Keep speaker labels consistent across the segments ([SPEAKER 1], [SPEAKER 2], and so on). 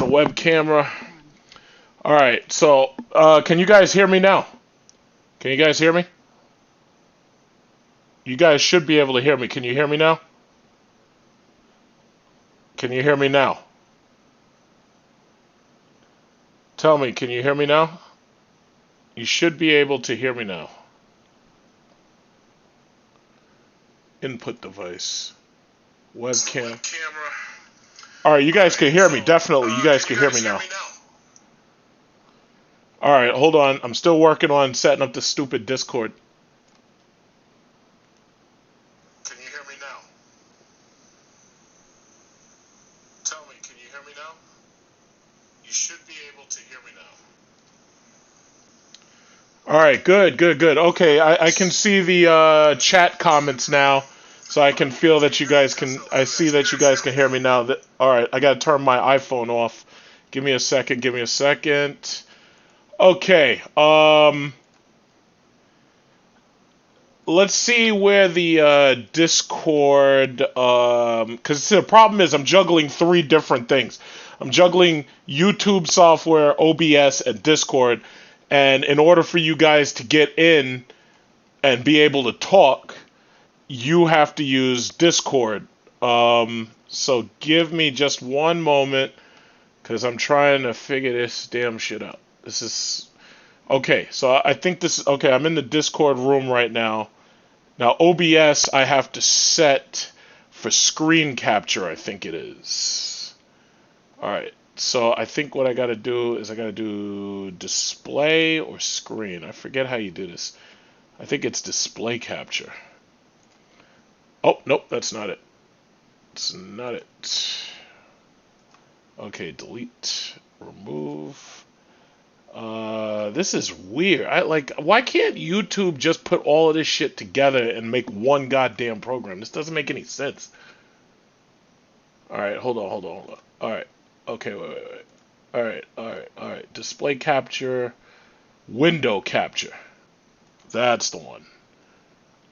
[SPEAKER 1] the web camera. All right, so can you guys hear me now? Can you guys hear me? You guys should be able to hear me. Can you hear me now? Can you hear me now? Tell me, can you hear me now? You should be able to hear me now. Input device. Webcam. Alright, you guys can hear me. Definitely, you guys can hear me now. Alright, hold on. I'm still working on setting up the stupid Discord.
[SPEAKER 2] Can you hear me now? Tell me, can you hear me now? You should be able to hear me now.
[SPEAKER 1] Alright, good. Okay, I can see the chat comments now. So I can feel that you guys can, I see that you guys can hear me now. Alright, I gotta turn my iPhone off. Give me a second. Okay, let's see where the Discord, because the problem is I'm juggling 3 different things. I'm juggling YouTube software, OBS, and Discord. And in order for you guys to get in and be able to talk, you have to use Discord. So give me just one moment, because I'm trying to figure this damn shit out. This is... Okay, so I think this is... Okay, I'm in the Discord room right now. Now, OBS I have to set for screen capture, I think it is. Alright, so I think what I gotta do is I gotta do display or screen. I forget how you do this. I think it's display capture. Oh, nope, that's not it. It's not it. Okay, delete, remove. This is weird. Why can't YouTube just put all of this shit together and make one goddamn program? This doesn't make any sense. Alright, hold on. Alright, okay, wait. Alright. Display capture, window capture. That's the one.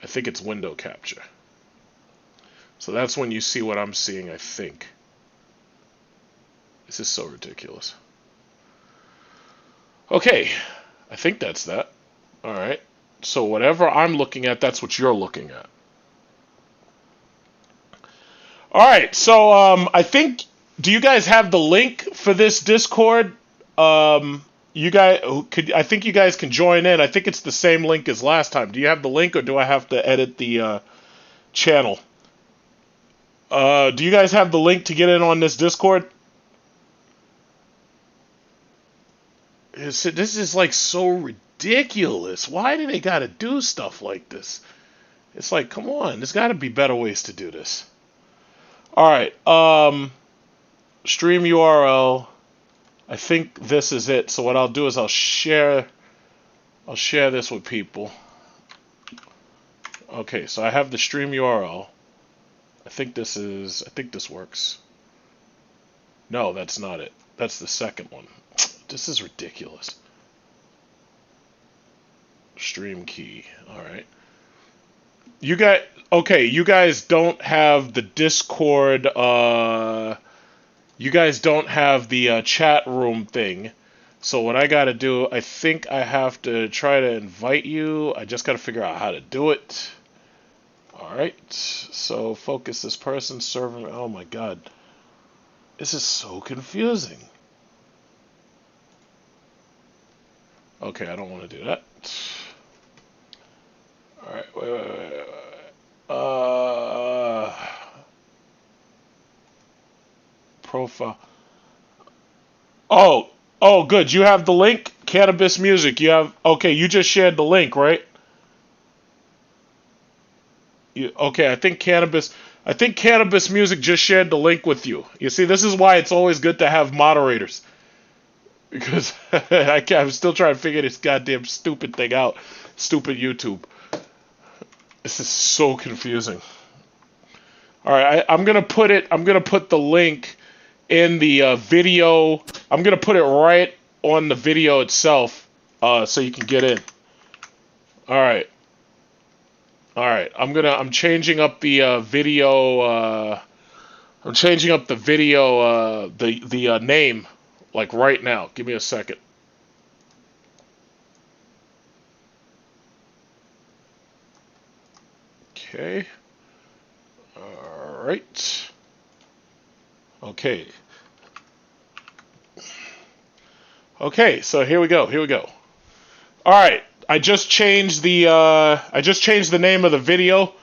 [SPEAKER 1] I think it's window capture. So that's when you see what I'm seeing, I think. This is so ridiculous. Okay, I think that's that. Alright, so whatever I'm looking at, that's what you're looking at. Alright, so I think, do you guys have the link for this Discord? You guys, I think you guys can join in. I think it's the same link as last time. Do you have the link, or do I have to edit the channel? Do you guys have the link to get in on this Discord? This is like so ridiculous. Why do they gotta do stuff like this? It's like, come on, there's gotta be better ways to do this. Alright, stream URL. I think this is it. So what I'll do is I'll share this with people. Okay, so I have the stream URL. I think this works. No, that's not it. That's the second one. This is ridiculous. Stream key. Alright. You guys don't have the Discord, you guys don't have the chat room thing. So what I gotta do, I think I have to try to invite you. I just gotta figure out how to do it. Alright, so focus this person, serving. Oh my god. This is so confusing. Okay, I don't want to do that. Alright, wait. Profile. Oh, good. You have the link? Cannabis Music. You have... Okay, you just shared the link, right? Okay, I think Cannabis Music just shared the link with you. You see, this is why it's always good to have moderators. Because I'm still trying to figure this goddamn stupid thing out. Stupid YouTube. This is so confusing. Alright, I'm gonna put the link in the video. I'm gonna put it right on the video itself, so you can get in. Alright. I'm changing up the video. I'm changing up the video, the name Like right now. Give me a second. Okay. All right. Okay. Okay, so here we go. Here we go. All right. I just changed the name of the video.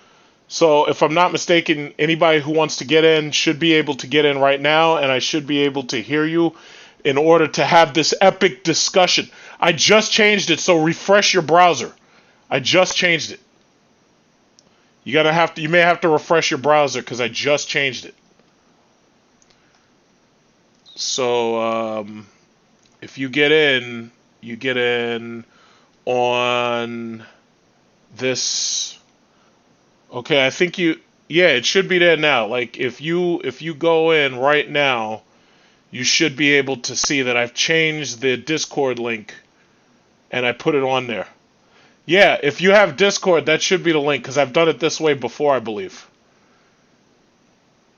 [SPEAKER 1] So if I'm not mistaken, anybody who wants to get in should be able to get in right now, and I should be able to hear you in order to have this epic discussion. I just changed it, so refresh your browser. I just changed it. You may have to refresh your browser because I just changed it. So if you get in on this. Okay, I think it should be there now. Like if you go in right now, you should be able to see that I've changed the Discord link and I put it on there. Yeah, if you have Discord, that should be the link because I've done it this way before, I believe.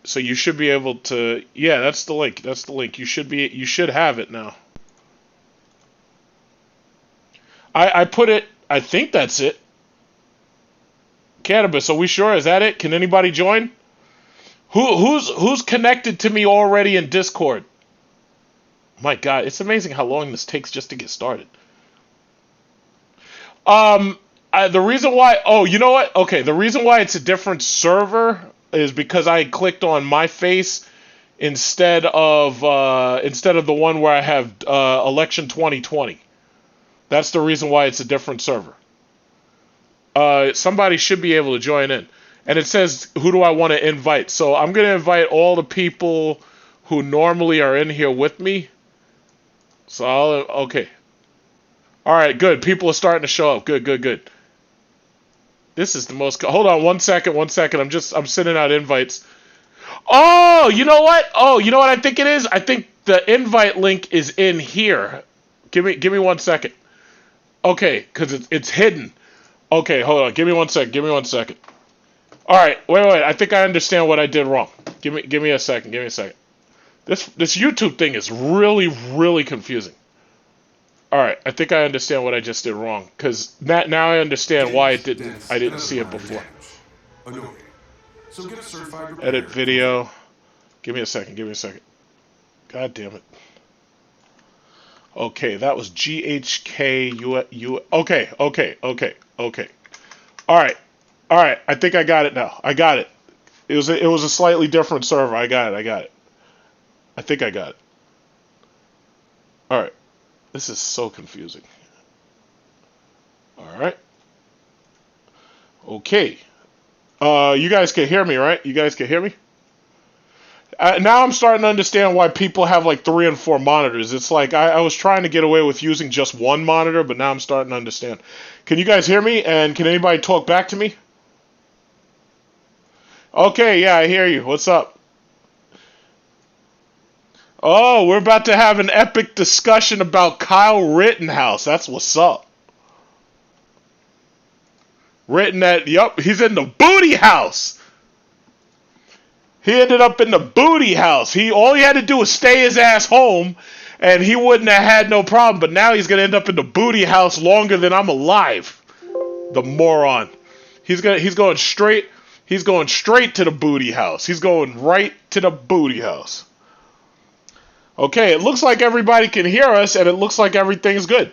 [SPEAKER 1] So you should be able to. Yeah, that's the link. That's the link. You should have it now. I put it. I think that's it. Cannabis. Are we sure? Is that it? Can anybody join? Who's connected to me already in Discord? My God, it's amazing how long this takes just to get started. The reason why. Oh, you know what? Okay, the reason why it's a different server is because I clicked on my face instead of the one where I have election 2020. That's the reason why it's a different server. Somebody should be able to join in. And it says, who do I want to invite? So I'm going to invite all the people who normally are in here with me. So okay. All right, good. People are starting to show up. Good. This is the most... Hold on one second. I'm sending out invites. Oh, you know what? I think it is? I think the invite link is in here. Give me 1 second. Okay, because it's hidden. Okay, hold on. Give me 1 second. All right, wait. I think I understand what I did wrong. Give me a second. This YouTube thing is really, really confusing. All right, I think I understand what I just did wrong because now I understand why I didn't see it before. Edit video. Give me a second. God damn it. Okay, that was GHK. Okay. All right. I think I got it now. I got it. It was a slightly different server. I got it. I think I got it. All right. This is so confusing. All right. Okay. You guys can hear me, right? You guys can hear me? Now I'm starting to understand why people have like 3 and 4 monitors. It's like I was trying to get away with using just one monitor, but now I'm starting to understand. Can you guys hear me? And can anybody talk back to me? Okay, yeah, I hear you. What's up? Oh, we're about to have an epic discussion about Kyle Rittenhouse. That's what's up. He's in the booty house. He ended up in the booty house. All he had to do was stay his ass home, and he wouldn't have had no problem. But now he's gonna end up in the booty house longer than I'm alive. The moron. He's going straight to the booty house. He's going right to the booty house. Okay, it looks like everybody can hear us, and it looks like everything's good.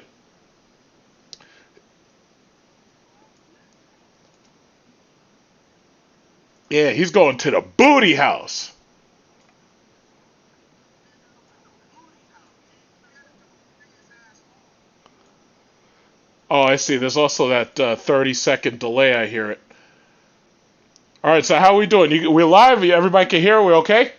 [SPEAKER 1] Yeah, he's going to the booty house. Oh, I see. There's also that 30-second delay. I hear it. All right, so how are we doing? We're live? Everybody can hear? We're okay?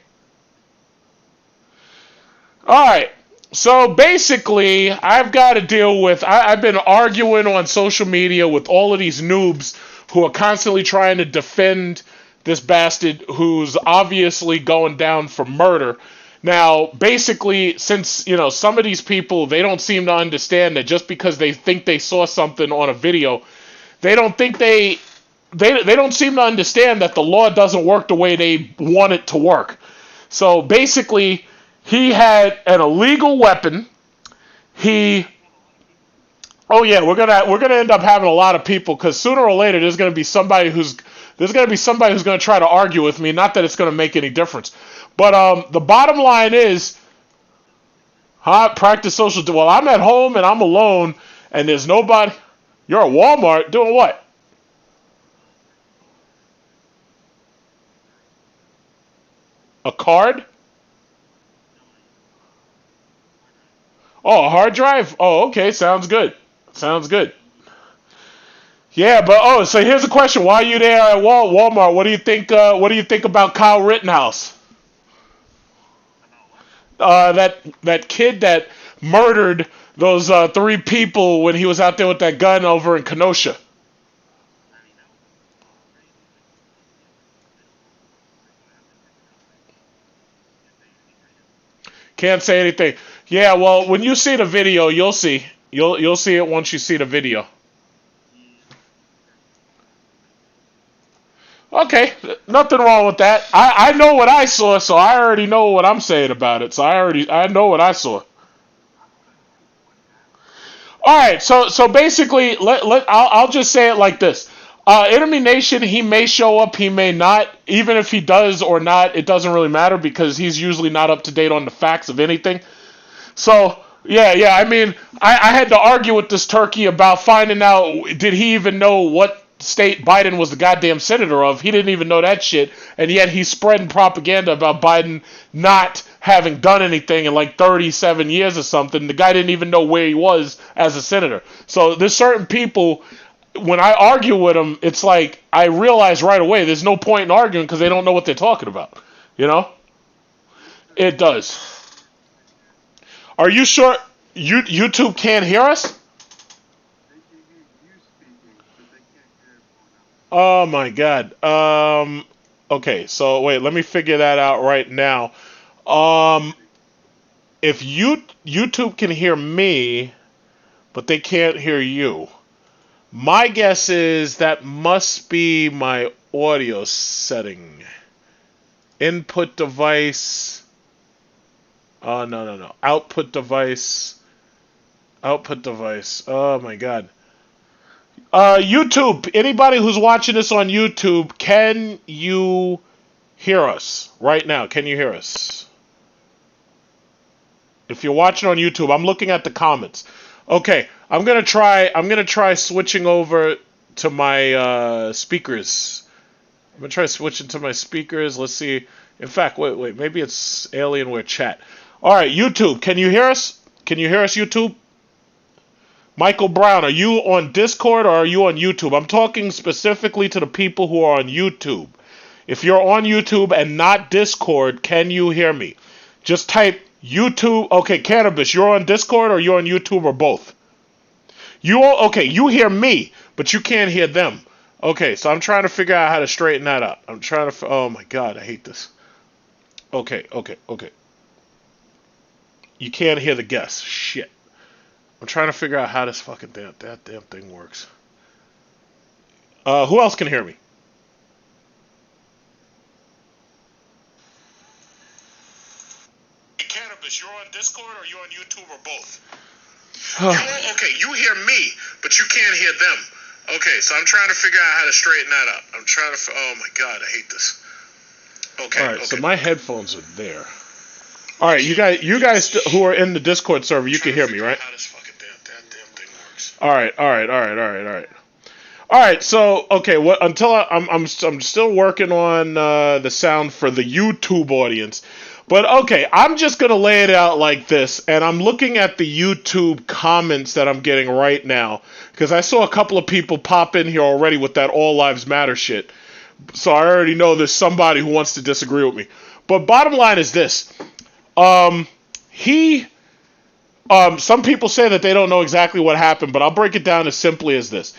[SPEAKER 1] All right. So basically, I've got to deal with... I've been arguing on social media with all of these noobs who are constantly trying to defend this bastard who's obviously going down for murder. Now, basically, since, some of these people, they don't seem to understand that just because they think they saw something on a video, they don't seem to understand that the law doesn't work the way they want it to work. So basically, He had an illegal weapon. He Oh yeah, we're gonna end up having a lot of people because sooner or later there's gonna be somebody who's gonna try to argue with me. Not that it's gonna make any difference, but the bottom line is, practice social. Well, I'm at home and I'm alone, and there's nobody. You're at Walmart doing what? A card? Oh, a hard drive? Oh, okay, sounds good. Sounds good. Yeah, but so here's a question: why are you there at Walmart? What do you think? What do you think about Kyle Rittenhouse? That kid that murdered those three people when he was out there with that gun over in Kenosha. Can't say anything. Yeah, well, when you see the video, you'll see. You'll see it once you see the video. Okay, nothing wrong with that. I know what I saw, so I already know what I'm saying about it. So I know what I saw. All right, so basically, I'll just say it like this. Enemy Nation, he may show up, he may not. Even if he does or not, it doesn't really matter because he's usually not up to date on the facts of anything. So yeah. I mean, I had to argue with this turkey about finding out did he even know what state Biden was the goddamn senator of. He didn't even know that shit, and yet he's spreading propaganda about Biden not having done anything in like 37 years or something. The guy didn't even know where he was as a senator. So there's certain people, when I argue with them, it's like I realize right away there's no point in arguing because they don't know what they're talking about. You know? It does. Are you sure YouTube can't hear us? Oh my god. Okay, so wait, let me figure that out right now. Um if YouTube can hear me, but they can't hear you. My guess is that must be my audio setting. Input device. Oh no. Output device. Output device. Oh my god. YouTube, anybody who's watching this on YouTube, can you hear us right now? Can you hear us? If you're watching on YouTube, I'm looking at the comments. Okay, I'm gonna try switching over to my speakers. I'm gonna try switching to my speakers. Let's see. In fact, wait, maybe it's Alienware chat. All right, YouTube, can you hear us? Can you hear us, YouTube? Michael Brown, are you on Discord or are you on YouTube? I'm talking specifically to the people who are on YouTube. If you're on YouTube and not Discord, can you hear me? Just type YouTube. Okay, Cannabis, you're on Discord or you're on YouTube or both? Okay, you hear me, but you can't hear them. Okay, so I'm trying to figure out how to straighten that up. I'm trying to. Oh my god, I hate this. Okay. You can't hear the guests. Shit. I'm trying to figure out how this fucking damn thing works. Who else can hear me? Cannabis, you're on Discord or you're on YouTube or both? Okay, you hear me, but you can't hear them. Okay, so I'm trying to figure out how to straighten that up. I'm trying to. Oh my god, I hate this. Okay. All right, so my headphones are there. All right, you guys who are in the Discord server, you can hear me, right? How this fucking damn thing works. All right. All right, so okay, I'm still working on the sound for the YouTube audience. But okay, I'm just going to lay it out like this, and I'm looking at the YouTube comments that I'm getting right now, because I saw a couple of people pop in here already with that All Lives Matter shit. So I already know there's somebody who wants to disagree with me. But bottom line is this. Some people say that they don't know exactly what happened, but I'll break it down as simply as this.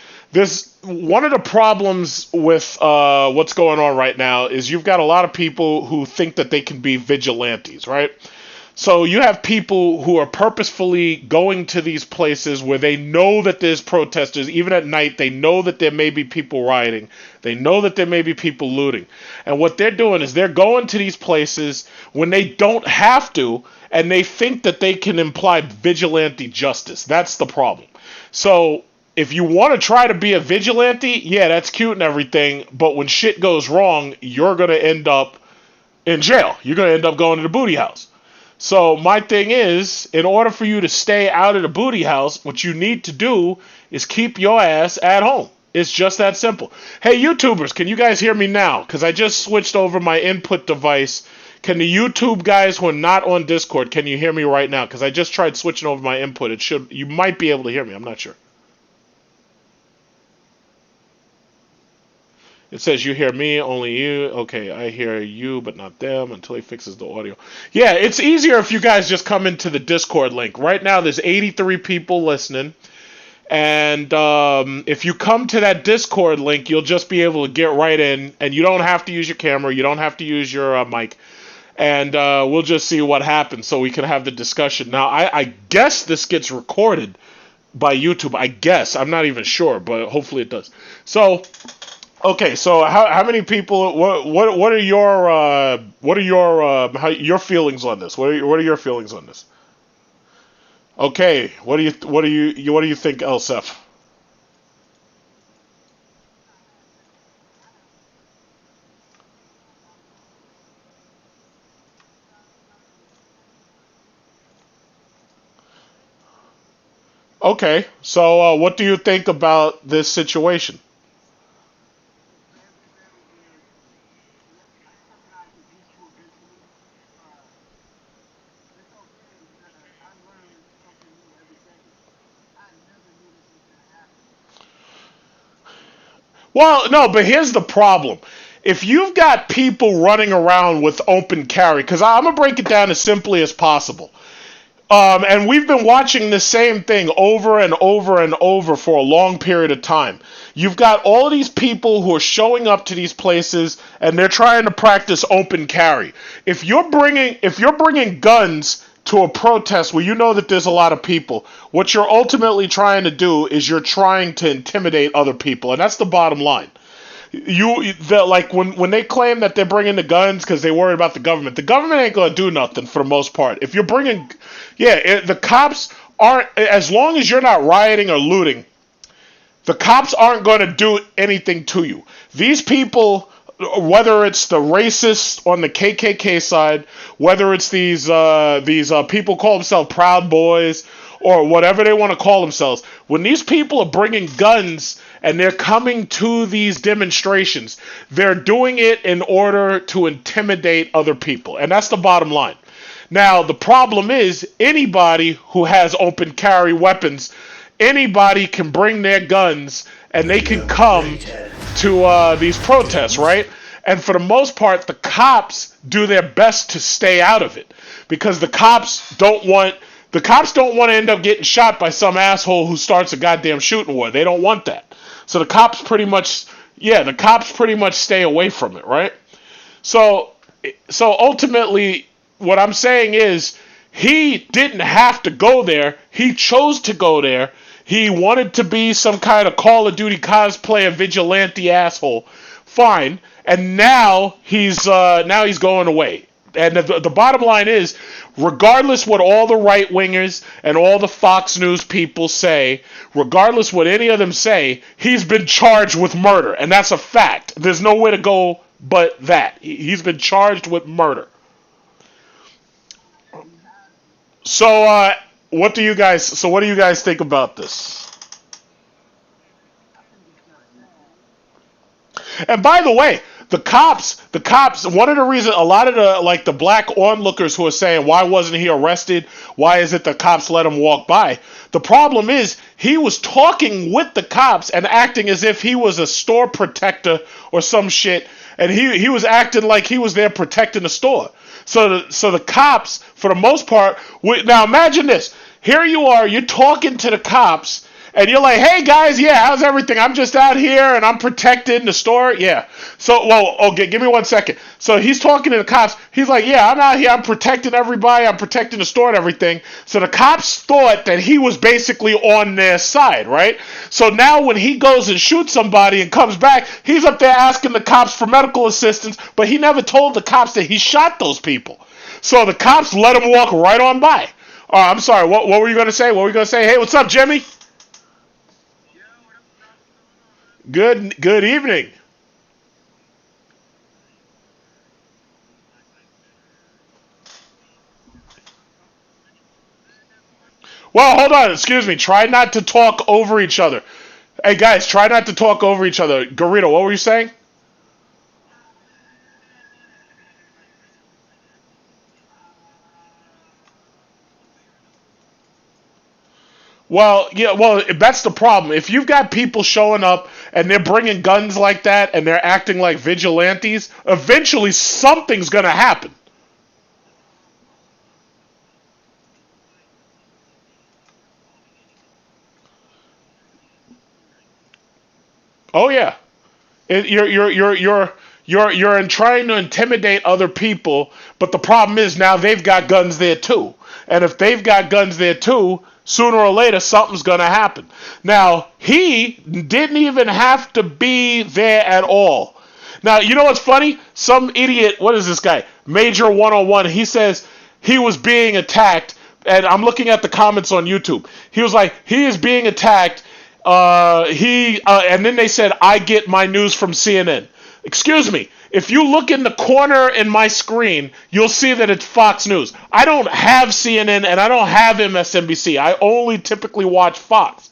[SPEAKER 1] One of the problems with what's going on right now is you've got a lot of people who think that they can be vigilantes, right? So you have people who are purposefully going to these places where they know that there's protesters. Even at night, they know that there may be people rioting. They know that there may be people looting. And what they're doing is they're going to these places when they don't have to, and they think that they can imply vigilante justice. That's the problem. So if you want to try to be a vigilante, yeah, that's cute and everything, but when shit goes wrong, you're going to end up in jail. You're going to end up going to the booty house. So my thing is, in order for you to stay out of the booty house, what you need to do is keep your ass at home. It's just that simple. Hey, YouTubers, can you guys hear me now? Because I just switched over my input device. Can the YouTube guys who are not on Discord, can you hear me right now? Because I just tried switching over my input. You might be able to hear me. I'm not sure. It says you hear me, only you. Okay, I hear you, but not them until he fixes the audio. Yeah, it's easier if you guys just come into the Discord link. Right now, there's 83 people listening. And if you come to that Discord link, you'll just be able to get right in. And you don't have to use your camera. You don't have to use your mic. And we'll just see what happens so we can have the discussion. Now, I guess this gets recorded by YouTube. I guess. I'm not even sure, but hopefully it does. So... okay, so how many people? What are your feelings on this? What are your feelings on this? Okay, what do you think, Elsef? Okay, so what do you think about this situation? Well, no, but here's the problem. If you've got people running around with open carry, because I'm going to break it down as simply as possible. And we've been watching the same thing over and over and over for a long period of time. You've got all of these people who are showing up to these places and they're trying to practice open carry. If you're bringing guns to a protest where you know that there's a lot of people, what you're ultimately trying to do is you're trying to intimidate other people, and that's the bottom line. Like when they claim that they're bringing the guns because they worry about the government ain't gonna do nothing for the most part. If you're bringing, the cops aren't, as long as you're not rioting or looting, the cops aren't going to do anything to you. These people, whether it's the racists on the KKK side, whether it's these people call themselves Proud Boys or whatever they want to call themselves, when these people are bringing guns and they're coming to these demonstrations, they're doing it in order to intimidate other people. And that's the bottom line. Now, the problem is anybody who has open carry weapons, anybody can bring their guns and they can come to these protests, right? And for the most part, the cops do their best to stay out of it because the cops don't want to end up getting shot by some asshole who starts a goddamn shooting war. They don't want that. So the cops pretty much stay away from it, right? So ultimately, what I'm saying is he didn't have to go there. He chose to go there. He wanted to be some kind of Call of Duty cosplayer vigilante asshole. Fine. And now he's going away. And the bottom line is, regardless what all the right-wingers and all the Fox News people say, regardless what any of them say, he's been charged with murder. And that's a fact. There's no way to go but that. He's been charged with murder. So, what do you guys think about this? And by the way, the cops, one of the reasons, a lot of the black onlookers who are saying, why wasn't he arrested? Why is it the cops let him walk by? The problem is, he was talking with the cops and acting as if he was a store protector or some shit, and he was acting like he was there protecting the store. So the cops, for the most part, now imagine this. Here you are, you're talking to the cops, And you're like, hey guys, yeah, how's everything? I'm just out here and I'm protected in the store. Yeah. So, well, okay, give me 1 second. So he's talking to the cops. He's like, yeah, I'm out here. I'm protecting everybody. I'm protecting the store and everything. So the cops thought that he was basically on their side, right? So now when he goes and shoots somebody and comes back, he's up there asking the cops for medical assistance, but he never told the cops that he shot those people. So the cops let him walk right on by. Oh, I'm sorry. What were you going to say? What were you going to say? Hey, what's up, Jimmy? Good evening. Well, hold on. Excuse me. Try not to talk over each other. Hey, guys, try not to talk over each other. Garrido, what were you saying? Well, yeah, well, that's the problem. If you've got people showing up and they're bringing guns like that and they're acting like vigilantes, eventually something's going to happen. Oh yeah. You're in trying to intimidate other people, but the problem is now they've got guns there too. And if they've got guns there too, sooner or later something's gonna happen. Now, he didn't even have to be there at all. Now, you know what's funny? Some idiot, what is this guy? Major 101, he says he was being attacked, and I'm looking at the comments on YouTube. He was like, he is being attacked. And then they said, I get my news from CNN. Excuse me. If you look in the corner in my screen, you'll see that it's Fox News. I don't have CNN and I don't have MSNBC. I only typically watch Fox.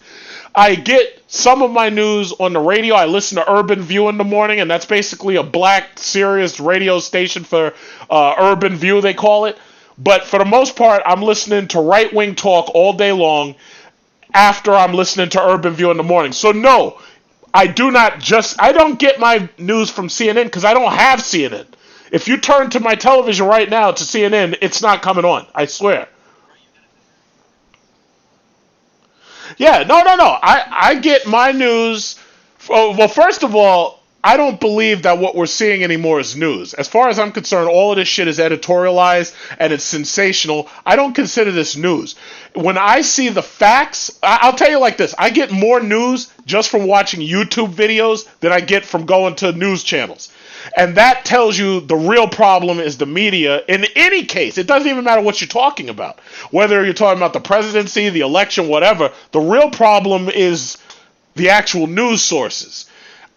[SPEAKER 1] I get some of my news on the radio. I listen to Urban View in the morning, and that's basically a black, serious radio station for Urban View, they call it. But for the most part, I'm listening to right wing talk all day long after I'm listening to Urban View in the morning. So, no, I don't get my news from CNN because I don't have CNN. If you turn to my television right now to CNN, it's not coming on. I swear. Yeah, no. I get my news. Oh, well, first of all, I don't believe that what we're seeing anymore is news. As far as I'm concerned, all of this shit is editorialized and it's sensational. I don't consider this news. When I see the facts, I'll tell you like this: I get more news just from watching YouTube videos than I get from going to news channels. And that tells you the real problem is the media. In any case, it doesn't even matter what you're talking about. Whether you're talking about the presidency, the election, whatever, the real problem is the actual news sources.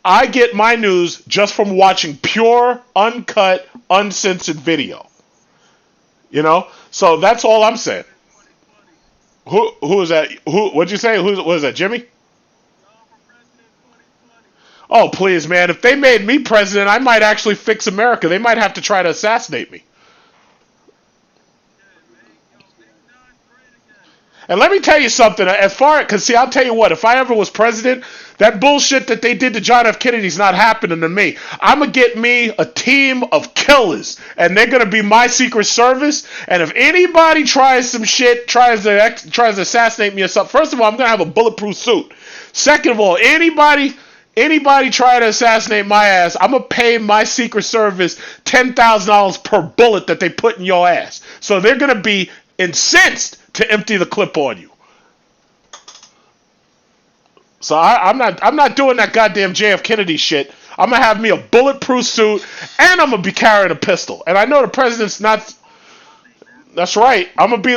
[SPEAKER 1] I get my news just from watching pure, uncut, uncensored video. You know? So that's all I'm saying. Who is that? What'd you say? What is that, Jimmy? Oh, please, man. If they made me president, I might actually fix America. They might have to try to assassinate me. And let me tell you something. As far because see, I'll tell you what. If I ever was president, that bullshit that they did to John F. Kennedy's not happening to me. I'm gonna get me a team of killers, and they're gonna be my Secret Service. And if anybody tries some shit, tries to assassinate me or something, first of all, I'm gonna have a bulletproof suit. Second of all, anybody try to assassinate my ass, I'm gonna pay my Secret Service $10,000 per bullet that they put in your ass. So they're gonna be incensed to empty the clip on you. So I'm not doing that goddamn JF Kennedy shit. I'm gonna have me a bulletproof suit and I'm gonna be carrying a pistol. And I know the president's not. That's right. I'm gonna be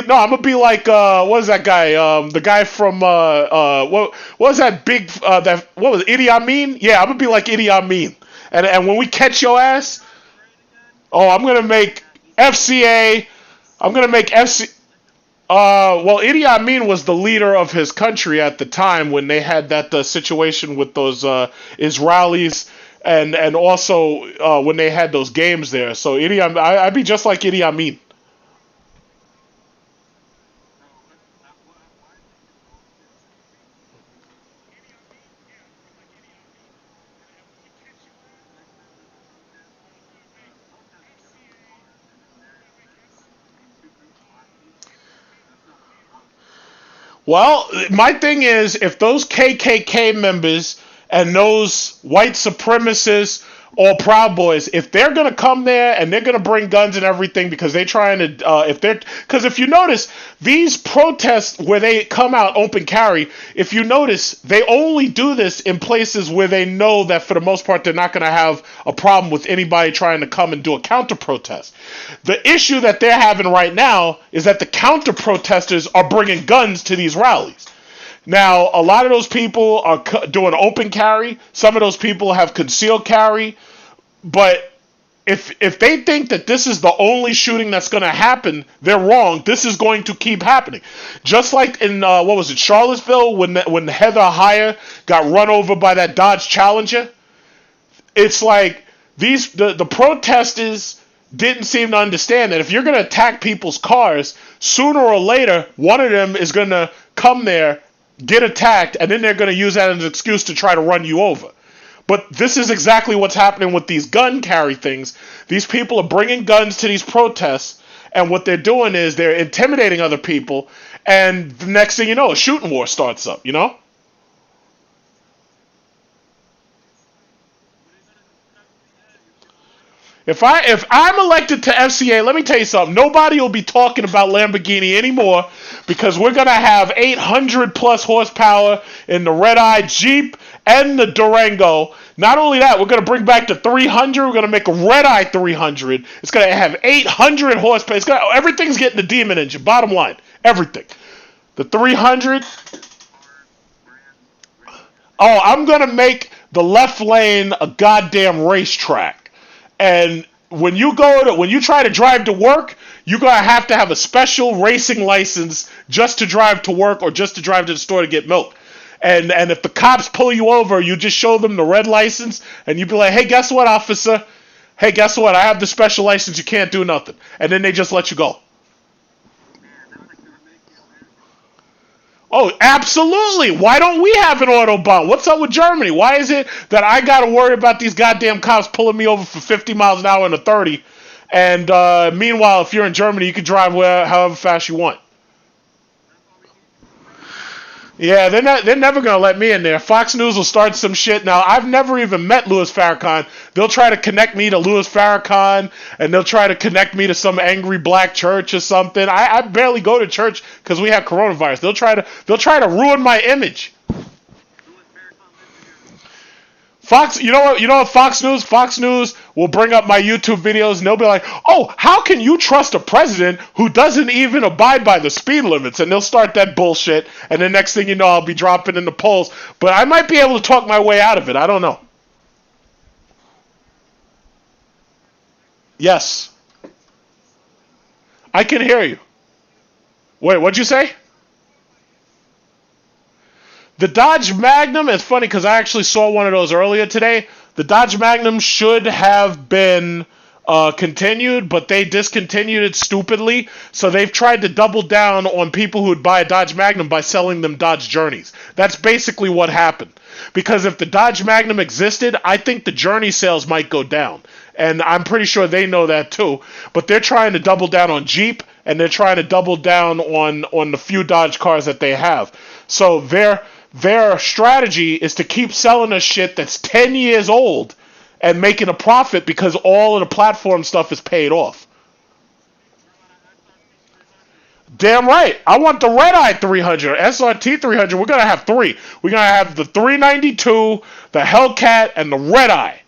[SPEAKER 1] like what is that guy? The guy from what was that big that what was it, Idi Amin? Yeah, I'm gonna be like Idi Amin. And when we catch your ass, oh, I'm gonna make FCA. I'm gonna make FC. Well, Idi Amin was the leader of his country at the time when they had that situation with those Israelis, and also when they had those games there. So I'd be just like Idi Amin. Well, my thing is, if those KKK members and those white supremacists or Proud Boys, if they're gonna come there and they're gonna bring guns and everything because they're trying to, if you notice these protests where they come out open carry, if you notice they only do this in places where they know that for the most part they're not gonna have a problem with anybody trying to come and do a counter protest. The issue that they're having right now is that the counter protesters are bringing guns to these rallies. Now, a lot of those people are doing open carry. Some of those people have concealed carry. But if they think that this is the only shooting that's going to happen, they're wrong. This is going to keep happening. Just like in, Charlottesville, when Heather Heyer got run over by that Dodge Challenger. It's like the protesters didn't seem to understand that if you're going to attack people's cars, sooner or later, one of them is going to come there, get attacked, and then they're going to use that as an excuse to try to run you over. But this is exactly what's happening with these gun carry things. These people are bringing guns to these protests, and what they're doing is they're intimidating other people, and the next thing you know, a shooting war starts up, you know? If I'm elected to FCA, let me tell you something. Nobody will be talking about Lamborghini anymore because we're gonna have 800 plus horsepower in the red-eye Jeep and the Durango. Not only that, we're gonna bring back the 300. We're gonna make a red-eye 300. It's gonna have 800 horsepower. Everything's getting the demon engine. Bottom line, everything. The 300. Oh, I'm gonna make the left lane a goddamn racetrack. And when you try to drive to work, you're gonna have to have a special racing license just to drive to work or just to drive to the store to get milk. And if the cops pull you over, you just show them the red license, and you be like, "Hey, guess what, officer? Hey, guess what? I have the special license. You can't do nothing." And then they just let you go. Oh, absolutely. Why don't we have an Autobahn? What's up with Germany? Why is it that I got to worry about these goddamn cops pulling me over for 50 miles an hour in a 30? And meanwhile, if you're in Germany, you can drive however fast you want. Yeah, they're never going to let me in there. Fox News will start some shit. Now, I've never even met Louis Farrakhan. They'll try to connect me to Louis Farrakhan, and they'll try to connect me to some angry black church or something. I barely go to church because we have coronavirus. They'll try to ruin my image. Fox, you know what? Fox News will bring up my YouTube videos and they'll be like, "Oh, how can you trust a president who doesn't even abide by the speed limits?" And they'll start that bullshit, and the next thing you know, I'll be dropping in the polls. But I might be able to talk my way out of it. I don't know. Yes, I can hear you. Wait, what'd you say? The Dodge Magnum, it's funny because I actually saw one of those earlier today. The Dodge Magnum should have been continued, but they discontinued it stupidly. So they've tried to double down on people who would buy a Dodge Magnum by selling them Dodge Journeys. That's basically what happened. Because if the Dodge Magnum existed, I think the Journey sales might go down. And I'm pretty sure they know that too. But they're trying to double down on Jeep, and they're trying to double down on the few Dodge cars that they have. So their strategy is to keep selling us shit that's 10 years old and making a profit because all of the platform stuff is paid off. Damn right. I want the red-eye 300, SRT 300. We're going to have three. We're going to have the 392, the Hellcat, and the red-eye.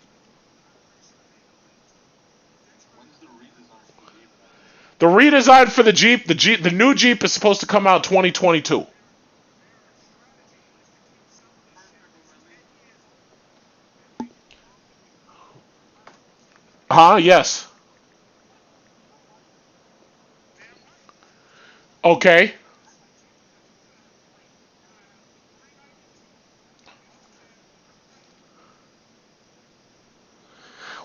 [SPEAKER 1] The redesign for the Jeep, the new Jeep is supposed to come out 2022. Yes. Okay.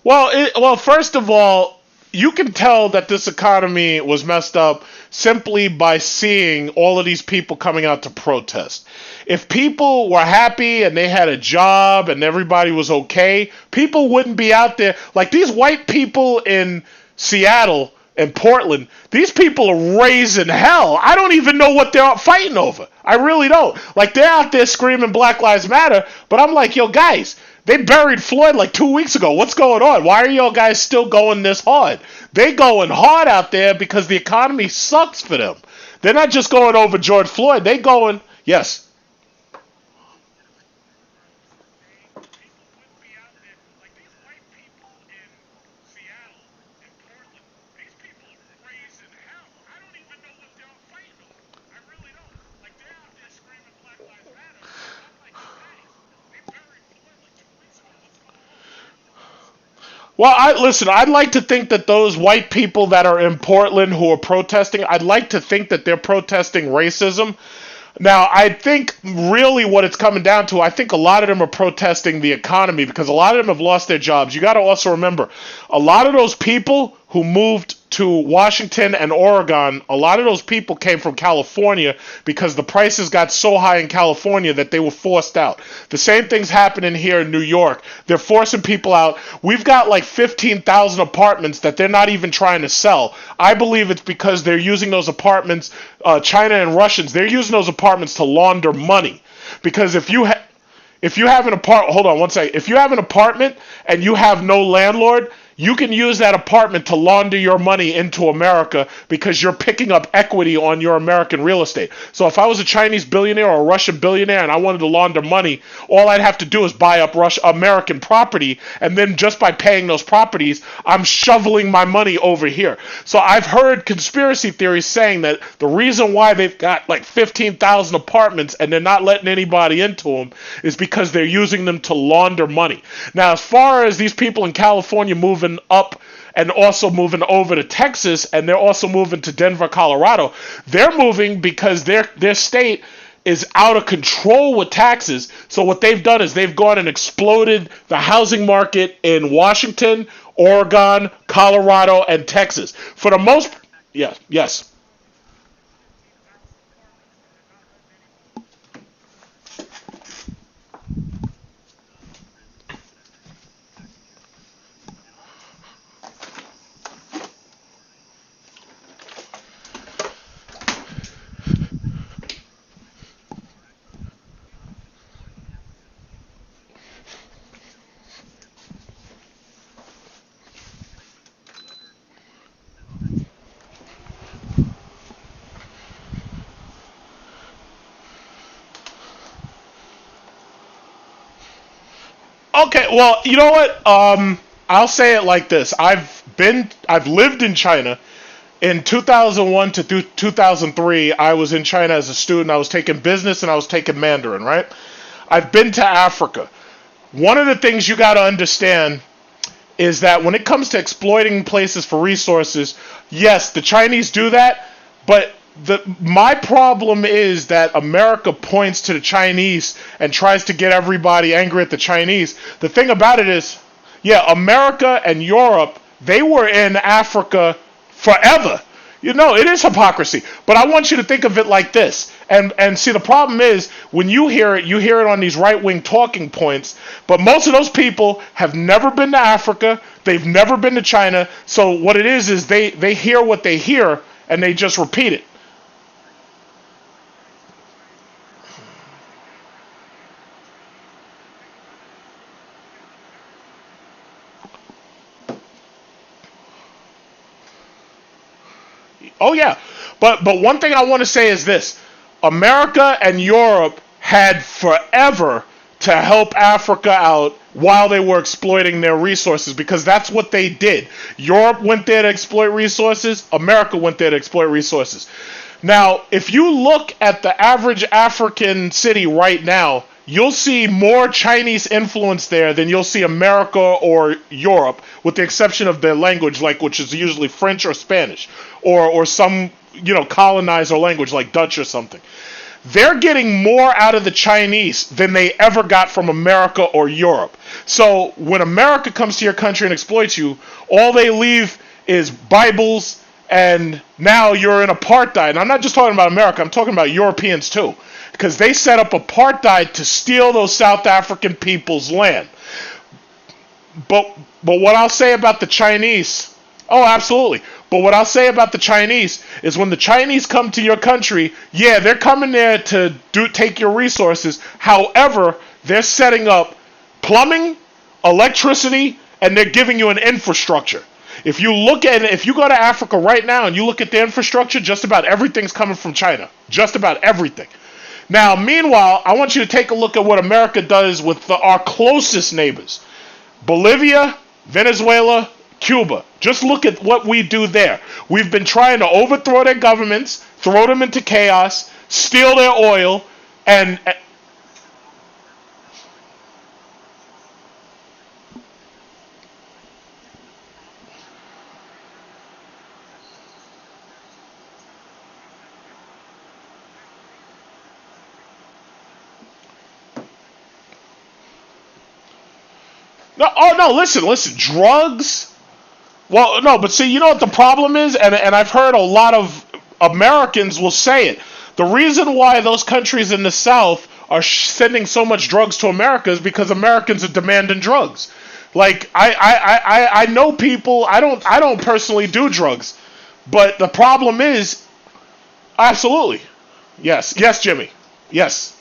[SPEAKER 1] Well, first of all, you can tell that this economy was messed up simply by seeing all of these people coming out to protest. If people were happy and they had a job and everybody was okay, people wouldn't be out there. Like these white people in Seattle, in Portland, these people are raising hell. I don't even know what they're fighting over. I really don't. Like, they're out there screaming Black Lives Matter, but I'm like, yo, guys, they buried Floyd like 2 weeks ago. What's going on? Why are y'all guys still going this hard? They going hard out there because the economy sucks for them. They're not just going over George Floyd. They going, yes. Well, listen. I'd like to think that those white people that are in Portland who are protesting, I'd like to think that they're protesting racism. Now, I think really what it's coming down to, I think a lot of them are protesting the economy because a lot of them have lost their jobs. You got to also remember, a lot of those people who moved to Washington and Oregon, a lot of those people came from California because the prices got so high in California that they were forced out. The same thing's happening here in New York. They're forcing people out. We've got like 15,000 apartments that they're not even trying to sell. I believe it's because they're using those apartments, China and Russians, they're using those apartments to launder money. Because if you have an apartment, hold on one second. If you have an apartment and you have no landlord, you can use that apartment to launder your money into America because you're picking up equity on your American real estate. So if I was a Chinese billionaire or a Russian billionaire and I wanted to launder money, all I'd have to do is buy up American property, and then just by paying those properties, I'm shoveling my money over here. So I've heard conspiracy theories saying that the reason why they've got like 15,000 apartments and they're not letting anybody into them is because they're using them to launder money. Now, as far as these people in California moving up and also moving over to Texas, and they're also moving to Denver, Colorado. They're moving because their state is out of control with taxes. So what they've done is they've gone and exploded the housing market in Washington, Oregon, Colorado, and Texas. For the most, yes. Okay, well, you know what? I'll say it like this. I've lived in China. In 2001 to 2003, I was in China as a student. I was taking business and I was taking Mandarin, right? I've been to Africa. One of the things you got to understand is that when it comes to exploiting places for resources, yes, the Chinese do that, but my problem is that America points to the Chinese and tries to get everybody angry at the Chinese. The thing about it is, yeah, America and Europe, they were in Africa forever. You know, it is hypocrisy. But I want you to think of it like this. And see, the problem is, when you hear it on these right-wing talking points, but most of those people have never been to Africa, they've never been to China, so what it is they hear what they hear, and they just repeat it. Oh yeah, but one thing I want to say is this: America and Europe had forever to help Africa out while they were exploiting their resources, because that's what they did. Europe went there to exploit resources. America went there to exploit resources. Now, if you look at the average African city right now, you'll see more Chinese influence there than you'll see America or Europe, with the exception of their language, like which is usually French or Spanish, or some colonizer language like Dutch or something. They're getting more out of the Chinese than they ever got from America or Europe. So when America comes to your country and exploits you, all they leave is Bibles, and now you're in apartheid. And I'm not just talking about America, I'm talking about Europeans too. Because they set up apartheid to steal those South African people's land. But what I'll say about the Chinese, oh, absolutely. But what I'll say about the Chinese is when the Chinese come to your country, yeah, they're coming there to take your resources. However, they're setting up plumbing, electricity, and they're giving you an infrastructure. If you go to Africa right now and you look at the infrastructure, just about everything's coming from China. Just about everything. Now, meanwhile, I want you to take a look at what America does with our closest neighbors. Bolivia, Venezuela, Cuba. Just look at what we do there. We've been trying to overthrow their governments, throw them into chaos, steal their oil, and no, listen, drugs. Well, no, but see, you know what the problem is, and I've heard a lot of Americans will say it. The reason why those countries in the South are sending so much drugs to America is because Americans are demanding drugs. Like I know people. I don't personally do drugs, but the problem is, absolutely, yes, Jimmy, yes.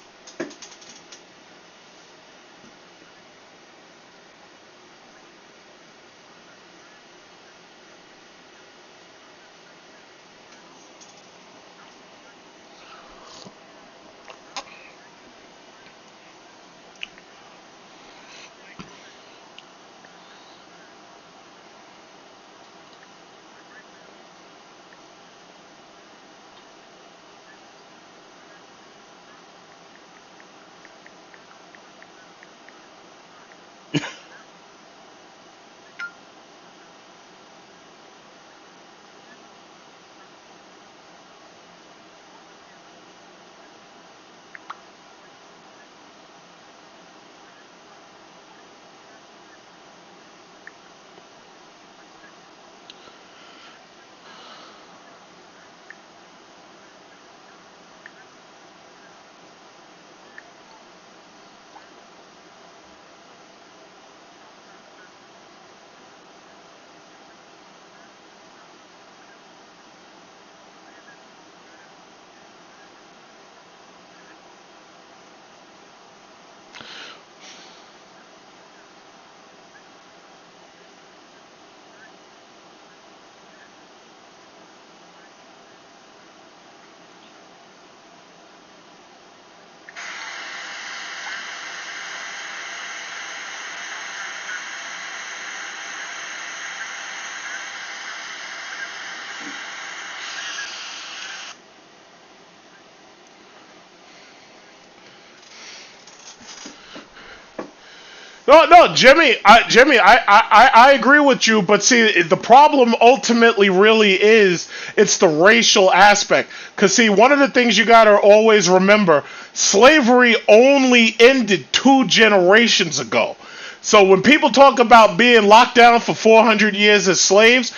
[SPEAKER 1] No, Jimmy, I agree with you, but see, the problem ultimately really is it's the racial aspect. Because see, one of the things you gotta always remember, slavery only ended 2 generations ago. So when people talk about being locked down for 400 years as slaves,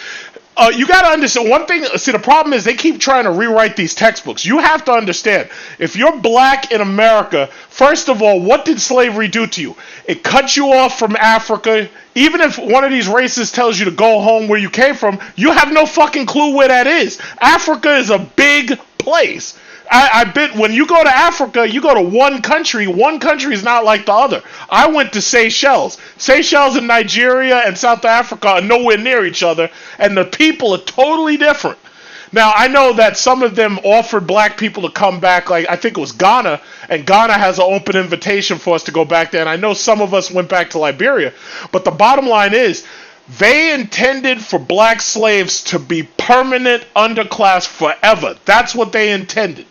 [SPEAKER 1] you got to understand one thing. See, the problem is they keep trying to rewrite these textbooks. You have to understand, if you're black in America, first of all, what did slavery do to you? It cut you off from Africa. Even if one of these races tells you to go home where you came from, you have no fucking clue where that is. Africa is a big place. I bet when you go to Africa, you go to one country. One country is not like the other. I went to Seychelles. Seychelles and Nigeria and South Africa are nowhere near each other, and the people are totally different. Now, I know that some of them offered black people to come back, like I think it was Ghana, and Ghana has an open invitation for us to go back there, and I know some of us went back to Liberia. But the bottom line is, they intended for black slaves to be permanent underclass forever. That's what they intended.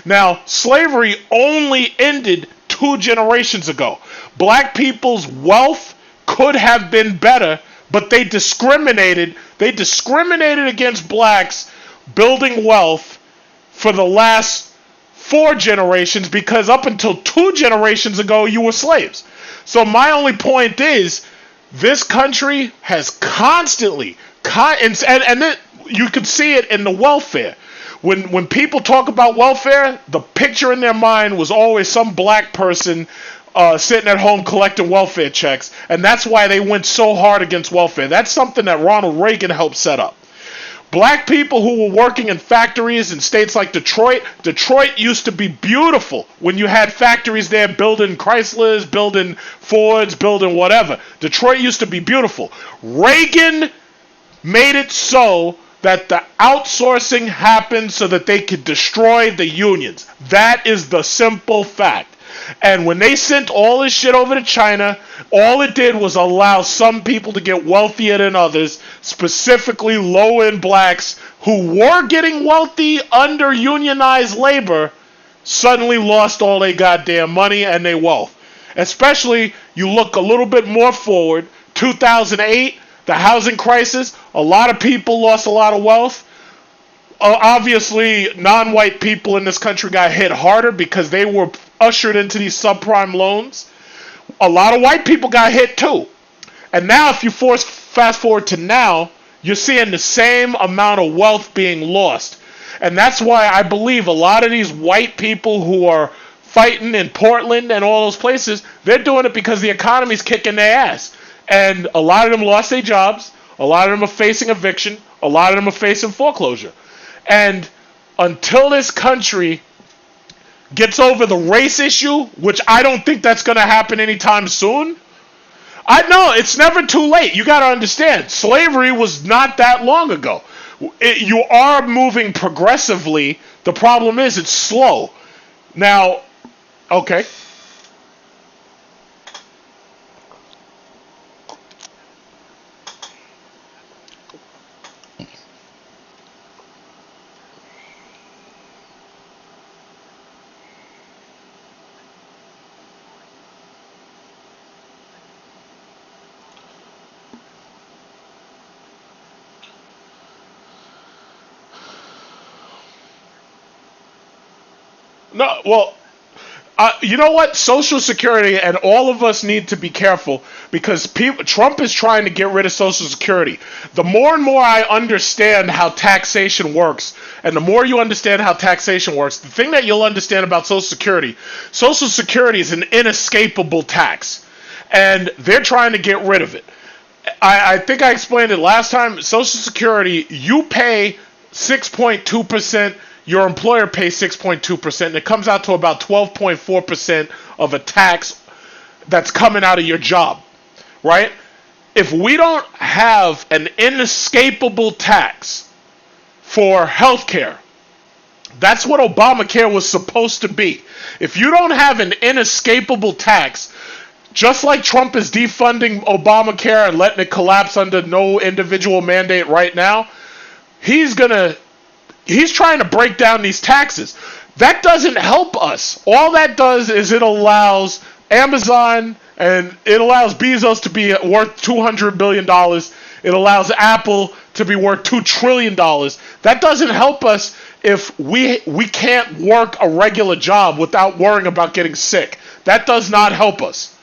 [SPEAKER 1] Now, slavery only ended 2 generations ago. Black people's wealth could have been better, but they discriminated. They discriminated against blacks building wealth for the last 4 generations because up until 2 generations ago, you were slaves. So my only point is, this country has constantly, and you can see it in the welfare. When people talk about welfare, the picture in their mind was always some black person sitting at home collecting welfare checks, and that's why they went so hard against welfare. That's something that Ronald Reagan helped set up. Black people who were working in factories in states like Detroit. Detroit used to be beautiful when you had factories there building Chryslers, building Fords, building whatever. Detroit used to be beautiful. Reagan made it so that the outsourcing happened so that they could destroy the unions. That is the simple fact. And when they sent all this shit over to China, all it did was allow some people to get wealthier than others, specifically low-end blacks who were getting wealthy under unionized labor, suddenly lost all their goddamn money and their wealth. Especially, you look a little bit more forward, 2008, the housing crisis, a lot of people lost a lot of wealth. Obviously, non-white people in this country got hit harder because they were ushered into these subprime loans. A lot of white people got hit too. And now if you fast forward to now, you're seeing the same amount of wealth being lost. And that's why I believe a lot of these white people who are fighting in Portland and all those places, they're doing it because the economy's kicking their ass. And a lot of them lost their jobs. A lot of them are facing eviction. A lot of them are facing foreclosure. And until this country gets over the race issue, which I don't think that's going to happen anytime soon. I know it's never too late. You got to understand, slavery was not that long ago. You are moving progressively. The problem is it's slow. Now, okay. No, well, you know what? Social Security, and all of us need to be careful because Trump is trying to get rid of Social Security. The more and more I understand how taxation works, and the more you understand how taxation works, the thing that you'll understand about Social Security is an inescapable tax, and they're trying to get rid of it. I think I explained it last time. Social Security, you pay 6.2%. Your employer pays 6.2%, and it comes out to about 12.4% of a tax that's coming out of your job, right? If we don't have an inescapable tax for healthcare, that's what Obamacare was supposed to be. If you don't have an inescapable tax, just like Trump is defunding Obamacare and letting it collapse under no individual mandate right now, he's trying to break down these taxes. That doesn't help us. All that does is it allows Amazon and it allows Bezos to be worth $200 billion. It allows Apple to be worth $2 trillion. That doesn't help us if we can't work a regular job without worrying about getting sick. That does not help us.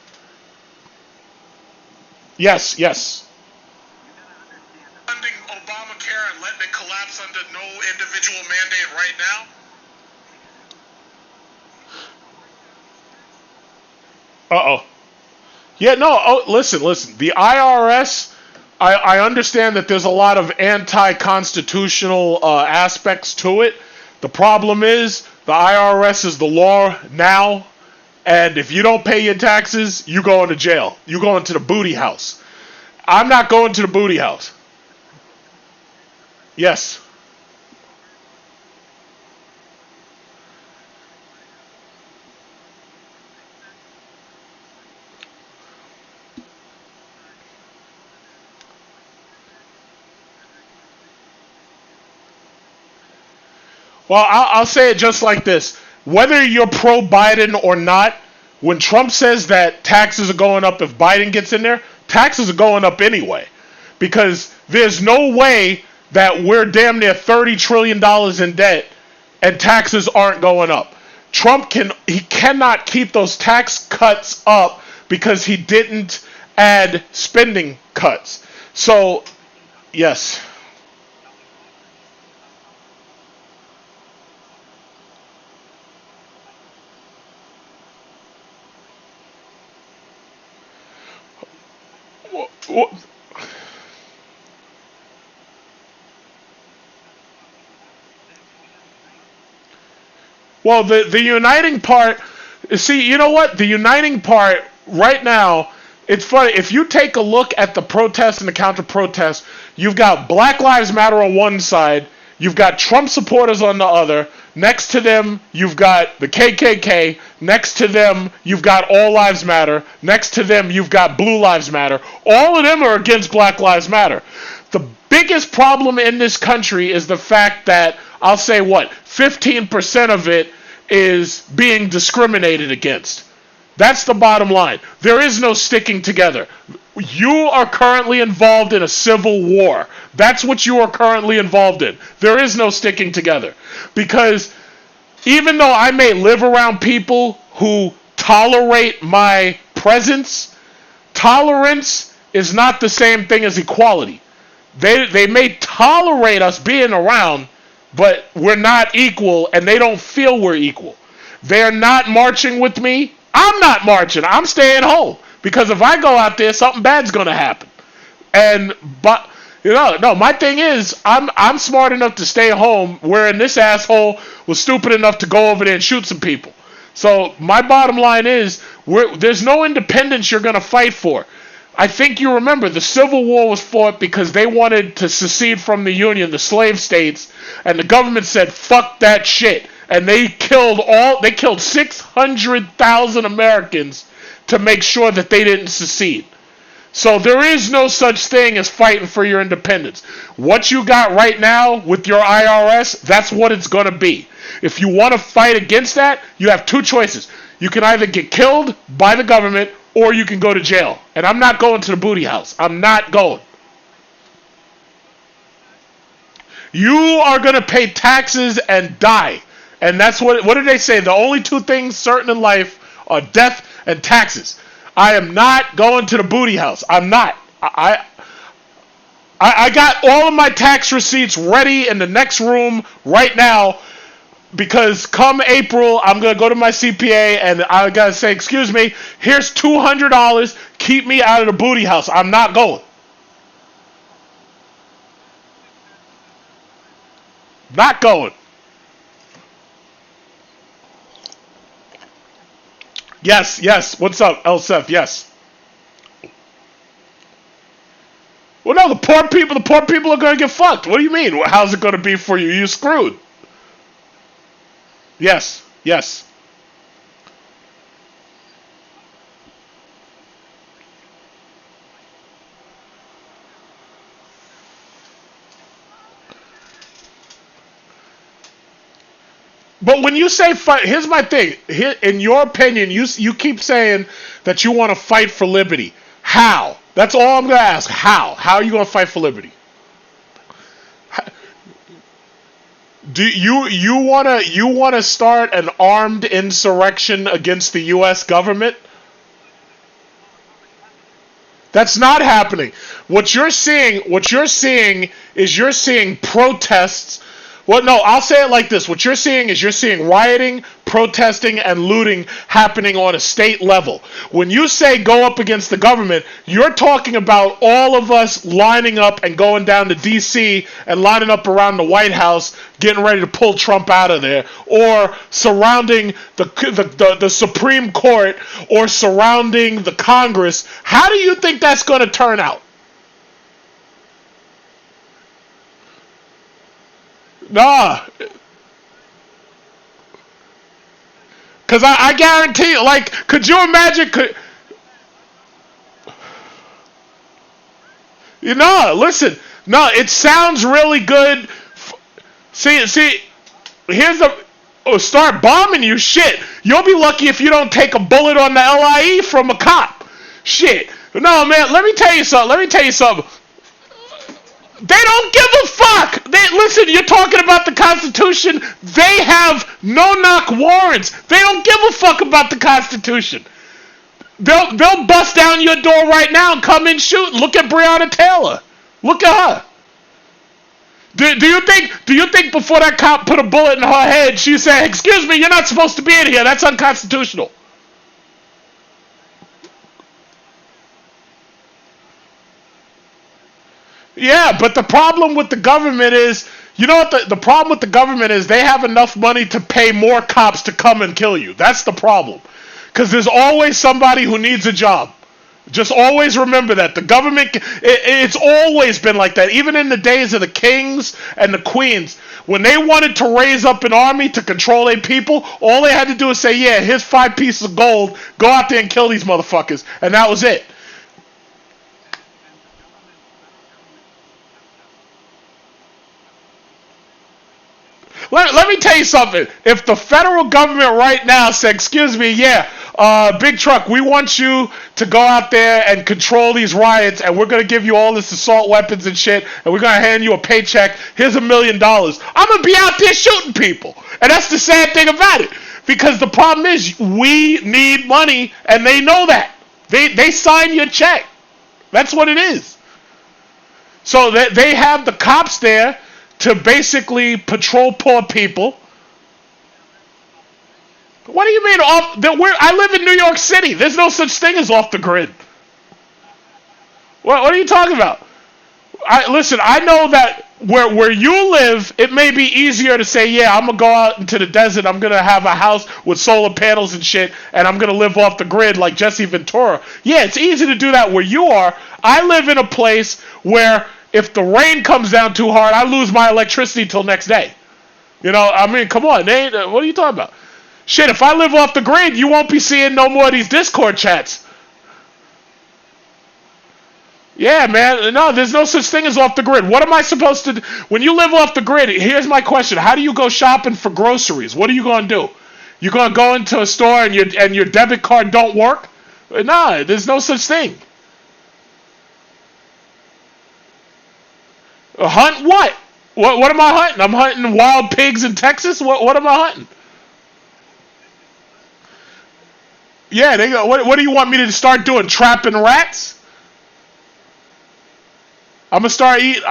[SPEAKER 1] Yes. Funding Obamacare and letting it collapse under no individual mandate right now? Yeah, no, listen. The IRS, I understand that there's a lot of anti-constitutional aspects to it. The problem is the IRS is the law now, and if you don't pay your taxes, you go into jail. You go into the booty house. I'm not going to the booty house. Yes. Well, I'll say it just like this. Whether you're pro-Biden or not, when Trump says that taxes are going up if Biden gets in there, taxes are going up anyway. Because there's no way that we're damn near $30 trillion in debt and taxes aren't going up. Trump cannot keep those tax cuts up because he didn't add spending cuts. So, yes. Well, the uniting part, see, you know what? The uniting part right now, it's funny. If you take a look at the protests and the counter-protests, you've got Black Lives Matter on one side, you've got Trump supporters on the other. Next to them, you've got the KKK. Next to them, you've got All Lives Matter. Next to them, you've got Blue Lives Matter. All of them are against Black Lives Matter. The biggest problem in this country is the fact that, I'll say 15% of it is being discriminated against. That's the bottom line. There is no sticking together. You are currently involved in a civil war. That's what you are currently involved in. There is no sticking together. Because even though I may live around people who tolerate my presence, tolerance is not the same thing as equality. They may tolerate us being around, but we're not equal, and they don't feel we're equal. They're not marching with me. I'm not marching. I'm staying home. Because if I go out there, something bad's going to happen. But no, my thing is, I'm smart enough to stay home, wherein this asshole was stupid enough to go over there and shoot some people. So my bottom line is, there's no independence you're going to fight for. I think you remember the Civil War was fought because they wanted to secede from the Union, the slave states, and the government said, fuck that shit. And they killed 600,000 Americans to make sure that they didn't secede. So there is no such thing as fighting for your independence. What you got right now with your IRS, that's what it's going to be. If you want to fight against that, you have two choices. You can either get killed by the government or you can go to jail. And I'm not going to the booty house. I'm not going. You are going to pay taxes and die. And that's what did they say? The only two things certain in life are death and taxes. I am not going to the booty house. I'm not. I got all of my tax receipts ready in the next room right now because come April, I'm going to go to my CPA and I got to say, excuse me, here's $200. Keep me out of the booty house. I'm not going. Not going. Yes. What's up, Elsef? Yes. Well, no, the poor people are going to get fucked. What do you mean? How's it going to be for you? You're screwed. Yes. But when you say fight, here's my thing. In your opinion, you keep saying that you want to fight for liberty. How? That's all I'm going to ask. How? How are you going to fight for liberty? Do you want to start an armed insurrection against the U.S. government? That's not happening. What you're seeing is protests. Well, no, I'll say it like this. What you're seeing is rioting, protesting, and looting happening on a state level. When you say go up against the government, you're talking about all of us lining up and going down to D.C. and lining up around the White House, getting ready to pull Trump out of there, or surrounding the Supreme Court, or surrounding the Congress. How do you think that's going to turn out? Nah. Because I guarantee you, like, could you imagine, listen, no, it sounds really good. See, start bombing you, shit. You'll be lucky if you don't take a bullet on the LIE from a cop. Shit. No, man, let me tell you something. They don't give a fuck. Listen, you're talking about the Constitution. They have no-knock warrants. They don't give a fuck about the Constitution. They'll bust down your door right now and come in shooting. Look at Breonna Taylor. Look at her. Do you think before that cop put a bullet in her head, she said, "Excuse me, you're not supposed to be in here. That's unconstitutional." Yeah, but the problem with the government is You know what the problem with the government is? They have enough money to pay more cops to come and kill you. That's the problem. Because there's always somebody who needs a job. Just always remember that. The government, it's always been like that. Even in the days of the kings and the queens, when they wanted to raise up an army to control their people, all they had to do is say, yeah, here's 5 pieces of gold, go out there and kill these motherfuckers. And that was it. Let me tell you something. If the federal government right now said, excuse me, yeah, big truck, we want you to go out there and control these riots, and we're going to give you all this assault weapons and shit, and we're going to hand you a paycheck, here's $1 million. I'm going to be out there shooting people. And that's the sad thing about it. Because the problem is, we need money, and they know that. They sign your check. That's what it is. So they have the cops there to basically patrol poor people. What do you mean off? I live in New York City. There's no such thing as off the grid. What are you talking about? Listen, I know that where you live, it may be easier to say, yeah, I'm going to go out into the desert. I'm going to have a house with solar panels and shit, and I'm going to live off the grid like Jesse Ventura. Yeah, it's easy to do that where you are. I live in a place where if the rain comes down too hard, I lose my electricity till next day. You know, I mean, come on. What are you talking about? Shit, if I live off the grid, you won't be seeing no more of these Discord chats. Yeah, man. No, there's no such thing as off the grid. What am I supposed to do? When you live off the grid, here's my question. How do you go shopping for groceries? What are you going to do? You going to go into a store and your debit card don't work? No, there's no such thing. Hunt what? What am I hunting? I'm hunting wild pigs in Texas? What am I hunting? Yeah, they go. What do you want me to start doing? Trapping rats? I'm gonna start eating.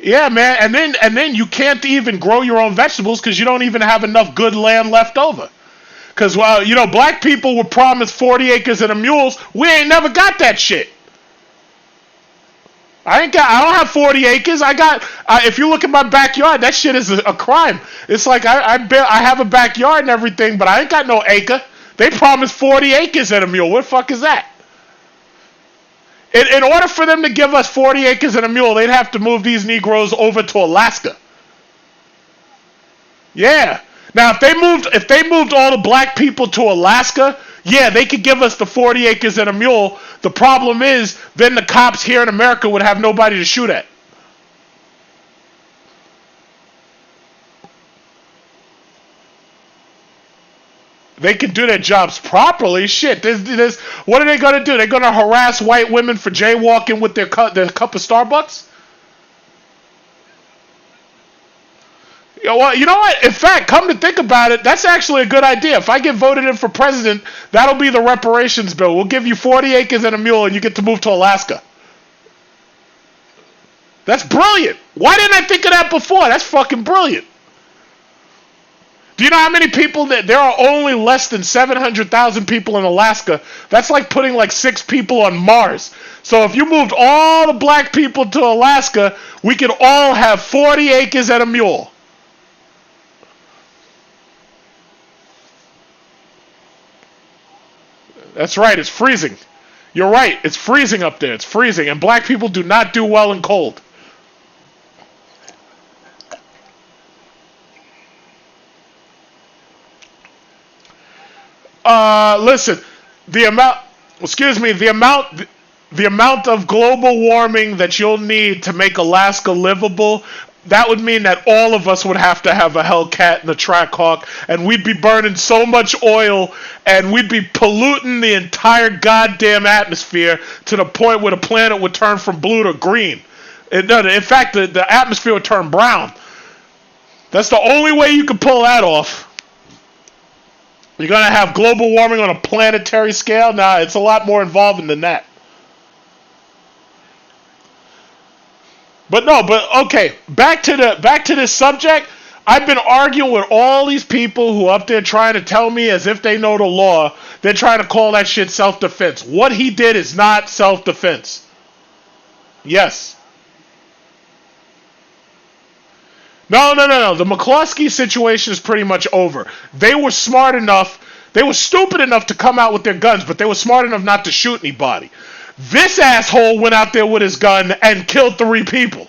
[SPEAKER 1] Yeah, man. And then you can't even grow your own vegetables because you don't even have enough good land left over. Because black people were promised 40 acres and a mule. We ain't never got that shit. I don't have 40 acres. I got. If you look at my backyard, that shit is a crime. It's like I have a backyard and everything, but I ain't got no acre. They promised 40 acres and a mule. What the fuck is that? In order for them to give us 40 acres and a mule, they'd have to move these Negroes over to Alaska. Yeah. Now, if they moved all the black people to Alaska, yeah, they could give us the 40 acres and a mule. The problem is, then the cops here in America would have nobody to shoot at. They can do their jobs properly. Shit, what are they going to do? They're going to harass white women for jaywalking with their cup of Starbucks? Well, you know what? In fact, come to think about it, that's actually a good idea. If I get voted in for president, that'll be the reparations bill. We'll give you 40 acres and a mule and you get to move to Alaska. That's brilliant. Why didn't I think of that before? That's fucking brilliant. Do you know how many people there are only less than 700,000 people in Alaska? That's like putting like 6 people on Mars. So if you moved all the black people to Alaska, we could all have 40 acres and a mule. That's right, it's freezing. You're right, it's freezing up there. It's freezing, and black people do not do well in cold. Listen, the amount of global warming that you'll need to make Alaska livable, that would mean that all of us would have to have a Hellcat and a Trackhawk, and we'd be burning so much oil, and we'd be polluting the entire goddamn atmosphere to the point where the planet would turn from blue to green. In fact, the atmosphere would turn brown. That's the only way you can pull that off. You're going to have global warming on a planetary scale? Nah, it's a lot more involving than that. But okay, back to this subject. I've been arguing with all these people who are up there trying to tell me as if they know the law. They're trying to call that shit self-defense. What he did is not self-defense. Yes. No. The McCloskey situation is pretty much over. They were smart enough. They were stupid enough to come out with their guns, but they were smart enough not to shoot anybody. This asshole went out there with his gun and killed 3 people.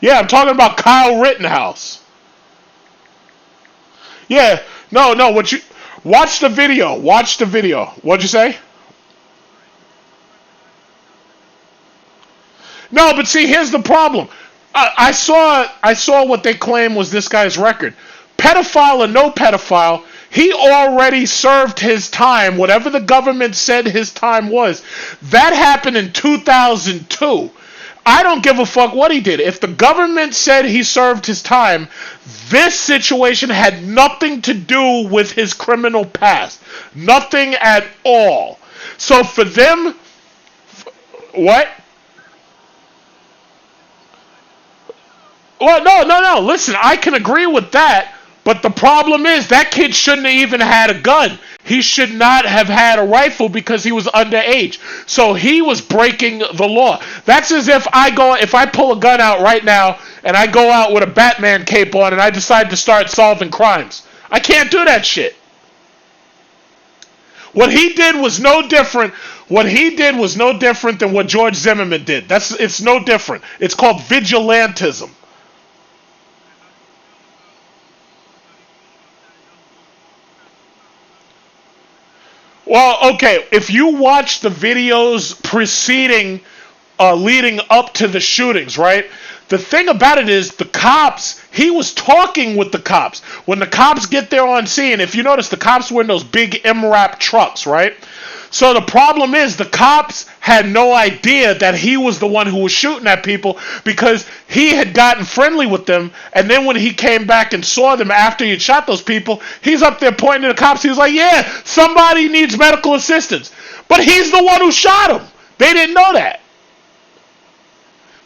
[SPEAKER 1] Yeah, I'm talking about Kyle Rittenhouse. Yeah, no. What you watch the video? Watch the video. What'd you say? No, but see, here's the problem. I saw what they claim was this guy's record. Pedophile or no pedophile, he already served his time, whatever the government said his time was. That happened in 2002. I don't give a fuck what he did. If the government said he served his time, this situation had nothing to do with his criminal past. Nothing at all. So for them, what? Well, no. Listen, I can agree with that, but the problem is that kid shouldn't have even had a gun. He should not have had a rifle because he was underage. So he was breaking the law. That's as if I pull a gun out right now and I go out with a Batman cape on and I decide to start solving crimes. I can't do that shit. What he did was no different. What he did was no different than what George Zimmerman did. It's no different. It's called vigilantism. Well, okay, if you watch the videos leading up to the shootings, right? The thing about it is the cops, he was talking with the cops. When the cops get there on scene, if you notice, the cops were in those big MRAP trucks, right? So the problem is the cops had no idea that he was the one who was shooting at people because he had gotten friendly with them, and then when he came back and saw them after he had shot those people, he's up there pointing at the cops. He was like, yeah, somebody needs medical assistance. But he's the one who shot him. They didn't know that.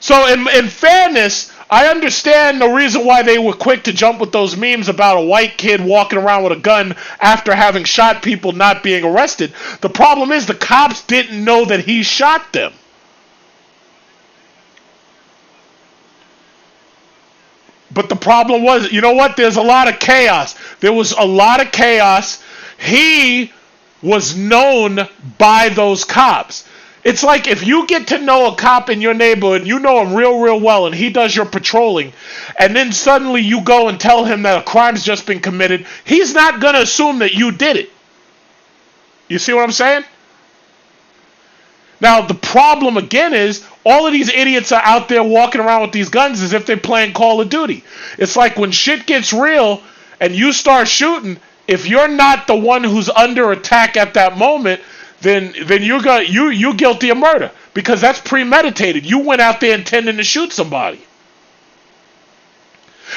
[SPEAKER 1] So in fairness, I understand the reason why they were quick to jump with those memes about a white kid walking around with a gun after having shot people not being arrested. The problem is the cops didn't know that he shot them. But the problem was, you know what? There's a lot of chaos. There was a lot of chaos. He was known by those cops. It's like if you get to know a cop in your neighborhood, you know him real well, and he does your patrolling, and then suddenly you go and tell him that a crime's just been committed, he's not going to assume that you did it. You see what I'm saying? Now, the problem again is all of these idiots are out there walking around with these guns as if they're playing Call of Duty. It's like when shit gets real and you start shooting, if you're not the one who's under attack at that moment, then you're guilty of murder because that's premeditated. You went out there intending to shoot somebody.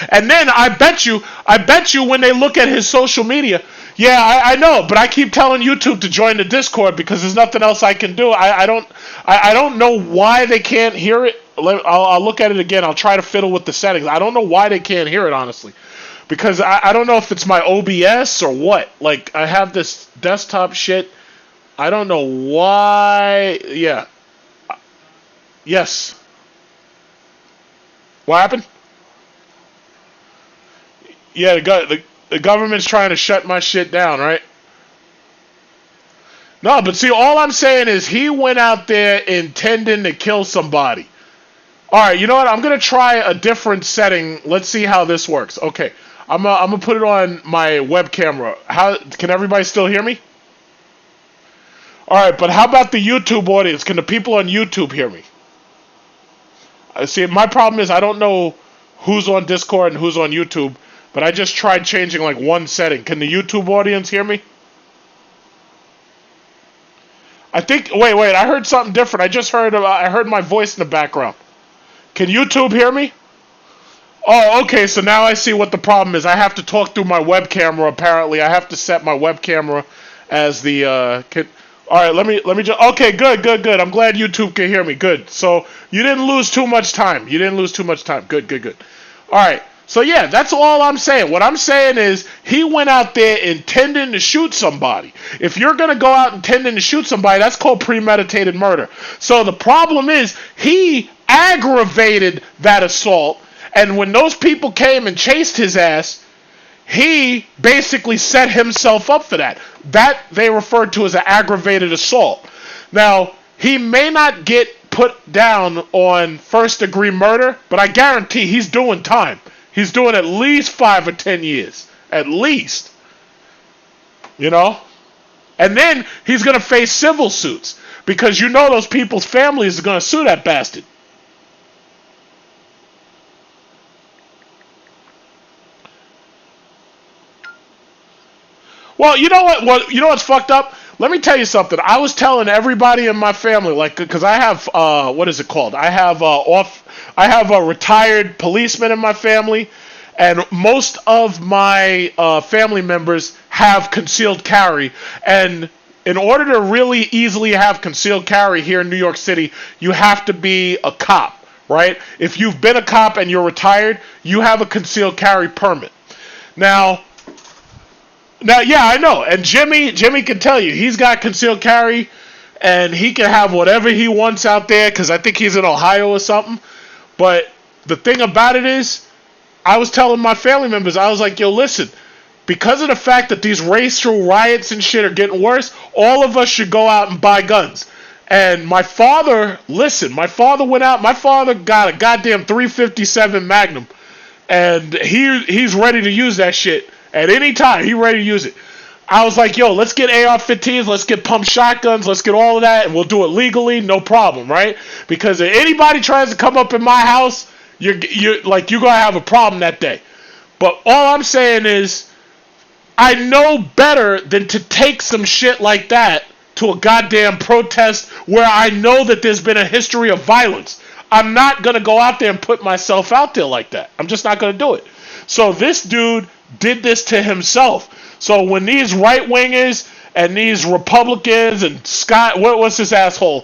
[SPEAKER 1] And then I bet you when they look at his social media, yeah, I know, but I keep telling YouTube to join the Discord because there's nothing else I can do. I don't know why they can't hear it. I'll look at it again. I'll try to fiddle with the settings. I don't know why they can't hear it, honestly. Because I don't know if it's my OBS or what. Like, I have this desktop shit. I don't know why. Yeah. Yes. What happened? Yeah, the government's trying to shut my shit down, right? No, but see, all I'm saying is he went out there intending to kill somebody. Alright, you know what? I'm going to try a different setting. Let's see how this works. Okay, I'm going to put it on my web camera. Can everybody still hear me? Alright, but how about the YouTube audience? Can the people on YouTube hear me? See, my problem is I don't know who's on Discord and who's on YouTube, but I just tried changing like one setting. Can the YouTube audience hear me? I think, wait, I heard something different. I heard my voice in the background. Can YouTube hear me? Oh, okay, so now I see what the problem is. I have to talk through my web camera, apparently. I have to set my web camera as the, alright, let me just, okay, good. I'm glad YouTube can hear me, good. So, you didn't lose too much time. Good. Alright, So yeah, that's all I'm saying. What I'm saying is he went out there intending to shoot somebody. If you're going to go out intending to shoot somebody, that's called premeditated murder. So the problem is he aggravated that assault, and when those people came and chased his ass, he basically set himself up for that. That they refer to as an aggravated assault. Now, he may not get put down on first degree murder, but I guarantee he's doing time. He's doing at least 5 or 10 years. At least. You know? And then he's going to face civil suits. Because you know those people's families are going to sue that bastard. Well, you know what? Well, you know what's fucked up? Let me tell you something. I was telling everybody in my family, like, because I have, what is it called? I have a retired policeman in my family, and most of my family members have concealed carry. And in order to really easily have concealed carry here in New York City, you have to be a cop, right? If you've been a cop and you're retired, you have a concealed carry permit. Now, yeah, I know. And Jimmy can tell you, he's got concealed carry, and he can have whatever he wants out there, because I think he's in Ohio or something. But the thing about it is, I was telling my family members, I was like, yo, listen, because of the fact that these racial riots and shit are getting worse, all of us should go out and buy guns. And my father went out, my father got a goddamn .357 Magnum, and he's ready to use that shit. At any time, he ready to use it. I was like, yo, let's get AR-15s, let's get pump shotguns, let's get all of that, and we'll do it legally, no problem, right? Because if anybody tries to come up in my house, you're going to have a problem that day. But all I'm saying is, I know better than to take some shit like that to a goddamn protest where I know that there's been a history of violence. I'm not going to go out there and put myself out there like that. I'm just not going to do it. So this dude did this to himself. So when these right-wingers and these Republicans and what's this asshole,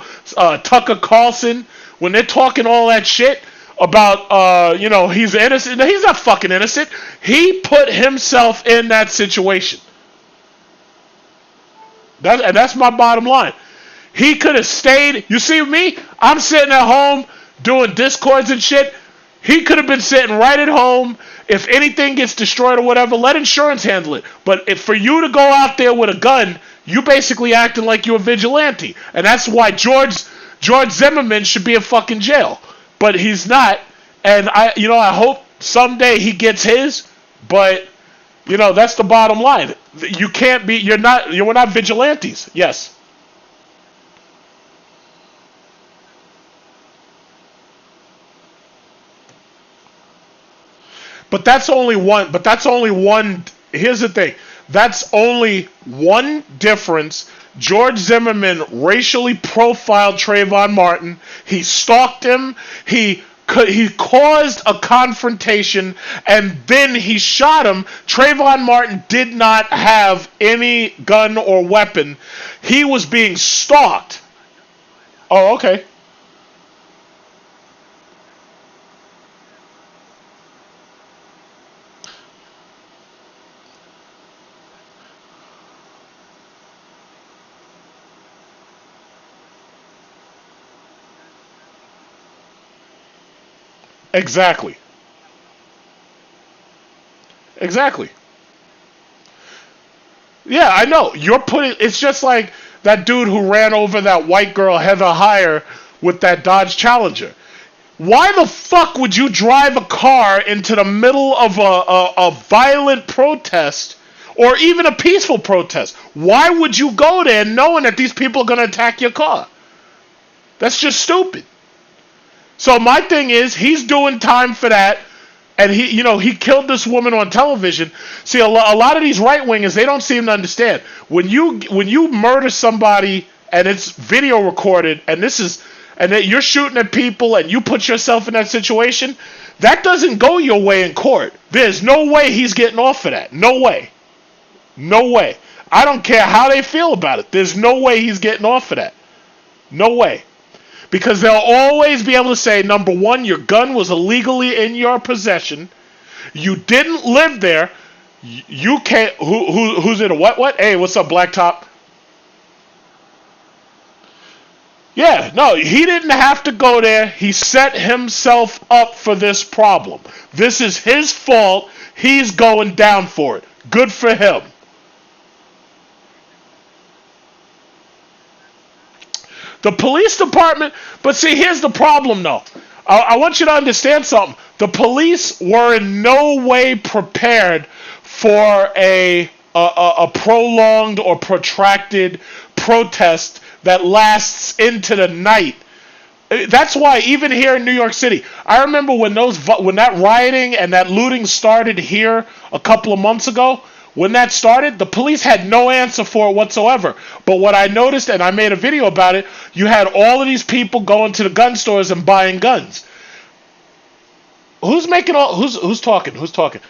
[SPEAKER 1] Tucker Carlson, when they're talking all that shit about, he's innocent. He's not fucking innocent. He put himself in that situation. And that's my bottom line. He could have stayed. You see me? I'm sitting at home doing Discords and shit. He could have been sitting right at home. If anything gets destroyed or whatever, let insurance handle it. But for you to go out there with a gun, you basically acting like you're a vigilante. And that's why George Zimmerman should be in fucking jail. But he's not. And I hope someday he gets his. But, that's the bottom line. We're not vigilantes. Yes. But that's only one. Here's the thing. That's only one difference. George Zimmerman racially profiled Trayvon Martin. He stalked him. He caused a confrontation, and then he shot him. Trayvon Martin did not have any gun or weapon. He was being stalked. Oh, okay. Exactly. Yeah, I know. It's just like that dude who ran over that white girl, Heather Heyer, with that Dodge Challenger. Why the fuck would you drive a car into the middle of a violent protest, or even a peaceful protest? Why would you go there knowing that these people are going to attack your car? That's just stupid. So my thing is, he's doing time for that, and he killed this woman on television. See, a lot of these right wingers, they don't seem to understand. When you murder somebody and it's video recorded, and that you're shooting at people and you put yourself in that situation, that doesn't go your way in court. There's no way he's getting off for that. No way. I don't care how they feel about it. There's no way he's getting off for that. No way. Because they'll always be able to say, number one, your gun was illegally in your possession. You didn't live there. You can't. Who's it? What? Hey, what's up, Blacktop? Yeah, no, he didn't have to go there. He set himself up for this problem. This is his fault. He's going down for it. Good for him. The police department, but see, here's the problem though. I want you to understand something. The police were in no way prepared for a prolonged or protracted protest that lasts into the night. That's why even here in New York City, I remember when that rioting and that looting started here a couple of months ago. When that started, the police had no answer for it whatsoever. But what I noticed, and I made a video about it, you had all of these people going to the gun stores and buying guns. Who's talking? Who's talking?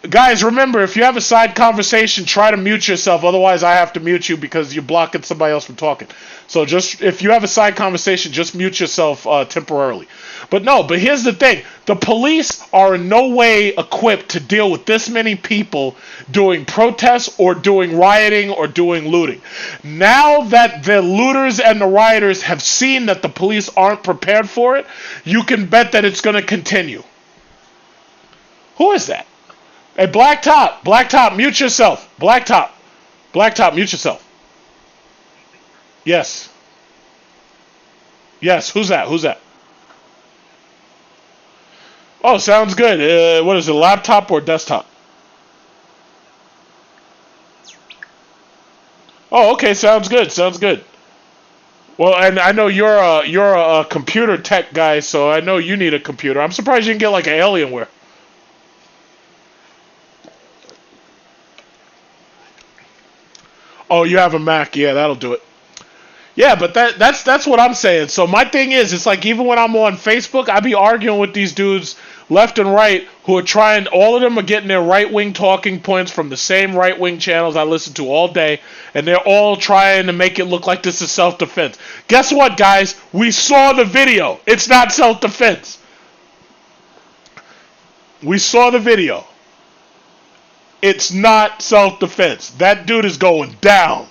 [SPEAKER 1] Guys, remember, if you have a side conversation, try to mute yourself. Otherwise, I have to mute you because you're blocking somebody else from talking. So just, if you have a side conversation, just mute yourself temporarily. But here's the thing. The police are in no way equipped to deal with this many people doing protests or doing rioting or doing looting. Now that the looters and the rioters have seen that the police aren't prepared for it, you can bet that it's going to continue. Who is that? Hey, Blacktop, mute yourself. Blacktop, mute yourself. Yes, who's that? Oh, sounds good. What is it, laptop or desktop? Oh, okay, sounds good. Well, and I know you're a computer tech guy, so I know you need a computer. I'm surprised you didn't get like an Alienware. Oh, you have a Mac. Yeah, that'll do it. Yeah, but that's what I'm saying. So my thing is, it's like even when I'm on Facebook, I be arguing with these dudes left and right who are trying, all of them are getting their right-wing talking points from the same right-wing channels I listen to all day, and they're all trying to make it look like this is self-defense. Guess what, guys? We saw the video. It's not self-defense. We saw the video. It's not self-defense. That dude is going down.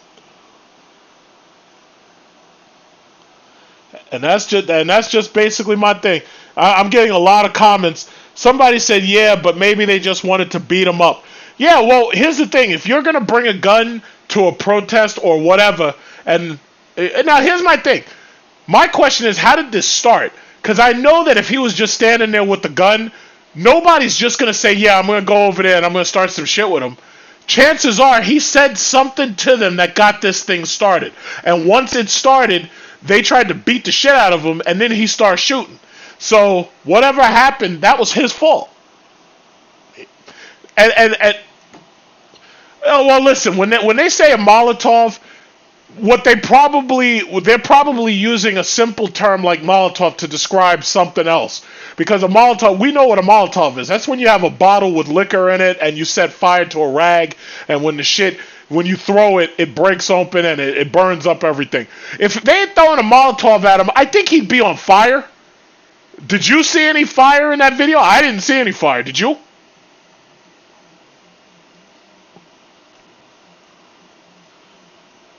[SPEAKER 1] And that's just basically my thing. I'm getting a lot of comments. Somebody said, yeah, but maybe they just wanted to beat him up. Yeah, well, here's the thing. If you're going to bring a gun to a protest or whatever, and now here's my thing. My question is, how did this start? Because I know that if he was just standing there with the gun, nobody's just going to say, yeah, I'm going to go over there and I'm going to start some shit with him. Chances are he said something to them that got this thing started. And once it started, they tried to beat the shit out of him, and then he started shooting. So whatever happened, that was his fault. And oh, well, listen, when they say a Molotov, they're probably using a simple term like Molotov to describe something else. Because a Molotov, we know what a Molotov is. That's when you have a bottle with liquor in it and you set fire to a rag, and when you throw it, it breaks open and it burns up everything. If they had thrown a Molotov at him, I think he'd be on fire. Did you see any fire in that video? I didn't see any fire. Did you?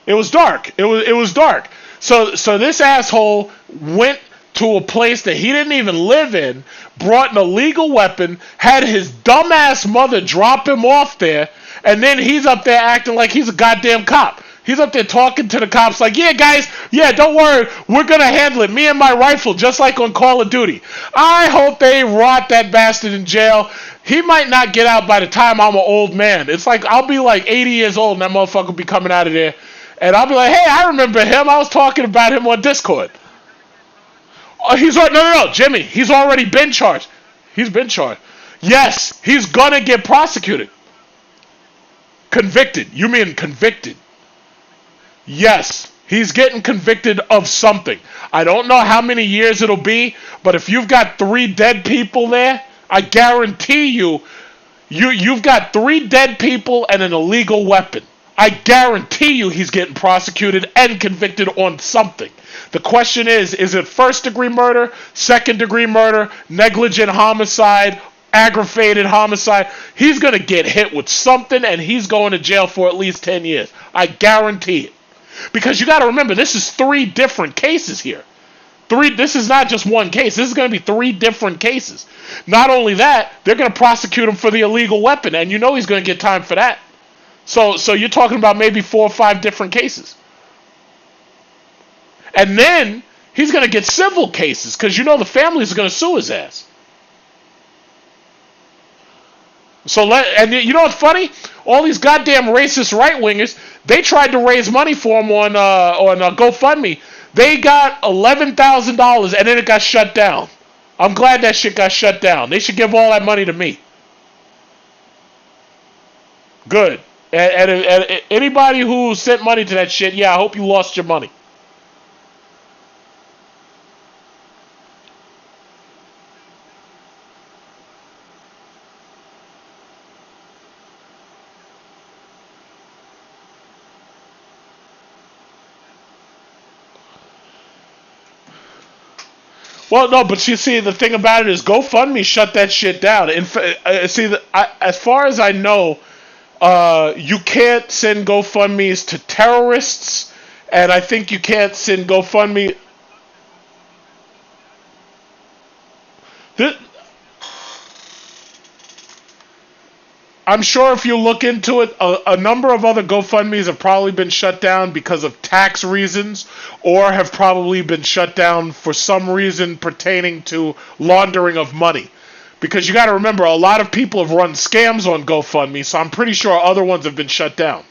[SPEAKER 1] It was dark. It was dark. So this asshole went to a place that he didn't even live in, brought an illegal weapon, had his dumbass mother drop him off there, and then he's up there acting like he's a goddamn cop. He's up there talking to the cops like, yeah, guys, yeah, don't worry, we're going to handle it. Me and my rifle, just like on Call of Duty. I hope they rot that bastard in jail. He might not get out by the time I'm an old man. It's like I'll be like 80 years old and that motherfucker will be coming out of there. And I'll be like, hey, I remember him. I was talking about him on Discord. Oh, no, Jimmy, he's already been charged. He's been charged. Yes, he's going to get prosecuted. Convicted. You mean convicted? Yes, he's getting convicted of something. I don't know how many years it'll be, but if you've got 3 dead people there, I guarantee you've got 3 dead people and an illegal weapon. I guarantee you he's getting prosecuted and convicted on something. The question is it first-degree murder, second-degree murder, negligent homicide, aggravated homicide. He's going to get hit with something and he's going to jail for at least 10 years. I guarantee it. Because you got to remember, this is 3 different cases here. This is not just one case. This is going to be 3 different cases. Not only that, they're going to prosecute him for the illegal weapon, and you know he's going to get time for that. So you're talking about maybe 4 or 5 different cases. And then he's going to get civil cases, because you know the families are going to sue his ass. And you know what's funny? All these goddamn racist right-wingers, they tried to raise money for him on GoFundMe. They got $11,000 and then it got shut down. I'm glad that shit got shut down. They should give all that money to me. Good. And anybody who sent money to that shit, yeah, I hope you lost your money. Well, no, but you see, the thing about it is GoFundMe shut that shit down. As far as I know, you can't send GoFundMes to terrorists, and I think you can't send GoFundMe. I'm sure if you look into it, a number of other GoFundMes have probably been shut down because of tax reasons, or have probably been shut down for some reason pertaining to laundering of money. Because you got to remember, a lot of people have run scams on GoFundMe, so I'm pretty sure other ones have been shut down.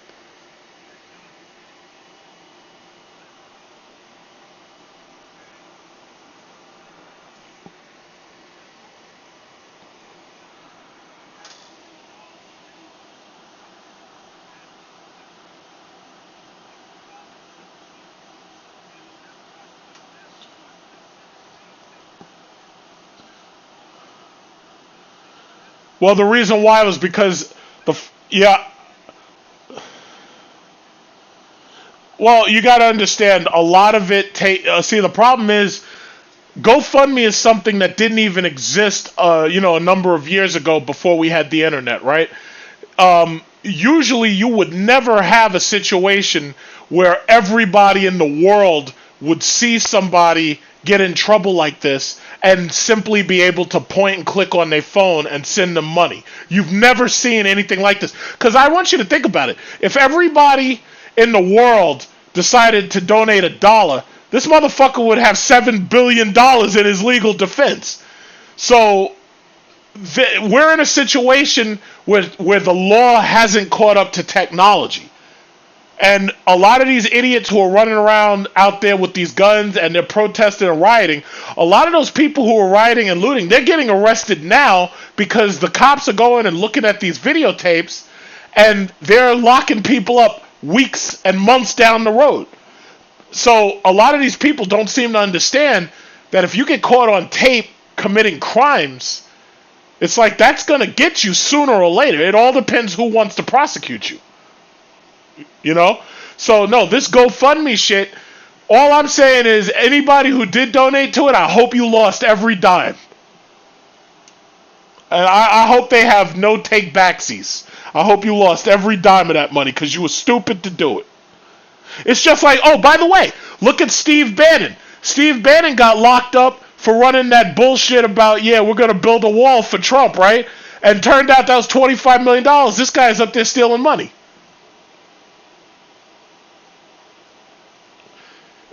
[SPEAKER 1] Well, the reason why was because Well, you got to understand, a lot of it. The problem is, GoFundMe is something that didn't even exist, a number of years ago before we had the internet, right? Usually, you would never have a situation where everybody in the world would see somebody get in trouble like this and simply be able to point and click on their phone and send them money. You've never seen anything like this. Because I want you to think about it. If everybody in the world decided to donate $1, this motherfucker would have $7 billion in his legal defense. So we're in a situation where the law hasn't caught up to technology. And a lot of these idiots who are running around out there with these guns and they're protesting and rioting, a lot of those people who are rioting and looting, they're getting arrested now because the cops are going and looking at these videotapes and they're locking people up weeks and months down the road. So a lot of these people don't seem to understand that if you get caught on tape committing crimes, it's like that's going to get you sooner or later. It all depends who wants to prosecute you. So no, this GoFundMe shit, all I'm saying is anybody who did donate to it, I hope you lost every dime. And I hope they have no take backsies. I hope you lost every dime of that money because you were stupid to do it. It's just like, oh, by the way, look at Steve Bannon. Steve Bannon got locked up for running that bullshit about, we're going to build a wall for Trump, right? And turned out that was $25 million. This guy's up there stealing money.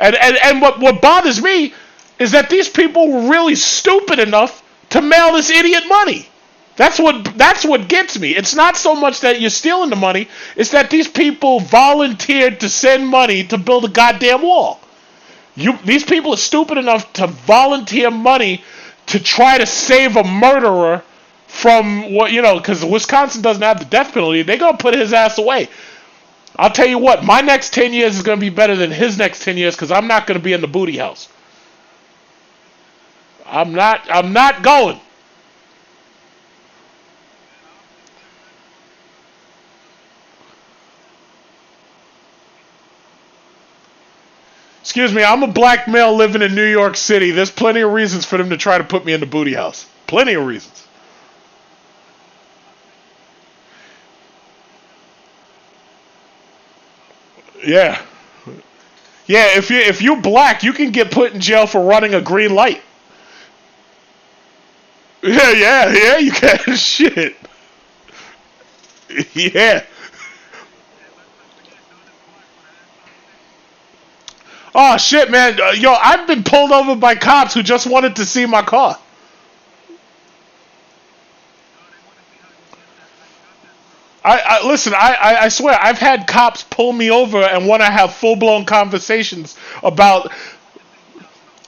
[SPEAKER 1] And what bothers me is that these people were really stupid enough to mail this idiot money. That's what gets me. It's not so much that you're stealing the money, it's that these people volunteered to send money to build a goddamn wall. These people are stupid enough to volunteer money to try to save a murderer from because Wisconsin doesn't have the death penalty. They're going to put his ass away. I'll tell you what, my next 10 years is going to be better than his next 10 years because I'm not going to be in the booty house. I'm not going. Excuse me, I'm a black male living in New York City. There's plenty of reasons for them to try to put me in the booty house. Plenty of reasons. Yeah. Yeah, if you black, you can get put in jail for running a green light. Yeah, you can. Shit. Yeah. Oh shit, man. Yo, I've been pulled over by cops who just wanted to see my car. I listen. I swear, I've had cops pull me over and want to have full blown conversations about.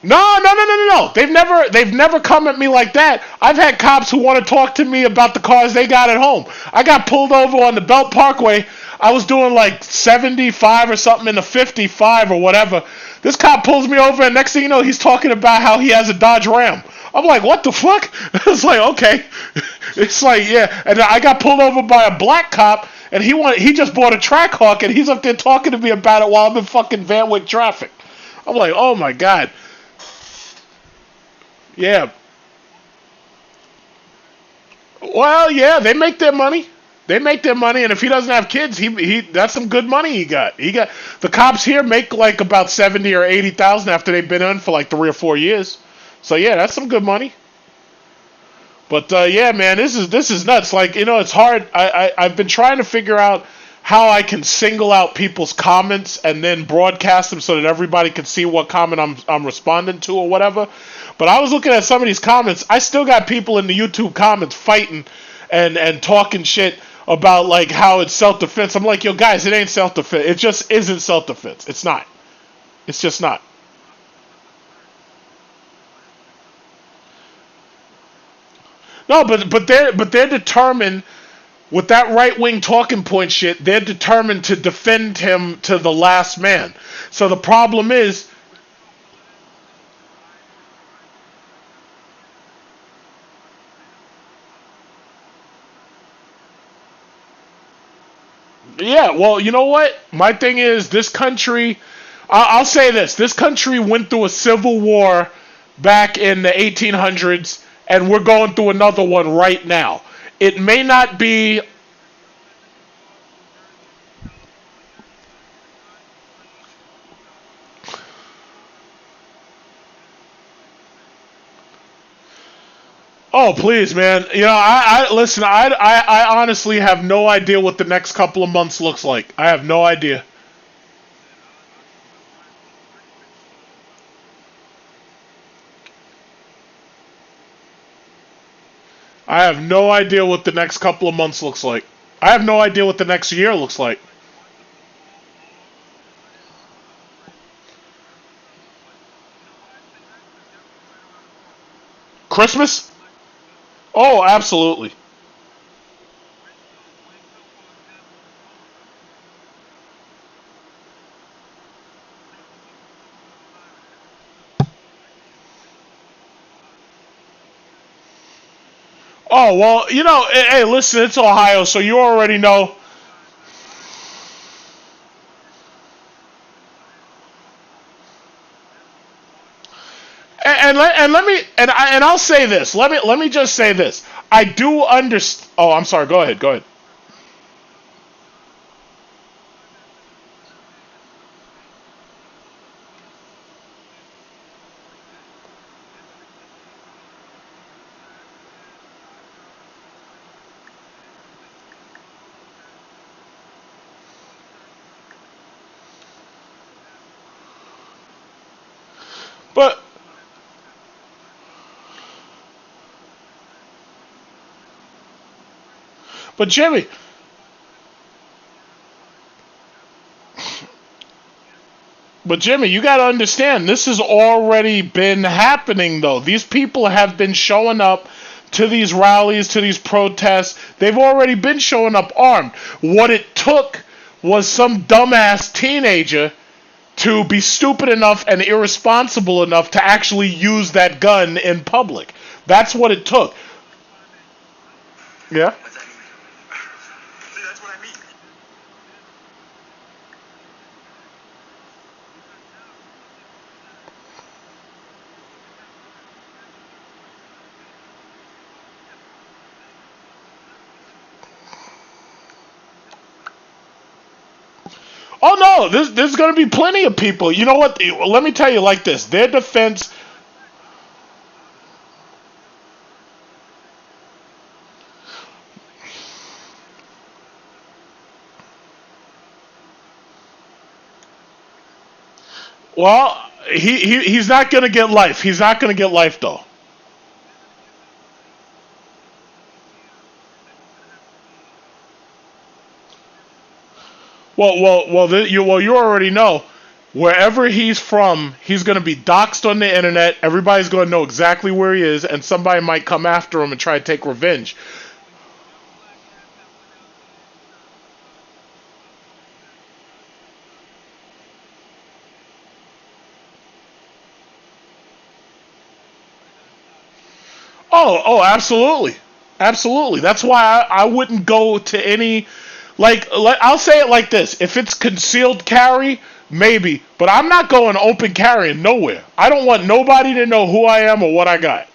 [SPEAKER 1] No. They've never come at me like that. I've had cops who want to talk to me about the cars they got at home. I got pulled over on the Belt Parkway. I was doing like 75 or something in the 55 or whatever. This cop pulls me over, and next thing you know, he's talking about how he has a Dodge Ram. I'm like, what the fuck? It's like, okay. It's like, yeah. And I got pulled over by a black cop, and he just bought a Trackhawk, and he's up there talking to me about it while I'm in fucking Van Wyck traffic. I'm like, oh my god. Yeah. Well, yeah, they make their money. They make their money, and if he doesn't have kids, he that's some good money he got. He got the cops here make like about 70 or 80,000 after they've been in for like 3 or 4 years. So yeah, that's some good money. But yeah, man, this is nuts. Like it's hard. I've been trying to figure out how I can single out people's comments and then broadcast them so that everybody can see what comment I'm responding to or whatever. But I was looking at some of these comments. I still got people in the YouTube comments fighting and talking shit about like how it's self defense. I'm like, yo guys, it ain't self defense. It just isn't self defense. It's not. It's just not. No, but they're determined with that right wing talking point shit. They're determined to defend him to the last man. So the problem is, yeah. Well, you know what? My thing is, this country. I'll say this: this country went through a civil war back in the 1800s, and we're going through another one right now. It may not be. Oh please, man! I listen. I honestly have no idea what the next couple of months looks like. I have no idea. I have no idea what the next couple of months looks like. I have no idea what the next year looks like. Christmas? Oh, absolutely. Oh well, hey, listen, it's Ohio, so you already know. And I'll say this. Let me just say this. I do understand. Oh, I'm sorry. Go ahead. Go ahead. But Jimmy, you got to understand, this has already been happening, though. These people have been showing up to these rallies, to these protests. They've already been showing up armed. What it took was some dumbass teenager to be stupid enough and irresponsible enough to actually use that gun in public. That's what it took. Yeah. Oh no, there's going to be plenty of people. You know what? Let me tell you like this. Their defense. Well, he's not going to get life. He's not going to get life though. You already know. Wherever he's from, he's going to be doxxed on the internet. Everybody's going to know exactly where he is, and somebody might come after him and try to take revenge. Absolutely, absolutely. That's why I wouldn't go to any. I'll say it like this: if it's concealed carry, maybe, but I'm not going open carrying nowhere. I don't want nobody to know who I am or what I got.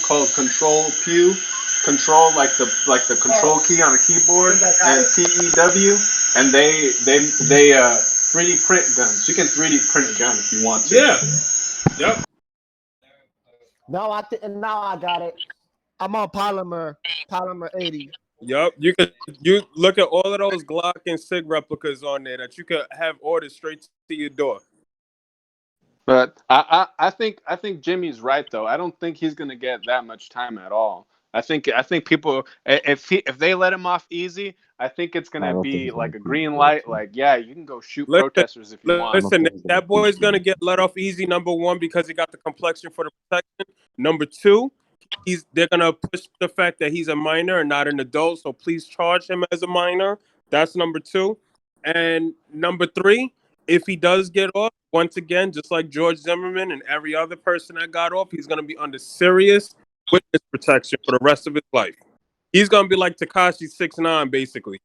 [SPEAKER 3] called Control Pew. Control like the control key on a keyboard, and PEW, and they 3D print guns. You can 3D print a gun if you want to.
[SPEAKER 4] Yeah. Yep.
[SPEAKER 5] Now I got it. I'm on Polymer 80.
[SPEAKER 4] Yep. You look at all of those Glock and Sig replicas on there that you could have ordered straight to your door.
[SPEAKER 3] But I think Jimmy's right though. I don't think he's gonna get that much time at all. I think people if they let him off easy, I think it's gonna be like a green light. Like yeah, you can go shoot
[SPEAKER 4] Listen,
[SPEAKER 3] protesters if you want.
[SPEAKER 4] listen, that boy's gonna get let off easy. Number one, because he got the complexion for the protection. Number two, they're gonna push the fact that he's a minor and not an adult. So please charge him as a minor. That's number two. And number three, if he does get off, once again, just like George Zimmerman and every other person that got off, he's gonna be under serious witness protection for the rest of his life. He's gonna be like Tekashi 6ix9ine, basically.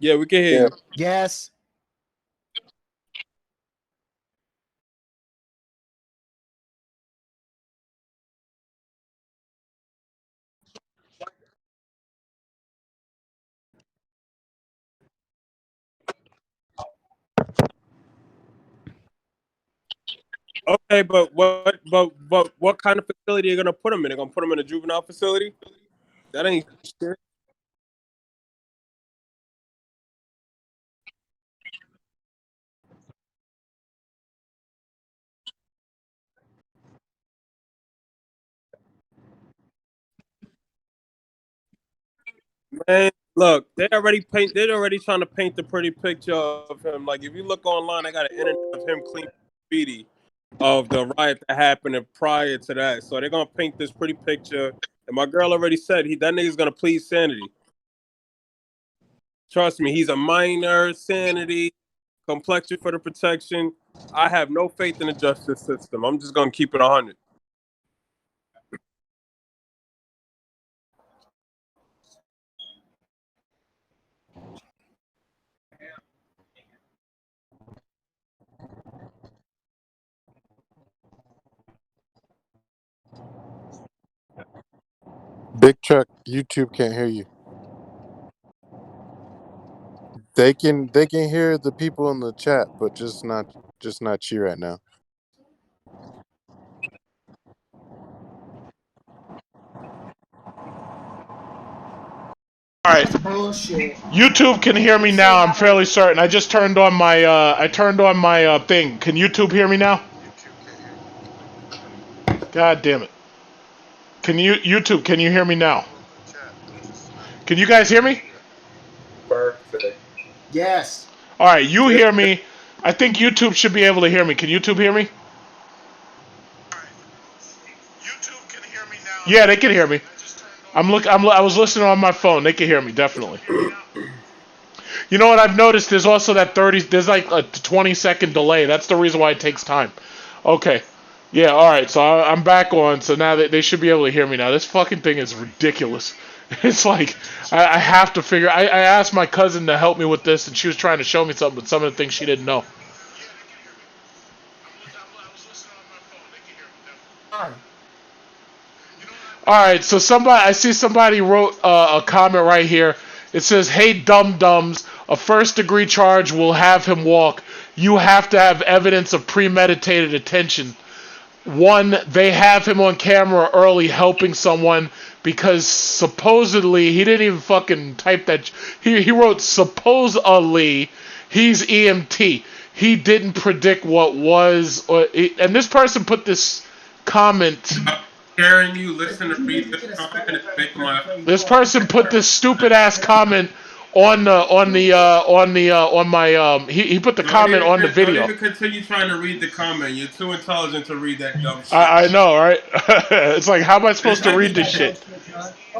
[SPEAKER 4] Yeah, we can hear you.
[SPEAKER 5] Yes.
[SPEAKER 4] Okay, but what kind of facility are you gonna put him in? They're gonna put him in a juvenile facility? That ain't shit. Man, look, they're already trying to paint the pretty picture of him. Like if you look online, I got an internet of him clean graffiti of the riot that happened prior to that. So they're gonna paint this pretty picture. And my girl already said that nigga's gonna plead sanity. Trust me, he's a minor, sanity, complexion for the protection. I have no faith in the justice system. I'm just gonna keep it 100.
[SPEAKER 6] Big Truck, YouTube can't hear you. They can hear the people in the chat, but just not you right now.
[SPEAKER 1] All right.
[SPEAKER 5] Bullshit.
[SPEAKER 1] YouTube can hear me now. I'm fairly certain. I just turned on my thing. Can YouTube hear me now? God damn it. YouTube, can you hear me now? Can you guys hear me?
[SPEAKER 4] Perfect.
[SPEAKER 5] Yes.
[SPEAKER 1] All right, you hear me. I think YouTube should be able to hear me. Can YouTube hear me?
[SPEAKER 2] YouTube can hear me now.
[SPEAKER 1] Yeah, they can hear me. I was listening on my phone. They can hear me definitely. You know what I've noticed? There's also that there's like a 20-second delay. That's the reason why it takes time. Okay. Yeah, all right. So I'm back on. So now they should be able to hear me now. This fucking thing is ridiculous. It's like I have to figure. I asked my cousin to help me with this, and she was trying to show me something, but some of the things she didn't know. All right. So I see somebody wrote a comment right here. It says, "Hey, dum-dums, a first-degree charge will have him walk. You have to have evidence of premeditated attention. One, they have him on camera early helping someone because supposedly he didn't even fucking type that. He wrote supposedly he's EMT. He didn't predict what was, and this person put this comment.
[SPEAKER 4] Karen, you listen to read this comment and make my.
[SPEAKER 1] This person put this stupid ass comment on my he put the comment on the video.
[SPEAKER 4] Don't even continue trying to read the comment. You're too intelligent to read that dumb shit.
[SPEAKER 1] I know, right? It's like, how am I supposed to read this shit?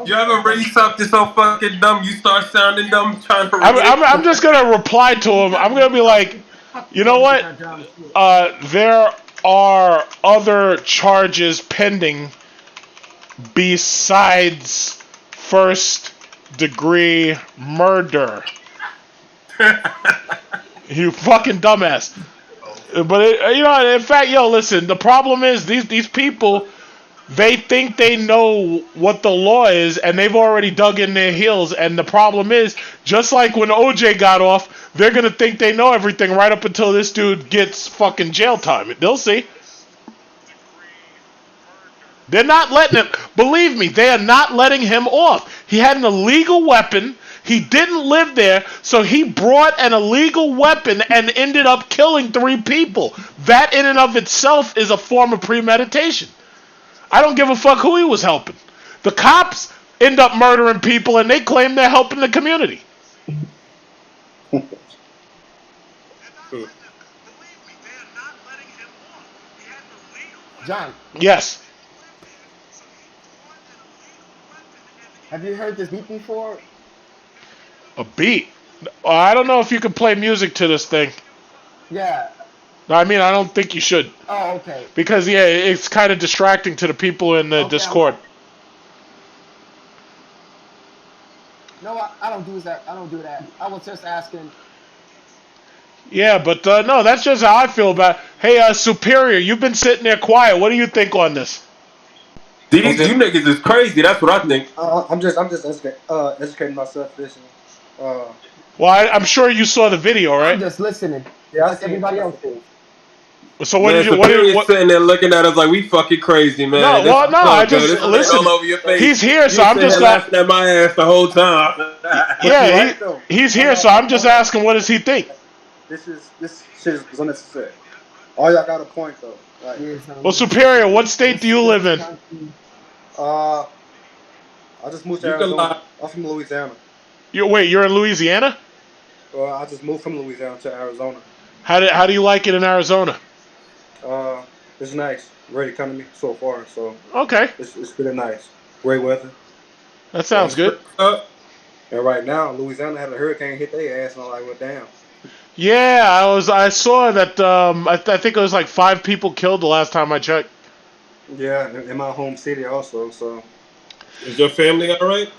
[SPEAKER 4] You ever read something so fucking dumb you start sounding dumb trying to read
[SPEAKER 1] I'm just gonna reply to him. I'm gonna be like, you know what? There are other charges pending besides first-degree murder. You fucking dumbass. But in fact, listen. The problem is these people, they think they know what the law is, and they've already dug in their heels. And the problem is, just like when OJ got off, they're gonna think they know everything right up until this dude gets fucking jail time. They'll see. They're not letting him. Believe me, they are not letting him off. He had an illegal weapon. He didn't live there, so he brought an illegal weapon and ended up killing 3 people. That in and of itself is a form of premeditation. I don't give a fuck who he was helping. The cops end up murdering people and they claim they're helping the community.
[SPEAKER 5] John,
[SPEAKER 1] Yes.
[SPEAKER 5] have you heard this beat before?
[SPEAKER 1] A beat? I don't know if you can play music to this thing.
[SPEAKER 5] Yeah.
[SPEAKER 1] I mean, I don't think you should.
[SPEAKER 5] Oh, okay.
[SPEAKER 1] Because, yeah, it's kind of distracting to the people in the Discord.
[SPEAKER 5] No, I don't do that. I don't do that. I was just asking.
[SPEAKER 1] Yeah, but no, that's just how I feel about it. Hey, Superior, you've been sitting there quiet. What do you think on this?
[SPEAKER 4] You niggas is crazy. That's what I think.
[SPEAKER 7] I'm just educating myself. Listen.
[SPEAKER 1] Well, I'm sure you saw the video, right?
[SPEAKER 5] I'm just listening.
[SPEAKER 7] Yeah,
[SPEAKER 5] like everybody else is.
[SPEAKER 1] So what did you?
[SPEAKER 4] What sitting there looking at us like we fucking crazy, man?
[SPEAKER 1] No, well, no, I just listen.
[SPEAKER 4] All over your face.
[SPEAKER 1] He's here, so I'm just
[SPEAKER 4] laughing at my ass the whole time.
[SPEAKER 1] Yeah, he's here, so I'm just asking, what does he think?
[SPEAKER 7] This shit is unnecessary. All y'all got a point though. Like,
[SPEAKER 1] well, Superior, what state do you live in?
[SPEAKER 7] I just moved to Arizona. I'm from Louisiana.
[SPEAKER 1] You're in Louisiana?
[SPEAKER 7] Well, I just moved from Louisiana to Arizona.
[SPEAKER 1] How do you like it in Arizona?
[SPEAKER 7] It's nice. Great economy so far. So
[SPEAKER 1] okay,
[SPEAKER 7] it's really nice. Great weather.
[SPEAKER 1] That sounds good.
[SPEAKER 7] And right now, Louisiana had a hurricane hit their ass, and I'm like, well, damn.
[SPEAKER 1] Yeah, I saw that. I think it was like 5 people killed the last time I checked.
[SPEAKER 7] Yeah, in my home city also. So,
[SPEAKER 4] is your family all right?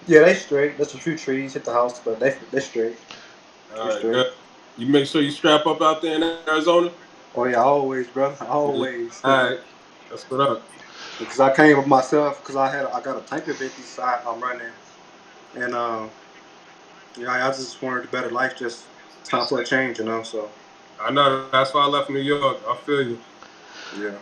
[SPEAKER 7] Yeah, they straight. There's a few trees hit the house, but they straight.
[SPEAKER 4] All right, good. You make sure you strap up out there in Arizona.
[SPEAKER 7] Oh yeah, always, brother. Always.
[SPEAKER 4] All right, that's what up.
[SPEAKER 7] because I came with myself because I got a tanker business I'm running, and I just wanted a better life. Just it's time for a change, So
[SPEAKER 4] I know that's why I left New York. I feel you.
[SPEAKER 7] yeah.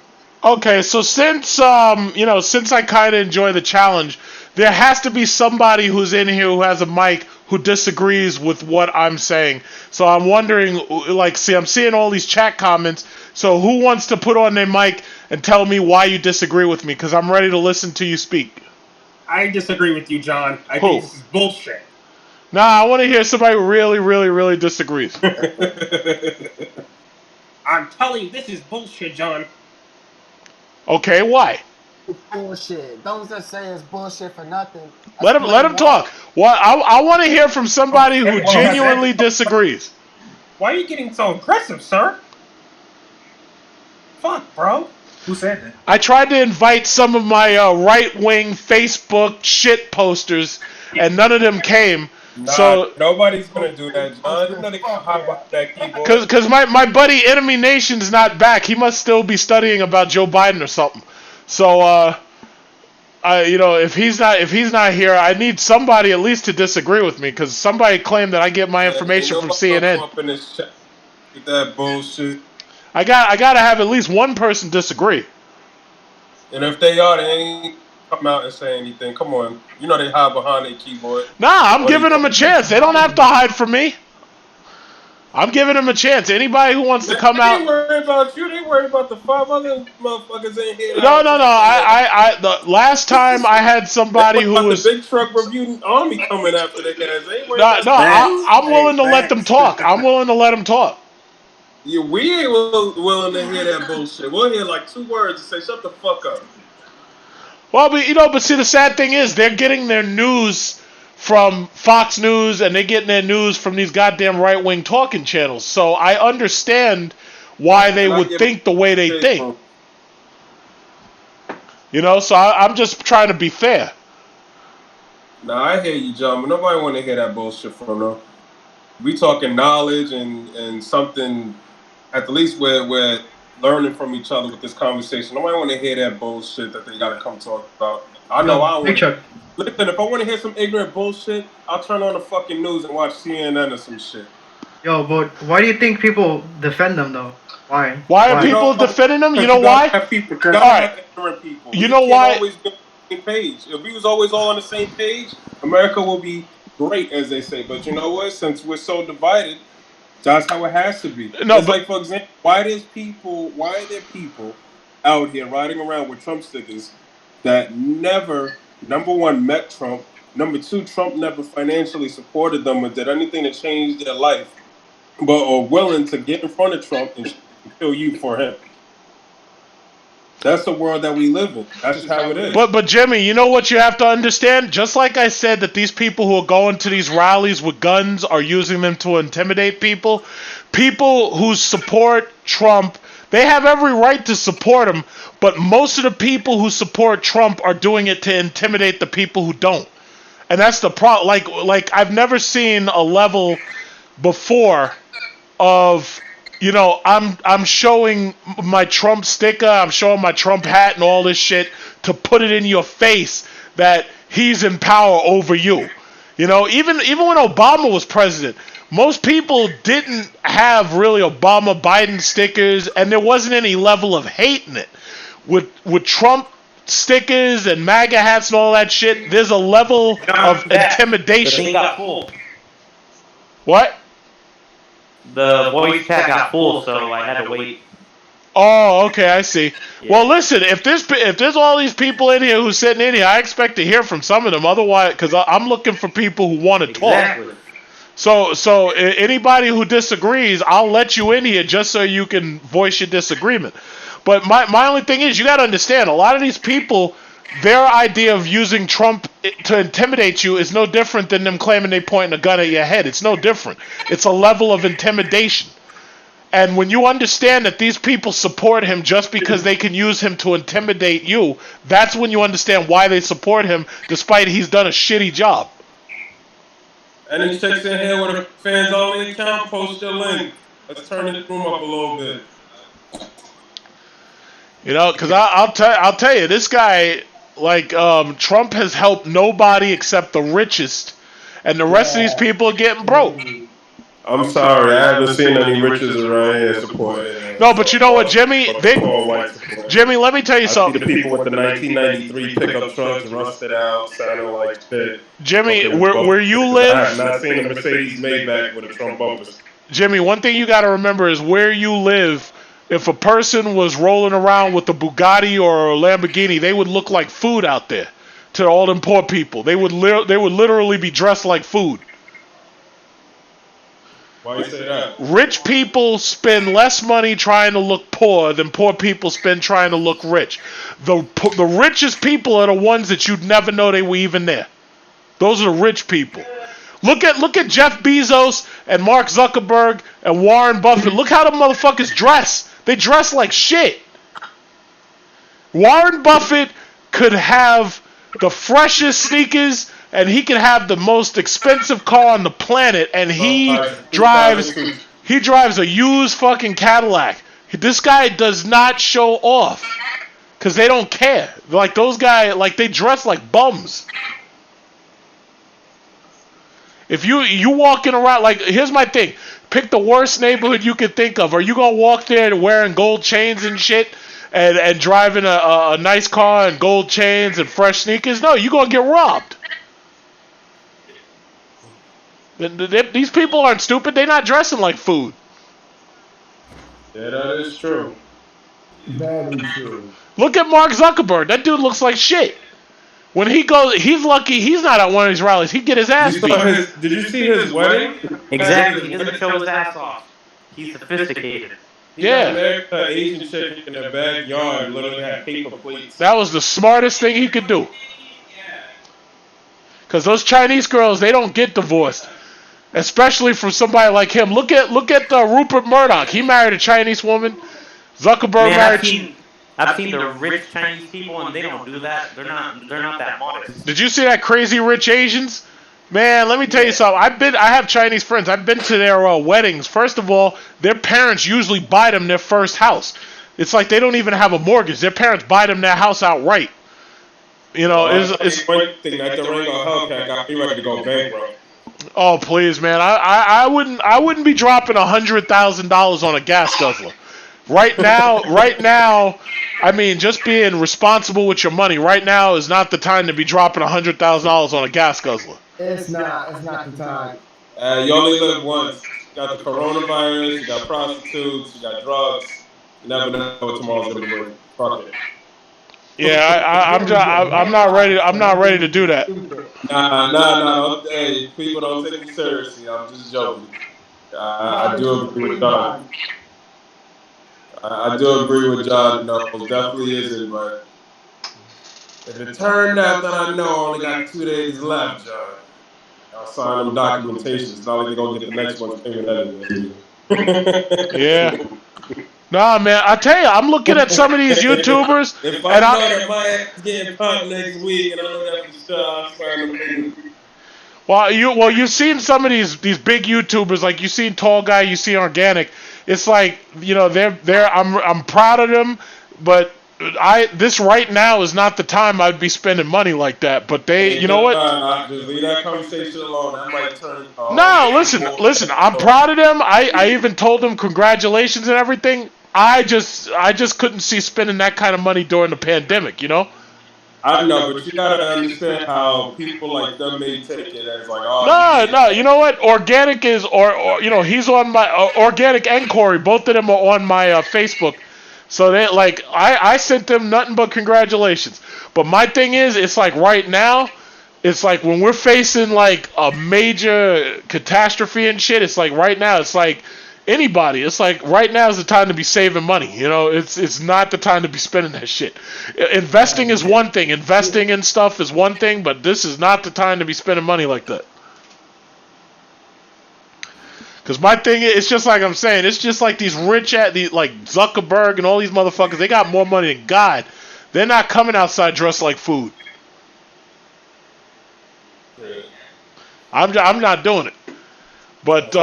[SPEAKER 1] Okay, so since since I kind of enjoy the challenge, there has to be somebody who's in here who has a mic who disagrees with what I'm saying. So I'm wondering, I'm seeing all these chat comments. So who wants to put on their mic and tell me why you disagree with me? Because I'm ready to listen to you speak.
[SPEAKER 8] I disagree with you, John. I
[SPEAKER 1] Who?
[SPEAKER 8] think this is bullshit.
[SPEAKER 1] Nah, I want to hear somebody who really, really, really disagrees.
[SPEAKER 8] I'm telling you, this is bullshit, John.
[SPEAKER 1] Okay, why?
[SPEAKER 5] It's bullshit. Don't just say it's bullshit for nothing.
[SPEAKER 1] Let
[SPEAKER 5] Explain
[SPEAKER 1] him
[SPEAKER 5] why.
[SPEAKER 1] talk. What I want to hear from somebody who genuinely disagrees.
[SPEAKER 8] Why are you getting so aggressive, sir? Fuck, bro. Who said that?
[SPEAKER 1] I tried to invite some of my right-wing Facebook shit posters, and none of them came.
[SPEAKER 4] Nah,
[SPEAKER 1] So
[SPEAKER 4] nobody's gonna do that, John. You know they can hop off that keyboard.
[SPEAKER 1] because my buddy Enemy Nation's not back. He must still be studying about Joe Biden or something. So if he's not here, I need somebody at least to disagree with me, because somebody claimed that I get my information from CNN.
[SPEAKER 4] With that bullshit.
[SPEAKER 1] I gotta have at least one person disagree.
[SPEAKER 4] And if they are, they ain't come out and say anything. Come on, you know they hide behind their keyboard.
[SPEAKER 1] Nah, I'm giving them a chance. They don't have to hide from me. I'm giving them a chance. Anybody who wants to come out.
[SPEAKER 4] They worry about you. They worry about the 5 other motherfuckers in here.
[SPEAKER 1] No. The last time I had somebody who was
[SPEAKER 4] the big truck reviewing army coming after their guys. They ain't worried
[SPEAKER 1] no.
[SPEAKER 4] about
[SPEAKER 1] I'm willing to let them talk. I'm willing to let them talk.
[SPEAKER 4] Yeah, we ain't willing to hear that bullshit. We'll hear like 2 words and say, "Shut the fuck up."
[SPEAKER 1] Well, but see, the sad thing is they're getting their news from Fox News, and they're getting their news from these goddamn right-wing talking channels. So I understand why they would think the way they think. So I'm just trying to be fair.
[SPEAKER 4] Nah, I hear you, John, but nobody want to hear that bullshit from them. We talking knowledge and something. At the least we're learning from each other with this conversation. Nobody want to hear that bullshit that they got to come talk about. I know I want. Listen, if I want to hear some ignorant bullshit, I'll turn on the fucking news and watch CNN or some shit.
[SPEAKER 9] Yo, but why do you think people defend them though? Why?
[SPEAKER 1] Why are people defending them? You know why? All right. You know why?
[SPEAKER 4] Always be on the same page. If we was always all on the same page, America will be great, as they say. But you know what? Since we're so divided, that's how it has to be.
[SPEAKER 1] No,
[SPEAKER 4] it's like, for example, why are there people out here riding around with Trump stickers that never, number one, met Trump, number two, Trump never financially supported them or did anything to change their life, but are willing to get in front of Trump and kill you for him? That's the world that we live in. That's just how it is.
[SPEAKER 1] But Jimmy, you know what you have to understand? Just like I said that these people who are going to these rallies with guns are using them to intimidate people, people who support Trump, they have every right to support him, but most of the people who support Trump are doing it to intimidate the people who don't. And that's the problem. Like I've never seen a level before of, I'm showing my Trump sticker, I'm showing my Trump hat and all this shit to put it in your face that he's in power over you. Even when Obama was president, most people didn't have really Obama, Biden stickers, and there wasn't any level of hate in it. With Trump stickers and MAGA hats and all that shit, there's a level of intimidation.
[SPEAKER 10] The thing got full.
[SPEAKER 1] What?
[SPEAKER 10] The voice chat got full, so I had to wait.
[SPEAKER 1] Oh, okay, I see.
[SPEAKER 10] Yeah.
[SPEAKER 1] Well, listen, if there's all these people in here who's sitting in here, I expect to hear from some of them. Otherwise, because I'm looking for people who want to
[SPEAKER 10] Exactly.
[SPEAKER 1] talk. So anybody who disagrees, I'll let you in here just so you can voice your disagreement. But my only thing is, you got to understand, a lot of these people, their idea of using Trump to intimidate you is no different than them claiming they pointing a gun at your head. It's no different. It's a level of intimidation. And when you understand that these people support him just because they can use him to intimidate you, that's when you understand why they support him, despite he's done a shitty job.
[SPEAKER 4] And then checks in here with a fans only account, post your link. Let's turn this room up a little bit.
[SPEAKER 1] You know, because I'll tell you, this guy, like, Trump has helped nobody except the richest, and the rest of these people are getting broke.
[SPEAKER 4] I'm sorry, I haven't seen any riches around here supporting.
[SPEAKER 1] No, but you know what, Jimmy?
[SPEAKER 4] Poor white support.
[SPEAKER 1] Jimmy, let me tell you
[SPEAKER 4] I see
[SPEAKER 1] something.
[SPEAKER 4] the people with the 1993 pickup trucks rusted out, sounding like shit.
[SPEAKER 1] Jimmy,
[SPEAKER 4] Okay,
[SPEAKER 1] where you
[SPEAKER 4] I
[SPEAKER 1] live,
[SPEAKER 4] have not seen a Mercedes Maybach with a Trump bumpers.
[SPEAKER 1] Jimmy, one thing you got to remember is where you live. If a person was rolling around with a Bugatti or a Lamborghini, they would look like food out there to all them poor people. They would literally be dressed like food.
[SPEAKER 4] Why you say that?
[SPEAKER 1] Rich people spend less money trying to look poor than poor people spend trying to look rich. The richest people are the ones that you'd never know they were even there. Those are the rich people. Look at Jeff Bezos and Mark Zuckerberg and Warren Buffett. Look how the motherfuckers dress. They dress like shit. Warren Buffett could have the freshest sneakers and he could have the most expensive car on the planet, and he drives a used fucking Cadillac. This guy does not show off because they don't care. Like, those guys, like, they dress like bums. If you walking around, like, here's my thing. Pick the worst neighborhood you could think of. Are you gonna walk there wearing gold chains and shit and driving a nice car and gold chains and fresh sneakers? No, you're gonna get robbed. These people aren't stupid. They're not dressing like food.
[SPEAKER 4] Yeah, that is true.
[SPEAKER 5] Very true.
[SPEAKER 1] Look at Mark Zuckerberg. That dude looks like shit. When he goes, he's lucky he's not at one of these rallies. He'd get his ass beat.
[SPEAKER 4] Did you see his wedding?
[SPEAKER 10] Exactly. He doesn't show his ass off. He's sophisticated.
[SPEAKER 1] Yeah.
[SPEAKER 4] An Asian chick in their backyard literally had paper plates.
[SPEAKER 1] That was the smartest thing he could do. Because those Chinese girls, they don't get divorced. Especially from somebody like him. Look at Rupert Murdoch. He married a Chinese woman. Zuckerberg married.
[SPEAKER 10] I've seen the rich Chinese people, and they don't do that. They're not that modest.
[SPEAKER 1] Did you see that crazy rich Asians? Man, let me tell you something. I have Chinese friends. I've been to their weddings. First of all, their parents usually buy them their first house. It's like they don't even have a mortgage. Their parents buy them their house outright. You know, it's
[SPEAKER 4] one thing that the ring on Hellcat got me ready to go bankrupt.
[SPEAKER 1] Oh please, man! I wouldn't be dropping $100,000 on a gas guzzler. Right now, I mean, just being responsible with your money. Right now is not the time to be dropping $100,000 on a gas guzzler.
[SPEAKER 5] It's not the time.
[SPEAKER 4] You only live once. You got the coronavirus. You got prostitutes. You got drugs. You never know what tomorrow's gonna bring. Fuck it.
[SPEAKER 1] Yeah, I'm not ready. I'm not ready to do that.
[SPEAKER 4] Nah. Hey, people don't take me seriously. I'm just joking. I do agree with John. I do agree with John. No, it definitely isn't. But if it turned out that I know I only got 2 days left, John, I'll sign them documentation. It's not like they're gonna get the next one's payment anyway.
[SPEAKER 1] Yeah. Nah, man, I tell you, I'm looking at some of these YouTubers,
[SPEAKER 4] if I know that my ass getting popped next week and I don't have to start signing them.
[SPEAKER 1] Well, you've seen some of these big YouTubers, like you've seen Tall Guy, you see Organic. It's like, you know, I'm proud of them, but this right now is not the time I'd be spending money like that. But you know what?
[SPEAKER 4] Just leave that conversation alone. That might turn.
[SPEAKER 1] No, listen. I'm proud of them. I even told them congratulations and everything. I just couldn't see spending that kind of money during the pandemic. You know.
[SPEAKER 4] I know, but you gotta understand how people like them may take it as like, oh.
[SPEAKER 1] No. You know what? Organic is, or you know, he's on my Organic and Corey. Both of them are on my Facebook. So they like I sent them nothing but congratulations. But my thing is, it's like right now, it's like when we're facing like a major catastrophe and shit, it's like right now, it's like anybody, it's like right now is the time to be saving money. You know, it's not the time to be spending that shit. Investing is one thing, investing in stuff is one thing, but this is not the time to be spending money like that. Because my thing is, it's just like I'm saying, it's just like these rich like Zuckerberg and all these motherfuckers, they got more money than God. They're not coming outside dressed like food. I'm not doing it. But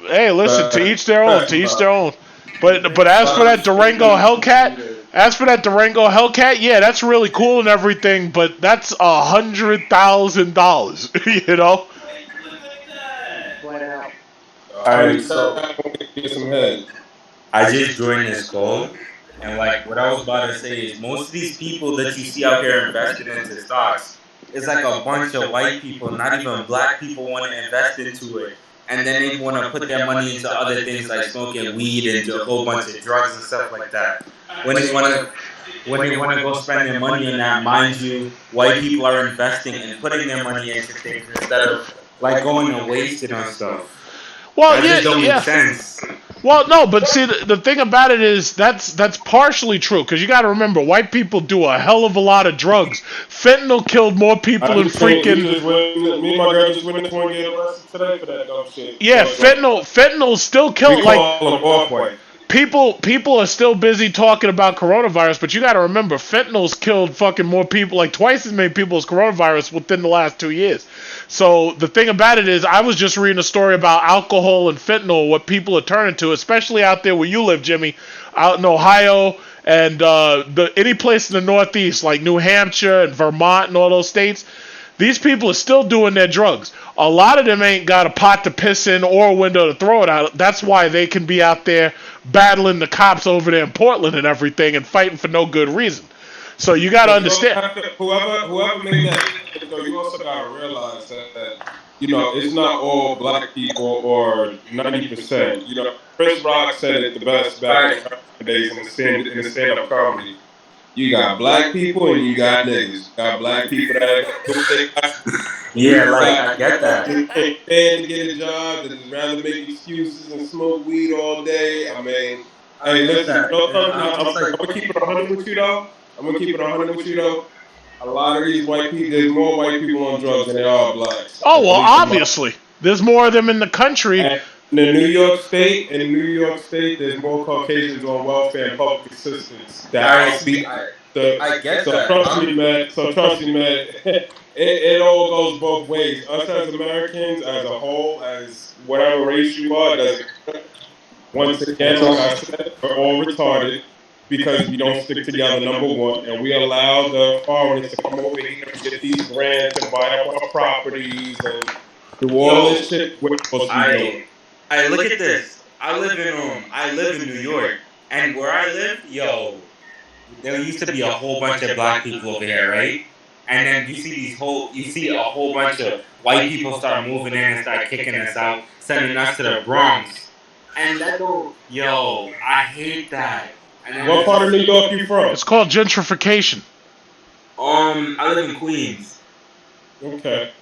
[SPEAKER 1] hey, listen, to each their own. But as for that Durango Hellcat, As for that Durango Hellcat, yeah, that's really cool and everything, but that's $100,000. You know.
[SPEAKER 11] Alright, so
[SPEAKER 4] Get some head.
[SPEAKER 11] I just joined this call, and like what I was about to say is most of these people that you see out here investing into stocks is like a bunch of white people, not even black people want to invest into it. And then they want to put their money into other things like smoking weed and a whole bunch of drugs and stuff like that. When they want to go spend their money on that, mind you, white people are investing and putting their money into things instead of like going and wasting on stuff.
[SPEAKER 1] Well,
[SPEAKER 11] That just don't make sense.
[SPEAKER 1] Well, no, but see, the thing about it is that's partially true because you got to remember, white people do a hell of a lot of drugs. Fentanyl killed more people than freaking.
[SPEAKER 4] Me and my girl just witnessed one get arrested today for that dumb shit.
[SPEAKER 1] Yeah, fentanyl still killed. Like
[SPEAKER 4] off-white.
[SPEAKER 1] people are still busy talking about coronavirus, but you got to remember, fentanyl's killed fucking more people, like twice as many people as coronavirus within the last 2 years. So the thing about it is, I was just reading a story about alcohol and fentanyl, what people are turning to, especially out there where you live, Jimmy, out in Ohio and any place in the Northeast, like New Hampshire and Vermont and all those states. These people are still doing their drugs. A lot of them ain't got a pot to piss in or a window to throw it out. That's why they can be out there battling the cops over there in Portland and everything and fighting for no good reason. So you got to understand.
[SPEAKER 4] Whoever made that, you also got to realize that it's not all black people or 90%. Chris Rock said it the best back in the days in the stand-up comedy. You got black people and you got niggas. You got black people that
[SPEAKER 11] I get that.
[SPEAKER 4] Just can't stand to get a job, that just rather make excuses and smoke weed all day. I mean, hey, listen, I'm gonna keep it 100 with you though. I'm gonna keep it 100 with you though. A lot of these white people, there's more white people on drugs than there are blacks.
[SPEAKER 1] Oh well, obviously, there's more of them in the country.
[SPEAKER 4] And in New York State, there's more Caucasians on welfare and public assistance.
[SPEAKER 11] I get
[SPEAKER 4] so
[SPEAKER 11] that.
[SPEAKER 4] Trust me, man. It all goes both ways. Us as Americans, as a whole, as whatever race you are, once again, like I said, we're all retarded because we don't stick together, number one, and we allow the foreigners to come over here and get these grants and buy up our properties and do all this shit we're supposed to be doing.
[SPEAKER 11] I look at this. I live in New York, and where I live, there used to be a whole bunch of black people over here, right? And then you see a whole bunch of white people start moving in and start kicking us out, sending us to the Bronx. And I hate that. And
[SPEAKER 4] what part of New York you from?
[SPEAKER 1] It's called gentrification.
[SPEAKER 11] I live in Queens.
[SPEAKER 4] Okay.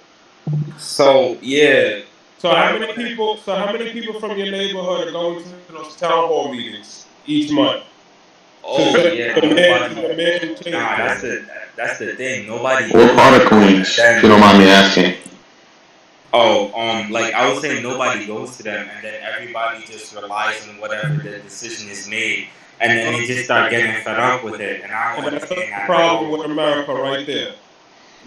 [SPEAKER 11] So yeah.
[SPEAKER 4] So how many people from your neighborhood are going to those town hall meetings each month?
[SPEAKER 11] Oh yeah. That's the thing. Nobody.
[SPEAKER 12] What part of Queens? If you don't mind me asking.
[SPEAKER 11] Oh, like I was saying, nobody goes to them, and then everybody just relies on whatever the decision is made, and then they just start getting fed up with it. And I don't understand that.
[SPEAKER 4] Problem with America, right there,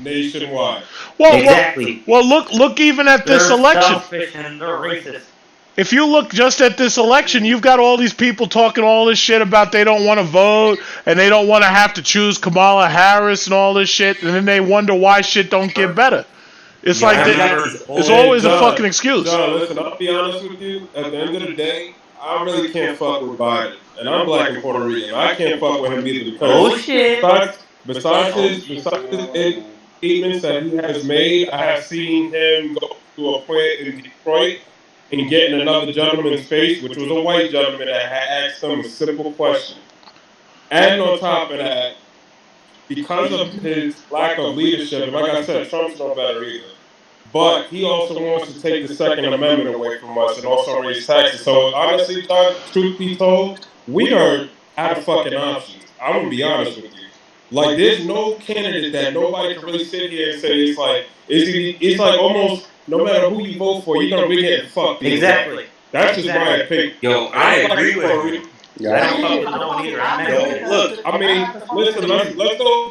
[SPEAKER 4] nationwide.
[SPEAKER 1] Well,
[SPEAKER 10] Exactly.
[SPEAKER 1] Well, look even at this
[SPEAKER 10] They're
[SPEAKER 1] election.
[SPEAKER 10] selfish and they're racist.
[SPEAKER 1] If you look just at this election, you've got all these people talking all this shit about they don't want to vote and they don't want to have to choose Kamala Harris and all this shit, and then they wonder why shit don't get better. It's it's always a fucking excuse.
[SPEAKER 4] John, listen, I'll be honest with you. At the end of the day, I really can't fuck with Biden, and I'm black and Puerto Rican. I can't fuck with him either because besides his statements that he has made, I have seen him go to a plant in Detroit and get in another gentleman's face, which was a white gentleman that had asked him a simple question. And on top of that, because of his lack of leadership, and like I said, Trump's no better either. But he also wants to take the Second Amendment away from us and also raise taxes. So honestly, John, truth be told, we are out of fucking options. I'm gonna be honest with you. Like, there's no candidate that nobody can really sit here and say it's like almost no matter who you vote for, you're gonna be getting fucked.
[SPEAKER 10] Exactly.
[SPEAKER 4] That's just my opinion.
[SPEAKER 11] Yo, I agree with you.
[SPEAKER 10] I don't fuck with no one either.
[SPEAKER 4] Look, I mean, listen, let's go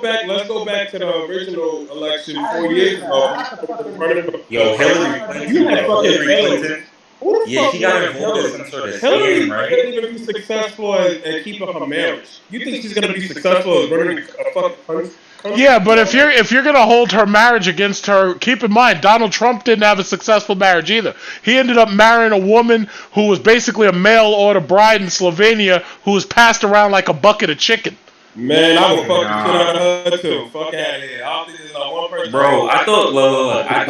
[SPEAKER 4] back to the original election 4 years ago.
[SPEAKER 11] Yo, Hillary Clinton.
[SPEAKER 4] Who the
[SPEAKER 11] Yeah,
[SPEAKER 4] fuck
[SPEAKER 11] she got
[SPEAKER 4] wanted
[SPEAKER 11] involved in
[SPEAKER 4] Hillary?
[SPEAKER 11] some sort of
[SPEAKER 4] Hillary
[SPEAKER 11] scam, right?
[SPEAKER 4] couldn't even be successful at keeping her marriage. You think she's gonna be successful at running a fucking country?
[SPEAKER 1] Yeah, but
[SPEAKER 4] No.
[SPEAKER 1] if you're gonna hold her marriage against her, keep in mind Donald Trump didn't have a successful marriage either. He ended up marrying a woman who was basically a mail order bride in Slovenia who was passed around like a bucket of chicken.
[SPEAKER 4] Man, I would fuck the shit
[SPEAKER 11] Nah,
[SPEAKER 4] out of her too. Fuck out of here. I don't think there's not one person.
[SPEAKER 11] bro. I thought, look. I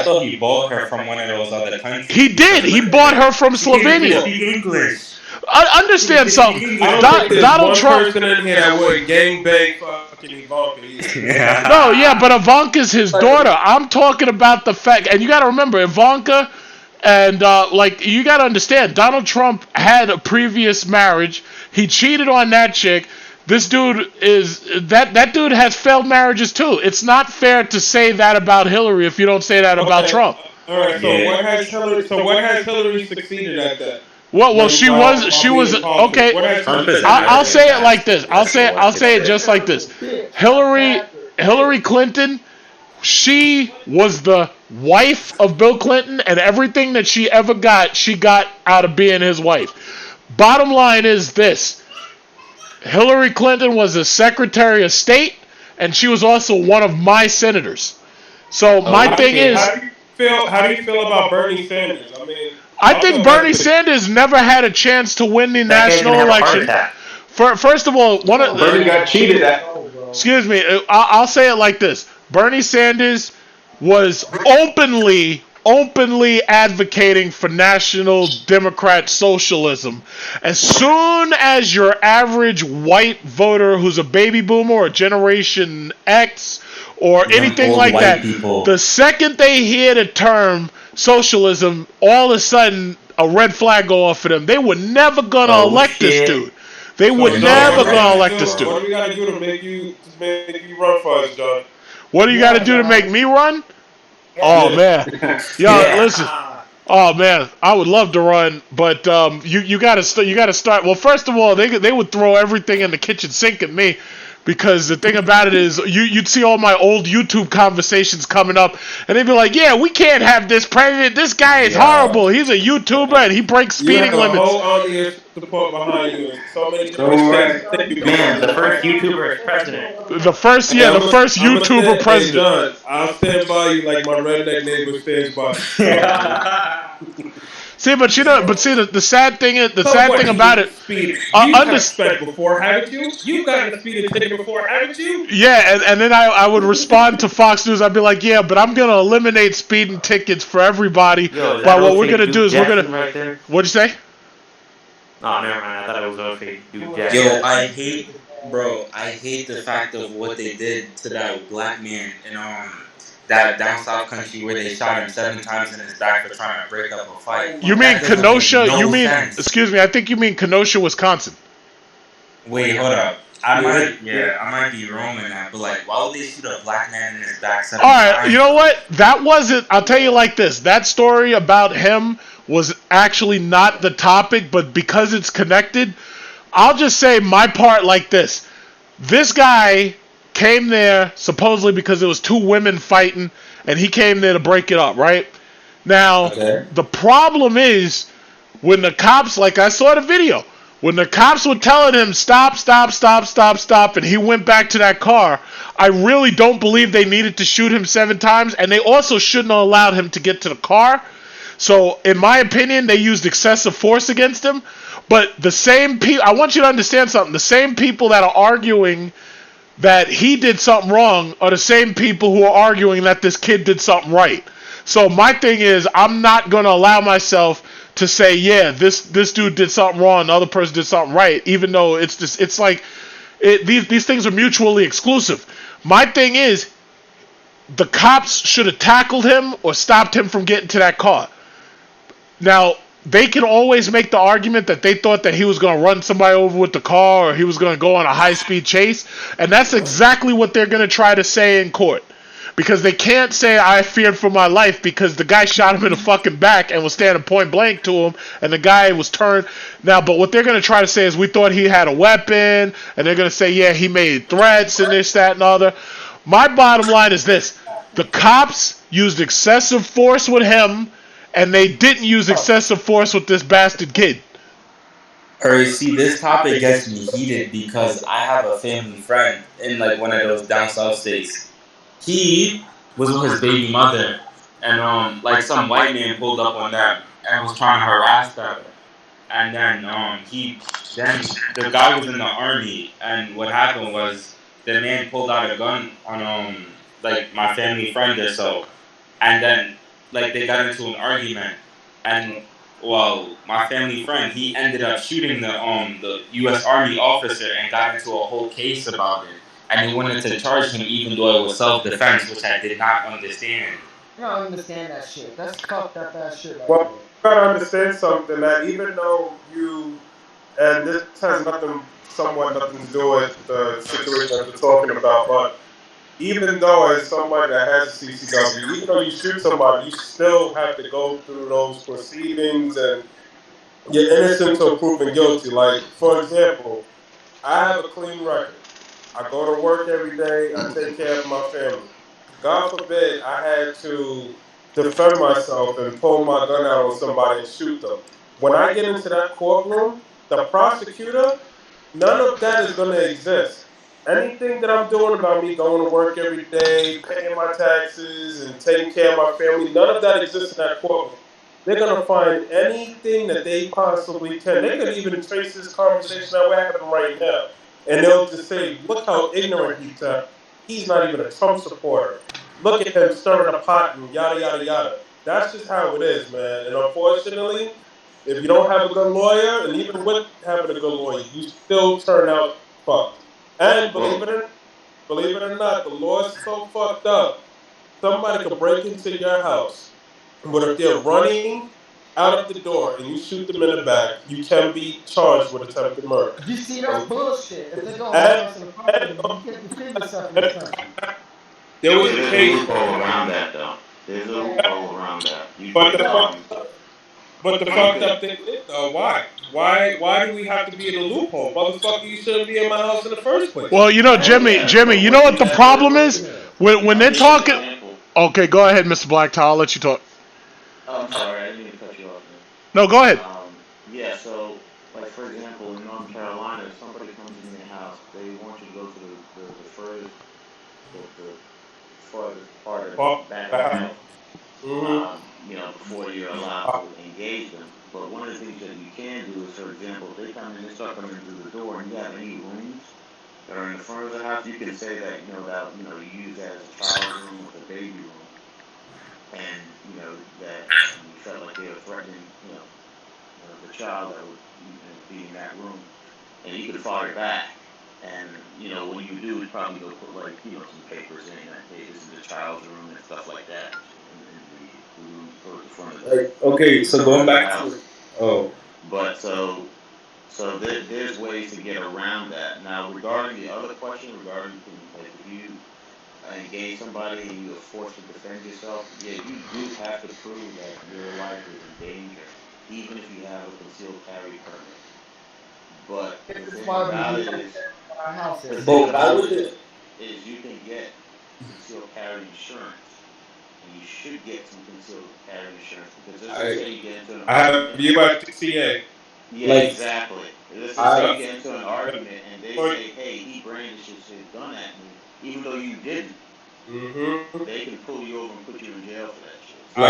[SPEAKER 11] thought he bought her from one of those other
[SPEAKER 1] He
[SPEAKER 11] countries
[SPEAKER 1] did.
[SPEAKER 11] because
[SPEAKER 1] He
[SPEAKER 11] look at
[SPEAKER 1] bought
[SPEAKER 11] this.
[SPEAKER 1] her from
[SPEAKER 11] She can't even
[SPEAKER 1] Slovenia.
[SPEAKER 11] speak English.
[SPEAKER 1] Understand
[SPEAKER 11] She can't
[SPEAKER 1] something.
[SPEAKER 11] speak
[SPEAKER 4] I
[SPEAKER 11] English.
[SPEAKER 4] don't think there's
[SPEAKER 1] Donald
[SPEAKER 4] one
[SPEAKER 1] Trump.
[SPEAKER 4] person in here that would gangbang fucking Ivanka either.
[SPEAKER 1] No, yeah, but Ivanka's his daughter. I'm talking about the fact, and you got to remember Ivanka, and like you got to understand, Donald Trump had a previous marriage. He cheated on that chick. This dude that dude has failed marriages too. It's not fair to say that about Hillary if you don't say that about Trump.
[SPEAKER 4] All right. So
[SPEAKER 11] Yeah.
[SPEAKER 4] what has Hillary? So what has Hillary succeeded at that?
[SPEAKER 1] Well, she was okay.
[SPEAKER 4] What has
[SPEAKER 11] Trump
[SPEAKER 4] she
[SPEAKER 11] is
[SPEAKER 4] done?
[SPEAKER 1] I'll say it like this. I'll
[SPEAKER 11] That's
[SPEAKER 1] say it just like this. Hillary Clinton, she was the wife of Bill Clinton, and everything that she ever got, she got out of being his wife. Bottom line is this. Hillary Clinton was a Secretary of State, and she was also one of my senators. So my thing is,
[SPEAKER 4] How do you feel about Bernie Sanders? I mean,
[SPEAKER 1] I think Bernie Sanders never had a chance to win the
[SPEAKER 10] That guy's
[SPEAKER 1] national
[SPEAKER 10] gonna have a heart
[SPEAKER 1] election.
[SPEAKER 10] attack.
[SPEAKER 1] First of all,
[SPEAKER 3] Bernie got cheated at.
[SPEAKER 1] excuse me, I'll say it like this. Bernie Sanders was openly advocating for national Democrat socialism. As soon as your average white voter who's a baby boomer or Generation X or anything
[SPEAKER 11] old
[SPEAKER 1] like
[SPEAKER 11] white
[SPEAKER 1] that,
[SPEAKER 11] people.
[SPEAKER 1] the second they hear the term socialism, all of a sudden a red flag go off for them. They were never gonna elect this dude. They would never gonna elect this dude.
[SPEAKER 4] What do we gotta do to make you run for us, John?
[SPEAKER 1] What do you got to do to make me run? Oh man, yo, listen. Oh man, I would love to run, but you gotta start. Well, first of all, they would throw everything in the kitchen sink at me. Because the thing about it is, you'd see all my old YouTube conversations coming up, and they'd be like, "Yeah, we can't have this president. This guy is horrible. He's a YouTuber and he breaks speeding limits."
[SPEAKER 4] Whole audience support behind you. So many
[SPEAKER 10] Man, the first YouTuber is president.
[SPEAKER 1] The first YouTuber president.
[SPEAKER 4] John, I'll stand by you like my redneck neighbor stands by.
[SPEAKER 1] See, but the sad thing is, thing about it.
[SPEAKER 4] You've had a sped before, haven't you? You've gotten a speeding ticket before, haven't you?
[SPEAKER 1] Yeah, and then I would respond to Fox News. I'd be like, yeah, but I'm gonna eliminate speeding tickets for everybody. But what we're gonna do is we're gonna.
[SPEAKER 10] Right there?
[SPEAKER 1] What'd you say?
[SPEAKER 10] Oh, never mind. I thought it was okay. Dude, Jack.
[SPEAKER 11] Yo, I hate the fact of what they did to that black man in that down south country where they shot him 7 times in his back for trying to break up a fight.
[SPEAKER 1] You mean
[SPEAKER 11] That doesn't
[SPEAKER 1] Kenosha?
[SPEAKER 11] make no sense.
[SPEAKER 1] Excuse me. I think you mean Kenosha, Wisconsin.
[SPEAKER 11] Wait, hold up. I might be wrong in that, but like, why would they shoot a black man in his back 7
[SPEAKER 1] All right,
[SPEAKER 11] times?
[SPEAKER 1] you know what? That wasn't. I'll tell you like this. That story about him was actually not the topic, but because it's connected, I'll just say my part like this. This guy came there supposedly because there was 2 women fighting, and he came there to break it up, right? Now, the problem is when the cops, like I saw the video, when the cops were telling him stop, and he went back to that car, I really don't believe they needed to shoot him 7 times, and they also shouldn't have allowed him to get to the car. So, in my opinion, they used excessive force against him. But the same people, I want you to understand something. The same people that are arguing that he did something wrong are the same people who are arguing that this kid did something right. So my thing is, I'm not going to allow myself to say, yeah, this dude did something wrong, the other person did something right, even though it's like these things are mutually exclusive. My thing is, the cops should have tackled him or stopped him from getting to that car. Now, they can always make the argument that they thought that he was going to run somebody over with the car or he was going to go on a high-speed chase, and that's exactly what they're going to try to say in court. Because they can't say, I feared for my life, because the guy shot him in the fucking back and was standing point blank to him, and the guy was turned. Now, but what they're going to try to say is we thought he had a weapon, and they're going to say, yeah, he made threats and this, that, and other. My bottom line is this. The cops used excessive force with him, and they didn't use excessive force with this bastard kid.
[SPEAKER 11] Or see, this topic gets me heated because I have a family friend in like one of those down south states. He was with his baby mother, and like some white man pulled up on them and was trying to harass them. And then the guy was in the army, and what happened was the man pulled out a gun on like my family friend or so, and then like they got into an argument, and well, my family friend, he ended up shooting the U.S. Army officer and got into a whole case about it, and they wanted to charge him even though it was self-defense, which I did not understand.
[SPEAKER 5] I don't understand that shit. That's fucked up ass shit right
[SPEAKER 4] Well,
[SPEAKER 5] there.
[SPEAKER 4] you gotta understand something that even though and this has somewhat nothing to do with the situation that we're talking about, but even though as somebody that has a CCW, even though you shoot somebody, you still have to go through those proceedings and you're innocent until proven guilty. Like, for example, I have a clean record. I go to work every day. I take care of my family. God forbid I had to defend myself and pull my gun out on somebody and shoot them. When I get into that courtroom, the prosecutor, none of that is going to exist. Anything that I'm doing about me going to work every day, paying my taxes, and taking care of my family, none of that exists in that courtroom. They're going to find anything that they possibly can. They could even trace this conversation that we're having right now. And they'll just say, look how ignorant he's not even a Trump supporter. Look at him stirring a pot and yada, yada, yada. That's just how it is, man. And unfortunately, if you don't have a good lawyer, and even with having a good lawyer, you still turn out fucked. And believe it or not, the law is so fucked up. Somebody could break into your house, but if they're running out of the door and you shoot them in the back, you can be charged with attempted murder.
[SPEAKER 5] You see, that's bullshit. If they go harm us in the property, you can't defend yourself in this country.
[SPEAKER 4] There was
[SPEAKER 12] There's
[SPEAKER 4] a
[SPEAKER 12] a
[SPEAKER 4] case,
[SPEAKER 12] loophole around that, though. There's a loophole around that.
[SPEAKER 4] but the fucked up thing is, though, why? Why do we have to be in a loophole? Motherfucker, you shouldn't be in my house in the first place.
[SPEAKER 1] Well, you know, Jimmy, you know what the problem is? When they're talking... Okay, go ahead, Mr. Black. I'll let you talk.
[SPEAKER 12] I'm sorry, I didn't mean to cut you off.
[SPEAKER 1] No, go ahead.
[SPEAKER 12] Yeah, so, like, for example, in North Carolina, if somebody comes in your house, they want you to go to the furthest part of the back of the house, before you're allowed to engage them. But one of the things that you can do is, for example, if they come in, they start coming through the door, and you have any rooms that are in the front of the house, you can say that, you use that as a child's room or a baby room, and, that you felt like they were threatening, the child that would be in that room, and you could fire back. And when you do, you probably go put some papers in that, hey, this is the child's room and stuff like that. And the room towards the front of the
[SPEAKER 4] Okay, so going back
[SPEAKER 12] house.
[SPEAKER 4] to
[SPEAKER 12] But so there's ways to get around that. Now, regarding the other question, if you engage somebody and you are forced to defend yourself, yeah, you do have to prove that your life is in danger, even if you have a concealed carry permit. But the thing about it is you can get concealed carry insurance, and you should get some concealed carry insurance, because this is say you get into an argument.
[SPEAKER 4] you at TCA.
[SPEAKER 12] Yeah, exactly. This is say you get into an argument and they say, hey, he brandishes his gun at me, even though you didn't. They can pull you over and put you in jail for that shit. So
[SPEAKER 4] I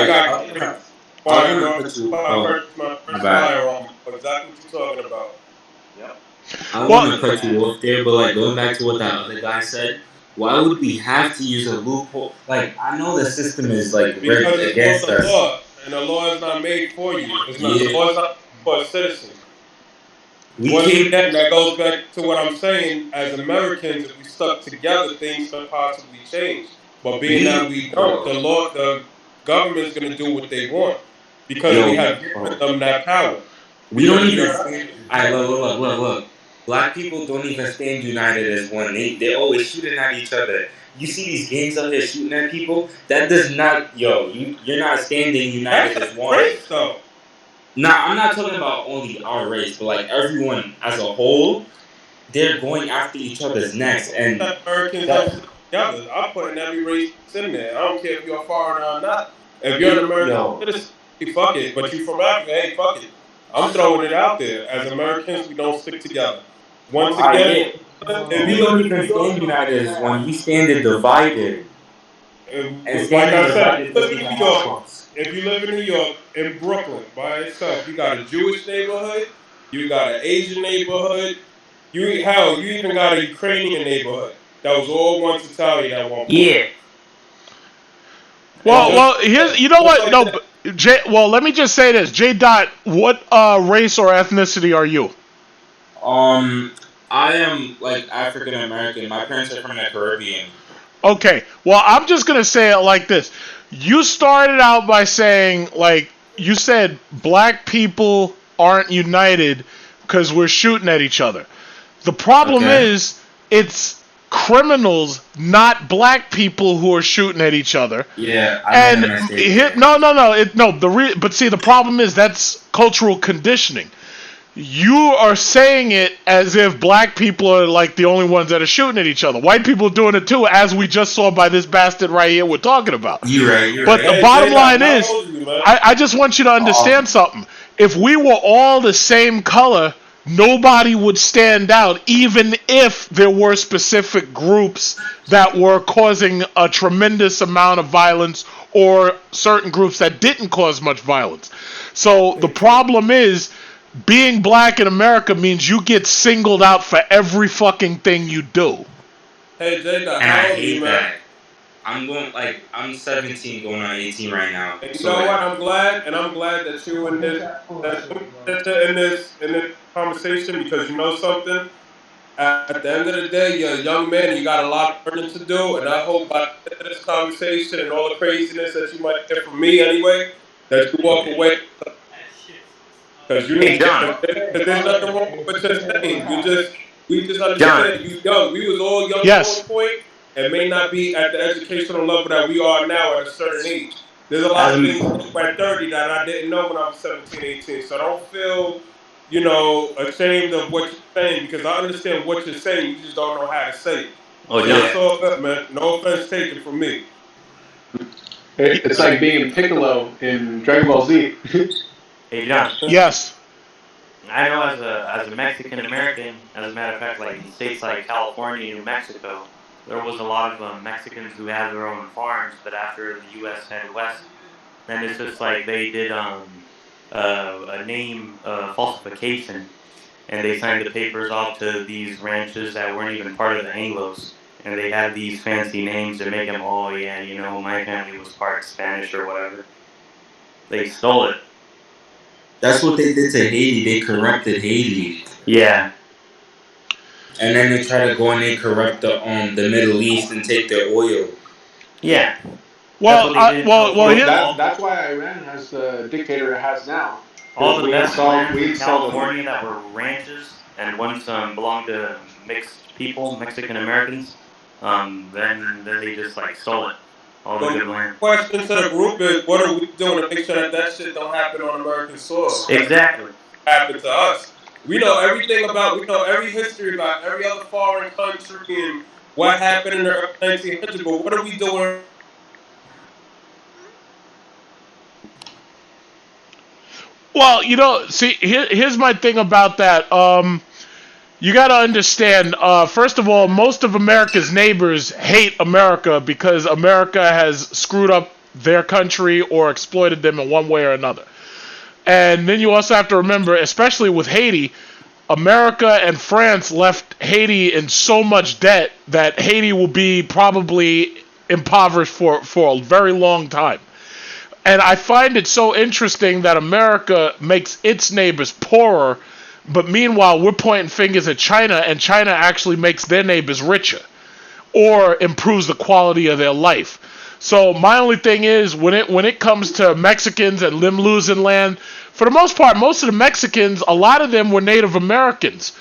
[SPEAKER 4] exactly what you're talking about.
[SPEAKER 12] Yep.
[SPEAKER 11] I want to cut you off there, but like going back to what that other guy said, why would we have to use a loophole? Like, I know the system is like rigged against us.
[SPEAKER 4] Law, and the law is not made for you. The law is not for a citizen. That goes back to what I'm saying. As Americans, if we stuck together, things could possibly change. But being that we don't, the government's going to do what they want because we have given them that power.
[SPEAKER 11] We don't even. Look. Black people don't even stand united as one. They're always shooting at each other. You see these gangs up here shooting at people? That does not, you're not standing united as one.
[SPEAKER 4] Race, though.
[SPEAKER 11] Nah, I'm not talking about only our race, but like everyone as a whole, they're going after each other's necks. And
[SPEAKER 4] Americans don't stick together. I'm putting every race in there. I don't care if you're a foreigner or not. If you're an American citizen, fuck it. But you from Africa, hey, fuck it. I'm throwing it out there. As Americans, we don't stick together. Once
[SPEAKER 11] I
[SPEAKER 4] again,
[SPEAKER 11] get.
[SPEAKER 4] if
[SPEAKER 11] We
[SPEAKER 4] you live
[SPEAKER 11] don't
[SPEAKER 4] in New
[SPEAKER 11] even
[SPEAKER 4] York,
[SPEAKER 11] stand united as one. We stand divided. And
[SPEAKER 4] like
[SPEAKER 11] standing
[SPEAKER 4] I said,
[SPEAKER 11] divided
[SPEAKER 4] if you live
[SPEAKER 11] doesn't
[SPEAKER 4] in
[SPEAKER 11] even
[SPEAKER 4] New
[SPEAKER 11] help
[SPEAKER 4] York,
[SPEAKER 11] us.
[SPEAKER 4] if you live in New York, in Brooklyn by itself, you got a Jewish neighborhood, you got an Asian neighborhood, you even got a Ukrainian neighborhood. That was all once Italian at one point.
[SPEAKER 10] Yeah.
[SPEAKER 1] Well, here's, you know
[SPEAKER 4] Just
[SPEAKER 1] what?
[SPEAKER 4] like
[SPEAKER 1] No,
[SPEAKER 4] that.
[SPEAKER 1] J. Well, let me just say this, J. Dot. What race or ethnicity are you?
[SPEAKER 11] I am like African American. My parents are from the Caribbean.
[SPEAKER 1] Okay. Well, I'm just gonna say it like this. You started out by saying, like, you said black people aren't united because we're shooting at each other. The problem
[SPEAKER 11] Okay.
[SPEAKER 1] is, it's criminals, not black people, who are shooting at each other.
[SPEAKER 11] Yeah, I made
[SPEAKER 1] And
[SPEAKER 11] a mistake there.
[SPEAKER 1] but see, the problem is that's cultural conditioning. You are saying it as if black people are like the only ones that are shooting at each other. White people are doing it too, as we just saw by this bastard right here we're talking about.
[SPEAKER 11] You're right.
[SPEAKER 1] But the
[SPEAKER 4] Hey,
[SPEAKER 1] bottom
[SPEAKER 4] J-Dot,
[SPEAKER 1] line
[SPEAKER 4] how
[SPEAKER 1] is,
[SPEAKER 4] old are you, man?
[SPEAKER 1] I just want you to understand something. If we were all the same color, nobody would stand out, even if there were specific groups that were causing a tremendous amount of violence or certain groups that didn't cause much violence. So the problem is, being black in America means you get singled out for every fucking thing you do.
[SPEAKER 4] Hey, J-Dot,
[SPEAKER 11] And I
[SPEAKER 4] how old are you,
[SPEAKER 11] hate
[SPEAKER 4] man?
[SPEAKER 11] that. I'm 17 going on 18 right now.
[SPEAKER 4] And you
[SPEAKER 11] So
[SPEAKER 4] know
[SPEAKER 11] like,
[SPEAKER 4] what? I'm glad that you in this in this conversation, because you know something. At the end of the day, you're a young man and you got a lot of learning to do. And I hope by the end of this conversation and all the craziness that you might hear from me anyway, that you walk away, because you
[SPEAKER 10] Hey,
[SPEAKER 4] need,
[SPEAKER 10] John.
[SPEAKER 4] because there's nothing wrong with what you're saying. We just
[SPEAKER 10] John.
[SPEAKER 4] understand you young. We was all young at one
[SPEAKER 1] Yes.
[SPEAKER 4] point and may not be at the educational level that we are now at a certain age. There's a lot
[SPEAKER 11] as
[SPEAKER 4] of
[SPEAKER 11] a,
[SPEAKER 4] things at 30 that I didn't know when I was 17, 18. So don't feel, ashamed of what you're saying, because I understand what you're saying. You just don't know how to say it.
[SPEAKER 10] Oh,
[SPEAKER 4] So
[SPEAKER 10] John.
[SPEAKER 4] it's all good, man. No offense taken from me.
[SPEAKER 3] It's like being Piccolo in Dragon Ball Z.
[SPEAKER 10] Hey, John.
[SPEAKER 1] Yes.
[SPEAKER 10] I know as a Mexican American, as a matter of fact, like in states like California, New Mexico, there was a lot of Mexicans who had their own farms, but after the U.S. headed west, then it's just like they did a name falsification, and they signed the papers off to these ranches that weren't even part of the Anglos, and they had these fancy names to make them, oh yeah, my family was part Spanish or whatever. They stole it.
[SPEAKER 11] that's what they did to Haiti. They corrupted Haiti,
[SPEAKER 10] Yeah.
[SPEAKER 11] and then they try to go and they corrupt the Middle East and take their oil.
[SPEAKER 10] Yeah.
[SPEAKER 1] Well,
[SPEAKER 10] That's what they did in California.
[SPEAKER 3] That's why Iran has the dictator it has now.
[SPEAKER 10] All
[SPEAKER 3] Because
[SPEAKER 10] the
[SPEAKER 3] we
[SPEAKER 10] best
[SPEAKER 3] installed
[SPEAKER 10] lands in California that were ranches and once belonged to mixed people, Mexican Americans, then they just like stole it. All the
[SPEAKER 4] So
[SPEAKER 10] good
[SPEAKER 4] my
[SPEAKER 10] land.
[SPEAKER 4] question to the group is, what are we doing to make sure that that shit don't happen on American soil?
[SPEAKER 10] Exactly.
[SPEAKER 4] Happen to us. We know we know every history about every other foreign country and what happened in the early 1900s, but what are we doing?
[SPEAKER 1] Well, see, here's my thing about that. You got to understand, first of all, most of America's neighbors hate America because America has screwed up their country or exploited them in one way or another. And then you also have to remember, especially with Haiti, America and France left Haiti in so much debt that Haiti will be probably impoverished for a very long time. And I find it so interesting that America makes its neighbors poorer, but meanwhile we're pointing fingers at China, and China actually makes their neighbors richer or improves the quality of their life. So my only thing is, when it comes to Mexicans and them losing land, for the most part, most of the Mexicans, a lot of them were Native Americans.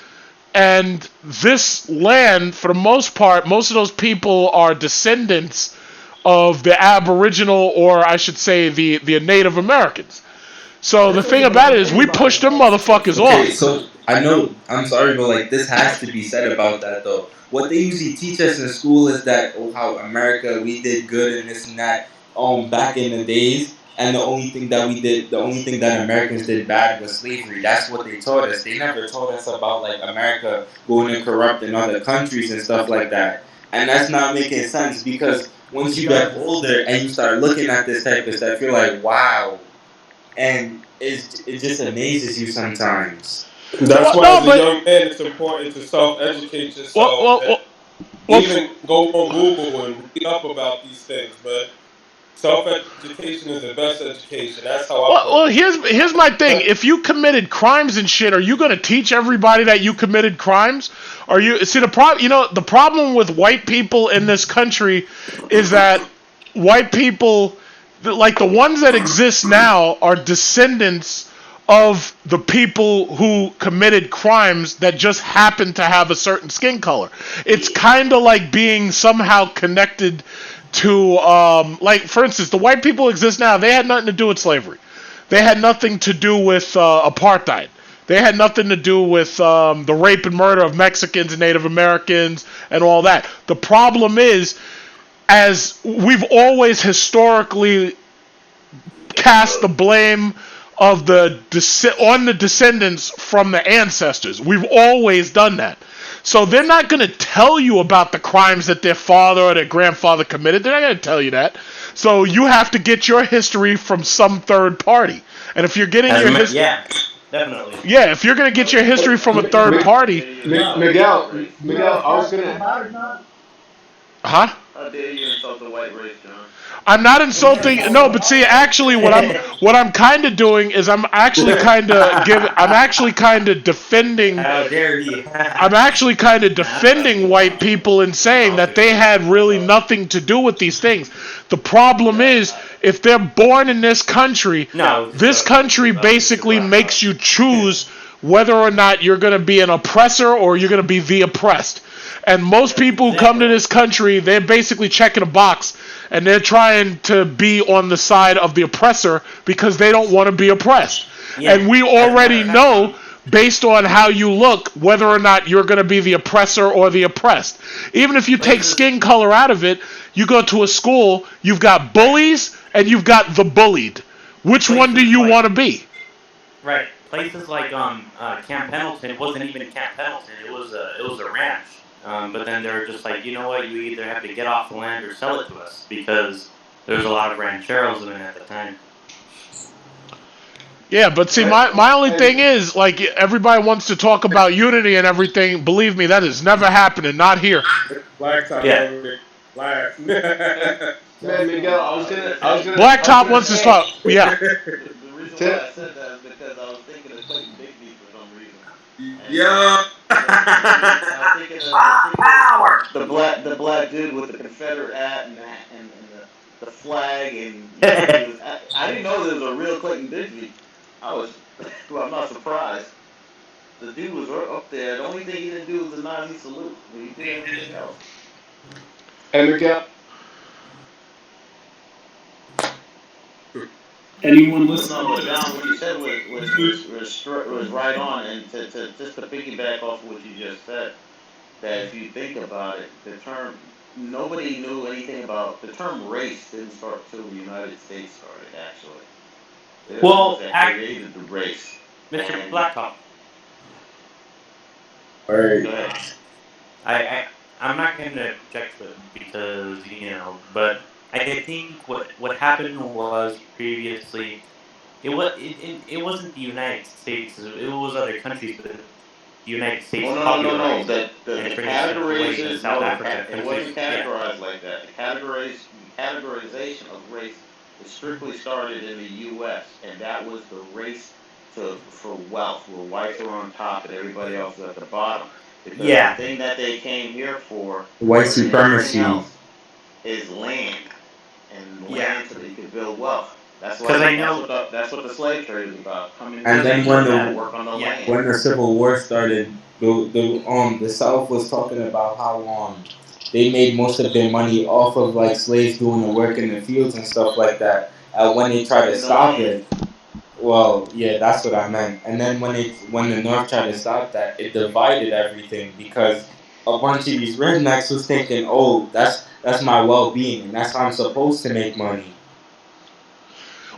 [SPEAKER 1] And this land, for the most part, most of those people are descendants of the Aboriginal, or I should say the Native Americans. So the thing about it is, we pushed them motherfuckers
[SPEAKER 11] Okay,
[SPEAKER 1] off.
[SPEAKER 11] so I know, I'm sorry, but like this has to be said about that though. What they usually teach us in school is that, oh, how America, we did good and this and that back in the days. And the only thing that we did, the only thing that Americans did bad was slavery. That's what they taught us. They never taught us about like America going to corrupt in other countries and stuff like that. And that's not making sense because once you get older and you start looking at this type of stuff, you're like, wow. And it just amazes you sometimes.
[SPEAKER 4] That's why, as a young man, it's important to self-educate yourself. Even go on Google and read up about these things. But self-education is the best education. That's how I put
[SPEAKER 1] Well,
[SPEAKER 4] it.
[SPEAKER 1] here's my thing. If you committed crimes and shit, are you going to teach everybody that you committed crimes? Are you see the problem? You know, the problem with white people in this country is that white people, like the ones that exist now, are descendants of the people who committed crimes that just happen to have a certain skin color. It's kind of like being somehow connected to, like, for instance, the white people exist now. They had nothing to do with slavery. They had nothing to do with apartheid. They had nothing to do with the rape and murder of Mexicans and Native Americans and all that. The problem is, as we've always historically cast the blame of on the descendants from the ancestors. We've always done that. So they're not going to tell you about the crimes that their father or their grandfather committed. They're not going to tell you that. So you have to get your history from some third party. And if you're getting your history...
[SPEAKER 10] Yeah, definitely.
[SPEAKER 1] Yeah, if you're going to get your history from a third party...
[SPEAKER 3] Miguel, I was going to...
[SPEAKER 1] Huh?
[SPEAKER 12] How dare you insult the white race, John?
[SPEAKER 1] I'm not insulting. No, but see, actually, what I'm kind of doing is I'm actually kind of defending.
[SPEAKER 10] How dare you?
[SPEAKER 1] I'm actually kind of defending white people and saying that they had really nothing to do with these things. The problem is, if they're born in this country, this country basically makes you choose whether or not you're going to be an oppressor or you're going to be the oppressed. And most people who come to this country, they're basically checking a box, and they're trying to be on the side of the oppressor because they don't want to be oppressed. Yeah. And we already know, based on how you look, whether or not you're going to be the oppressor or the oppressed. Even if you take skin color out of it, you go to a school, you've got bullies and you've got the bullied. Which one do you want to be?
[SPEAKER 10] Right. Places like Camp Pendleton, it wasn't even Camp Pendleton, it was a ranch. But then they're just like, you know what, you either have to get off the land or sell it to us, because there's a lot of rancheros in it at the time.
[SPEAKER 1] Yeah, but see, my only thing is, like, everybody wants to talk about unity and everything. Believe me, that is never happening, not here.
[SPEAKER 4] Blacktop,
[SPEAKER 3] Black. Man, Miguel, I was gonna
[SPEAKER 1] Blacktop wants to talk. Yeah.
[SPEAKER 12] The reason why I said that is because I was thinking of Clayton Bigsby for some reason.
[SPEAKER 11] Yeah.
[SPEAKER 12] I was thinking the black dude with the Confederate hat and the flag, and I didn't know there was a real Clayton Bigsby. I'm not surprised. The dude was up there. The only thing he didn't do was the Nazi salute. He did everything else.
[SPEAKER 3] And Miguel.
[SPEAKER 13] Anyone listening?
[SPEAKER 12] No, but John, what you said was right on, and to just to piggyback off what you just said, that if you think about it, the term, nobody knew anything about, the term race didn't start until the United States started, actually.
[SPEAKER 10] Well,
[SPEAKER 12] that created the race.
[SPEAKER 10] Mr. Blacktop.
[SPEAKER 11] Alright.
[SPEAKER 10] I'm not going to object to it because, but I think what happened was previously, it wasn't the United States, it was other countries, but the United States
[SPEAKER 12] popularized it. The categorization,
[SPEAKER 10] South Africa,
[SPEAKER 12] it wasn't categorized like that. The categorization of race strictly started in the U.S., and that was the race for wealth, where whites were on top and everybody else was at the bottom. Because the thing that they came here for,
[SPEAKER 11] white supremacy,
[SPEAKER 12] is land, and land so they could build wealth. That's
[SPEAKER 10] what
[SPEAKER 12] the slave trade is about. Coming
[SPEAKER 11] and then when
[SPEAKER 12] work on the land.
[SPEAKER 11] When the Civil War started, the South was talking about how they made most of their money off of like slaves doing the work in the fields and stuff like that. When they tried to stop it, well, yeah, that's what I meant. And then when the North tried to stop that, it divided everything because a bunch of these rednecks was thinking, oh, that's my well-being, and that's how I'm supposed to make money.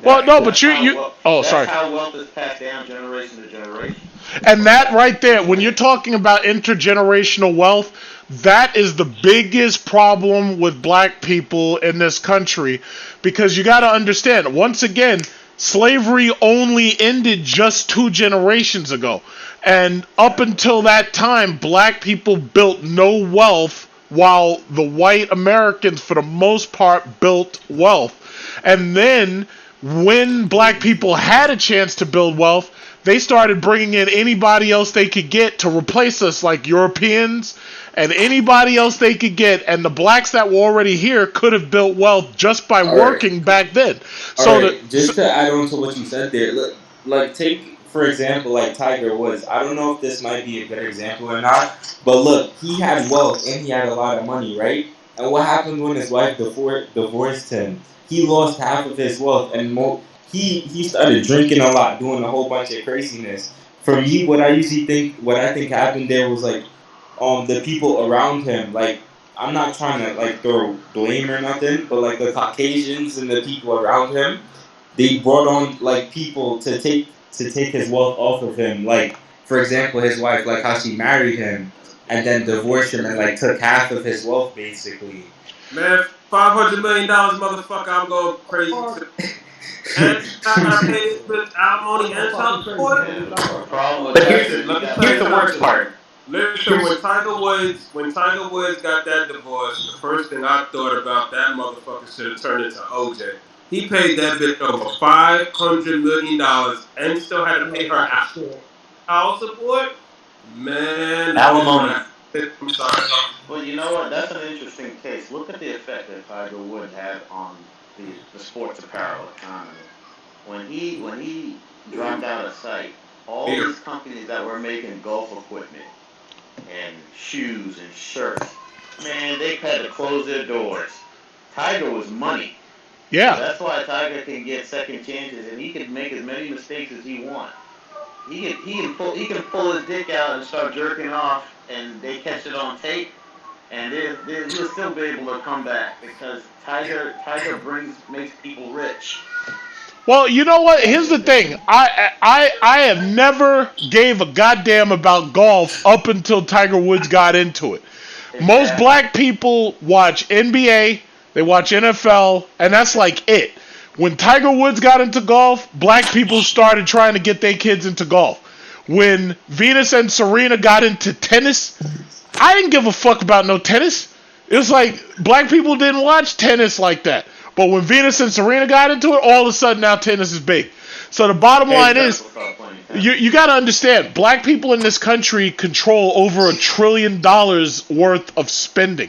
[SPEAKER 1] Well, no, but
[SPEAKER 12] That's how well.
[SPEAKER 1] Oh,
[SPEAKER 12] That's
[SPEAKER 1] sorry.
[SPEAKER 12] how wealth is passed down generation to generation.
[SPEAKER 1] And that right there, when you're talking about intergenerational wealth, that is the biggest problem with black people in this country, because you got to understand, once again, slavery only ended just 2 generations ago. And up until that time, black people built no wealth, while the white Americans, for the most part, built wealth. And then, when black people had a chance to build wealth, they started bringing in anybody else they could get to replace us, like Europeans and anybody else they could get. And the blacks that were already here could have built wealth just by working back then.
[SPEAKER 11] All right, just to add on to what you said there, look, like take for example, like Tiger Woods. I don't know if this might be a good example or not, but look, he had wealth and he had a lot of money, right? And what happened when his wife divorced him? He lost half of his wealth, and he started drinking a lot, doing a whole bunch of craziness. For me, what I think happened there was like, the people around him, like, I'm not trying to like throw blame or nothing, but like the Caucasians and the people around him, they brought on like people to take his wealth off of him. Like, for example, his wife, like how she married him and then divorced him and like took half of his wealth basically.
[SPEAKER 4] Man, $500 million, motherfucker, I'm going crazy too. And I gotta pay this bitch alimony and child support.
[SPEAKER 10] But here's the worst part.
[SPEAKER 4] Listen, when Tiger Woods got that divorce, the first thing I thought about, that motherfucker should have turned into OJ. He paid that bitch over $500 million and still had to pay her child support. Man,
[SPEAKER 10] Alimony.
[SPEAKER 4] I'm sorry.
[SPEAKER 12] Well, you know what? That's an interesting case. Look at the effect that Tiger Woods had on the sports apparel economy. When he dropped out of sight, all these companies that were making golf equipment and shoes and shirts, man, they had to close their doors. Tiger was money.
[SPEAKER 1] Yeah.
[SPEAKER 12] So that's why Tiger can get second chances, and he can make as many mistakes as he wants. He can pull his dick out and start jerking off, and they catch it on tape, and he'll still be able to come back because Tiger makes people rich.
[SPEAKER 1] Well, you know what? Here's the thing. I have never gave a goddamn about golf up until Tiger Woods got into it. Most black people watch NBA, they watch NFL, and that's like it. When Tiger Woods got into golf, black people started trying to get their kids into golf. When Venus and Serena got into tennis, I didn't give a fuck about no tennis. It was like black people didn't watch tennis like that. But when Venus and Serena got into it, all of a sudden now tennis is big. So the bottom line is, you got to understand, black people in this country control over $1 trillion worth of spending.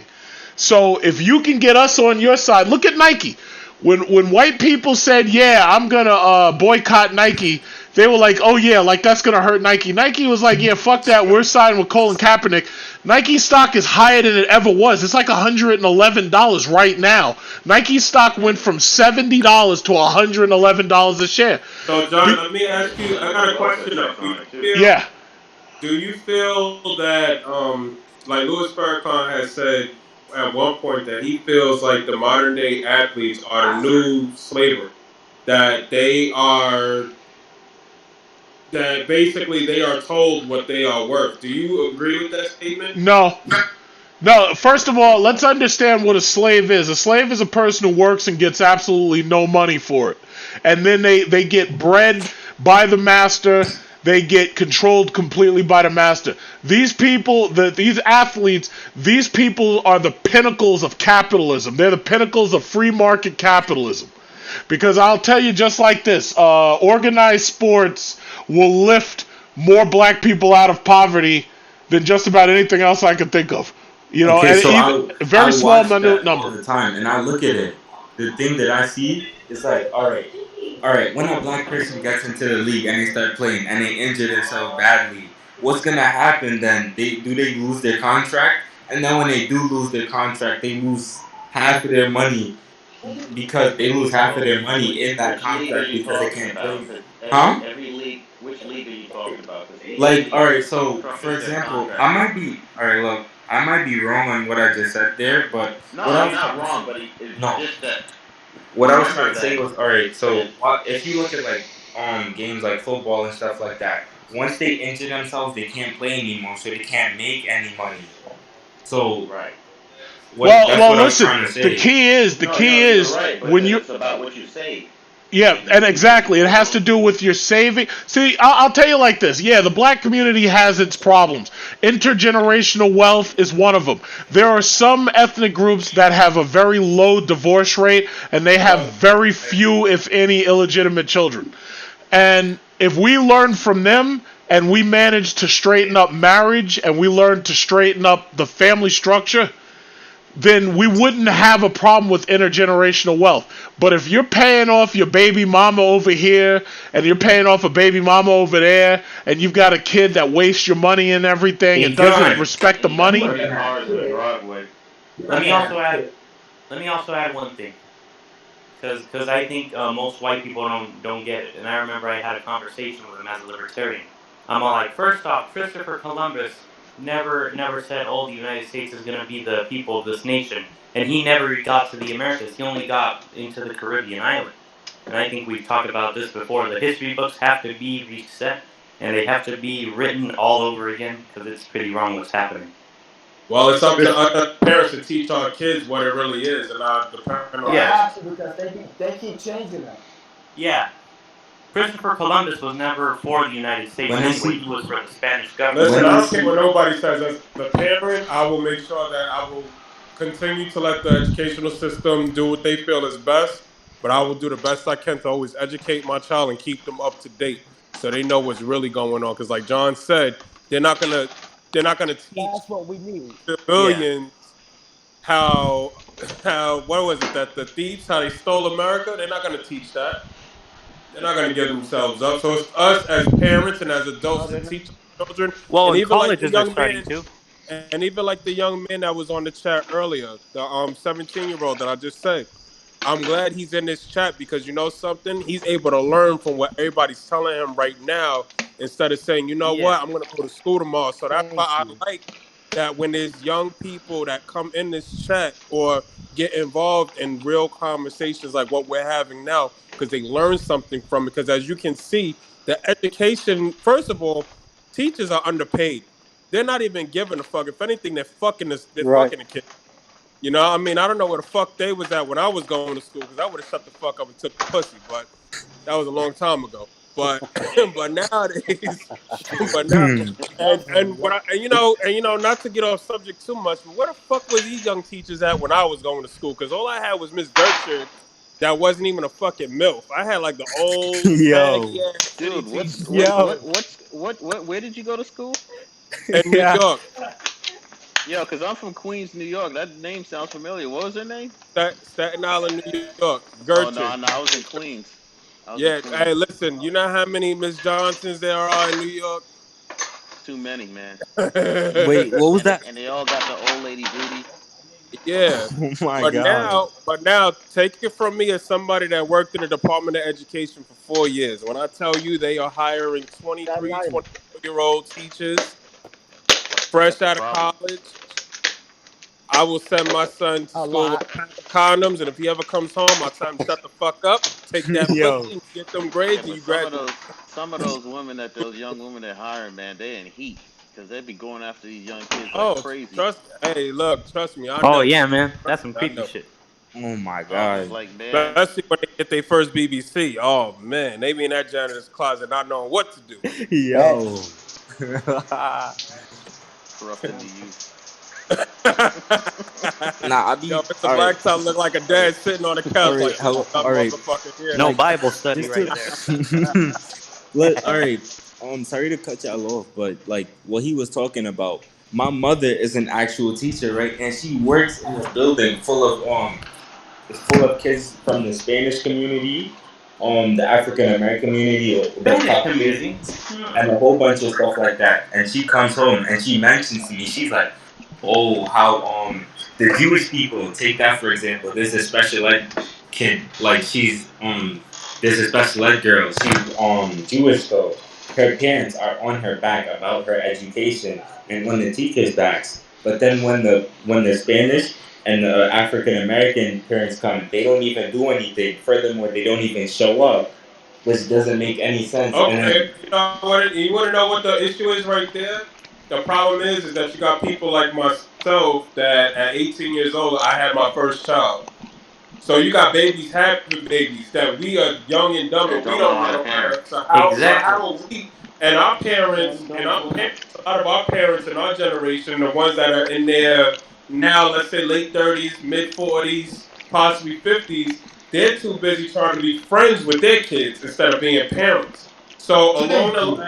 [SPEAKER 1] So if you can get us on your side, look at Nike. When white people said, yeah, I'm going to boycott Nike, they were like, oh yeah, like that's going to hurt Nike. Nike was like, yeah, fuck that, we're siding with Colin Kaepernick. Nike stock is higher than it ever was. It's like $111 right now. Nike stock went from $70 to $111 a share.
[SPEAKER 4] So, John, let me ask you, I got a question.
[SPEAKER 1] Yeah.
[SPEAKER 4] Do you feel that, like Louis Farrakhan has said at one point, that he feels like the modern day athletes are the new slavery, that basically they are told what they are worth? Do you agree with that statement?
[SPEAKER 1] No. No, first of all, let's understand what a slave is. A slave is a person who works and gets absolutely no money for it. And then they get bred by the master. They get controlled completely by the master. These people, these athletes, these people are the pinnacles of capitalism. They're the pinnacles of free market capitalism. Because I'll tell you just like this, organized sports will lift more black people out of poverty than just about anything else I could think of. You know,
[SPEAKER 11] Okay,
[SPEAKER 1] and
[SPEAKER 11] so
[SPEAKER 1] a very small
[SPEAKER 11] watch that
[SPEAKER 1] number.
[SPEAKER 11] all the time, and I look at it. The thing that I see is like, all right. When a black person gets into the league and they start playing and they injure themselves badly, what's gonna happen then? They lose their contract, and then when they do lose their contract, they lose half of their money because they lose half of their money in that contract because they can't play. Huh?
[SPEAKER 12] Every league, which league are you talking about?
[SPEAKER 11] Like, all right. So, for example, I might be wrong on what I just said there, but
[SPEAKER 12] no, you're not wrong, but it's just that.
[SPEAKER 11] what I was trying to say was, all right, so if you look at like games like football and stuff like that, once they injure themselves, they can't play anymore, so they can't make any money. So
[SPEAKER 12] Right.
[SPEAKER 11] that's what I was
[SPEAKER 1] listen.
[SPEAKER 11] trying to
[SPEAKER 1] The
[SPEAKER 11] say.
[SPEAKER 1] key is
[SPEAKER 12] You're right, but
[SPEAKER 1] when you.
[SPEAKER 12] it's about what you save.
[SPEAKER 1] Yeah, and exactly. It has to do with your saving. See, I'll tell you like this. Yeah, the black community has its problems. Intergenerational wealth is one of them. There are some ethnic groups that have a very low divorce rate, and they have very few, if any, illegitimate children. And if we learn from them, and we manage to straighten up marriage, and we learn to straighten up the family structure, then we wouldn't have a problem with intergenerational wealth. But if you're paying off your baby mama over here and you're paying off a baby mama over there, and you've got a kid that wastes your money and everything and doesn't respect the money.
[SPEAKER 10] Let me also add one thing, because I think most white people don't get it. And I remember I had a conversation with him as a libertarian. I'm all like, first off, Christopher Columbus never said, oh, the United States is going to be the people of this nation. And he never got to the Americas. He only got into the Caribbean island. And I think we've talked about this before. The history books have to be reset, and they have to be written all over again, because it's pretty wrong what's happening.
[SPEAKER 4] Well, it's up to us parents to teach our kids what it really is, and not depend on.
[SPEAKER 5] Yeah, because they keep changing them.
[SPEAKER 10] Yeah. Christopher Columbus was never for the United States anyway. He was for the Spanish government.
[SPEAKER 4] Listen, I don't care what nobody says. As the parent, I will make sure that I will continue to let the educational system do what they feel is best, but I will do the best I can to always educate my child and keep them up to date so they know what's really going on. Because, like John said, they're not gonna teach
[SPEAKER 5] That's what we need.
[SPEAKER 4] civilians how what was it that the thieves how they stole America. They're not gonna teach that. They're not going to give themselves up. So it's us as parents and as adults to teach our children.
[SPEAKER 10] Well,
[SPEAKER 4] and
[SPEAKER 10] in
[SPEAKER 4] even like
[SPEAKER 10] colleges
[SPEAKER 4] the young
[SPEAKER 10] are starting
[SPEAKER 4] man,
[SPEAKER 10] to.
[SPEAKER 4] and even like the young man that was on the chat earlier, the 17-year-old that I just said. I'm glad he's in this chat because you know something? He's able to learn from what everybody's telling him right now instead of saying, you know what, I'm going to go to school tomorrow. So that's why I like that when there's young people that come in this chat or get involved in real conversations like what we're having now, because they learn something from it. Because as you can see, the education, first of all, teachers are underpaid. They're not even giving a fuck. If anything, they're fucking fucking the kids. You know, I mean, I don't know where the fuck they was at when I was going to school, because I would have shut the fuck up and took the pussy, but that was a long time ago. But but nowadays, and not to get off subject too much, but where the fuck was these young teachers at when I was going to school? Because all I had was Miss Gertrude, that wasn't even a fucking MILF. I had like the old
[SPEAKER 12] Dude, where did you go to school?
[SPEAKER 4] In New York.
[SPEAKER 12] Yo, because I'm from Queens, New York. That name sounds familiar. What was her name?
[SPEAKER 4] Staten Island, New York. Gertrude.
[SPEAKER 12] Oh, no, I was in Queens.
[SPEAKER 4] Hey, listen, you know how many Miss Johnsons there are in New York?
[SPEAKER 12] Too many, man.
[SPEAKER 11] Wait, what was that?
[SPEAKER 12] And they all got the old lady booty.
[SPEAKER 4] Yeah.
[SPEAKER 11] Oh my God.
[SPEAKER 4] But now, take it from me as somebody that worked in the Department of Education for 4 years. When I tell you they are hiring 23, 24-year-old teachers fresh out of college, I will send my son to school with a pack of condoms, and if he ever comes home, I'll tell him shut the fuck up, take that pussy, and get them grades, and you graduate.
[SPEAKER 12] Some of those young women they're hiring, man, they in heat. Because they be going after these young kids like crazy.
[SPEAKER 4] Trust me.
[SPEAKER 10] Man. That's some creepy shit.
[SPEAKER 11] Oh, my God.
[SPEAKER 4] Especially when they get their first BBC. Oh, man. They be in that janitor's closet not knowing what to do.
[SPEAKER 11] Yo.
[SPEAKER 12] Corrupting the youth.
[SPEAKER 4] Yo, Mr. Blacktop look like a dad sitting on a couch.
[SPEAKER 10] No Bible study right there.
[SPEAKER 11] All right. Sorry to cut y'all off, but like what he was talking about, my mother is an actual teacher, right? And she works in a building full of kids from the Spanish community, the African American community, the community, and a whole bunch of stuff like that. And she comes home and she mentions to me, she's like, oh, how the Jewish people, take that for example. There's a special ed kid, like there's a special ed girl. She's Jewish though. Her parents are on her back about her education and when the teacher's backs. But then when they're Spanish, and the African American parents come, they don't even do anything. Furthermore, they don't even show up, which doesn't make any sense. And
[SPEAKER 4] Okay,
[SPEAKER 11] then
[SPEAKER 4] you know what? You want to know what the issue is right there? The problem is that you got people like myself that at 18 years old, I had my first child. So you got babies having babies that we are young and dumb
[SPEAKER 12] That
[SPEAKER 4] and we
[SPEAKER 12] don't know
[SPEAKER 4] don't
[SPEAKER 12] how to
[SPEAKER 4] know how
[SPEAKER 12] parent.
[SPEAKER 4] to. So
[SPEAKER 10] Exactly.
[SPEAKER 4] how are we and our parents a lot of our parents in our generation, the ones that are in their now, let's say late 30s, mid 40s, possibly 50s, they're too busy trying to be friends with their kids instead of being parents. So along
[SPEAKER 5] Thank
[SPEAKER 4] the
[SPEAKER 5] you.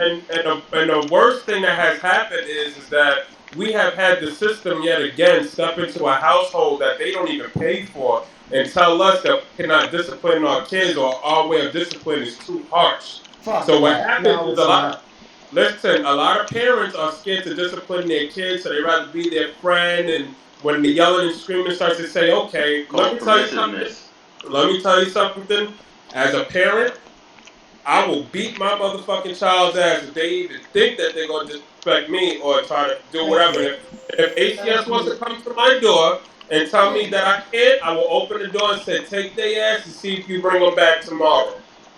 [SPEAKER 4] and the worst thing that has happened is that we have had the system yet again step into a household that they don't even pay for and tell us that we cannot discipline our kids or our way of discipline is too harsh.
[SPEAKER 5] Fuck
[SPEAKER 4] So what
[SPEAKER 5] that.
[SPEAKER 4] happens
[SPEAKER 5] No,
[SPEAKER 4] is
[SPEAKER 5] it's not.
[SPEAKER 4] a lot of parents are scared to discipline their kids, so they rather be their friend. And when the yelling and screaming starts to say, okay, let
[SPEAKER 12] Called
[SPEAKER 4] me tell you something.
[SPEAKER 12] permissiveness.
[SPEAKER 4] Let me tell you something. As a parent, I will beat my motherfucking child's ass if they even think that they're gonna disrespect me or try to do
[SPEAKER 5] Thank
[SPEAKER 4] whatever.
[SPEAKER 5] you.
[SPEAKER 4] If ACS
[SPEAKER 5] Thank
[SPEAKER 4] wants to
[SPEAKER 5] you.
[SPEAKER 4] come to my door and tell me
[SPEAKER 5] Thank
[SPEAKER 4] that
[SPEAKER 5] you.
[SPEAKER 4] I can't, I will open the door and say, take their ass and see if you bring them back tomorrow.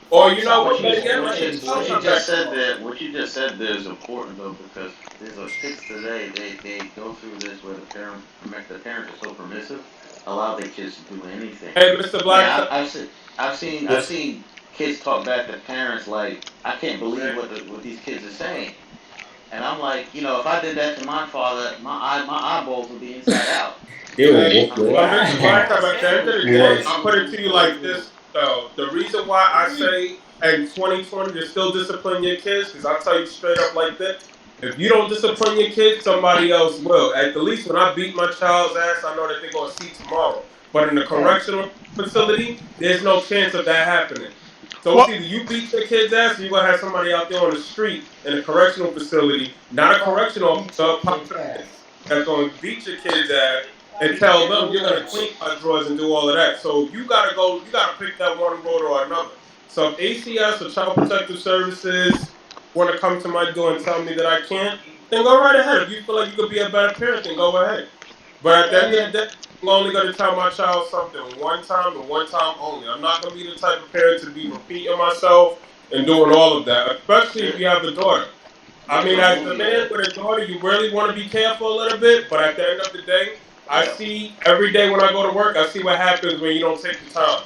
[SPEAKER 4] Or
[SPEAKER 5] Fuck
[SPEAKER 4] you know
[SPEAKER 5] South
[SPEAKER 4] what,
[SPEAKER 12] What you
[SPEAKER 4] better yet,
[SPEAKER 5] Carolina.
[SPEAKER 12] what
[SPEAKER 4] let the
[SPEAKER 12] you
[SPEAKER 5] It's
[SPEAKER 4] child
[SPEAKER 12] what you
[SPEAKER 4] come
[SPEAKER 5] straight.
[SPEAKER 12] just
[SPEAKER 4] back
[SPEAKER 12] said
[SPEAKER 4] tomorrow.
[SPEAKER 12] there what you just said there is important though, because there's kids today they go through this where the parents are so permissive, allow their kids to do anything.
[SPEAKER 4] Hey, Mr.
[SPEAKER 12] Like
[SPEAKER 4] Black,
[SPEAKER 12] I've seen kids talk back to parents like, I can't believe
[SPEAKER 4] man.
[SPEAKER 12] what these kids are saying. And I'm like, if I did that to my father, my eyeballs would be inside out.
[SPEAKER 11] they will
[SPEAKER 4] Hey,
[SPEAKER 11] whoop
[SPEAKER 12] I'm
[SPEAKER 11] your
[SPEAKER 4] but
[SPEAKER 12] like,
[SPEAKER 4] Mr.
[SPEAKER 11] ass.
[SPEAKER 4] Blacktop,
[SPEAKER 12] God
[SPEAKER 4] at the end
[SPEAKER 12] damn,
[SPEAKER 4] of the day,
[SPEAKER 11] Yes.
[SPEAKER 4] I'll put it to you like this, though. The reason why I say in 2020 to still discipline your kids, because I'll tell you straight up like this, if you don't discipline your kids, somebody else will. At the least, when I beat my child's ass, I know that they're going to see tomorrow. But in the correctional facility, there's no chance of that happening. So it's
[SPEAKER 1] Well,
[SPEAKER 4] either you beat your kid's ass or you're going to have somebody out there on the street in a correctional facility, not a
[SPEAKER 5] Fuck.
[SPEAKER 4] correctional
[SPEAKER 5] Beat your
[SPEAKER 4] officer,
[SPEAKER 5] kid's ass.
[SPEAKER 4] that's going to beat your kids' ass and tell them you're going to clean my drawers and do all of that. So you got to go, you got to pick that one road or another. So if ACS or Child Protective Services want to come to my door and tell me that I can't, then go right ahead. If you feel like you could be a better parent, then go ahead. But at the end of the
[SPEAKER 5] And
[SPEAKER 4] day, I'm only going to tell my child something one time and one time only. I'm not going to be the type of parent to be repeating myself and doing all of that, especially if
[SPEAKER 12] there,
[SPEAKER 4] you have a daughter. I
[SPEAKER 12] there's
[SPEAKER 4] mean,
[SPEAKER 12] a
[SPEAKER 4] as the
[SPEAKER 12] movie
[SPEAKER 4] man
[SPEAKER 12] that
[SPEAKER 4] with a daughter, you really want to be careful a little bit. But at the end of the day, I
[SPEAKER 12] yeah.
[SPEAKER 4] see every day when I go to work, I see what happens when you don't take the time.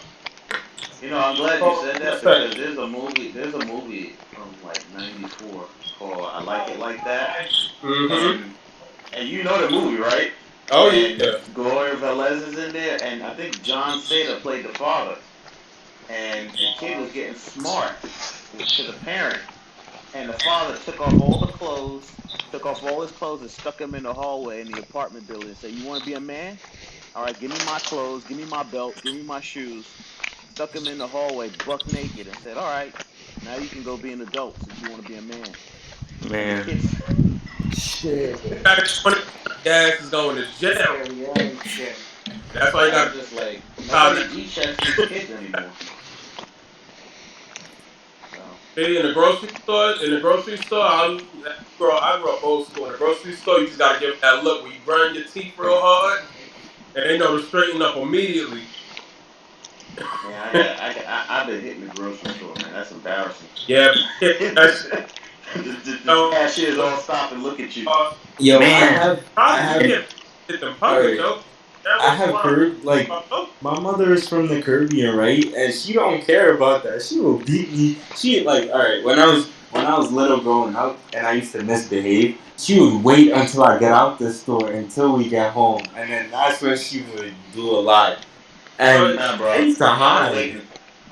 [SPEAKER 12] I'm glad you
[SPEAKER 4] So,
[SPEAKER 12] said that
[SPEAKER 4] that's it.
[SPEAKER 12] because there's a movie from like '94 called I Like It Like That,
[SPEAKER 4] Mm-hmm.
[SPEAKER 12] and you know the movie, right?
[SPEAKER 4] Oh
[SPEAKER 12] And
[SPEAKER 4] yeah.
[SPEAKER 12] Gloria Velez is in there, and I think John Cena played the father, and the kid was getting smart to the parent, and the father took off all his clothes and stuck him in the hallway in the apartment building and said, "You want to be a man? All right, give me my clothes, give me my belt, give me my shoes." Stuck him in the hallway, buck naked, and said, "All right, now you can go be an adult since you want to be a man." And the
[SPEAKER 10] Man.
[SPEAKER 12] kids,
[SPEAKER 5] shit.
[SPEAKER 4] Got 20 ass is going to jail.
[SPEAKER 5] Scary as shit.
[SPEAKER 4] That's why
[SPEAKER 12] and
[SPEAKER 4] you
[SPEAKER 12] I was
[SPEAKER 4] got
[SPEAKER 12] just like,
[SPEAKER 4] child
[SPEAKER 12] nobody G checks these kids anymore. So
[SPEAKER 4] in the grocery store. In the grocery store, I grew up old school. In the grocery store, you just gotta give it that look where you burn your teeth real hard, and they know to straighten up immediately.
[SPEAKER 12] man, I've been hitting the grocery store, man. That's embarrassing.
[SPEAKER 4] Yeah, that's
[SPEAKER 12] The
[SPEAKER 4] uh,
[SPEAKER 12] cashiers all stop and look at you.
[SPEAKER 11] Yo,
[SPEAKER 10] Man.
[SPEAKER 11] I
[SPEAKER 4] probably you
[SPEAKER 11] have,
[SPEAKER 4] get hit them
[SPEAKER 11] all
[SPEAKER 4] public
[SPEAKER 11] right.
[SPEAKER 4] though. That
[SPEAKER 11] I
[SPEAKER 4] was
[SPEAKER 11] have
[SPEAKER 4] fun.
[SPEAKER 11] heard like my mother is from the Caribbean, right? And she don't care about that. She will beat me. She like all right. When I was little growing up and I used to misbehave, she would wait until I get out the store until we get home, and then that's when she would do a lot. And
[SPEAKER 12] Nah,
[SPEAKER 11] I
[SPEAKER 12] bro.
[SPEAKER 11] used to
[SPEAKER 12] Ain't no
[SPEAKER 11] hide.
[SPEAKER 12] waiting.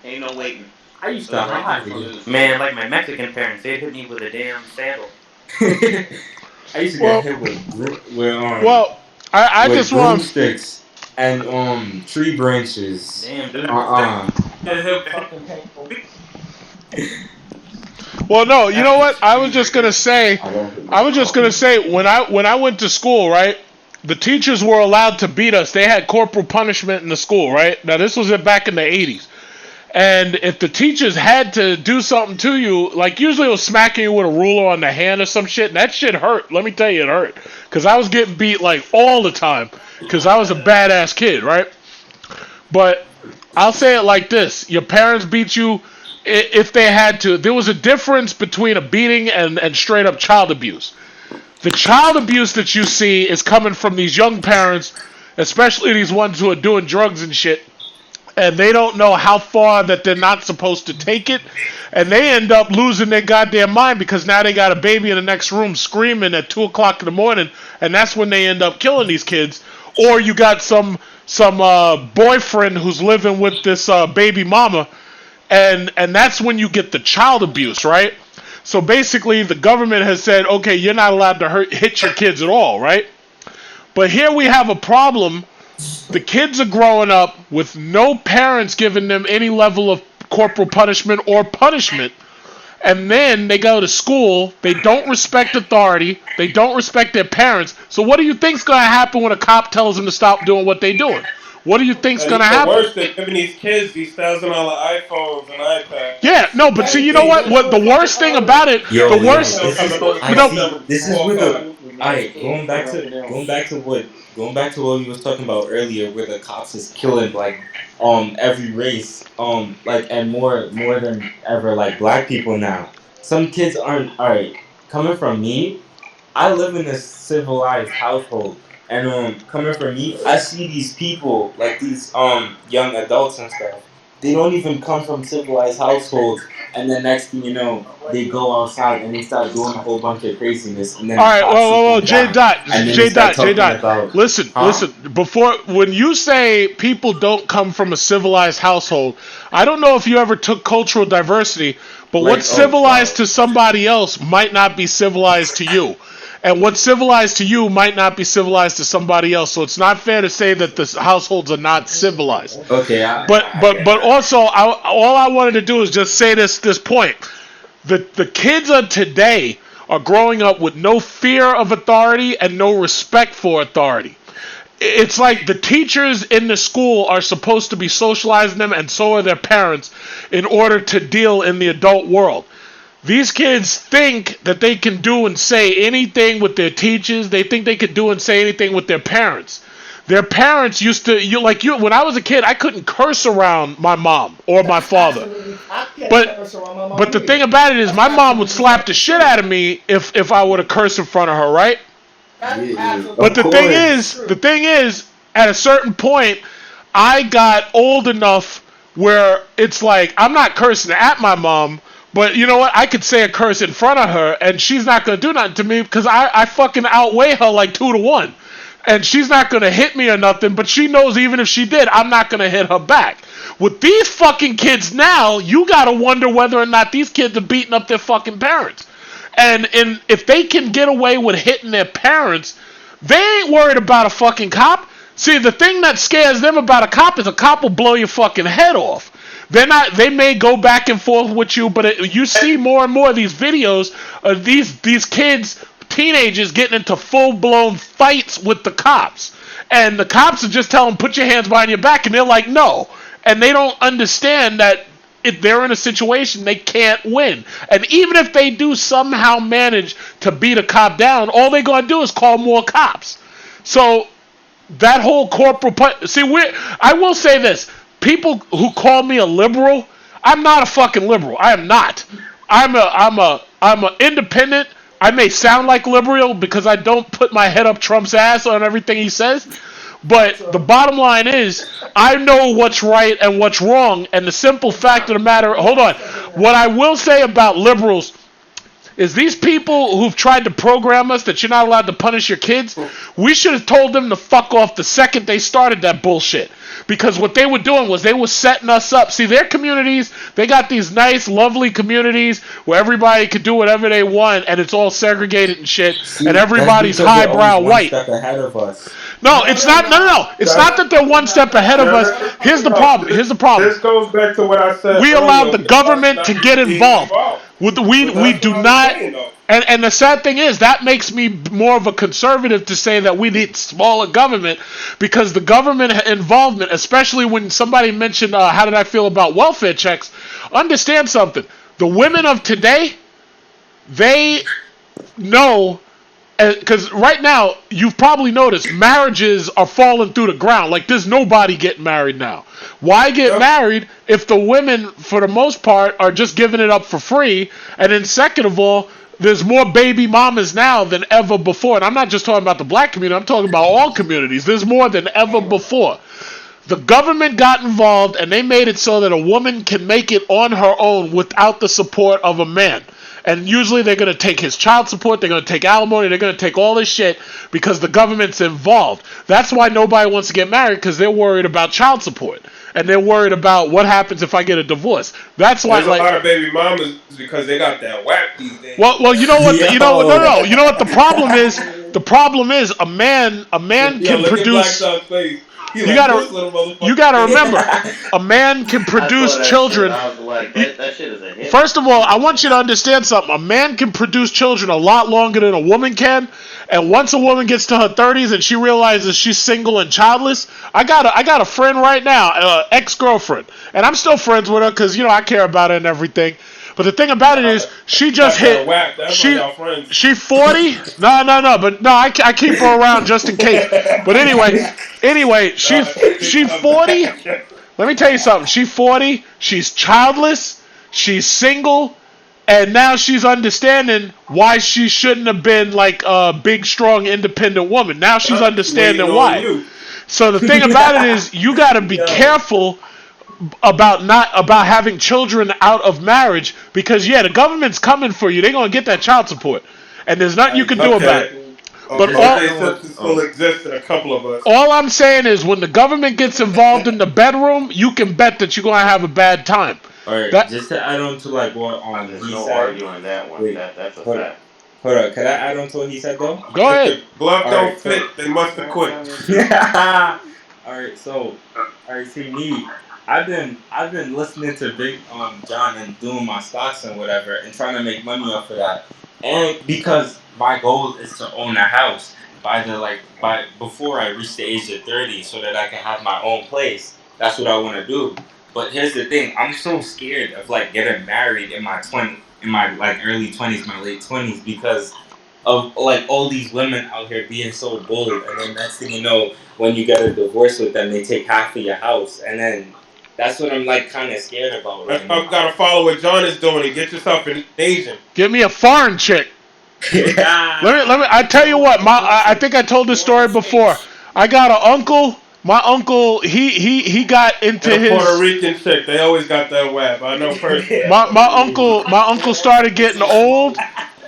[SPEAKER 12] Ain't no waiting.
[SPEAKER 11] I used to
[SPEAKER 12] Go right to the
[SPEAKER 11] hide.
[SPEAKER 12] front of the
[SPEAKER 10] Man,
[SPEAKER 12] store.
[SPEAKER 10] like my Mexican parents, they'd hit me with a damn sandal.
[SPEAKER 11] I used to get
[SPEAKER 1] well,
[SPEAKER 11] hit
[SPEAKER 1] well. I
[SPEAKER 11] with
[SPEAKER 1] just want.
[SPEAKER 11] broomsticks and tree branches.
[SPEAKER 10] Damn, dude.
[SPEAKER 4] Get
[SPEAKER 5] Fucking
[SPEAKER 4] hit.
[SPEAKER 5] fucking painful.
[SPEAKER 1] Well, no. You know what? I was
[SPEAKER 4] That's
[SPEAKER 1] just gonna say. I was just gonna say when I went to school, right? The teachers were allowed to beat us. They had corporal punishment in the school, right? Now this was back in the '80s. And if the teachers had to do something to you, like usually it was smacking you with a ruler on the hand or some shit, and that shit hurt. Let me tell you, it hurt. Because I was getting beat like all the time. Because I was a badass kid, right? But I'll say it like this. Your parents beat you if they had to. There was a difference between a beating and straight up child abuse. The child abuse that you see is coming from these young parents, especially these ones who are doing drugs and shit, and they don't know how far that they're not supposed to take it, and they end up losing their goddamn mind because now they got a baby in the next room screaming at 2 o'clock in the morning, and that's when they end up killing these kids. Or you got some boyfriend who's living with this baby mama, and that's when you get the child abuse, right? So basically the government has said, okay, you're not allowed to hit your kids at all, right? But here we have a problem. The kids are growing up with no parents giving them any level of corporal punishment or punishment. And then they go to school, they don't respect authority, they don't respect their parents. So what do you think's going to happen when a cop tells them to stop doing what they're doing? What do you think's going to happen?
[SPEAKER 4] Worse, they're giving these kids these $1,000 iPhones and iPads.
[SPEAKER 1] Yeah, no, but see, you know what? What the worst thing about it?
[SPEAKER 11] This is where the alright. Going back to what we was talking about earlier, where the cops is killing like every race like and more than ever like black people now. Some kids aren't alright. Coming from me, I live in a civilized household. And coming from me, I see these people, like these young adults and stuff. They don't even come from civilized households, and then next thing you know, they go outside and they start doing a whole bunch of craziness. And then
[SPEAKER 1] all right, whoa, J Dot. Listen. Before, when you say people don't come from a civilized household, I don't know if you ever took cultural diversity, but like, what's civilized to somebody else might not be civilized to you. And what's civilized to you might not be civilized to somebody else. So it's not fair to say that the households are not civilized.
[SPEAKER 11] Okay.
[SPEAKER 1] But also, all I wanted to do is just say this point. The kids of today are growing up with no fear of authority and no respect for authority. It's like the teachers in the school are supposed to be socializing them, and so are their parents, in order to deal in the adult world. These kids think that they can do and say anything with their teachers. They think they could do and say anything with their parents. Their parents used to, when I was a kid, I couldn't curse around my mom or my father. But the thing about it is, my mom would slap the shit out of me if I were to curse in front of her, right? But the thing is, at a certain point, I got old enough where it's like, I'm not cursing at my mom, but you know what? I could say a curse in front of her, and she's not going to do nothing to me because I fucking outweigh her like 2-1. And she's not going to hit me or nothing, but she knows even if she did, I'm not going to hit her back. With these fucking kids now, you got to wonder whether or not these kids are beating up their fucking parents. And if they can get away with hitting their parents, they ain't worried about a fucking cop. See, the thing that scares them about a cop is a cop will blow your fucking head off. They may go back and forth with you, but you see more and more of these videos of these kids, teenagers, getting into full-blown fights with the cops. And the cops are just telling them, put your hands behind your back, and they're like, no. And they don't understand that if they're in a situation, they can't win. And even if they do somehow manage to beat a cop down, all they're going to do is call more cops. So that whole corporal... I will say this. People who call me a liberal, I'm not a fucking liberal. I am not. I'm a independent. I may sound like liberal because I don't put my head up Trump's ass on everything he says. But the bottom line is, I know what's right and what's wrong. And the simple fact of the matter, hold on. What I will say about liberals is these people who've tried to program us that you're not allowed to punish your kids, we should have told them to fuck off the second they started that bullshit. Because what they were doing was they were setting us up. See, their communities, they got these nice, lovely communities where everybody could do whatever they want, and it's all segregated and shit, and everybody's highbrow white.
[SPEAKER 11] Step ahead of us.
[SPEAKER 1] No, it's not. No. It's not that they're one step ahead of us. Here's the problem.
[SPEAKER 4] This goes back to what I said.
[SPEAKER 1] We allowed the government to get involved. We do not. And the sad thing is that makes me more of a conservative to say that we need smaller government, because the government involvement, especially when somebody mentioned how did I feel about welfare checks, understand something. The women of today, they know, because right now you've probably noticed marriages are falling through the ground. Like there's nobody getting married now. Why get married if the women, for the most part, are just giving it up for free? And then second of all, there's more baby mamas now than ever before. And I'm not just talking about the black community, I'm talking about all communities. There's more than ever before. The government got involved and they made it so that a woman can make it on her own without the support of a man. And usually they're going to take his child support, they're going to take alimony, they're going to take all this shit because the government's involved. That's why nobody wants to get married, because they're worried about child support. And they're worried about what happens if I get a divorce. That's why,
[SPEAKER 4] there's a lot of baby mamas because they got that whack these days.
[SPEAKER 1] Well, you know what? You know what? No. You know what the problem is? The problem is a man can produce. You gotta remember, a man can produce children.
[SPEAKER 12] That shit is a hit.
[SPEAKER 1] First of all, I want you to understand something. A man can produce children a lot longer than a woman can. And once a woman gets to her 30s and she realizes she's single and childless, I got a friend right now, ex-girlfriend, and I'm still friends with her because I care about her and everything. But the thing about it is, she just hit. She 40. No. But no, I keep her around just in case. But anyway, she 40. Let me tell you something. She 40. She's childless. She's single. And now she's understanding why she shouldn't have been like a big, strong, independent woman. Now she's understanding why. So the thing about it is, you got to be careful about having children out of marriage, because the government's coming for you. They're gonna get that child support, and there's nothing you can do about it. But all I'm saying is, when the government gets involved in the bedroom, you can bet that you're gonna have a bad time.
[SPEAKER 11] All right, just to add on to like what
[SPEAKER 12] there's no arguing that one.
[SPEAKER 11] Wait,
[SPEAKER 12] that's a
[SPEAKER 11] hold
[SPEAKER 12] fact.
[SPEAKER 11] Hold on, can I add on to what he said though?
[SPEAKER 1] Go ahead.
[SPEAKER 4] Glove don't fit. They must have quit.
[SPEAKER 11] Alright, see me. I've been listening to Big John and doing my stocks and whatever and trying to make money off of that. And because my goal is to own a house before I reach the age of 30, so that I can have my own place. That's what I want to do. But here's the thing, I'm so scared of like getting married in my early 20s, my late 20s, because of like all these women out here being so bold, and then next thing you know, when you get a divorce with them, they take half of your house, and then that's what I'm like kind of scared about.
[SPEAKER 4] Right now. I've got to follow what John is doing and get yourself an Asian.
[SPEAKER 1] Get me a foreign chick.
[SPEAKER 11] Yeah.
[SPEAKER 1] Let me. I tell you what. I think I told this story before. I got an uncle. My uncle, he got into his
[SPEAKER 4] Puerto Rican chick. They always got that web. I know personally.
[SPEAKER 1] My uncle started getting old,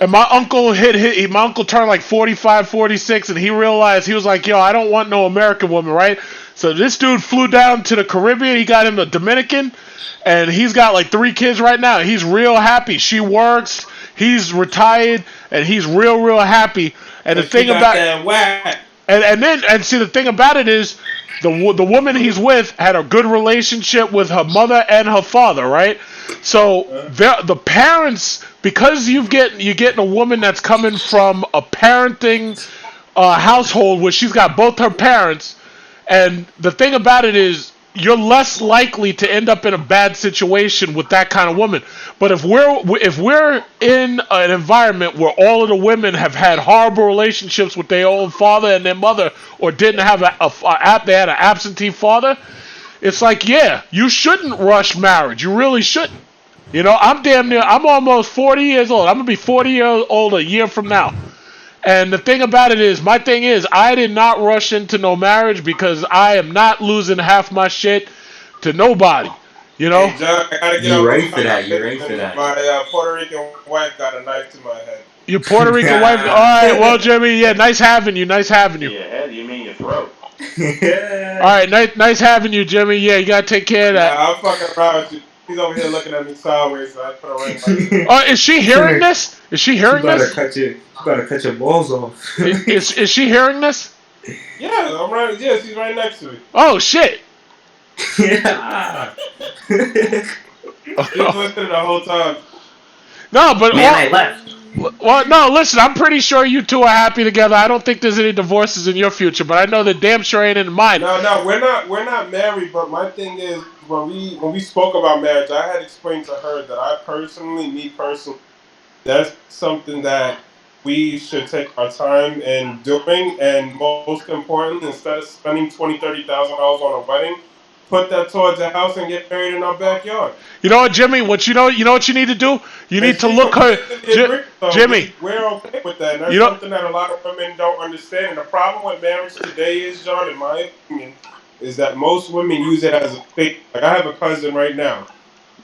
[SPEAKER 1] and my uncle my uncle turned like 45, 46, and he realized, he was like, yo, I don't want no American woman, right? So this dude flew down to the Caribbean. He got him a Dominican, and he's got like 3 kids right now. He's real happy. She works. He's retired, and he's real happy. And the thing about
[SPEAKER 4] that whack.
[SPEAKER 1] And see, the thing about it is, the woman he's with had a good relationship with her mother and her father, right? So the parents, because you're getting a woman that's coming from a parenting household where she's got both her parents, and the thing about it is, you're less likely to end up in a bad situation with that kind of woman. But if we're in an environment where all of the women have had horrible relationships with their own father and their mother, or didn't have they had an absentee father, it's like, you shouldn't rush marriage. You really shouldn't. I'm almost 40 years old. I'm gonna be 40 years old a year from now. And the thing about it is, I did not rush into no marriage, because I am not losing half my shit to nobody. Hey,
[SPEAKER 4] John, I gotta get
[SPEAKER 11] You're right for that. You're right for that.
[SPEAKER 4] My Puerto Rican wife got a knife to my head.
[SPEAKER 1] Your Puerto Rican wife? All right, well, Jimmy, nice having you.
[SPEAKER 12] Your head? You mean your throat?
[SPEAKER 1] All right, nice having you, Jimmy. Yeah, you gotta take care of that.
[SPEAKER 4] I'm fucking around with you. He's over here looking at me sideways, so I put her right by
[SPEAKER 1] is she hearing this? Is she hearing this?
[SPEAKER 11] You gotta cut your balls off.
[SPEAKER 1] Is she hearing this?
[SPEAKER 4] Yeah, I'm right. Yeah, she's right next to me.
[SPEAKER 1] Oh shit!
[SPEAKER 11] Yeah.
[SPEAKER 4] She's listening the whole time.
[SPEAKER 1] No, but
[SPEAKER 10] man, I left.
[SPEAKER 1] Well, no, listen, I'm pretty sure you two are happy together. I don't think there's any divorces in your future, but I know that damn sure ain't in mine.
[SPEAKER 4] No, we're not married. But my thing is, when we spoke about marriage, I had explained to her that me personally, that's something that we should take our time in doing, and most importantly, instead of spending $20,000-$30,000 on a wedding, put that towards a house and get married in our backyard.
[SPEAKER 1] You know what, Jimmy? You know what you need to do? You
[SPEAKER 4] And
[SPEAKER 1] need to
[SPEAKER 4] she
[SPEAKER 1] look her,
[SPEAKER 4] completely agrees, so
[SPEAKER 1] Jimmy.
[SPEAKER 4] we're okay with that. And
[SPEAKER 1] You
[SPEAKER 4] that's
[SPEAKER 1] know,
[SPEAKER 4] something that a lot of women don't understand. And the problem with marriage today is, John, in my opinion, is that most women use it as a fake. Like I have a cousin right now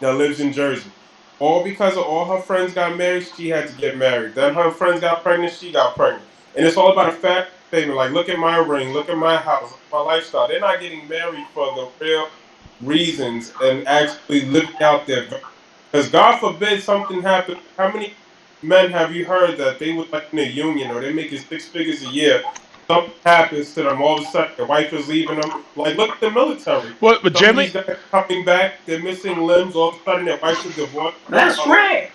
[SPEAKER 4] that lives in Jersey. All because of all her friends got married, she had to get married. Then her friends got pregnant, she got pregnant. And it's all about a fact statement. Like, look at my ring, look at my house, look at my lifestyle. They're not getting married for the real reasons and actually living out their. Because God forbid something happens. How many men have you heard that they would like in a union or they're making six figures a year? Something happens to them, all of a sudden their wife is leaving them. Like, look at the military.
[SPEAKER 1] what? But
[SPEAKER 4] Some of
[SPEAKER 1] Jimmy.
[SPEAKER 4] these guys coming back, they're missing limbs. All of a sudden, their wives are divorced.
[SPEAKER 8] That's right.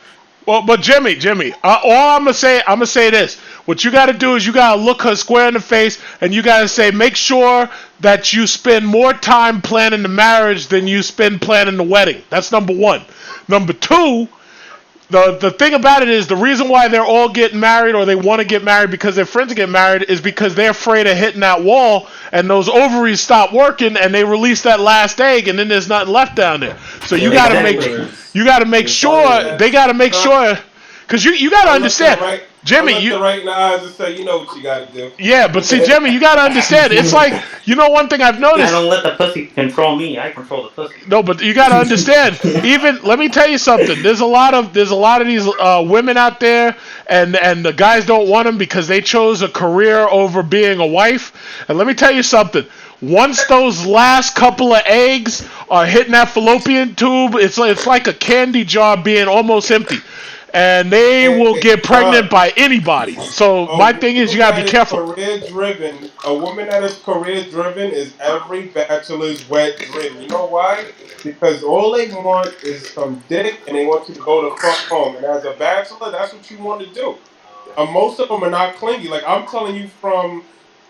[SPEAKER 1] Well, but Jimmy, all I'm gonna say this. What you gotta do is you gotta look her square in the face, and you gotta say, make sure that you spend more time planning the marriage than you spend planning the wedding. That's number one. Number two, the thing about it is the reason why they're all getting married or they want to get married because their friends get married is because they're afraid of hitting that wall and those ovaries stop working and they release that last egg and then there's nothing left down there. So you got to make sure they got to make sure because you got to understand. Jimmy,
[SPEAKER 4] I looked her right in the eyes and say, you know what you got to do.
[SPEAKER 1] Yeah, but see, Jimmy, you got to understand. It's like, one thing I've noticed.
[SPEAKER 10] I don't let the pussy control me. I control the pussy.
[SPEAKER 1] No, but you got to understand. Even let me tell you something. There's a lot of these women out there, and the guys don't want them because they chose a career over being a wife. And let me tell you something. Once those last couple of eggs are hitting that fallopian tube, it's like a candy jar being almost empty. And they will get pregnant by anybody. So my thing is, you gotta be careful.
[SPEAKER 4] A woman that is career driven is every bachelor's wet dream. You know why? Because all they want is some dick, and they want you to go to fuck home. And as a bachelor, that's what you want to do. Most of them are not clingy. Like I'm telling you from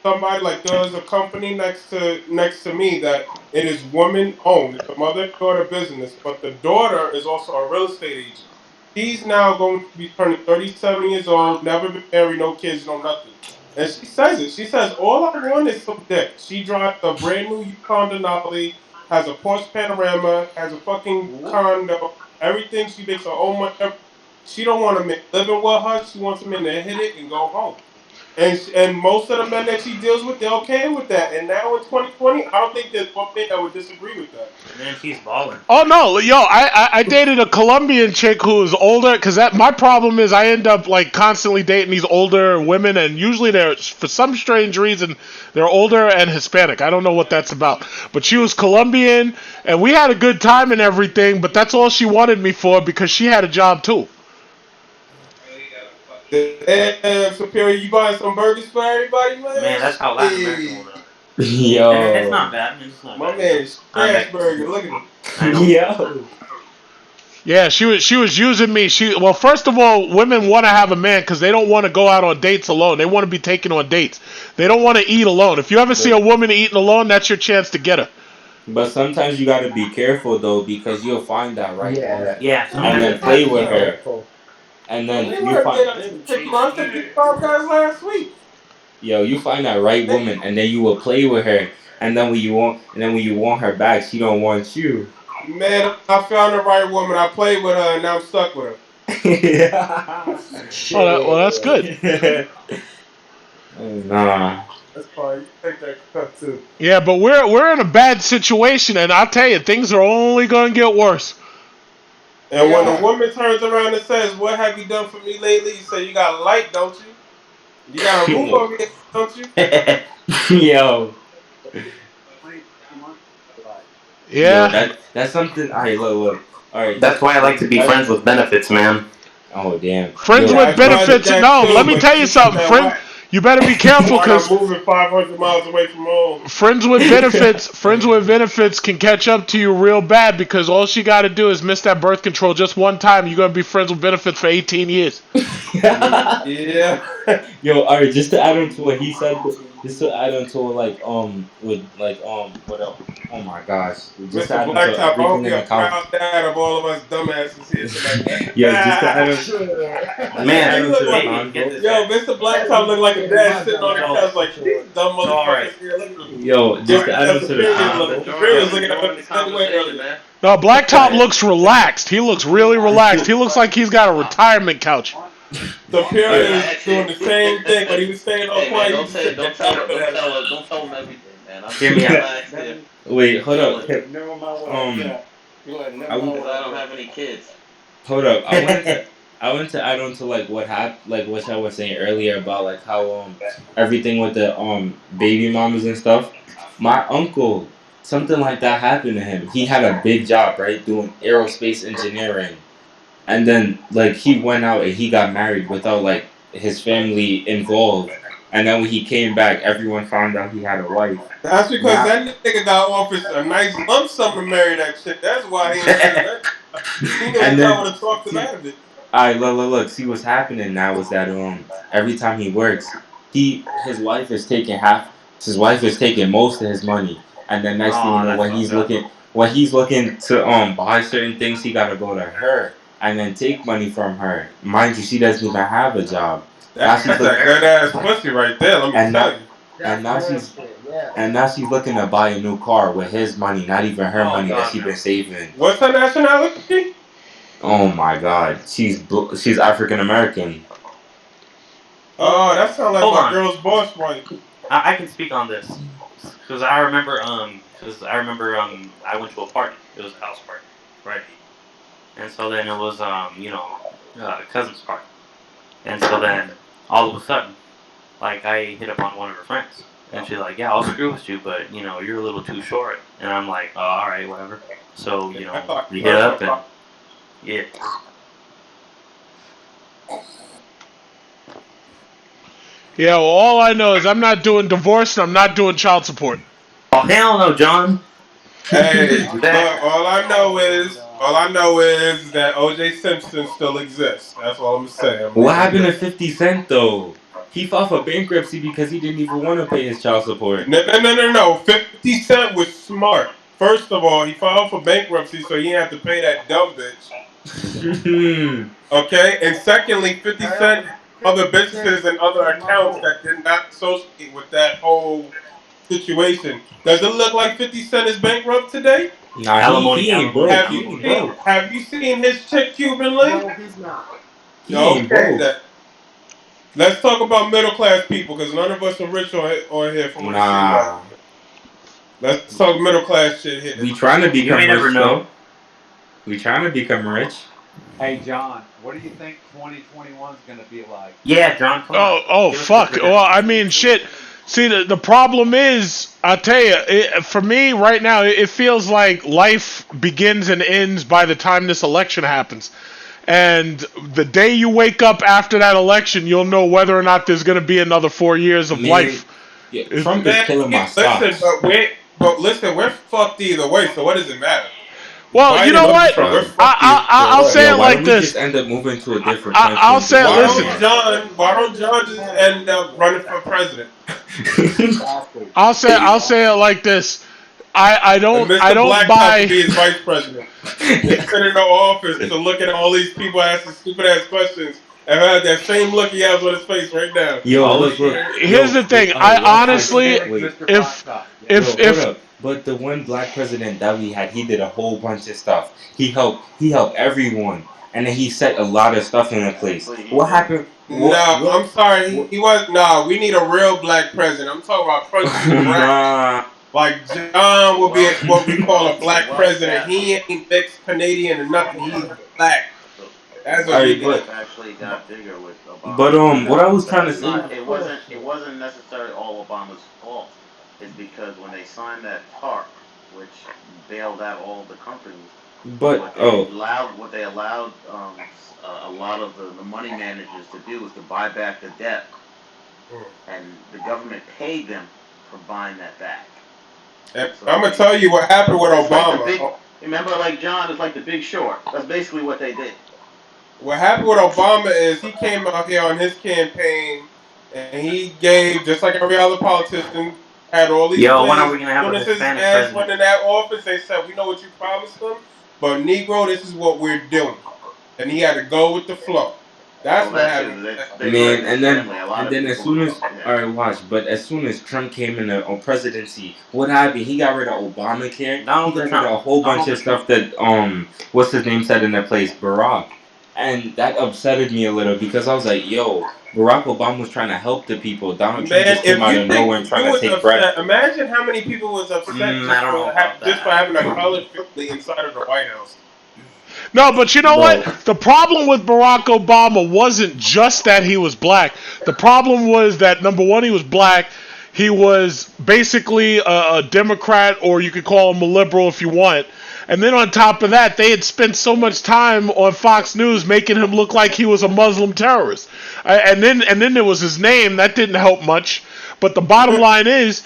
[SPEAKER 4] somebody. Like there's a company next to me that it is woman owned. It's a mother and daughter business, but the daughter is also a real estate agent. He's now going to be turning 37 years old, never been married, no kids, no nothing. And she says it. She says, all I want is some dick. She drives a brand new Yukon Denali, has a Porsche Panorama, has a fucking condo, everything. She makes her own money. She don't want a man living with her. She wants a man to hit it and go home. And most of the men that she deals with, they're okay with that. And now in 2020, I don't think there's one man that would disagree with that.
[SPEAKER 10] Man, she's balling.
[SPEAKER 1] Oh no, I dated a Colombian chick who was older because my problem is I end up like constantly dating these older women and usually they're for some strange reason they're older and Hispanic. I don't know what that's about, but she was Colombian and we had a good time and everything. But that's all she wanted me for because she had a job too.
[SPEAKER 4] Superior, you buying some burgers for everybody, man?
[SPEAKER 10] Man, that's how Latin American will do.
[SPEAKER 11] Yo.
[SPEAKER 10] And it's not bad. It's not
[SPEAKER 4] My
[SPEAKER 10] bad.
[SPEAKER 4] man is trash burger. Look at him.
[SPEAKER 10] I know.
[SPEAKER 11] Yo.
[SPEAKER 1] Yeah, she was using me. Well, first of all, women want to have a man because they don't want to go out on dates alone. They want to be taken on dates. They don't want to eat alone. If you ever see a woman eating alone, that's your chance to get her.
[SPEAKER 11] But sometimes you gotta be careful though because you'll find that right one.
[SPEAKER 10] Yeah.
[SPEAKER 11] And then play with her. And then you find
[SPEAKER 4] last week.
[SPEAKER 11] Yo, you find that right woman and then you will play with her. And then when you want her back, she don't want you.
[SPEAKER 4] Man, I found the right woman. I played with her and now I'm stuck with her.
[SPEAKER 11] Yeah.
[SPEAKER 1] Well, that's good.
[SPEAKER 11] Nah.
[SPEAKER 4] That's fine. You take that cut too.
[SPEAKER 1] Yeah, but we're in a bad situation, and I'll tell you, things are only going to get worse.
[SPEAKER 4] And when a woman turns around and says, "What have you done for me lately?" You say, "You got a light, don't you? You got a move over here, don't you?"
[SPEAKER 11] Yo.
[SPEAKER 1] Yeah.
[SPEAKER 11] Yo, that's something. Alright, look. Alright.
[SPEAKER 10] That's why I like to be friends with benefits, man.
[SPEAKER 11] Oh damn.
[SPEAKER 1] Friends with benefits. No, let me tell you something. You better be careful
[SPEAKER 4] While I'm
[SPEAKER 1] because
[SPEAKER 4] moving 500 miles away from home.
[SPEAKER 1] friends with benefits can catch up to you real bad because all she got to do is miss that birth control just one time. You're gonna be friends with benefits for 18 years.
[SPEAKER 4] Yeah.
[SPEAKER 11] Yo, all right. Just to add on to what he said, just to add on to with what else? Oh my gosh! Just to
[SPEAKER 4] Mr.
[SPEAKER 11] add on to
[SPEAKER 4] Blacktop, I
[SPEAKER 11] everything
[SPEAKER 4] hope
[SPEAKER 11] in
[SPEAKER 4] you're
[SPEAKER 11] the
[SPEAKER 4] a proud
[SPEAKER 11] comments.
[SPEAKER 4] dad of all of us dumbasses here tonight.
[SPEAKER 11] Yo, just to add on, just to
[SPEAKER 10] Man,
[SPEAKER 11] add
[SPEAKER 4] He
[SPEAKER 11] on to
[SPEAKER 4] look
[SPEAKER 11] the
[SPEAKER 4] like,
[SPEAKER 10] hey, get
[SPEAKER 11] convo.
[SPEAKER 10] this
[SPEAKER 4] yo,
[SPEAKER 10] guy.
[SPEAKER 4] Mr. Blacktop look like a dad sitting on the couch like, these dumb
[SPEAKER 10] So all right.
[SPEAKER 4] motherfuckers here. Look at them.
[SPEAKER 11] Yo, just
[SPEAKER 4] Giving
[SPEAKER 11] to add
[SPEAKER 4] that
[SPEAKER 11] on to the
[SPEAKER 4] superior look.
[SPEAKER 11] convo.
[SPEAKER 4] Superior was looking at
[SPEAKER 12] Join
[SPEAKER 4] him
[SPEAKER 12] the
[SPEAKER 4] the same way
[SPEAKER 12] conversation,
[SPEAKER 4] earlier.
[SPEAKER 12] man.
[SPEAKER 1] No, Blacktop
[SPEAKER 11] Alright,
[SPEAKER 1] looks relaxed. He looks really
[SPEAKER 11] just
[SPEAKER 1] relaxed. He
[SPEAKER 11] to
[SPEAKER 1] looks like he's got a retirement couch.
[SPEAKER 4] Superior
[SPEAKER 12] Yeah,
[SPEAKER 11] alright,
[SPEAKER 4] is doing
[SPEAKER 12] actually.
[SPEAKER 4] the same thing, but he was staying all
[SPEAKER 12] Hey man,
[SPEAKER 4] quiet. He just sitting there laughing at us.
[SPEAKER 12] don't tell him everything, man. I'm
[SPEAKER 10] Hear
[SPEAKER 12] just
[SPEAKER 10] me out.
[SPEAKER 12] relaxed here,
[SPEAKER 11] wait, hold up.
[SPEAKER 12] chilling,
[SPEAKER 11] I w-
[SPEAKER 12] because I don't have any kids.
[SPEAKER 11] hold up. I wanted to add on to like what happened, like what I was saying earlier about like how everything with the baby mamas and stuff. My uncle, something like that happened to him. He had a big job, right, doing aerospace engineering, and then like he went out and he got married without like his family involved. And then when he came back, everyone found out he had a wife.
[SPEAKER 4] That's because
[SPEAKER 11] Now,
[SPEAKER 4] that nigga got offered a nice lump sum to marry that chick. That's why he ain't said that. He knew
[SPEAKER 11] and
[SPEAKER 4] he
[SPEAKER 11] then
[SPEAKER 4] would have talked him
[SPEAKER 11] see,
[SPEAKER 4] out of it.
[SPEAKER 11] I look. See what's happening now is that every time he works, his wife is taking half. His wife is taking most of his money, and then next thing you
[SPEAKER 10] Oh,
[SPEAKER 11] know,
[SPEAKER 10] that's
[SPEAKER 11] when
[SPEAKER 10] fucked
[SPEAKER 11] he's
[SPEAKER 10] up.
[SPEAKER 11] looking to buy certain things, he gotta go to her and then take money from her. Mind you, she doesn't even have a job. Now
[SPEAKER 4] That's
[SPEAKER 11] she's
[SPEAKER 4] that good ass pussy right there, let me
[SPEAKER 11] and
[SPEAKER 4] tell
[SPEAKER 11] now
[SPEAKER 4] you.
[SPEAKER 11] and
[SPEAKER 5] That's
[SPEAKER 11] now
[SPEAKER 5] real
[SPEAKER 11] she's
[SPEAKER 5] shit. Yes.
[SPEAKER 11] and now she's looking to buy a new car with his money, not even her
[SPEAKER 10] Oh
[SPEAKER 11] money that
[SPEAKER 10] God,
[SPEAKER 11] she's
[SPEAKER 10] no.
[SPEAKER 11] been saving.
[SPEAKER 4] What's her nationality?
[SPEAKER 11] Oh my God, she's African American.
[SPEAKER 4] Oh, that sounds like
[SPEAKER 10] Hold
[SPEAKER 4] my
[SPEAKER 10] on.
[SPEAKER 4] girl's boss wife.
[SPEAKER 10] I can speak on this because I remember I went to a party. It was a house party, right? And so then it was a cousin's party. And so then all of a sudden, like I hit up on one of her friends, and she's like, "Yeah, I'll screw with you, but you're a little too short." And I'm like, "Oh, all right, whatever." So
[SPEAKER 4] Yeah, I thought
[SPEAKER 10] we hit
[SPEAKER 4] commercial
[SPEAKER 10] up and yeah.
[SPEAKER 1] Yeah, well, all I know is I'm not doing divorce and I'm not doing child support.
[SPEAKER 10] Oh hell no, John.
[SPEAKER 4] Hey,
[SPEAKER 10] That
[SPEAKER 4] look, all I know is that OJ Simpson still exists. That's all I'm gonna say. I'm
[SPEAKER 11] What
[SPEAKER 4] leaving it
[SPEAKER 11] happened to
[SPEAKER 4] there.
[SPEAKER 11] 50 Cent though? He filed for bankruptcy because he didn't even want to pay his child support.
[SPEAKER 4] No. 50 Cent was smart. First of all, he filed for bankruptcy so he didn't have to pay that dumb bitch. Okay? And secondly, 50 Cent had other
[SPEAKER 5] 50 Cent
[SPEAKER 4] businesses and other
[SPEAKER 5] was my
[SPEAKER 4] accounts
[SPEAKER 5] boy.
[SPEAKER 4] that did not associate with that whole situation. Does it look like 50 Cent is bankrupt today?
[SPEAKER 11] Nah, he
[SPEAKER 10] alimony,
[SPEAKER 11] ain't
[SPEAKER 10] alimony,
[SPEAKER 11] broke.
[SPEAKER 4] Have
[SPEAKER 11] He
[SPEAKER 4] you
[SPEAKER 11] ain't
[SPEAKER 10] alimony.
[SPEAKER 4] seen
[SPEAKER 11] broke.
[SPEAKER 4] have you seen his chick Cuban Link?
[SPEAKER 5] No, he's not.
[SPEAKER 11] He ain't
[SPEAKER 4] Okay,
[SPEAKER 11] broke.
[SPEAKER 4] then. Let's talk about middle class people because none of us are rich on here from what it seems like.
[SPEAKER 11] Nah,
[SPEAKER 4] Let's talk middle class shit here.
[SPEAKER 11] we trying to
[SPEAKER 10] You may
[SPEAKER 11] become
[SPEAKER 10] never
[SPEAKER 11] rich
[SPEAKER 10] know.
[SPEAKER 11] though. We trying to become rich.
[SPEAKER 13] Hey, John, what do you think 2021 is going to be like?
[SPEAKER 10] Yeah, John, come on.
[SPEAKER 1] Oh,
[SPEAKER 10] Give us the
[SPEAKER 1] fuck. Well, I
[SPEAKER 10] predictions.
[SPEAKER 1] mean, shit. See, the problem is, I tell you, for me right now, it feels like life begins and ends by the time this election happens. And the day you wake up after that election, you'll know whether or not there's going to be another 4 years of
[SPEAKER 11] Man,
[SPEAKER 1] life.
[SPEAKER 11] yeah,
[SPEAKER 1] It-
[SPEAKER 11] Trump is
[SPEAKER 4] Man,
[SPEAKER 11] killing my
[SPEAKER 4] listen,
[SPEAKER 11] stocks.
[SPEAKER 4] we're fucked either way. So what does it matter?
[SPEAKER 1] well, you
[SPEAKER 4] Biden
[SPEAKER 1] know
[SPEAKER 4] or
[SPEAKER 1] what?
[SPEAKER 4] Trump, we're fucked either
[SPEAKER 1] I'll
[SPEAKER 4] way.
[SPEAKER 1] say
[SPEAKER 11] Yo,
[SPEAKER 1] it
[SPEAKER 11] why
[SPEAKER 1] like
[SPEAKER 11] don't we just
[SPEAKER 1] this.
[SPEAKER 11] end up moving to a different country
[SPEAKER 1] I'll
[SPEAKER 11] and
[SPEAKER 1] say
[SPEAKER 11] just
[SPEAKER 1] it.
[SPEAKER 4] Why
[SPEAKER 11] living
[SPEAKER 1] Listen,
[SPEAKER 4] don't
[SPEAKER 11] there?
[SPEAKER 4] John just end up running for president
[SPEAKER 5] Exactly.
[SPEAKER 1] I'll say it like this.
[SPEAKER 4] and
[SPEAKER 1] I
[SPEAKER 4] Mr.
[SPEAKER 1] don't
[SPEAKER 4] Blacktop can
[SPEAKER 1] buy.
[SPEAKER 4] be his vice president and sit in the office to look at all these people asking stupid ass questions and have that same look he has on his face right now.
[SPEAKER 11] Yo,
[SPEAKER 10] Oh
[SPEAKER 11] look.
[SPEAKER 10] shit.
[SPEAKER 1] Here's the thing.
[SPEAKER 11] All right,
[SPEAKER 1] I
[SPEAKER 11] watch
[SPEAKER 13] Nice
[SPEAKER 11] this.
[SPEAKER 1] honestly,
[SPEAKER 13] finish,
[SPEAKER 11] Wait,
[SPEAKER 13] Mr.
[SPEAKER 1] if
[SPEAKER 13] Blacktop. Yeah.
[SPEAKER 11] hold
[SPEAKER 1] if
[SPEAKER 11] up. But the one black president that we had, he did a whole bunch of stuff. He helped everyone, and then he set a lot of stuff in place.
[SPEAKER 12] Actually, he
[SPEAKER 11] What
[SPEAKER 12] didn't.
[SPEAKER 11] happened?
[SPEAKER 4] No, I'm sorry.
[SPEAKER 11] What
[SPEAKER 4] He was no. We need a real black president. I'm talking about Crunchy Black.
[SPEAKER 11] nah.
[SPEAKER 4] Like John would be what we call a
[SPEAKER 12] The
[SPEAKER 4] black
[SPEAKER 12] wealth
[SPEAKER 4] president.
[SPEAKER 12] gap,
[SPEAKER 4] He ain't mixed Canadian or nothing. He's black.
[SPEAKER 12] the
[SPEAKER 4] That's what we
[SPEAKER 12] wealth
[SPEAKER 11] Alright,
[SPEAKER 4] need.
[SPEAKER 12] gap
[SPEAKER 11] but
[SPEAKER 12] actually got bigger with
[SPEAKER 11] but
[SPEAKER 12] Obama.
[SPEAKER 11] what I
[SPEAKER 5] No,
[SPEAKER 11] was
[SPEAKER 12] But
[SPEAKER 11] trying to
[SPEAKER 12] it's
[SPEAKER 11] say.
[SPEAKER 12] not.
[SPEAKER 5] that's
[SPEAKER 12] It
[SPEAKER 5] bullshit.
[SPEAKER 12] wasn't necessarily all Obama's fault. It's because when they signed that TARP, which bailed out all the companies,
[SPEAKER 11] But oh,
[SPEAKER 12] what they allowed a lot of the money managers to do was to buy back the debt. and the government paid them for buying that back.
[SPEAKER 4] And
[SPEAKER 12] So
[SPEAKER 4] I'm gonna tell you what happened with
[SPEAKER 12] it's like the
[SPEAKER 4] Obama.
[SPEAKER 12] big. Remember, like John, it's like the Big Short. That's basically what they did.
[SPEAKER 4] What happened with Obama is he came out here on his campaign and he gave, just like every other politician, had all these
[SPEAKER 10] Yo, when are
[SPEAKER 4] plans.
[SPEAKER 10] we gonna
[SPEAKER 4] As
[SPEAKER 10] have
[SPEAKER 4] soon
[SPEAKER 10] a
[SPEAKER 4] as his
[SPEAKER 10] Hispanic
[SPEAKER 4] ass went
[SPEAKER 10] president?
[SPEAKER 4] in that office, they said, "We know what you promised them, but Negro, this is what we're doing," and he had to go with the flow. That's
[SPEAKER 12] Well,
[SPEAKER 4] what
[SPEAKER 12] that's
[SPEAKER 4] happened.
[SPEAKER 12] because they
[SPEAKER 11] Man,
[SPEAKER 12] murdered his family. A lot
[SPEAKER 11] and
[SPEAKER 12] of
[SPEAKER 11] then as
[SPEAKER 12] people.
[SPEAKER 11] soon as
[SPEAKER 12] Yeah.
[SPEAKER 11] all right, watch. But as soon as Trump came in on presidency, what happened? He got rid of Obamacare. He
[SPEAKER 10] Donald
[SPEAKER 11] got
[SPEAKER 10] the
[SPEAKER 11] rid of
[SPEAKER 10] Trump.
[SPEAKER 11] a whole bunch
[SPEAKER 10] Donald
[SPEAKER 11] of
[SPEAKER 10] the Trump.
[SPEAKER 11] stuff that what's his name said in their place, Barack, and that upsetted me a little because I was like, yo, Barack Obama was trying to help the people. Donald Trump
[SPEAKER 4] Man,
[SPEAKER 11] just came
[SPEAKER 4] if
[SPEAKER 11] out
[SPEAKER 4] you
[SPEAKER 11] of nowhere
[SPEAKER 4] think
[SPEAKER 11] and
[SPEAKER 4] you
[SPEAKER 11] trying to
[SPEAKER 4] was
[SPEAKER 11] take breath.
[SPEAKER 4] upset, imagine how many people was upset
[SPEAKER 10] I don't know about
[SPEAKER 4] just for
[SPEAKER 10] that.
[SPEAKER 4] having a colored family inside of the White House.
[SPEAKER 1] No, but you know what?
[SPEAKER 11] Bro,
[SPEAKER 1] The problem with Barack Obama wasn't just that he was black. The problem was that, number one, he was black. He was basically a Democrat, or you could call him a liberal if you want. And then on top of that, they had spent so much time on Fox News making him look like he was a Muslim terrorist. And then there was his name. That didn't help much. But the bottom line is,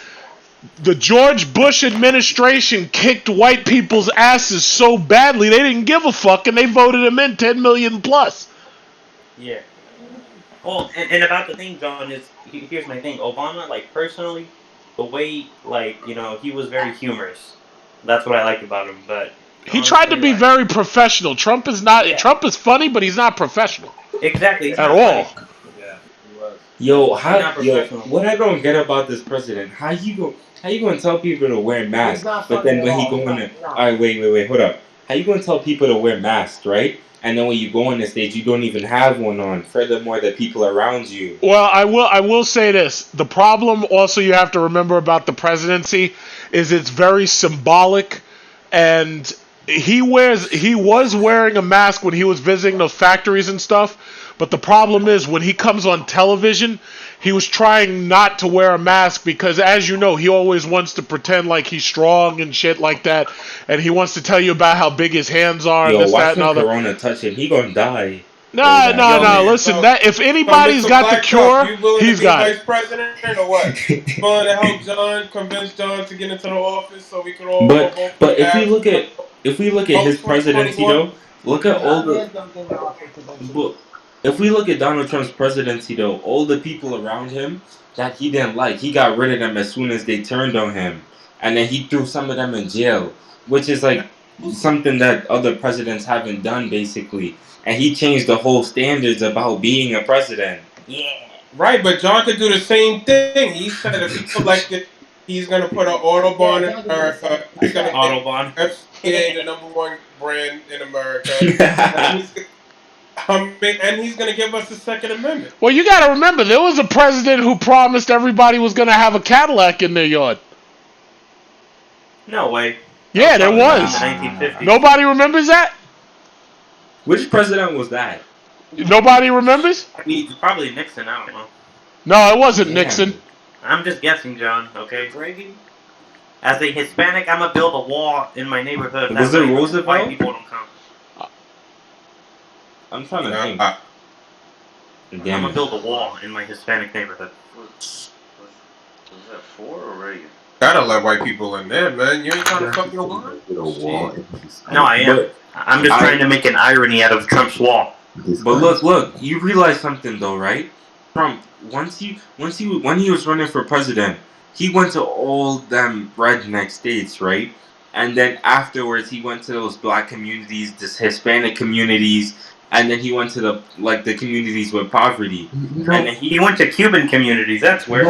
[SPEAKER 1] the George Bush administration kicked white people's asses so badly they didn't give a fuck, and they voted him in 10 million plus.
[SPEAKER 10] Yeah. Well, and about the thing, John, is here's my thing. Obama, like personally, the way he was very humorous. That's what I liked about him. But
[SPEAKER 1] He tried to
[SPEAKER 10] honestly,
[SPEAKER 1] be
[SPEAKER 10] like,
[SPEAKER 1] very professional. Trump is not.
[SPEAKER 10] yeah,
[SPEAKER 1] Trump is funny, but he's not professional
[SPEAKER 10] exactly. He's
[SPEAKER 1] at
[SPEAKER 10] not
[SPEAKER 1] all.
[SPEAKER 10] funny.
[SPEAKER 13] Yeah, he was.
[SPEAKER 11] yo,
[SPEAKER 10] He's not professional.
[SPEAKER 11] what I don't get about this president? How you gonna tell people to wear
[SPEAKER 5] He's
[SPEAKER 11] masks,
[SPEAKER 5] not
[SPEAKER 11] but
[SPEAKER 5] funny
[SPEAKER 11] then
[SPEAKER 5] at
[SPEAKER 11] when he
[SPEAKER 5] all.
[SPEAKER 11] go in the all right, wait, hold up. How you gonna tell people to wear masks, right? And then when you go on the stage, you don't even have one on. Furthermore, the people around you.
[SPEAKER 1] Well, I will say this. The problem also you have to remember about the presidency is it's very symbolic, and he was wearing a mask when he was visiting those factories and stuff. But the problem is when he comes on television, he was trying not to wear a mask because, as you know, he always wants to pretend like he's strong and shit like that, and he wants to tell you about how big his hands are and
[SPEAKER 11] Yo,
[SPEAKER 1] this, that,
[SPEAKER 11] watch
[SPEAKER 1] and
[SPEAKER 11] when
[SPEAKER 1] other.
[SPEAKER 11] Corona touch him. He gonna die over
[SPEAKER 1] No,
[SPEAKER 11] that.
[SPEAKER 1] no,
[SPEAKER 10] Yo,
[SPEAKER 1] no.
[SPEAKER 10] man.
[SPEAKER 1] Listen, that if
[SPEAKER 4] So,
[SPEAKER 1] anybody's
[SPEAKER 4] Mr.
[SPEAKER 1] got the
[SPEAKER 4] Black Trump,
[SPEAKER 1] cure,
[SPEAKER 4] you willing to
[SPEAKER 1] he's
[SPEAKER 4] be
[SPEAKER 1] got it.
[SPEAKER 4] vice president or what? You willing to help John, convince John to get into the office so we could all vote for
[SPEAKER 11] But
[SPEAKER 4] the ass
[SPEAKER 11] if we look at his
[SPEAKER 4] post
[SPEAKER 11] presidency
[SPEAKER 4] 2021?
[SPEAKER 11] though, look at all
[SPEAKER 5] John
[SPEAKER 11] the
[SPEAKER 5] is going to get in the office eventually.
[SPEAKER 11] but if we look at Donald Trump's presidency though, all the people around him that he didn't like, he got rid of them as soon as they turned on him, and then he threw some of them in jail, which is like something that other presidents haven't done basically, and he changed the whole standards about being a president.
[SPEAKER 10] Yeah.
[SPEAKER 4] Right, but John could do the same thing. He said if he's elected, he's going to put an Autobahn in
[SPEAKER 5] John can do the same.
[SPEAKER 4] America. He's going to make
[SPEAKER 10] Autobahn.
[SPEAKER 4] FCA the number one brand in America. And he's, and he's going to give us the Second Amendment.
[SPEAKER 1] Well, you got to remember, there was a president who promised everybody was going to have a Cadillac in their yard.
[SPEAKER 10] No way.
[SPEAKER 1] Yeah, there
[SPEAKER 10] Probably
[SPEAKER 1] was.
[SPEAKER 10] in the 1950s.
[SPEAKER 1] Nobody remembers that?
[SPEAKER 11] Which president was that?
[SPEAKER 1] Nobody remembers?
[SPEAKER 10] Probably Nixon. I don't know.
[SPEAKER 1] No, it wasn't
[SPEAKER 11] Damn.
[SPEAKER 1] Nixon.
[SPEAKER 10] I'm just guessing, John. Okay. As a Hispanic, I'm gonna build a wall in my neighborhood.
[SPEAKER 11] Was
[SPEAKER 10] That
[SPEAKER 11] it
[SPEAKER 10] way
[SPEAKER 11] Roosevelt?
[SPEAKER 10] White people don't come.
[SPEAKER 11] I'm trying to think.
[SPEAKER 10] I'm
[SPEAKER 11] Damn
[SPEAKER 10] gonna
[SPEAKER 11] it.
[SPEAKER 10] build a wall in my Hispanic neighborhood.
[SPEAKER 12] Was that Ford or Reagan?
[SPEAKER 4] Gotta let white people in there, man. You ain't trying to fuck your wall.
[SPEAKER 10] No, I am.
[SPEAKER 11] But
[SPEAKER 10] I'm just trying to make an irony out of Trump's wall.
[SPEAKER 11] But look, you realize something though, right? Trump, when he was running for president, he went to all them redneck states, right? And then afterwards, he went to those black communities, this Hispanic communities, and then he went to the communities with poverty. And then
[SPEAKER 10] He went to Cuban communities. That's where.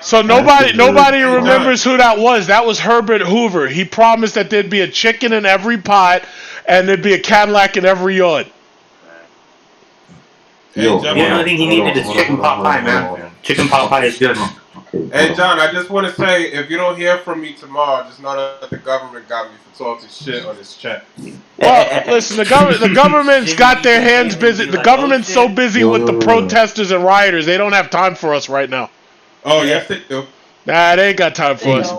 [SPEAKER 1] So nobody remembers who that was. That was Herbert Hoover. He promised that there'd be a chicken in every pot and there'd be a Cadillac in every yard.
[SPEAKER 4] Hey,
[SPEAKER 10] The
[SPEAKER 4] John,
[SPEAKER 10] only thing he needed is chicken pot pie, man. Chicken pot pie is good.
[SPEAKER 4] Hey, John, I just want to say, if you don't hear from me tomorrow, just know that the government got me for talking shit on this chat.
[SPEAKER 1] Well, listen, the government's got their hands busy. The government's so busy with the protesters and rioters, they don't have time for us right now.
[SPEAKER 4] Oh, yes, they do.
[SPEAKER 1] Nah, they ain't got time for us.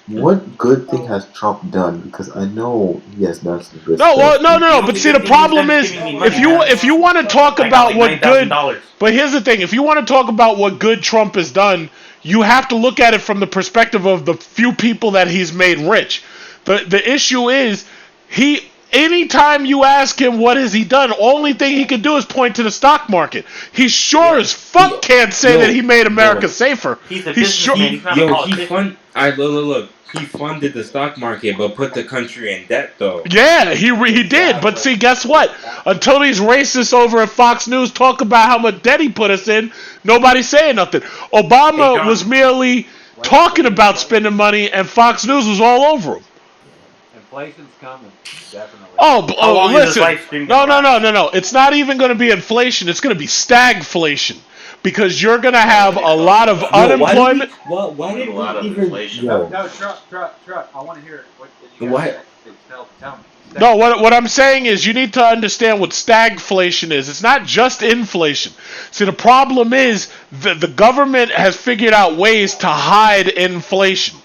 [SPEAKER 14] What good thing has Trump done? Because I know he has done some good
[SPEAKER 1] No,
[SPEAKER 14] stuff.
[SPEAKER 1] well,
[SPEAKER 10] The
[SPEAKER 1] no. But
[SPEAKER 10] only
[SPEAKER 1] see, the
[SPEAKER 10] good thing he's done
[SPEAKER 1] problem
[SPEAKER 10] is
[SPEAKER 1] is
[SPEAKER 10] giving me
[SPEAKER 1] if
[SPEAKER 10] money,
[SPEAKER 1] you
[SPEAKER 10] man.
[SPEAKER 1] if you want to talk
[SPEAKER 10] I got
[SPEAKER 1] about
[SPEAKER 10] like
[SPEAKER 1] what good,
[SPEAKER 10] $9,000.
[SPEAKER 1] but here's the thing: if you want to talk about what good Trump has done, you have to look at it from the perspective of the few people that he's made rich. The issue is he. Anytime you ask him what has he done, only thing he can do is point to the stock market. He sure
[SPEAKER 10] Yeah.
[SPEAKER 1] as fuck can't say that he made America safer.
[SPEAKER 10] He's a
[SPEAKER 1] He's sure.
[SPEAKER 10] businessman. He's not a politician.
[SPEAKER 11] Look. He funded the stock market, but put the country in debt, though.
[SPEAKER 1] Yeah, he did. But see, guess what? Until these racists over at Fox News talk about how much debt he put us in, nobody's saying nothing. Obama was merely talking about spending money, and Fox News was all over him.
[SPEAKER 13] Inflation's coming, definitely.
[SPEAKER 10] How long is this
[SPEAKER 1] Listen.
[SPEAKER 10] live stream gonna last?
[SPEAKER 1] No. It's not even going to be inflation. It's going to be stagflation. Because you're going to have a lot of unemployment.
[SPEAKER 11] Why did
[SPEAKER 12] a lot of
[SPEAKER 11] even...
[SPEAKER 12] inflation.
[SPEAKER 13] No, truck. I want to hear it. What did you guys say? Tell me.
[SPEAKER 1] No, what I'm saying is you need to understand what stagflation is. It's not just inflation. See, the problem is the government has figured out ways to hide inflation.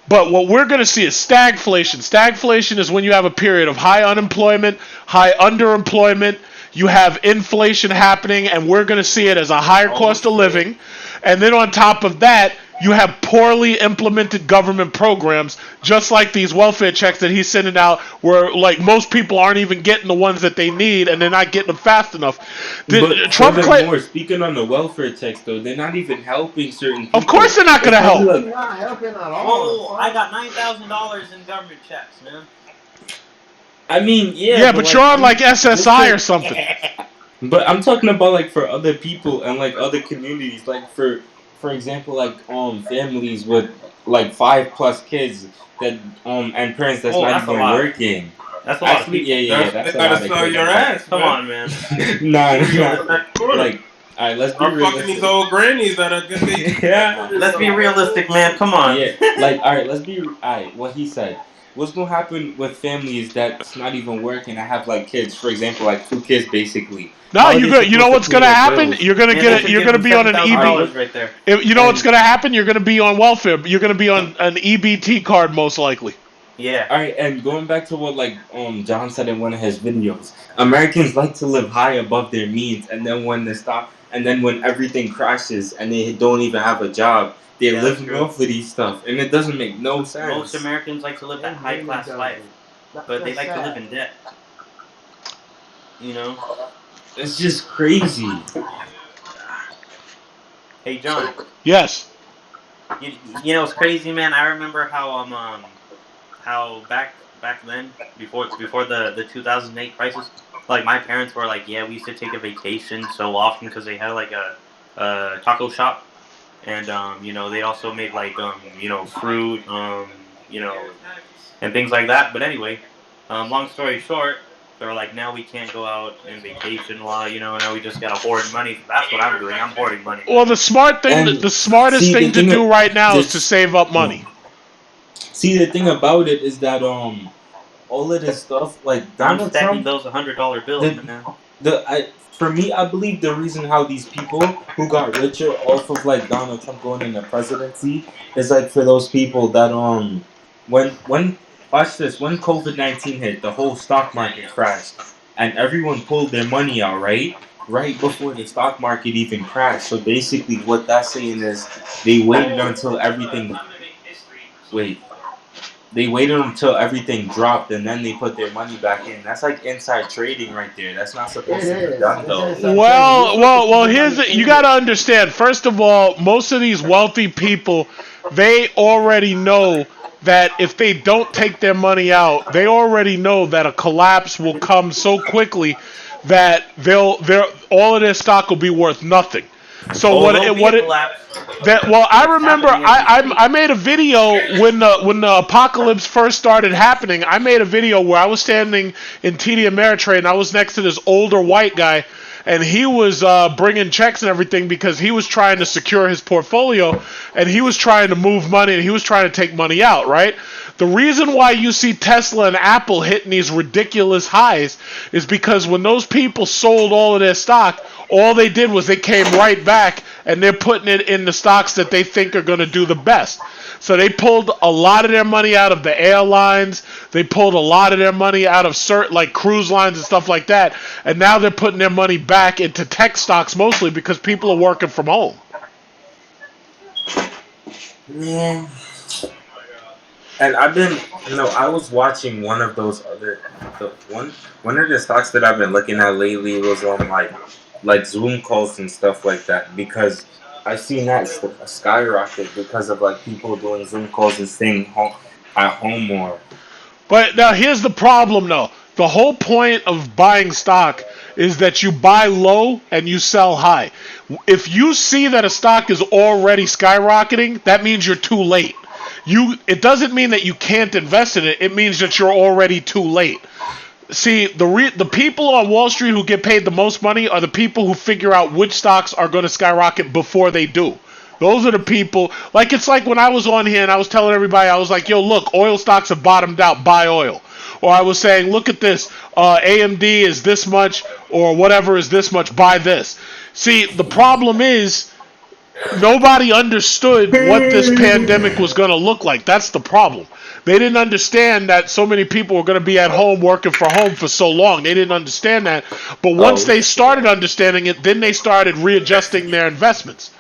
[SPEAKER 1] But what we're going to see is stagflation. Stagflation is when you have a period of high unemployment, high underemployment, you have inflation happening, and we're going to see it as a higher cost of living. And then on top of that, you have poorly implemented government programs, just like these welfare checks that he's sending out, where like most people aren't even getting the ones that they need, and they're not getting them fast enough.
[SPEAKER 11] Speaking on the welfare checks, though, they're not even helping certain people.
[SPEAKER 1] Of course they're not going to help.
[SPEAKER 5] He's not helping at all.
[SPEAKER 10] Oh, I got $9,000 in government checks, man.
[SPEAKER 11] I mean,
[SPEAKER 1] yeah, but you're on like SSI or something.
[SPEAKER 11] But I'm talking about like for other people and like other communities, like for example, like families with like 5+ kids that and parents that's not even working.
[SPEAKER 10] That's a lot of people.
[SPEAKER 11] Yeah, that's a lot of
[SPEAKER 4] sell
[SPEAKER 11] kids.
[SPEAKER 4] your ass.
[SPEAKER 10] Come on, man.
[SPEAKER 11] Nah. Like, all right, let's be
[SPEAKER 4] I'm
[SPEAKER 11] realistic.
[SPEAKER 4] fucking these old grannies that are good.
[SPEAKER 11] Yeah.
[SPEAKER 10] Let's be realistic, man. Come on.
[SPEAKER 11] Yeah, like, all right, what he said. What's gonna happen with families that's not even working? I have like kids, for example, like 2 kids basically.
[SPEAKER 1] No, you know what's gonna happen? You're gonna you're gonna be on an EBT.
[SPEAKER 10] Right there.
[SPEAKER 1] You know what's gonna happen? You're gonna be on welfare. You're gonna be on an EBT card most likely.
[SPEAKER 10] Yeah.
[SPEAKER 11] All right, and going back to what like John said in one of his videos, Americans like to live high above their means, and then when when everything crashes and they don't even have a job, they're living off of these stuff, and it doesn't make no sense.
[SPEAKER 10] Most Americans like to live that high class life, but they like to live in debt. You know.
[SPEAKER 11] It's just crazy.
[SPEAKER 10] Hey, John.
[SPEAKER 1] Yes.
[SPEAKER 10] You know it's crazy, man. I remember how back then before the 2008 crisis, like my parents were like, yeah, we used to take a vacation so often because they had like a taco shop, and you know they also made like you know fruit you know and things like that. But anyway, long story short. They're like, now we can't go out and vacation while, you know, now we just gotta hoard money. That's what I'm doing. I'm hoarding money.
[SPEAKER 1] Well, the smartest thing to do right now is to save up money.
[SPEAKER 11] See, the thing about it is that all of this stuff, like Donald
[SPEAKER 10] stacking
[SPEAKER 11] Trump,
[SPEAKER 10] those $100 bills, man.
[SPEAKER 11] For me, I believe the reason how these people who got richer off of like Donald Trump going in the presidency is like for those people that when watch this, when COVID-19 hit, the whole stock market crashed, and everyone pulled their money out right before the stock market even crashed. So basically, what that's saying is they waited until everything dropped, and then they put their money back in. That's like inside trading right there. That's not supposed to be done, though.
[SPEAKER 1] Well, you got to understand. First of all, most of these wealthy people, they already know that if they don't take their money out, they already know that a collapse will come so quickly that all of their stock will be worth nothing. So I remember I made a video when the apocalypse first started happening. I made a video where I was standing in TD Ameritrade and I was next to this older white guy, and he was bringing checks and everything because he was trying to secure his portfolio, and he was trying to move money, and he was trying to take money out, right? The reason why you see Tesla and Apple hitting these ridiculous highs is because when those people sold all of their stock, all they did was they came right back and they're putting it in the stocks that they think are going to do the best. So they pulled a lot of their money out of the airlines. They pulled a lot of their money out of certain like cruise lines and stuff like that. And now they're putting their money back into tech stocks mostly because people are working from home.
[SPEAKER 11] Yeah. And I've been, I was watching one of those one of the stocks that I've been looking at lately was on like Zoom calls and stuff like that, because I seen that skyrocket because of like people doing Zoom calls and staying home at home more.
[SPEAKER 1] But now here's the problem though. The whole point of buying stock is that you buy low and you sell high. If you see that a stock is already skyrocketing, that means you're too late. It doesn't mean that you can't invest in it. It means that you're already too late. See, the people on Wall Street who get paid the most money are the people who figure out which stocks are going to skyrocket before they do. Those are the people. Like, it's like when I was on here and I was telling everybody, I was like, yo, look, oil stocks have bottomed out, buy oil. Or I was saying, look at this, AMD is this much, or whatever is this much, buy this. See, the problem is, nobody understood what this pandemic was going to look like. That's the problem. They didn't understand that so many people were going to be at home working from home for so long. They didn't understand that. But once they started understanding it, then they started readjusting their investments.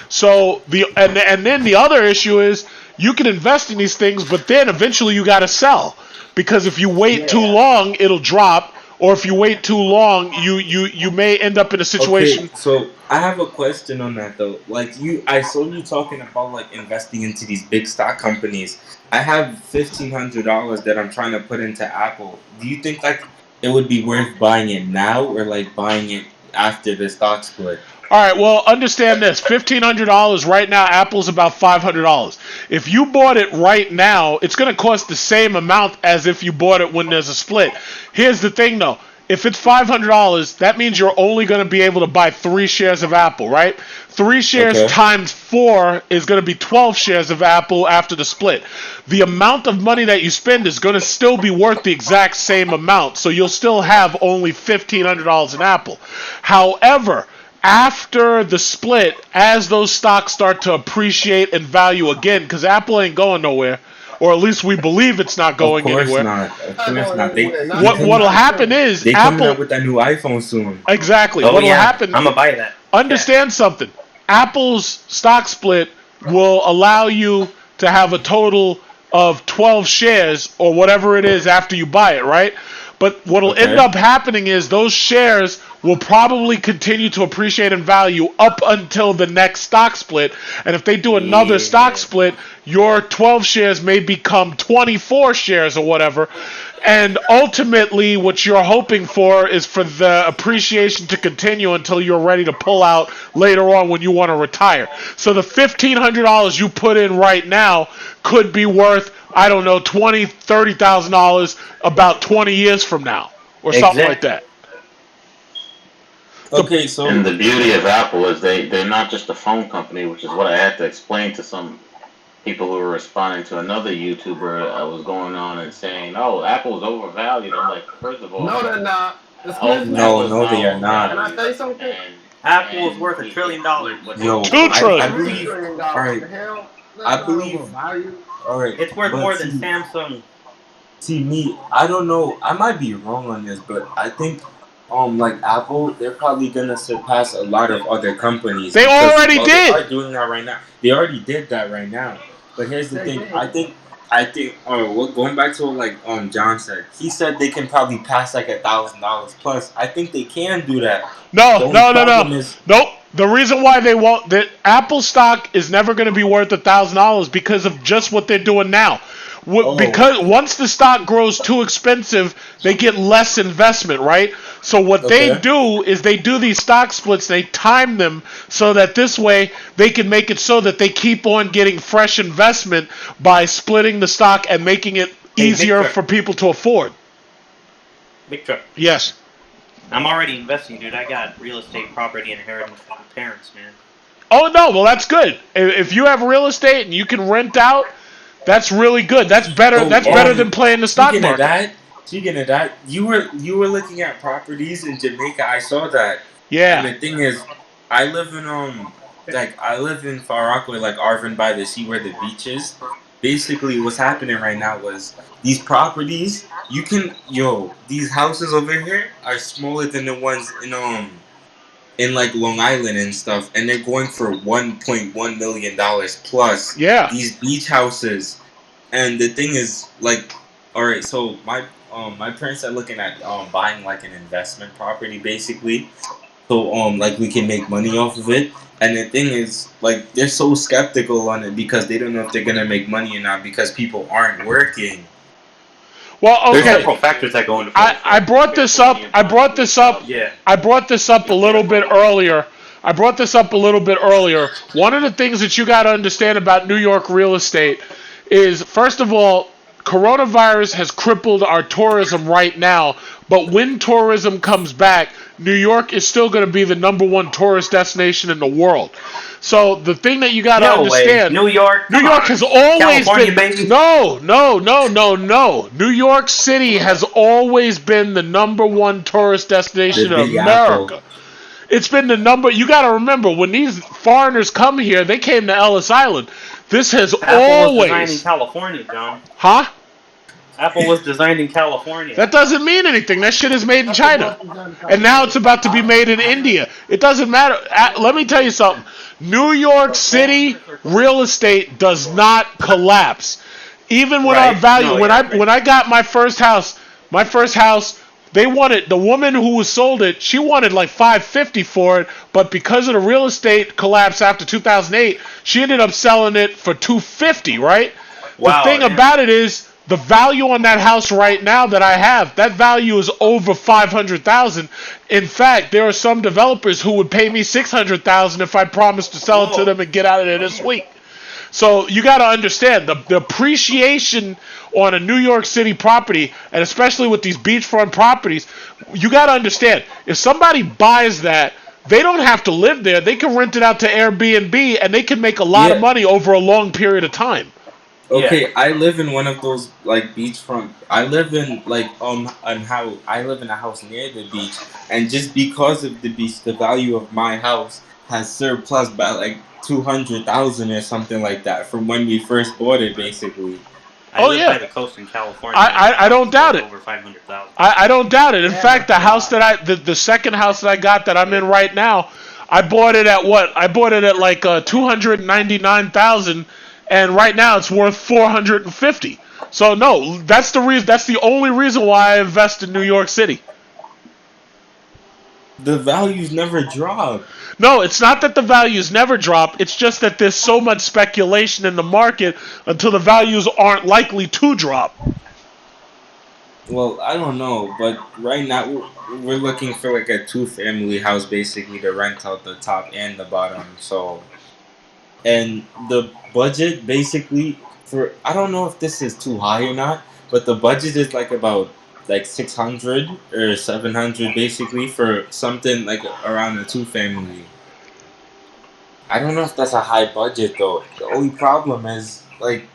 [SPEAKER 1] So and then the other issue is you can invest in these things, but then eventually you got to sell, because if you wait too long, it'll drop. Or if you wait too long, you may end up in a situation.
[SPEAKER 11] Okay, so I have a question on that though. Like I saw you talking about like investing into these big stock companies. I have $1,500 that I'm trying to put into Apple. Do you think like it would be worth buying it now, or like buying it after the stock split?
[SPEAKER 1] All right, well, understand this. $1,500 right now, Apple's about $500. If you bought it right now, it's going to cost the same amount as if you bought it when there's a split. Here's the thing, though. If it's $500, that means you're only going to be able to buy 3 shares of Apple, right? 3 shares times 4 is going to be 12 shares of Apple after the split. The amount of money that you spend is going to still be worth the exact same amount, so you'll still have only $1,500 in Apple. However, after the split, as those stocks start to appreciate in value again, because Apple ain't going nowhere, or at least we believe it's not going anywhere.
[SPEAKER 11] Of course not.
[SPEAKER 1] What'll happen is
[SPEAKER 11] they
[SPEAKER 1] Apple
[SPEAKER 11] coming out with that new iPhone soon.
[SPEAKER 1] Exactly.
[SPEAKER 10] Oh,
[SPEAKER 1] What'll
[SPEAKER 10] yeah.
[SPEAKER 1] happen?
[SPEAKER 10] I'm gonna buy that.
[SPEAKER 1] Understand something. Apple's stock split will allow you to have a total of 12 shares or whatever it is after you buy it, right? But what'll end up happening is those shares will probably continue to appreciate in value up until the next stock split. And if they do another stock split, your 12 shares may become 24 shares or whatever. And ultimately, what you're hoping for is for the appreciation to continue until you're ready to pull out later on when you want to retire. So the $1,500 you put in right now could be worth, I don't know, $20,000, $30,000 about 20 years from now, or something like that.
[SPEAKER 11] Okay, so
[SPEAKER 12] and the beauty of Apple is they're not just a phone company, which is what I had to explain to some people who were responding to another YouTuber. I was going on and saying, "Oh, Apple's overvalued." I'm like, first of all,
[SPEAKER 5] No, they're not.
[SPEAKER 11] No, they are not.
[SPEAKER 5] Can I say something?
[SPEAKER 10] Apple's worth $1 trillion.
[SPEAKER 11] Yo,
[SPEAKER 1] $2 trillion.
[SPEAKER 11] I believe. All right, I believe. All right,
[SPEAKER 10] It's worth more than Samsung.
[SPEAKER 11] See, me, I don't know. I might be wrong on this, but I think, like Apple, they're probably gonna surpass a lot of other companies.
[SPEAKER 1] They already did.
[SPEAKER 11] They are doing that right now. They already did that right now. But here's the thing. I think. Going back to what John said. He said they can probably pass like $1,000 plus. I think they can do that.
[SPEAKER 1] No. Nope. The reason why they won't, that Apple stock is never going to be worth $1,000 because of just what they're doing now. Because once the stock grows too expensive, they get less investment, right? So what they do is they do these stock splits, they time them so that this way they can make it so that they keep on getting fresh investment by splitting the stock and making it easier for people to afford.
[SPEAKER 10] Big truck.
[SPEAKER 1] Yes.
[SPEAKER 10] I'm already investing, dude. I got real estate property inheritance from my parents, man.
[SPEAKER 1] Oh, no. Well, that's good. If you have real estate and you can rent out, that's really good. That's better. That's better than playing the stock market.
[SPEAKER 11] Speaking of that, you were looking at properties in Jamaica. I saw that.
[SPEAKER 1] Yeah.
[SPEAKER 11] And the thing is, I live in like I live in Far Rockaway, like Arvin by the sea where the beach is. Basically, what's happening right now was these properties. These houses over here are smaller than the ones in like Long Island and stuff, and they're going for $1.1 million plus.
[SPEAKER 1] Yeah.
[SPEAKER 11] These beach houses, and the thing is, like, all right, so my parents are looking at buying like an investment property, basically. So like we can make money off of it. And the thing is, like, they're so skeptical on it because they don't know if they're gonna make money or not because people aren't working.
[SPEAKER 1] Well,
[SPEAKER 10] There's
[SPEAKER 1] okay.
[SPEAKER 10] several factors that go into play.
[SPEAKER 1] I brought this up. I brought this up a little bit earlier. One of the things that you got to understand about New York real estate is, first of all, coronavirus has crippled our tourism right now. But when tourism comes back, New York is still going to be the #1 tourist destination in the world. So the thing that you got to understand,
[SPEAKER 10] New York
[SPEAKER 1] has always
[SPEAKER 10] California,
[SPEAKER 1] been
[SPEAKER 10] baby.
[SPEAKER 1] no. New York City has always been the #1 tourist destination in America.
[SPEAKER 11] Apple.
[SPEAKER 1] It's been the number. You got to remember, when these foreigners come here, they came to Ellis Island. This has
[SPEAKER 10] Apple was designed in
[SPEAKER 1] always,
[SPEAKER 10] California, John.
[SPEAKER 1] huh?
[SPEAKER 10] Apple was designed in California.
[SPEAKER 1] That doesn't mean anything. That shit is made in China. And now it's about to be made in India. It doesn't matter. Let me tell you something. New York City real estate does not collapse. Even when our value, when I got my first house, they wanted, the woman who sold it, she wanted like $550 for it, but because of the real estate collapse after 2008, she ended up selling it for $250, right?
[SPEAKER 10] Wow,
[SPEAKER 1] the thing about it is, the value on that house right now that I have, that value is over $500,000. In fact, there are some developers who would pay me $600,000 if I promised to sell it to them and get out of there this week. So you got to understand the appreciation on a New York City property, and especially with these beachfront properties. You got to understand, if somebody buys that, they don't have to live there. They can rent it out to Airbnb, and they can make a lot of money over a long period of time.
[SPEAKER 11] Okay, I live in one of those like beachfront. I live in like I live in a house near the beach, and just because of the beach, the value of my house has surplus by like 200,000 or something like that from when we first bought it, basically.
[SPEAKER 10] I live by the coast in California.
[SPEAKER 1] I don't doubt it.
[SPEAKER 10] Over 500,000.
[SPEAKER 1] I don't doubt it. In fact, the house that the second house that I got that I'm in right now, I bought it at what? I bought it at like 299,000. And right now it's worth 450. So no, that's the reason. That's the only reason why I invest in New York City.
[SPEAKER 11] The values never drop.
[SPEAKER 1] No, it's not that the values never drop. It's just that there's so much speculation in the market until the values aren't likely to drop.
[SPEAKER 11] Well, I don't know, but right now we're looking for like a 2-family house, basically, to rent out the top and the bottom. So. And the budget basically for, I don't know if this is too high or not, but the budget is like about like 600 or 700 basically for something like around a 2-family. I don't know if that's a high budget though. The only problem is like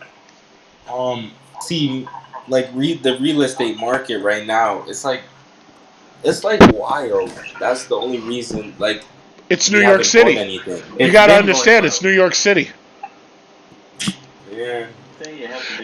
[SPEAKER 11] the real estate market right now. It's like wild. That's the only reason like.
[SPEAKER 1] It's New York City. You got to understand, it's New York City.
[SPEAKER 11] Yeah.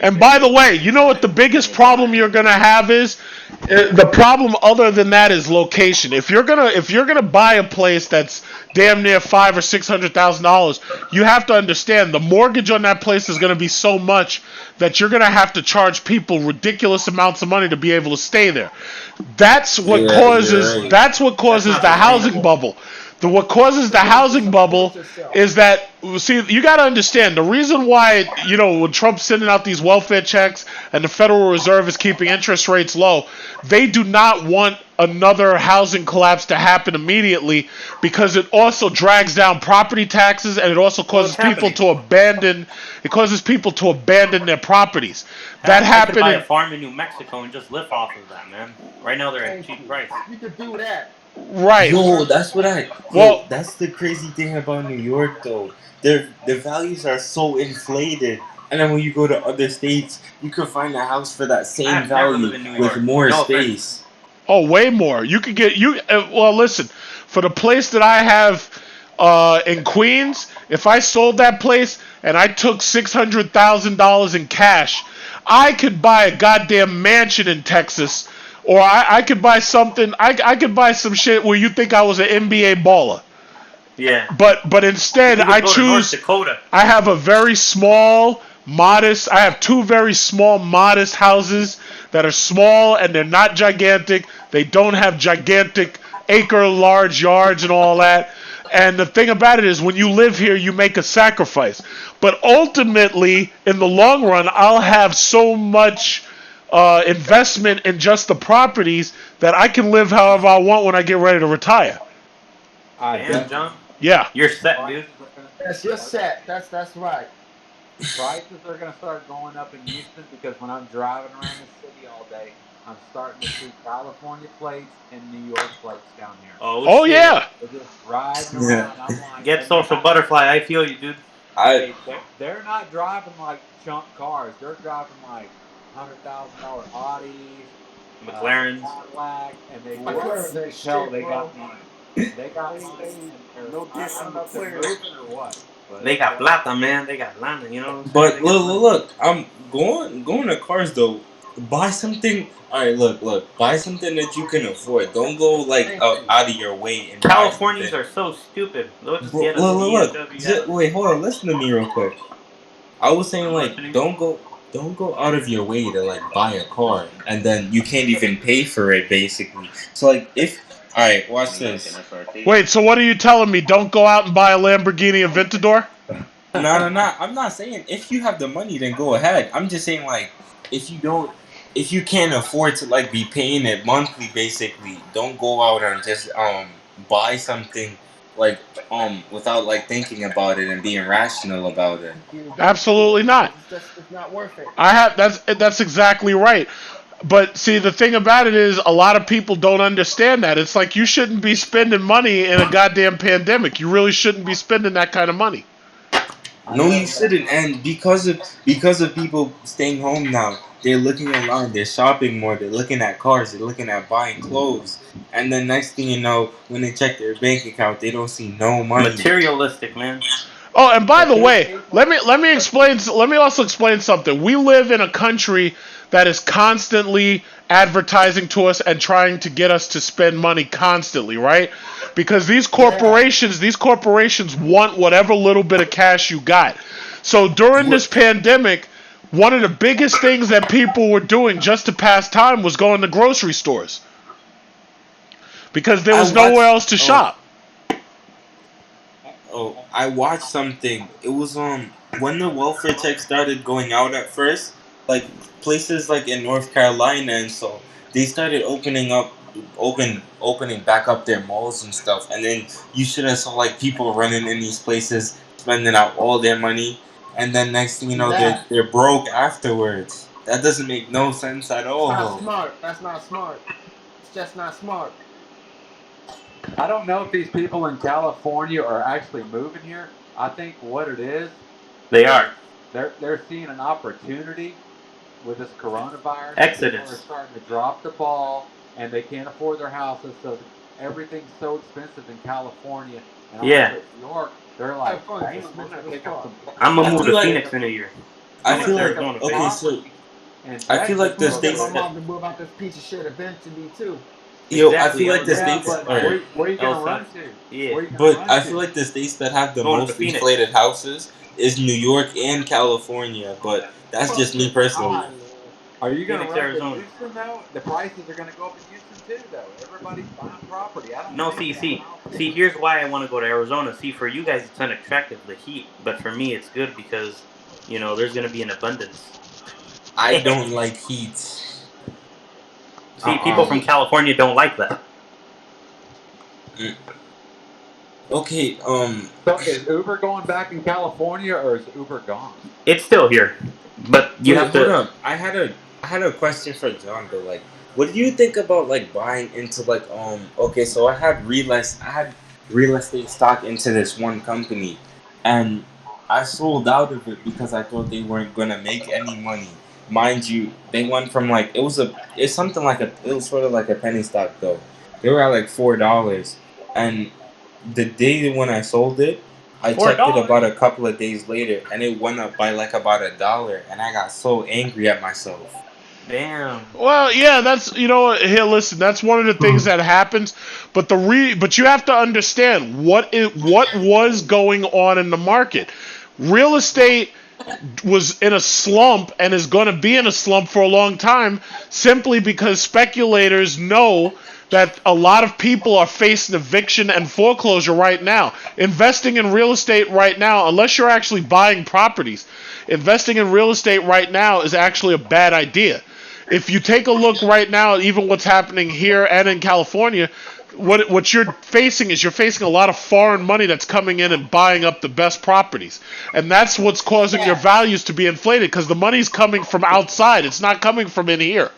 [SPEAKER 1] And by the way, you know what the biggest problem you're gonna have is? The problem other than that is location. If you're gonna buy a place that's damn near $500,000 or $600,000, you have to understand the mortgage on that place is gonna be so much that you're gonna have to charge people ridiculous amounts of money to be able to stay there. That's what causes the housing bubble. What causes the housing bubble is that, see, you got to understand, the reason why, when Trump's sending out these welfare checks and the Federal Reserve is keeping interest rates low, they do not want another housing collapse to happen immediately because it also drags down property taxes and it also causes people to abandon their properties. That happened.
[SPEAKER 10] I could buy a farm in New Mexico and just live off of that, man. Right now they're at a cheap price.
[SPEAKER 5] You could do that.
[SPEAKER 1] Right.
[SPEAKER 11] Yo, that's the crazy thing about New York though. Their values are so inflated. And then when you go to other states, you can find a house for that same value with more space.
[SPEAKER 1] Oh, way more. You could get well, listen, for the place that I have in Queens, if I sold that place and I took $600,000 in cash, I could buy a goddamn mansion in Texas, or I could buy something. I could buy some shit where you think I was an NBA baller.
[SPEAKER 10] Yeah.
[SPEAKER 1] But instead,
[SPEAKER 10] You could
[SPEAKER 1] I
[SPEAKER 10] go to North
[SPEAKER 1] choose.
[SPEAKER 10] Dakota.
[SPEAKER 1] I have a very small, modest. I have two very small, modest houses that are small and they're not gigantic. They don't have gigantic acre large yards and all that. And the thing about it is, when you live here, you make a sacrifice. But ultimately, in the long run, I'll have so much investment in just the properties that I can live however I want when I get ready to retire.
[SPEAKER 10] Damn, John.
[SPEAKER 1] Yeah.
[SPEAKER 10] You're set, dude.
[SPEAKER 5] Yes, you're set. That's right.
[SPEAKER 13] Prices are going to start going up in Houston because when I'm driving around the city all day, I'm starting to see California plates and New York plates down here.
[SPEAKER 10] Oh,
[SPEAKER 1] Oh
[SPEAKER 10] shit.
[SPEAKER 1] yeah.
[SPEAKER 13] They're just riding
[SPEAKER 11] Yeah.
[SPEAKER 13] around. I'm like,
[SPEAKER 10] Get
[SPEAKER 13] and
[SPEAKER 10] social butterfly. I feel you, dude.
[SPEAKER 13] hey, they're not driving like chump cars. They're driving like $100,000 Audis,
[SPEAKER 10] McLarens.
[SPEAKER 13] Cadillac, and they
[SPEAKER 5] McLarens
[SPEAKER 13] you
[SPEAKER 5] ain't
[SPEAKER 13] can tell
[SPEAKER 5] shit,
[SPEAKER 13] they
[SPEAKER 5] bro.
[SPEAKER 13] got money. They got money, and I don't know if they're moving or what. But
[SPEAKER 10] They got plata, man. They got lana. You know what I'm saying?
[SPEAKER 11] But
[SPEAKER 10] They got money.
[SPEAKER 11] look, I'm going to cars though. Buy something. All right, look. Buy something that you can afford. Don't go like
[SPEAKER 5] Thank
[SPEAKER 11] out,
[SPEAKER 5] you.
[SPEAKER 11] out of your way and buy
[SPEAKER 10] Californians
[SPEAKER 11] something.
[SPEAKER 10] are so stupid. They'll just
[SPEAKER 11] Bro,
[SPEAKER 10] get a
[SPEAKER 11] look.
[SPEAKER 10] BMW.
[SPEAKER 11] Wait, hold on. Listen to me real quick. I was saying
[SPEAKER 10] I'm
[SPEAKER 11] like
[SPEAKER 10] listening.
[SPEAKER 11] don't go out of your way to like buy a car and then you can't even pay for it basically. So like if all right, watch
[SPEAKER 12] Like an
[SPEAKER 11] this.
[SPEAKER 12] SRT.
[SPEAKER 1] Wait, so what are you telling me? Don't go out and buy a Lamborghini Aventador?
[SPEAKER 11] No. I'm not saying if you have the money, then go ahead. I'm just saying like if you can't afford to like be paying it monthly, basically, don't go out and just buy something like without like thinking about it and being rational about it.
[SPEAKER 5] You don't do
[SPEAKER 1] Absolutely
[SPEAKER 5] it because
[SPEAKER 1] not.
[SPEAKER 5] it's not worth it.
[SPEAKER 1] That's exactly right. But see, the thing about it is, a lot of people don't understand that. It's like you shouldn't be spending money in a goddamn pandemic. You really shouldn't be spending that kind of money.
[SPEAKER 11] No, you shouldn't. And because of people staying home now, they're looking online, they're shopping more, they're looking at cars, they're looking at buying clothes, and then next thing you know, when they check their bank account, they don't see no money.
[SPEAKER 10] Materialistic, man.
[SPEAKER 1] Oh, and by
[SPEAKER 13] but
[SPEAKER 1] the
[SPEAKER 13] these
[SPEAKER 1] way,
[SPEAKER 13] people,
[SPEAKER 1] let me also explain something. We live in a country that is constantly advertising to us and trying to get us to spend money constantly, right? Because
[SPEAKER 5] Yeah.
[SPEAKER 1] these corporations want whatever little bit of cash you got. So during this pandemic, one of the biggest things that people were doing just to pass time was going to grocery stores because there
[SPEAKER 11] I
[SPEAKER 1] was nowhere
[SPEAKER 11] watched
[SPEAKER 1] else to shop.
[SPEAKER 11] I watched something. It was when the welfare check started going out at first, like places like in North Carolina and so they started opening back up their malls and stuff, and then you should have saw like people running in these places spending out all their money, and then next thing you know
[SPEAKER 5] Yeah.
[SPEAKER 11] they're broke afterwards. That doesn't make no sense at
[SPEAKER 5] It's not
[SPEAKER 11] all.
[SPEAKER 5] smart. That's not smart. It's just not smart.
[SPEAKER 13] I don't know if these people in California are actually moving here. I think what it is,
[SPEAKER 10] They are.
[SPEAKER 13] they're seeing an opportunity with this coronavirus. People are
[SPEAKER 10] Exodus.
[SPEAKER 13] starting to drop the ball, and they can't afford their houses, so everything's so expensive in California and
[SPEAKER 10] Yeah.
[SPEAKER 13] also New York. They're
[SPEAKER 5] That
[SPEAKER 13] like,
[SPEAKER 5] fun is
[SPEAKER 13] damn, I'm
[SPEAKER 5] expensive
[SPEAKER 13] gonna
[SPEAKER 5] as
[SPEAKER 13] pick up
[SPEAKER 5] fuck.
[SPEAKER 13] some.
[SPEAKER 10] I'm
[SPEAKER 11] I
[SPEAKER 10] gonna move
[SPEAKER 11] feel
[SPEAKER 10] to
[SPEAKER 11] like
[SPEAKER 10] Phoenix in a year.
[SPEAKER 11] I
[SPEAKER 10] I'm
[SPEAKER 13] I'm
[SPEAKER 10] gonna
[SPEAKER 11] feel
[SPEAKER 13] gonna
[SPEAKER 10] start
[SPEAKER 13] pick
[SPEAKER 11] like
[SPEAKER 13] up
[SPEAKER 10] going to
[SPEAKER 13] some
[SPEAKER 11] okay,
[SPEAKER 10] Phoenix.
[SPEAKER 11] so
[SPEAKER 13] property in
[SPEAKER 11] I feel like
[SPEAKER 13] Texas
[SPEAKER 11] the
[SPEAKER 5] I'm
[SPEAKER 13] for
[SPEAKER 5] gonna get my
[SPEAKER 11] states
[SPEAKER 13] like,
[SPEAKER 5] mom to move out this piece of shit eventually too.
[SPEAKER 11] I
[SPEAKER 10] Exactly.
[SPEAKER 11] feel
[SPEAKER 10] I
[SPEAKER 11] like
[SPEAKER 10] was
[SPEAKER 11] the
[SPEAKER 10] gonna
[SPEAKER 13] yeah,
[SPEAKER 10] say
[SPEAKER 11] states
[SPEAKER 10] that.
[SPEAKER 13] but
[SPEAKER 11] are.
[SPEAKER 13] where you gonna run
[SPEAKER 10] LSAT.
[SPEAKER 13] to?
[SPEAKER 10] Yeah.
[SPEAKER 13] Where you gonna
[SPEAKER 11] But
[SPEAKER 13] run
[SPEAKER 11] I feel
[SPEAKER 13] to?
[SPEAKER 11] like the states that have the
[SPEAKER 10] Going to
[SPEAKER 11] most
[SPEAKER 10] Phoenix.
[SPEAKER 11] inflated houses is New York and California. But that's
[SPEAKER 5] Fuck
[SPEAKER 11] just me
[SPEAKER 5] this
[SPEAKER 11] personally.
[SPEAKER 5] high, man.
[SPEAKER 13] Are you going to
[SPEAKER 10] Phoenix,
[SPEAKER 13] run to
[SPEAKER 10] Arizona.
[SPEAKER 13] Houston though? The prices are going to go up in Houston too, though. Everybody's buying property. I don't
[SPEAKER 10] No,
[SPEAKER 13] think that
[SPEAKER 10] see. Here's why I want to go to Arizona. See, for you guys, it's unattractive, the heat, but for me, it's good because there's gonna be an abundance.
[SPEAKER 11] I don't like heat.
[SPEAKER 10] See, people from California don't like that.
[SPEAKER 11] Mm. Okay.
[SPEAKER 13] So is Uber going back in California or is Uber gone?
[SPEAKER 10] It's still here, but you
[SPEAKER 11] Wait,
[SPEAKER 10] have
[SPEAKER 11] hold
[SPEAKER 10] to.
[SPEAKER 11] up. I had a question for John though. Like, what do you think about like buying into like Okay, so I had real estate stock into this one company, and I sold out of it because I thought they weren't gonna make any money. Mind you, they went from like it's something like it was sort of like a penny stock though. They were at like $4, and the day when I sold it, I
[SPEAKER 10] For
[SPEAKER 11] checked it
[SPEAKER 10] $1.
[SPEAKER 11] about a couple of days later, and it went up by like about $1, and I got so angry at myself.
[SPEAKER 10] Damn.
[SPEAKER 1] Well, yeah, that's here. Listen, that's one of the things that happens, but but you have to understand what was going on in the market. Real estate was in a slump and is going to be in a slump for a long time, simply because speculators know that a lot of people are facing eviction and foreclosure right now. Investing in real estate right now, unless you're actually buying properties, investing in real estate right now is actually a bad idea. If you take a look right now, even what's happening here and in California, what you're facing is you're facing a lot of foreign money that's coming in and buying up the best properties, and that's what's causing your values to be inflated, because the money's coming from outside. It's not coming from in here.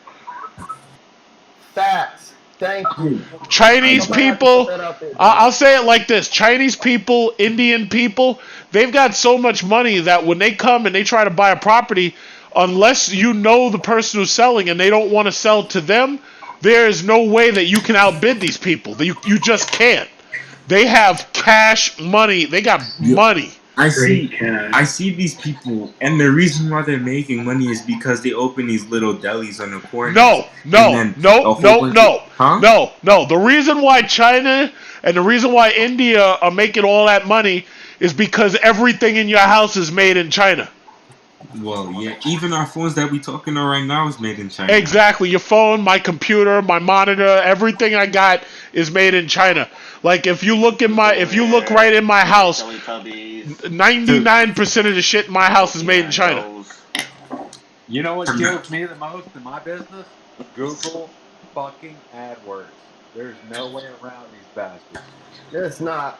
[SPEAKER 5] Facts. Thank you.
[SPEAKER 1] Chinese
[SPEAKER 5] Somebody have to
[SPEAKER 1] people,
[SPEAKER 5] put that out there,
[SPEAKER 1] I'll say it like this: Chinese people, Indian people, they've got so much money that when they come and they try to buy a property, unless you know the person who's selling and they don't want to sell to them, there is no way that you can outbid these people. You just can't. They have cash money. They got money.
[SPEAKER 11] I see these people, and the reason why they're making money is because they open these little delis on the corner.
[SPEAKER 1] No. The reason why China and the reason why India are making all that money is because everything in your house is made in China.
[SPEAKER 11] Well, yeah, even our phones that we talking on right now is made in China.
[SPEAKER 1] Exactly. Your phone, my computer, my monitor, everything I got is made in China. Like if you look right in my house, 99% of the shit in my house is made in China.
[SPEAKER 13] You know what kills me the most in my business? Google fucking AdWords. There's no way around these bastards.
[SPEAKER 5] There's not.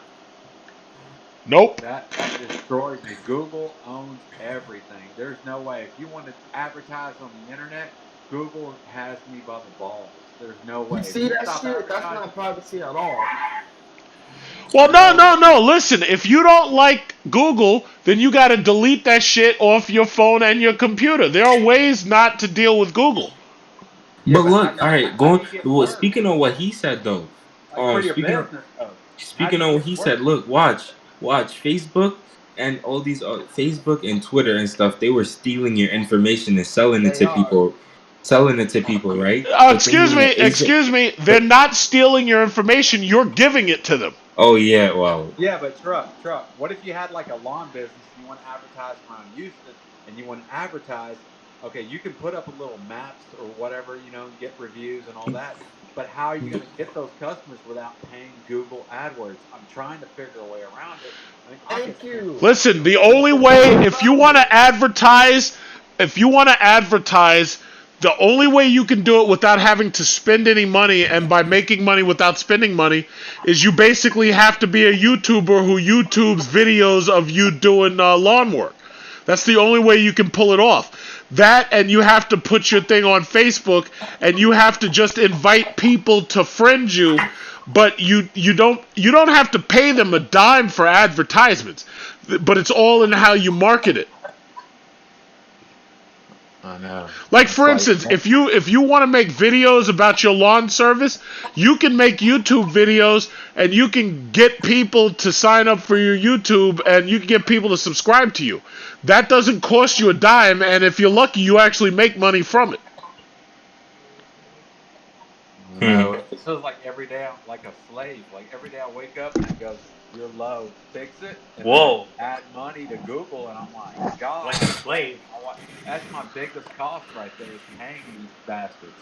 [SPEAKER 1] Nope.
[SPEAKER 13] That destroys me. Google owns everything. There's no way. If you want to advertise on the internet, Google has me by the balls. There's no way.
[SPEAKER 5] You see that shit? That's not privacy at all.
[SPEAKER 1] Well, no. Listen, if you don't like Google, then you got to delete that shit off your phone and your computer. There are ways not to deal with Google.
[SPEAKER 11] But look, all right, speaking of what he said though, speaking of what he said, look, watch Facebook and all these Facebook and Twitter and stuff. They were stealing your information and selling it to people, right?
[SPEAKER 1] Excuse me. They're not stealing your information. You're giving it to them.
[SPEAKER 11] Oh yeah, well.
[SPEAKER 13] Yeah, but truck. What if you had like a lawn business and you want to advertise around Houston and you want to advertise? Okay, you can put up a little maps or whatever, get reviews and all that. But how are you going to get those customers without paying Google AdWords? I'm trying to figure a way around it.
[SPEAKER 5] Thank you.
[SPEAKER 1] Listen, the only way, if you want to advertise, the only way you can do it without having to spend any money and by making money without spending money is you basically have to be a YouTuber who YouTubes videos of you doing lawn work. That's the only way you can pull it off. That, and you have to put your thing on Facebook, and you have to just invite people to friend you, but you don't have to pay them a dime for advertisements. But it's all in how you market it.
[SPEAKER 13] I know.
[SPEAKER 1] Like for instance, if you want to make videos about your lawn service, you can make YouTube videos and you can get people to sign up for your YouTube and you can get people to subscribe to you. That doesn't cost you a dime, and if you're lucky, you actually make money from it.
[SPEAKER 13] No, it feels like every day I'm like a slave. Like every day I wake up and it goes, "You're low, fix it." And
[SPEAKER 10] Whoa.
[SPEAKER 13] Add money to Google, and I'm like, God,
[SPEAKER 10] like a slave.
[SPEAKER 13] That's my biggest cost right there is paying these bastards.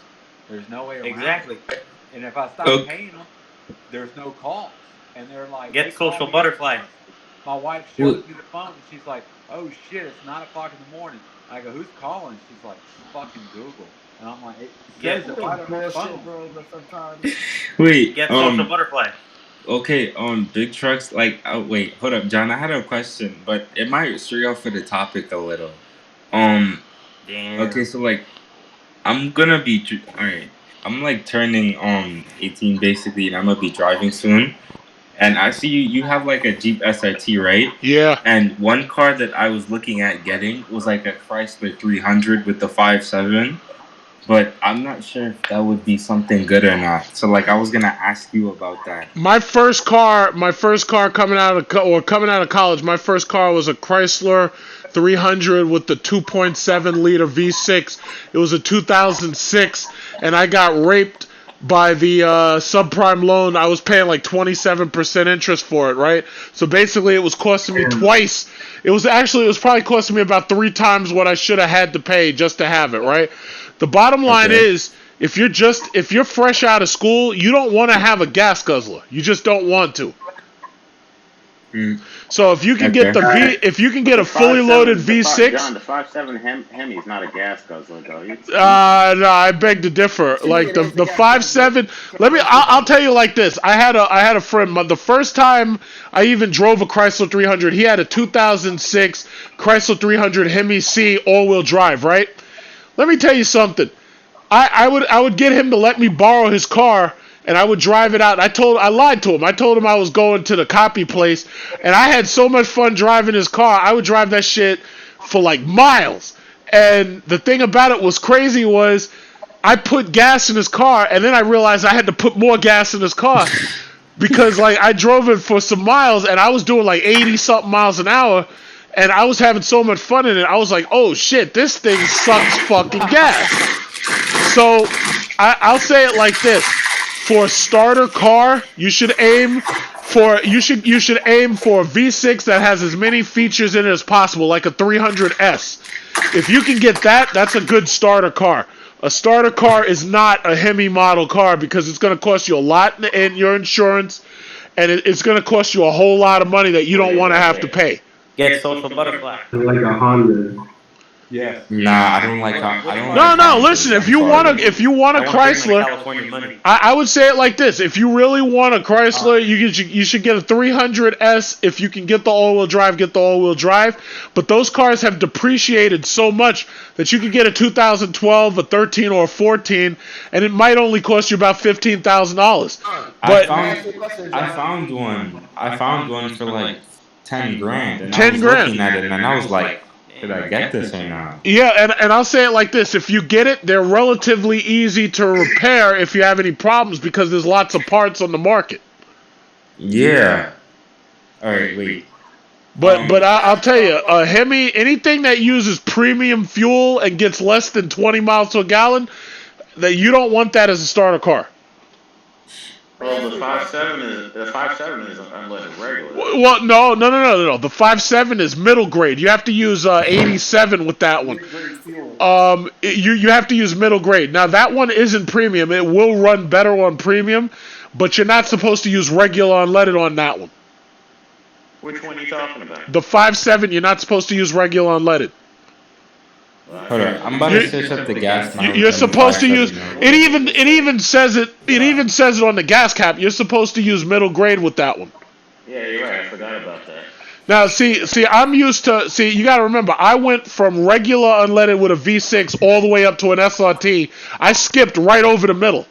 [SPEAKER 13] There's no way around
[SPEAKER 10] Exactly.
[SPEAKER 13] it. And if I stop paying them, there's no calls. And they're like,
[SPEAKER 10] get Social Butterfly.
[SPEAKER 13] My wife shows me the phone and she's like, "Oh shit, it's 9 o'clock in the morning." I go, "Who's calling?" She's like, "Fucking Google." And I'm like,
[SPEAKER 10] Get
[SPEAKER 11] Wait,
[SPEAKER 10] Social Butterfly.
[SPEAKER 11] Okay, big trucks. Wait, hold up, John. I had a question, but it might stray off of the topic a little.
[SPEAKER 10] Damn.
[SPEAKER 11] Okay, so I'm gonna be alright. I'm turning 18 basically, and I'm gonna be driving soon. And I see you have a Jeep SRT, right?
[SPEAKER 1] Yeah.
[SPEAKER 11] And one car that I was looking at getting was a Chrysler 300 with the 5.7. but I'm not sure if that would be something good or not. So like I was gonna ask you about that.
[SPEAKER 1] My first car coming out of college, my first car was a Chrysler 300 with the 2.7 liter V6. It was a 2006, and I got raped by the subprime loan. I was paying like 27% interest for it, right? So basically, it was costing me twice. It was probably costing me about 3 times what I should have had to pay just to have it, right? The bottom line is, if you're fresh out of school, you don't want to have a gas guzzler. You just don't want to. So if you can get if you can get a fully loaded V6,
[SPEAKER 12] John, the 5.7 Hemi is not a gas guzzler, though.
[SPEAKER 1] no, I beg to differ. Like the 5.7, I'll tell you like this. I had a friend. The first time I even drove a Chrysler 300, he had a 2006 Chrysler 300 Hemi C all-wheel drive. Right? Let me tell you something. I would get him to let me borrow his car, and I would drive it out. I lied to him. I told him I was going to the copy place, and I had so much fun driving his car. I would drive that shit for like miles. And the thing about it was crazy was I put gas in his car, and then I realized I had to put more gas in his car because like I drove it for some miles, and I was doing like 80 something miles an hour. And I was having so much fun in it. I was like, oh shit, this thing sucks fucking gas. So I'll say it like this: for a starter car, you should aim for a V6 that has as many features in it as possible, like a 300S. If you can get that, that's a good starter car. A starter car is not a Hemi model car because it's going to cost you a lot in your insurance, and it's going to cost you a whole lot of money that you don't want to have to pay.
[SPEAKER 10] Get social butterfly.
[SPEAKER 14] Like a Honda.
[SPEAKER 13] Yeah.
[SPEAKER 11] Nah, I don't like.
[SPEAKER 1] No. Listen, if you want a Chrysler, I would say it like this: if you really want a Chrysler, you should get a 300S. If you can get the all-wheel drive, get the all-wheel drive. But those cars have depreciated so much that you can get a 2012, a 13, or a 14, and it might only cost you about $15,000. But
[SPEAKER 11] I found one for like 10 grand. And
[SPEAKER 1] 10
[SPEAKER 11] I was
[SPEAKER 1] grand.
[SPEAKER 11] looking at it, and I was like, did I get this or not?
[SPEAKER 1] Yeah, and I'll say it like this. If you get it, they're relatively easy to repair if you have any problems because there's lots of parts on the market.
[SPEAKER 11] Yeah. All right, wait.
[SPEAKER 1] But I'll tell you, a Hemi, anything that uses premium fuel and gets less than 20 miles to a gallon, that you don't want that as a starter car.
[SPEAKER 12] Well, the 5.7 is unleaded regular.
[SPEAKER 1] Well, no. The 5.7 is middle grade. You have to use 87 with that one. You have to use middle grade. Now that one isn't premium. It will run better on premium, but you're not supposed to use regular unleaded on that one.
[SPEAKER 12] Which one are you talking about?
[SPEAKER 1] The 5.7, you're not supposed to use regular unleaded.
[SPEAKER 11] Hold on, I'm about to search up the gas now.
[SPEAKER 1] You're supposed to use it even says it on the gas cap. You're supposed to use middle grade with that one.
[SPEAKER 12] Yeah, you're right. I forgot about that.
[SPEAKER 1] Now, I'm used to you got to remember, I went from regular unleaded with a V6 all the way up to an SRT. I skipped right over the middle.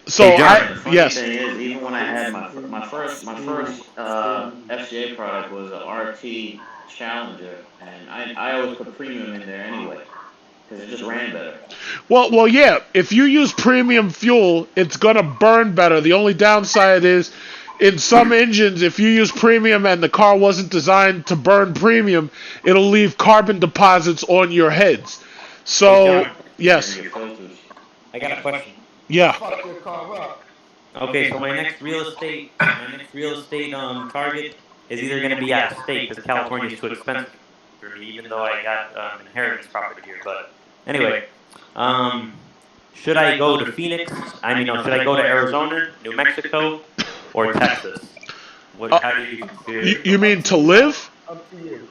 [SPEAKER 1] So
[SPEAKER 12] the funny thing is, even when I had my first FCA product was an RT Challenger, and I always put premium in there anyway because it just ran better.
[SPEAKER 1] Well, yeah. If you use premium fuel, it's gonna burn better. The only downside is, in some engines, if you use premium and the car wasn't designed to burn premium, it'll leave carbon deposits on your heads. So, yes.
[SPEAKER 10] I got a question.
[SPEAKER 1] Yeah.
[SPEAKER 10] Okay, so my next real estate target is either going to be out of state because California is too expensive for me, even though I got inheritance property here. But anyway, should I go to Phoenix? Should I go to Arizona, New Mexico, or Texas? How do you feel?
[SPEAKER 1] You mean to live?
[SPEAKER 5] Up to you.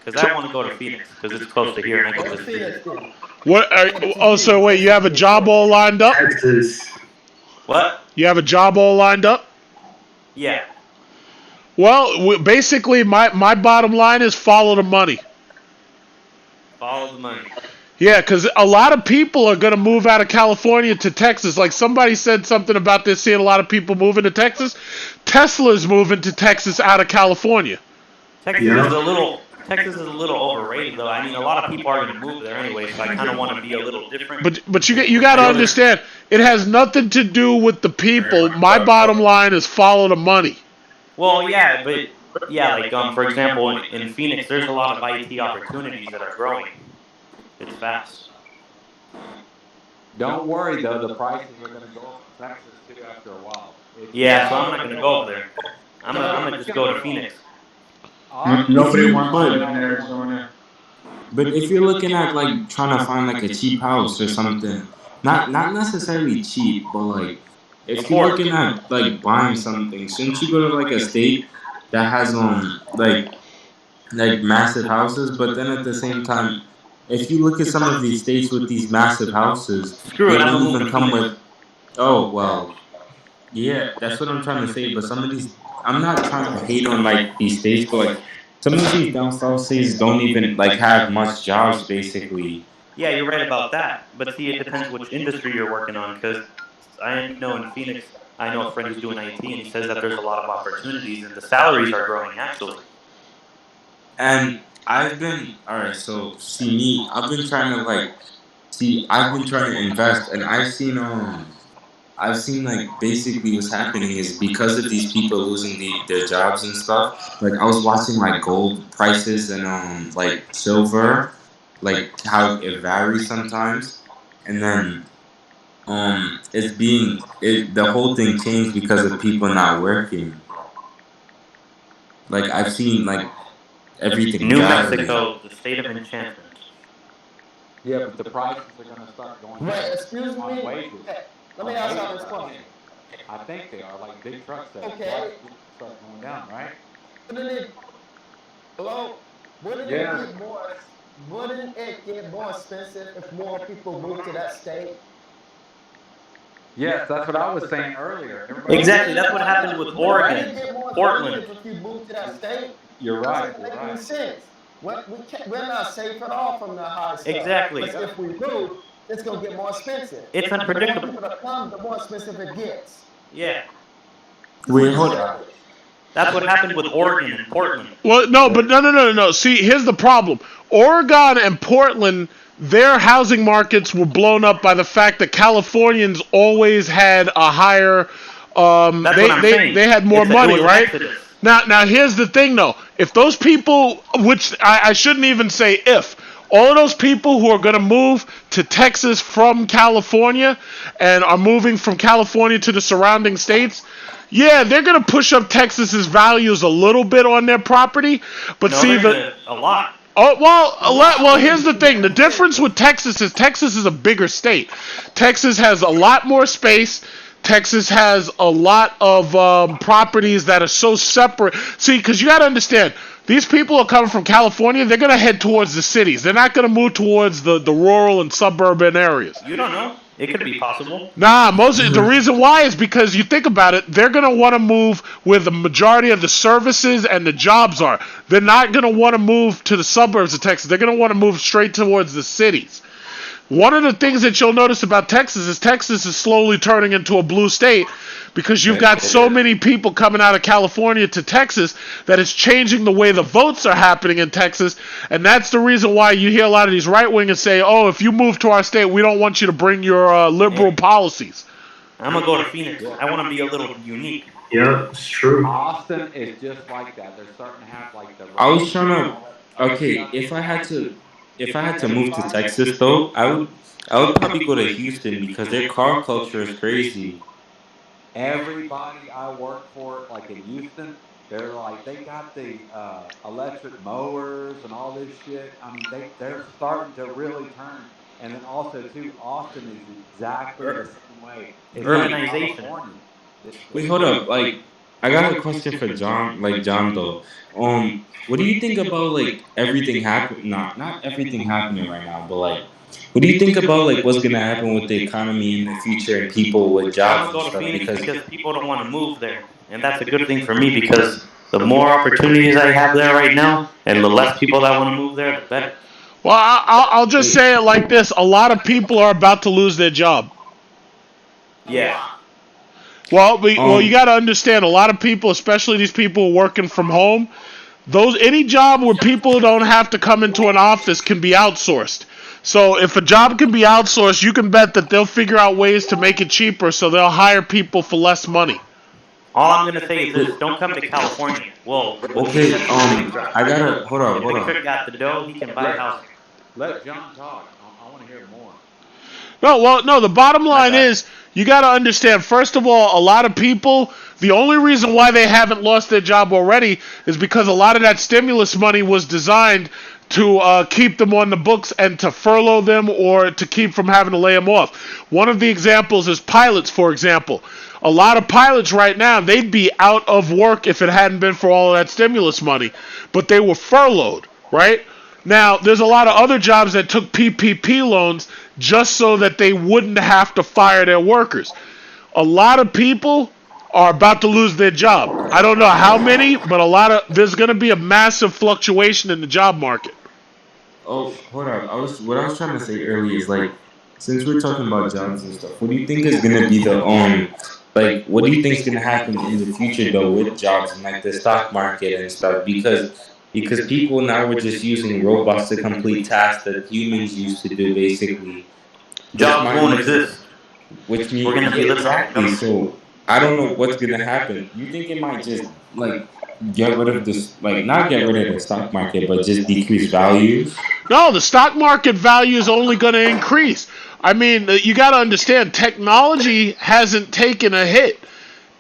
[SPEAKER 10] Because I want to go to Phoenix because it's close to here and I can just visit.
[SPEAKER 1] So wait, you have a job all lined up?
[SPEAKER 14] Texas.
[SPEAKER 10] What?
[SPEAKER 1] You have a job all lined up?
[SPEAKER 10] Yeah.
[SPEAKER 1] Well, basically, my bottom line is follow the money.
[SPEAKER 10] Follow the money.
[SPEAKER 1] Yeah, because a lot of people are going to move out of California to Texas. Like somebody said something about this, seeing a lot of people moving to Texas. Tesla's moving to Texas out of California.
[SPEAKER 10] Texas is a little Texas is a little overrated, though. I mean, a lot of people are going to move there anyway, so I kind of want to be a little different.
[SPEAKER 1] But you got to understand, it has nothing to do with the people. My bottom line is follow the money.
[SPEAKER 10] Well, yeah, but like for example, in Phoenix, there's a lot of IT opportunities that are growing. It's fast.
[SPEAKER 13] Don't worry though, the prices are going to go up in Texas too after a while.
[SPEAKER 10] Yeah, so I'm not going to go over there. I'm gonna just go to Phoenix.
[SPEAKER 11] Nobody wants to live in Arizona. But if you're looking at like trying to find like a cheap house or something, not necessarily cheap, but like if you're looking at like buying something, shouldn't you go to like a state that has like massive houses? But then at the same time, if you look at some of these states with these massive houses, they don't even come with. Oh well, yeah, that's what I'm trying to say. But some of these, I'm not trying to hate on like these states, but like some of these down south states don't even like have much jobs basically.
[SPEAKER 10] Yeah, you're right about that. But see, it depends which industry you're working on. Because I know in Phoenix, I know a friend who's doing IT, and he says that there's a lot of opportunities, and the salaries are growing actually.
[SPEAKER 11] And I've been alright. So see me, I've been trying to invest, and I've seen like basically what's happening is because of these people losing their jobs and stuff. Like I was watching like gold prices and like silver, like how it varies sometimes, and then the whole thing changed because of people not working. Like I've seen like everything.
[SPEAKER 10] New Mexico, the state of enchantment.
[SPEAKER 13] Yeah, but the prices are going to start going
[SPEAKER 5] Wait,
[SPEAKER 13] up
[SPEAKER 5] excuse
[SPEAKER 13] on
[SPEAKER 5] me.
[SPEAKER 13] wages.
[SPEAKER 5] Hey, let me ask y'all this question.
[SPEAKER 13] I think they are like big trucks that
[SPEAKER 5] Okay.
[SPEAKER 13] start going down, right?
[SPEAKER 5] Hello? Wouldn't it get more expensive if more people move to that state?
[SPEAKER 13] Yes, that's what I was saying earlier.
[SPEAKER 10] Exactly, that's what happened with Oregon,
[SPEAKER 5] Wouldn't it get more
[SPEAKER 10] Portland.
[SPEAKER 5] expensive if you move to that state?
[SPEAKER 13] You're right.
[SPEAKER 5] Doesn't make any sense. We're not safe at all from the high stuff.
[SPEAKER 10] Exactly.
[SPEAKER 5] But if we move, it's going to get more expensive.
[SPEAKER 10] It's unpredictable.
[SPEAKER 5] The more people that come, the more expensive it gets.
[SPEAKER 10] Yeah.
[SPEAKER 11] Wait, hold on.
[SPEAKER 10] That's what happened with Oregon and Portland.
[SPEAKER 1] Well, no. See, here's the problem. Oregon and Portland, their housing markets were blown up by the fact that Californians always had a higher. They had more money, right? Now, here's the thing, though. If those people, which I shouldn't even say if, all of those people who are going to move to Texas from California and are moving from California to the surrounding states, yeah, they're going to push up Texas's values a little bit on their property, but
[SPEAKER 10] a lot.
[SPEAKER 1] Oh, well, here's the thing. The difference with Texas is a bigger state. Texas has a lot more space. Texas has a lot of properties that are so separate. See, because you got to understand, these people are coming from California. They're going to head towards the cities. They're not going to move towards the rural and suburban areas.
[SPEAKER 10] You don't know. It could be possible.
[SPEAKER 1] Nah, the reason why is because you think about it, they're going to want to move where the majority of the services and the jobs are. They're not going to want to move to the suburbs of Texas. They're going to want to move straight towards the cities. One of the things that you'll notice about Texas is slowly turning into a blue state because you've got so many people coming out of California to Texas that it's changing the way the votes are happening in Texas. And that's the reason why you hear a lot of these right-wingers say, oh, if you move to our state, we don't want you to bring your liberal policies.
[SPEAKER 10] I'm going to go to Phoenix. I want to be a little unique.
[SPEAKER 11] Yeah, it's true.
[SPEAKER 13] Austin is just like that. They're starting to have like the.
[SPEAKER 11] I was trying to. Okay, if I had to move to Texas though, I would probably go to Houston because their car culture is crazy.
[SPEAKER 13] Everybody I work for, like in Houston, they're like they got the electric mowers and all this shit. I mean, they're starting to really turn. And then also too, Austin is exactly the same way. It's
[SPEAKER 10] urbanization.
[SPEAKER 13] Like
[SPEAKER 11] Wait, hold up. Like, I got a question for John. Like John though. What do you think about like everything happening? Not everything happening right now, but like, what do you think about like what's gonna happen with the economy in the future and people with jobs and stuff?
[SPEAKER 10] Because people don't want to move there, and that's a good thing for me because the more opportunities I have there right now, and the less people that want to move there, the better.
[SPEAKER 1] Well, I'll just say it like this: a lot of people are about to lose their job.
[SPEAKER 10] Yeah.
[SPEAKER 1] Well, you got to understand, a lot of people, especially these people working from home, Any job where people don't have to come into an office can be outsourced. So if a job can be outsourced, you can bet that they'll figure out ways to make it cheaper, so they'll hire people for less money.
[SPEAKER 10] All I'm gonna say is this: don't come to California. Well,
[SPEAKER 11] Okay,
[SPEAKER 10] except for the big truck.
[SPEAKER 11] I gotta hold
[SPEAKER 10] The
[SPEAKER 11] on, hold
[SPEAKER 10] big
[SPEAKER 11] on.
[SPEAKER 10] truck got the dough. He can buy a house.
[SPEAKER 13] Let John talk. I want to hear more.
[SPEAKER 1] No, the bottom line is you got to understand, first of all, a lot of people, the only reason why they haven't lost their job already is because a lot of that stimulus money was designed to keep them on the books and to furlough them or to keep from having to lay them off. One of the examples is pilots, for example. A lot of pilots right now, they'd be out of work if it hadn't been for all of that stimulus money, but they were furloughed, right? Now, there's a lot of other jobs that took PPP loans just so that they wouldn't have to fire their workers. A lot of people are about to lose their job. I don't know how many, but there's going to be a massive fluctuation in the job market.
[SPEAKER 11] Oh, hold on. What I was trying to say earlier is like, since we're talking about jobs and stuff, what do you think is gonna be the like, what do you think is gonna happen in the future though with jobs and like the stock market and stuff? Because people now are just using robots to complete tasks that humans used to do basically, which
[SPEAKER 10] Jobs
[SPEAKER 11] might
[SPEAKER 10] won't
[SPEAKER 11] mean,
[SPEAKER 10] exist.
[SPEAKER 11] which
[SPEAKER 10] We're
[SPEAKER 11] mean
[SPEAKER 10] gonna be living off the
[SPEAKER 11] exactly.
[SPEAKER 10] government.
[SPEAKER 11] So I don't know what's gonna happen. You think it might just like get rid of this, like not get rid of the stock market, but just decrease values?
[SPEAKER 1] No, the stock market value is only going to increase. I mean, you got to understand, technology hasn't taken a hit.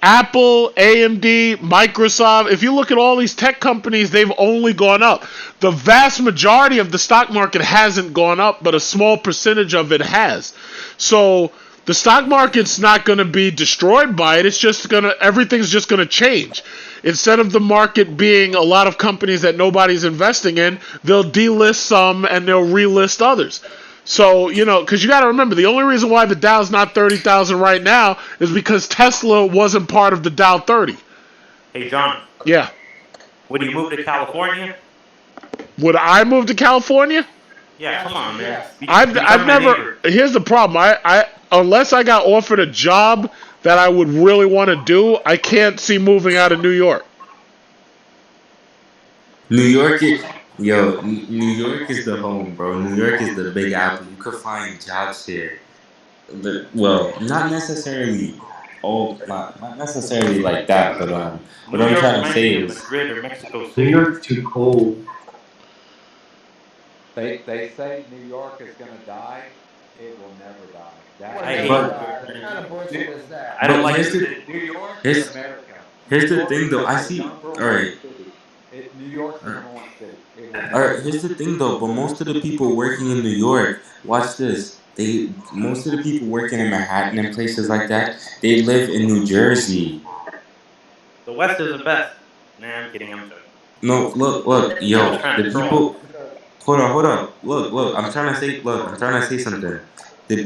[SPEAKER 1] Apple, AMD, Microsoft, if you look at all these tech companies, they've only gone up. The vast majority of the stock market hasn't gone up, but a small percentage of it has. So the stock market's not going to be destroyed by it. It's just everything's just going to change. Instead of the market being a lot of companies that nobody's investing in, they'll delist some and they'll relist others. So, because you got to remember, the only reason why the Dow's not 30,000 right now is because Tesla wasn't part of the Dow 30.
[SPEAKER 10] Hey, John.
[SPEAKER 1] Yeah.
[SPEAKER 10] Would you move to California?
[SPEAKER 1] Would I move to California?
[SPEAKER 10] Yeah, come on, man.
[SPEAKER 1] I've never. Here's the problem. I unless I got offered a job that I would really want to do, I can't see moving out of New York.
[SPEAKER 11] New York is, New York is the home, bro. New York is the Big Apple. You could find jobs here. Well, not necessarily not necessarily like that, but what
[SPEAKER 10] New
[SPEAKER 11] I'm
[SPEAKER 10] York
[SPEAKER 11] trying to
[SPEAKER 10] reminds me
[SPEAKER 11] say
[SPEAKER 10] of
[SPEAKER 11] is
[SPEAKER 10] Madrid or Mexico
[SPEAKER 14] New
[SPEAKER 10] City.
[SPEAKER 14] York's too cold.
[SPEAKER 13] They say New York is gonna die. It will never die.
[SPEAKER 10] I hate
[SPEAKER 14] But
[SPEAKER 5] What kind of bullshit is that?
[SPEAKER 10] I don't
[SPEAKER 11] but
[SPEAKER 10] like
[SPEAKER 11] here's
[SPEAKER 10] the
[SPEAKER 11] the
[SPEAKER 10] city.
[SPEAKER 13] New York is
[SPEAKER 11] here's
[SPEAKER 13] America.
[SPEAKER 11] here's
[SPEAKER 13] New
[SPEAKER 11] the
[SPEAKER 13] York
[SPEAKER 11] thing though.
[SPEAKER 13] is
[SPEAKER 11] I
[SPEAKER 13] the
[SPEAKER 11] see.
[SPEAKER 13] number
[SPEAKER 11] All
[SPEAKER 13] one
[SPEAKER 11] right.
[SPEAKER 13] city. New York's the number one city. It will
[SPEAKER 11] All
[SPEAKER 13] never
[SPEAKER 11] right, here's the thing though, but most of the people working in New York, watch this. Most of the people working in Manhattan and places like that, they live in New Jersey.
[SPEAKER 10] The West is the best. Nah, I'm kidding. I'm joking.
[SPEAKER 11] No, look,
[SPEAKER 10] I'm just
[SPEAKER 11] yo,
[SPEAKER 10] trying
[SPEAKER 11] the
[SPEAKER 10] to troll.
[SPEAKER 11] people. Hold on. Look. I'm trying to say something.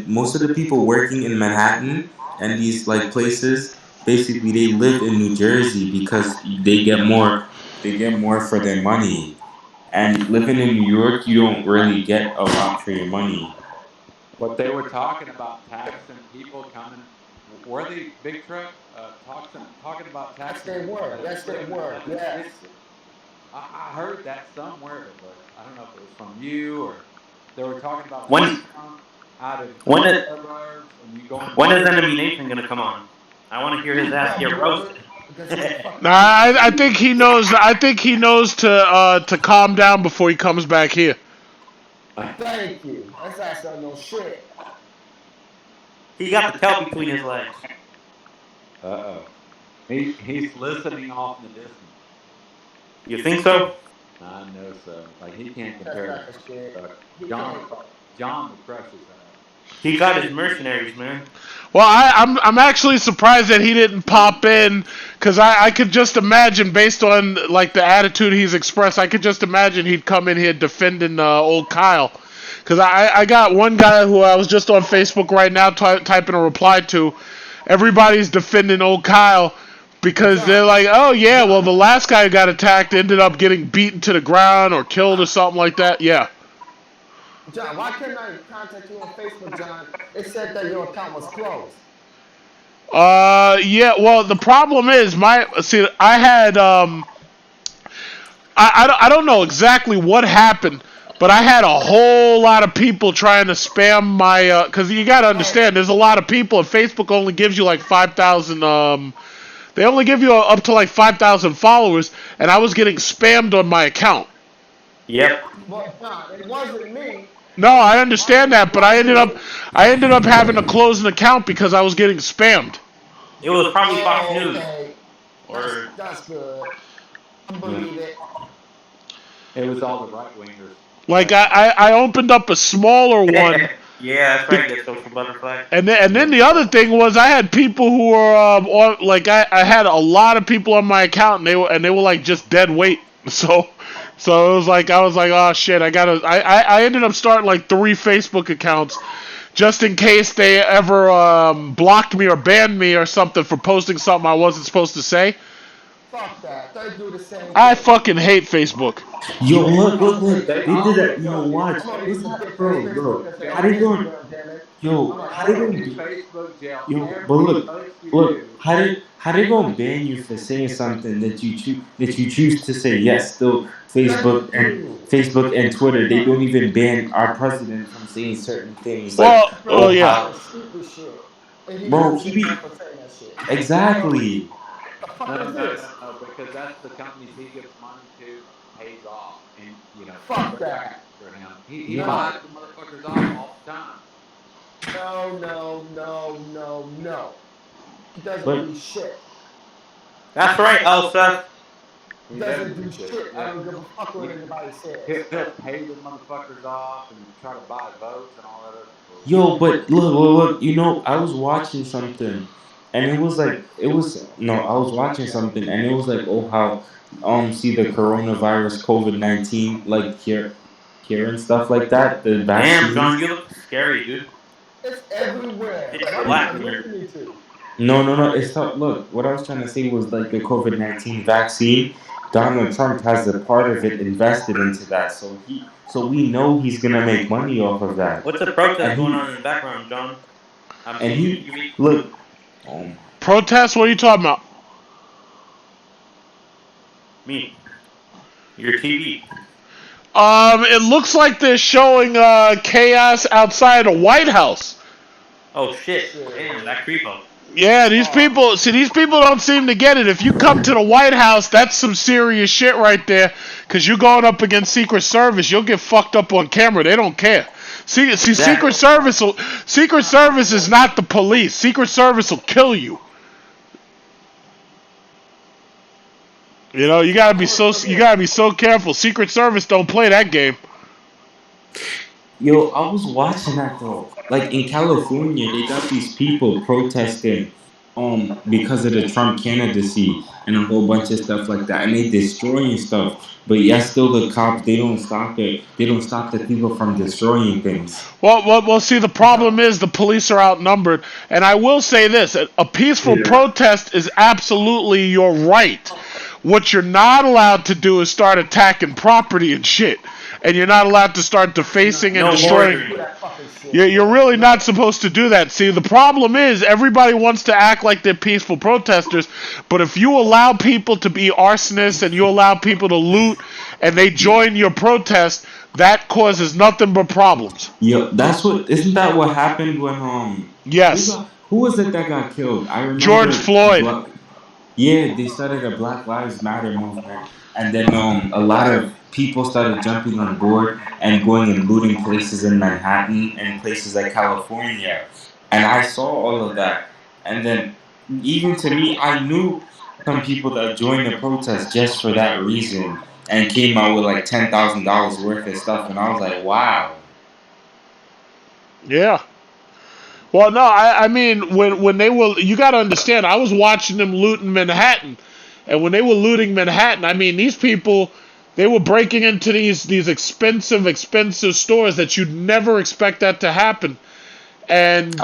[SPEAKER 11] Most of the people working in Manhattan and these like places, basically, they live in New Jersey because they get more. They get more for their money. And living in New York, you don't really get a lot for your money.
[SPEAKER 13] But they were talking about taxing people coming. Were they big truck? Talking about
[SPEAKER 5] That's
[SPEAKER 13] taxing
[SPEAKER 5] their
[SPEAKER 13] people
[SPEAKER 5] word.
[SPEAKER 13] that
[SPEAKER 5] That's their
[SPEAKER 13] live in
[SPEAKER 5] word.
[SPEAKER 13] Manhattan.
[SPEAKER 5] Yes.
[SPEAKER 13] I heard that somewhere, but I don't know if it was from you or they were talking about when
[SPEAKER 10] When
[SPEAKER 13] you come out of
[SPEAKER 10] when
[SPEAKER 13] the
[SPEAKER 10] is
[SPEAKER 13] suburbs and you go into
[SPEAKER 10] when is
[SPEAKER 13] the
[SPEAKER 10] Enemy Nathan gonna come on? I want to hear his ass get roasted.
[SPEAKER 5] Because he's a fucking
[SPEAKER 1] Nah, I think he knows. I think he knows to calm down before he comes back here.
[SPEAKER 5] Thank you. That's ass don't know shit.
[SPEAKER 10] He got the tail between his legs.
[SPEAKER 13] uh-oh. He's listening off in the distance.
[SPEAKER 10] You think so?
[SPEAKER 13] I know so. Like he can't
[SPEAKER 5] That's
[SPEAKER 13] compare
[SPEAKER 5] not the shit. He
[SPEAKER 13] John
[SPEAKER 5] can't.
[SPEAKER 13] John would crush his ass.
[SPEAKER 10] He got his mercenaries, man.
[SPEAKER 1] Well, I'm actually surprised that he didn't pop in, because I could just imagine, based on like the attitude he's expressed, I could just imagine he'd come in here defending old Kyle. Because I got one guy who I was just on Facebook right now typing a reply to. Everybody's defending old Kyle because they're like, oh yeah, well the last guy who got attacked ended up getting beaten to the ground or killed or something like that. Yeah.
[SPEAKER 5] John, why couldn't I contact you on Facebook, John? It said that your account was closed.
[SPEAKER 1] Yeah. Well, the problem is I I don't know exactly what happened, but I had a whole lot of people trying to spam my because you got to understand, there's a lot of people, and Facebook only gives you like 5,000. They only give you up to like 5,000 followers, and I was getting spammed on my account.
[SPEAKER 10] Yep.
[SPEAKER 5] Well, John, it wasn't me.
[SPEAKER 1] No, I understand that, but I ended up having to close an account because I was getting spammed.
[SPEAKER 10] It was probably Fox
[SPEAKER 5] Oh,
[SPEAKER 10] News.
[SPEAKER 5] okay.
[SPEAKER 10] Or
[SPEAKER 5] That's good. I
[SPEAKER 13] Yeah.
[SPEAKER 5] believe it.
[SPEAKER 13] It was all the right wingers.
[SPEAKER 1] Like I opened up a smaller one.
[SPEAKER 10] yeah, that's right. Get social butterfly.
[SPEAKER 1] And then the other thing was I had people who were on, like I had a lot of people on my account, and they were like just dead weight. So it was like I was like, oh shit, I ended up starting like 3 Facebook accounts just in case they ever blocked me or banned me or something for posting something I wasn't supposed to say.
[SPEAKER 5] Fuck that. They do the same thing.
[SPEAKER 1] I fucking hate Facebook.
[SPEAKER 11] Yo, look.
[SPEAKER 13] They
[SPEAKER 11] They did that.
[SPEAKER 13] yo,
[SPEAKER 11] Watch.
[SPEAKER 5] I'm gonna
[SPEAKER 11] It's
[SPEAKER 5] use a
[SPEAKER 11] not,
[SPEAKER 5] bitch ass
[SPEAKER 11] bro.
[SPEAKER 5] Facebook as
[SPEAKER 11] How
[SPEAKER 5] an
[SPEAKER 11] they going?
[SPEAKER 5] Instagram, damn it.
[SPEAKER 11] Yo,
[SPEAKER 13] I'm
[SPEAKER 11] how they
[SPEAKER 13] gonna
[SPEAKER 11] gonna
[SPEAKER 13] do
[SPEAKER 11] be?
[SPEAKER 13] Facebook jail.
[SPEAKER 11] Yo,
[SPEAKER 13] Every
[SPEAKER 11] but
[SPEAKER 13] post you
[SPEAKER 11] look.
[SPEAKER 13] do.
[SPEAKER 11] How they gonna ban you for saying something that you choose to say? Yes, still Facebook and Twitter. They don't even ban our president from saying certain things like,
[SPEAKER 1] Well,
[SPEAKER 5] Bro,
[SPEAKER 1] oh
[SPEAKER 11] oh
[SPEAKER 5] he
[SPEAKER 1] yeah.
[SPEAKER 11] how,
[SPEAKER 5] saying stupid shit. And he
[SPEAKER 11] bro,
[SPEAKER 5] gets
[SPEAKER 11] he
[SPEAKER 5] in jail
[SPEAKER 11] be
[SPEAKER 5] for saying that shit.
[SPEAKER 11] exactly.
[SPEAKER 5] The fuck
[SPEAKER 13] No,
[SPEAKER 5] is this?
[SPEAKER 13] because that's the companies he gives money to pays off, and
[SPEAKER 5] Fuck
[SPEAKER 13] they're
[SPEAKER 5] that.
[SPEAKER 13] after him. He
[SPEAKER 5] No.
[SPEAKER 13] buys the motherfuckers off all the time.
[SPEAKER 5] No. He doesn't
[SPEAKER 11] But
[SPEAKER 5] do shit.
[SPEAKER 10] That's right, Elsa.
[SPEAKER 5] He
[SPEAKER 13] He
[SPEAKER 5] doesn't
[SPEAKER 13] doesn't
[SPEAKER 5] do
[SPEAKER 13] do shit.
[SPEAKER 5] shit. I
[SPEAKER 13] Yeah.
[SPEAKER 5] don't give a fuck what anybody says.
[SPEAKER 13] He'll pay the motherfuckers off and try to buy votes and all that other bullshit.
[SPEAKER 11] yo, but look. I was watching something, and I was watching something, and it was like, oh how see the coronavirus COVID-19 like here and stuff like that, the
[SPEAKER 10] Damn,
[SPEAKER 11] vaccines.
[SPEAKER 10] John, you look scary, dude.
[SPEAKER 5] It's everywhere.
[SPEAKER 10] Pitch
[SPEAKER 5] What are
[SPEAKER 10] black
[SPEAKER 5] you
[SPEAKER 10] in your.
[SPEAKER 5] listening to?
[SPEAKER 11] No. It's not. Look, what I was trying to say was like the COVID-19 vaccine. Donald Trump has a part of it invested into that, so we know he's gonna make money off of that.
[SPEAKER 10] What's the protest
[SPEAKER 11] And
[SPEAKER 10] going
[SPEAKER 11] he
[SPEAKER 10] on in the background, John? I'm
[SPEAKER 11] and
[SPEAKER 10] seeing
[SPEAKER 11] he
[SPEAKER 10] TV.
[SPEAKER 11] look.
[SPEAKER 1] Protests? What are you talking about?
[SPEAKER 10] Me. Your TV.
[SPEAKER 1] It looks like they're showing chaos outside the White House.
[SPEAKER 10] Oh shit! Damn, that creepo.
[SPEAKER 1] Yeah, these people don't seem to get it. If you come to the White House, that's some serious shit right there. Cause you're going up against Secret Service, you'll get fucked up on camera. They don't care. See, Secret Service is not the police. Secret Service will kill you. You know, you gotta be so careful. Secret Service don't play that game.
[SPEAKER 11] Yo, I was watching that though. Like in California, they got these people protesting because of the Trump candidacy and a whole bunch of stuff like that. And they destroying stuff. But yet still the cops, they don't stop it. They don't stop the people from destroying things.
[SPEAKER 1] Well, see, the problem is the police are outnumbered. And I will say this, a peaceful protest is absolutely your right. What you're not allowed to do is start attacking property and shit. And you're not allowed to start defacing and destroying. You're really not supposed to do that. See, the problem is everybody wants to act like they're peaceful protesters, but if you allow people to be arsonists and you allow people to loot and they join your protest, that causes nothing but problems.
[SPEAKER 11] Yo, isn't that what happened when
[SPEAKER 1] Yes.
[SPEAKER 11] who was it that got killed? I remember
[SPEAKER 1] George Floyd.
[SPEAKER 11] Yeah, they started a Black Lives Matter movement, and then a lot of people started jumping on board and going and looting places in Manhattan and places like California, and I saw all of that, and then even to me, I knew some people that joined the protest just for that reason and came out with like $10,000 worth of stuff, and I was like, wow.
[SPEAKER 1] Yeah. Well, no, I mean, when they were, you got to understand, I was watching them looting Manhattan. And when they were looting Manhattan, I mean, these people, they were breaking into these expensive stores that you'd never expect that to happen. And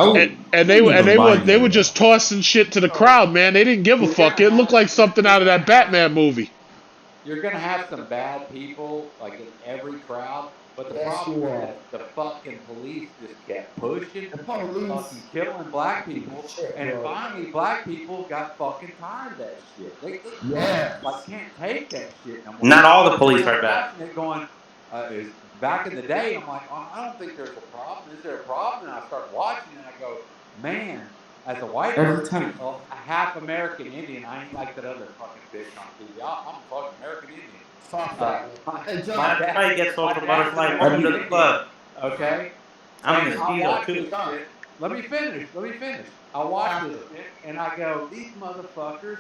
[SPEAKER 1] they were just tossing shit to the crowd, man. They didn't give a fuck. It looked like something out of that Batman movie.
[SPEAKER 13] You're gonna have some bad people like in every crowd, But the
[SPEAKER 5] Yes,
[SPEAKER 13] problem
[SPEAKER 5] you
[SPEAKER 13] is
[SPEAKER 5] are.
[SPEAKER 13] that the fucking police just kept pushing
[SPEAKER 5] The
[SPEAKER 13] and
[SPEAKER 5] police
[SPEAKER 13] fucking killing black people.
[SPEAKER 5] shit,
[SPEAKER 13] And
[SPEAKER 5] bro.
[SPEAKER 13] finally, black people got fucking tired of that shit. They fucking
[SPEAKER 5] Yes.
[SPEAKER 13] like can't take that shit no more.
[SPEAKER 10] Not all
[SPEAKER 13] So
[SPEAKER 10] the
[SPEAKER 13] I'm sitting
[SPEAKER 10] police
[SPEAKER 13] there
[SPEAKER 10] are bad.
[SPEAKER 13] watching it, going, is back in the day. I'm like, I don't think there's a problem. Is there a problem? And I start watching it, and I go, man. As a white
[SPEAKER 11] Every
[SPEAKER 13] person,
[SPEAKER 11] time.
[SPEAKER 13] a half American Indian, I ain't like that other fucking bitch on TV. I'm a fucking American Indian.
[SPEAKER 5] Fuck that, man. Hey,
[SPEAKER 13] My
[SPEAKER 5] John.
[SPEAKER 10] That's
[SPEAKER 13] dad,
[SPEAKER 10] right, Get
[SPEAKER 13] my
[SPEAKER 10] Social
[SPEAKER 13] dad's
[SPEAKER 10] Butterfly.
[SPEAKER 13] American
[SPEAKER 10] Welcome to
[SPEAKER 11] Every
[SPEAKER 10] the
[SPEAKER 13] Indian.
[SPEAKER 10] club.
[SPEAKER 13] Okay,
[SPEAKER 10] I'm a
[SPEAKER 13] and I
[SPEAKER 10] mosquito
[SPEAKER 13] watch
[SPEAKER 10] too.
[SPEAKER 13] this
[SPEAKER 5] John.
[SPEAKER 13] shit. Let me finish. I watch this shit, and I go, these motherfuckers,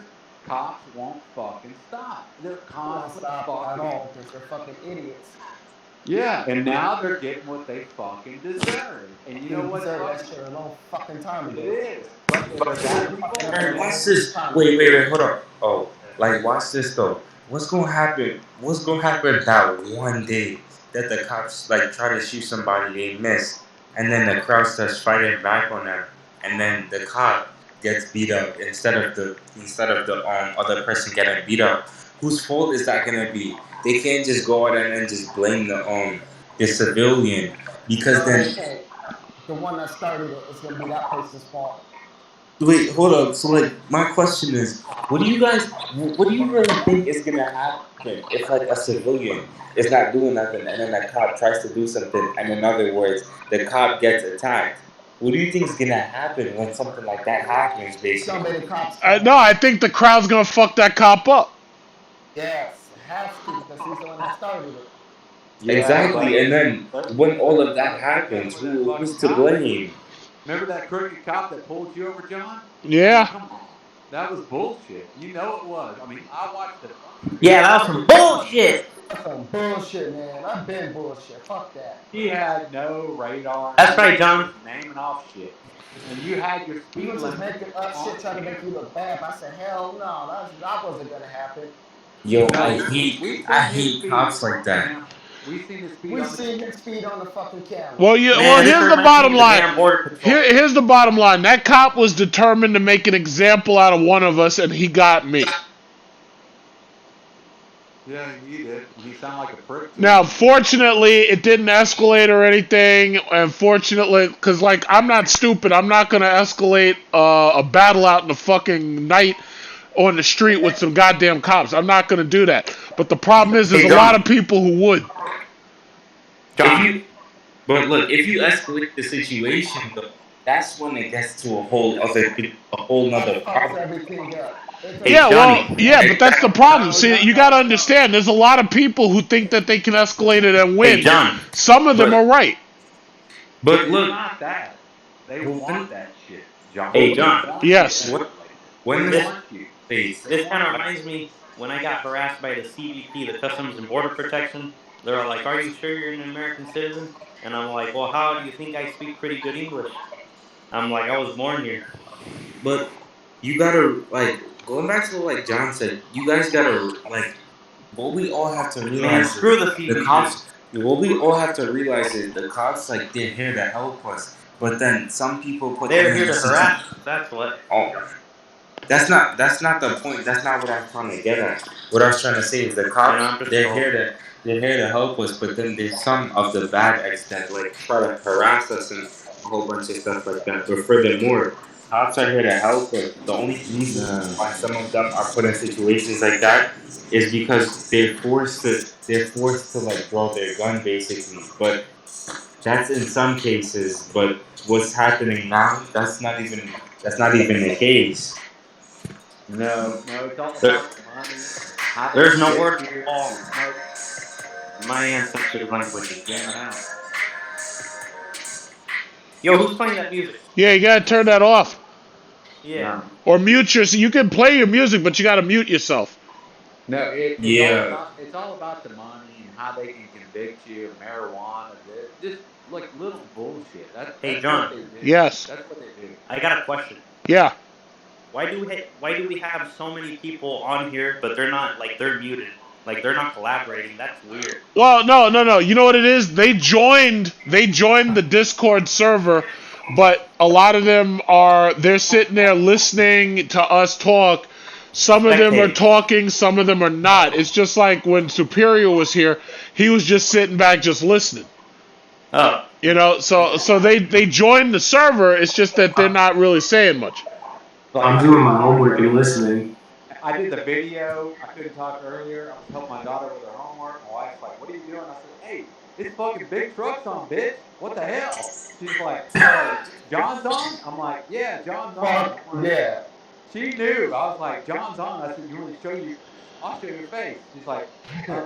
[SPEAKER 13] cops won't fucking stop. They're
[SPEAKER 5] They won't
[SPEAKER 13] constantly
[SPEAKER 5] stop at
[SPEAKER 13] fucking.
[SPEAKER 5] all because they're fucking idiots.
[SPEAKER 13] Yeah, and now they're getting what they fucking deserve. And you
[SPEAKER 5] They
[SPEAKER 13] know what
[SPEAKER 5] deserve that
[SPEAKER 13] fucking
[SPEAKER 5] shit a long fucking time
[SPEAKER 13] it
[SPEAKER 5] ago.
[SPEAKER 13] is. But that
[SPEAKER 5] Fucking
[SPEAKER 13] people,
[SPEAKER 5] up a
[SPEAKER 11] Alright, watch
[SPEAKER 5] long
[SPEAKER 11] this.
[SPEAKER 5] time
[SPEAKER 11] Wait,
[SPEAKER 5] ago.
[SPEAKER 11] wait, wait, hold up. Oh, like watch this though. What's gonna happen? What's gonna happen that one day that the cops like try to shoot somebody, they miss, and then the crowd starts fighting back on them, and then the cop gets beat up instead of the other person getting beat up. Whose fault is that gonna be? They can't just go out and then just blame the civilian because
[SPEAKER 5] No, they
[SPEAKER 11] then.
[SPEAKER 5] can't. The one that started it is gonna be that person's fault.
[SPEAKER 11] Wait, hold up. So, like, my question is, what do you really think is gonna happen if, like, a civilian is not doing nothing and then a cop tries to do something, and in other words, the cop gets attacked? What do you think is gonna happen when something like that happens,
[SPEAKER 5] It's gonna
[SPEAKER 11] basically?
[SPEAKER 5] be the cops' fault.
[SPEAKER 1] No, I think the crowd's gonna fuck that cop up.
[SPEAKER 5] Yes, it has to because he's the one that started it.
[SPEAKER 13] yeah,
[SPEAKER 11] Exactly, and then when all of that
[SPEAKER 13] look at
[SPEAKER 11] happens,
[SPEAKER 13] where that fucking
[SPEAKER 11] who's to
[SPEAKER 13] cop is.
[SPEAKER 11] blame?
[SPEAKER 13] Remember that crooked cop that pulled you over, John? I mean,
[SPEAKER 1] Yeah.
[SPEAKER 13] come on. That was bullshit. You know it was. I mean, I watched the fucking
[SPEAKER 10] Yeah,
[SPEAKER 13] video.
[SPEAKER 10] that was some bullshit.
[SPEAKER 5] That's some bullshit, man. I've been bullshit. Fuck that.
[SPEAKER 13] He had no radar.
[SPEAKER 10] That's
[SPEAKER 13] He
[SPEAKER 10] right,
[SPEAKER 13] was
[SPEAKER 10] John.
[SPEAKER 13] just naming off shit. And you had your
[SPEAKER 5] He
[SPEAKER 13] speed
[SPEAKER 5] was just
[SPEAKER 13] limit
[SPEAKER 5] making up
[SPEAKER 13] on
[SPEAKER 5] shit trying to make you look bad. But I said, hell no, that wasn't gonna happen.
[SPEAKER 11] Yo,
[SPEAKER 13] No, we've
[SPEAKER 11] I
[SPEAKER 13] seen his
[SPEAKER 11] hate
[SPEAKER 13] speed,
[SPEAKER 11] cops like that.
[SPEAKER 13] Sam. We've seen his speed
[SPEAKER 5] We
[SPEAKER 13] on the
[SPEAKER 5] seen him speed on the fucking camera.
[SPEAKER 1] Well,
[SPEAKER 10] Man, this
[SPEAKER 1] here's the
[SPEAKER 10] reminds me
[SPEAKER 1] bottom
[SPEAKER 10] of the
[SPEAKER 1] line.
[SPEAKER 10] damn border patrol.
[SPEAKER 1] Here's the bottom line. That cop was determined to make an example out of one of us, and he got me.
[SPEAKER 13] Yeah, he did. He sounded like a prick to
[SPEAKER 1] Now,
[SPEAKER 13] me.
[SPEAKER 1] fortunately, it didn't escalate or anything. And fortunately, because, like, I'm not stupid. I'm not going to escalate a battle out in the fucking night on the street with some goddamn cops. I'm not going to do that. But the problem is, there's
[SPEAKER 11] Hey,
[SPEAKER 1] a lot
[SPEAKER 11] John.
[SPEAKER 1] of people who would.
[SPEAKER 11] But look, if you escalate the situation, though, that's when it gets to a whole nother
[SPEAKER 5] That fucks
[SPEAKER 11] problem.
[SPEAKER 5] everything up.
[SPEAKER 10] Hey,
[SPEAKER 1] Yeah, well,
[SPEAKER 10] Johnny.
[SPEAKER 1] yeah, but that's the problem.
[SPEAKER 13] No,
[SPEAKER 1] See, you got to
[SPEAKER 13] no.
[SPEAKER 1] understand, there's a lot of people who think that they can escalate it and win.
[SPEAKER 10] Hey, John.
[SPEAKER 1] Some of them
[SPEAKER 11] But-
[SPEAKER 1] are right.
[SPEAKER 11] But
[SPEAKER 13] It's
[SPEAKER 11] look,
[SPEAKER 13] not that. They want that shit, John.
[SPEAKER 10] Hey,
[SPEAKER 13] They
[SPEAKER 10] John.
[SPEAKER 13] want
[SPEAKER 1] Yes.
[SPEAKER 13] you to escalate.
[SPEAKER 11] when
[SPEAKER 13] They
[SPEAKER 11] this
[SPEAKER 13] want you.
[SPEAKER 11] phase,
[SPEAKER 10] This kind of reminds me when I got harassed by the CBP, the Customs and Border Protection. They're like, "Are you sure you're an American citizen?" And I'm like, "Well, how do you think I speak pretty good English?" I'm like, "I was born here."
[SPEAKER 11] but you gotta like going back to what like John said, you guys gotta like what we all have to
[SPEAKER 10] Man,
[SPEAKER 11] realize
[SPEAKER 10] screw the
[SPEAKER 11] is the
[SPEAKER 10] CBP.
[SPEAKER 11] cops. What we all have to realize is the cops like they're here to help us, but then some people put
[SPEAKER 10] They're
[SPEAKER 11] them
[SPEAKER 10] here
[SPEAKER 11] in
[SPEAKER 10] to
[SPEAKER 11] a
[SPEAKER 10] harass us. That's what.
[SPEAKER 11] Oh, that's not the point. That's not what I'm trying to get at. What I was trying to say is the
[SPEAKER 10] And
[SPEAKER 11] cops
[SPEAKER 10] I'm just
[SPEAKER 11] they're here to help us, but then there's some of the bad acts that like try to harass us and a whole bunch of stuff like that. But furthermore, cops are here to help us. The only reason why some of them are put in situations like that is because they're forced to like draw their gun basically. But that's in some cases. But what's happening now? That's not even the case.
[SPEAKER 13] No, it's all
[SPEAKER 10] There-
[SPEAKER 13] about the money. How they
[SPEAKER 10] There's no
[SPEAKER 13] get
[SPEAKER 10] word
[SPEAKER 13] here.
[SPEAKER 10] for all. My ancestors' language.
[SPEAKER 13] Jamming out.
[SPEAKER 10] Yo, who's playing that music?
[SPEAKER 1] Yeah, you got to turn that off.
[SPEAKER 10] Yeah.
[SPEAKER 1] Or mute yourself. You can play your music, but you got to mute yourself.
[SPEAKER 13] No, it's
[SPEAKER 11] Yeah.
[SPEAKER 13] all about the money and how they can convict you of marijuana. Just like little bullshit. That's
[SPEAKER 10] Hey,
[SPEAKER 13] what
[SPEAKER 10] John.
[SPEAKER 13] they do.
[SPEAKER 1] Yes.
[SPEAKER 13] That's what they do.
[SPEAKER 10] I got a question.
[SPEAKER 1] Yeah.
[SPEAKER 10] Why do we have so many people on here, but they're not like they're muted, like they're not collaborating? That's weird.
[SPEAKER 1] Well, no. You know what it is? They joined the Discord server, but a lot of them they're sitting there listening to us talk. Some of them are
[SPEAKER 10] spectating.
[SPEAKER 1] talking, some of them are not. It's just like when Superior was here, he was just sitting back, just listening.
[SPEAKER 10] Oh,
[SPEAKER 1] You know, so they joined the server. It's just that they're not really saying much.
[SPEAKER 13] Like
[SPEAKER 15] I'm doing my homework and listening.
[SPEAKER 13] I did the video. I couldn't talk earlier. I was helping my daughter with her homework. My wife's like, "What are you doing?" I said, "Hey, it's fucking big trucks on, bitch. What the hell?" She's like, "Oh, John's on." I'm like, "Yeah, John's on."
[SPEAKER 5] Fuck
[SPEAKER 13] Don't worry.
[SPEAKER 5] yeah.
[SPEAKER 13] She knew. I was like, "John's on." I said, "You want me to show you? I'll show your face." She's like, No,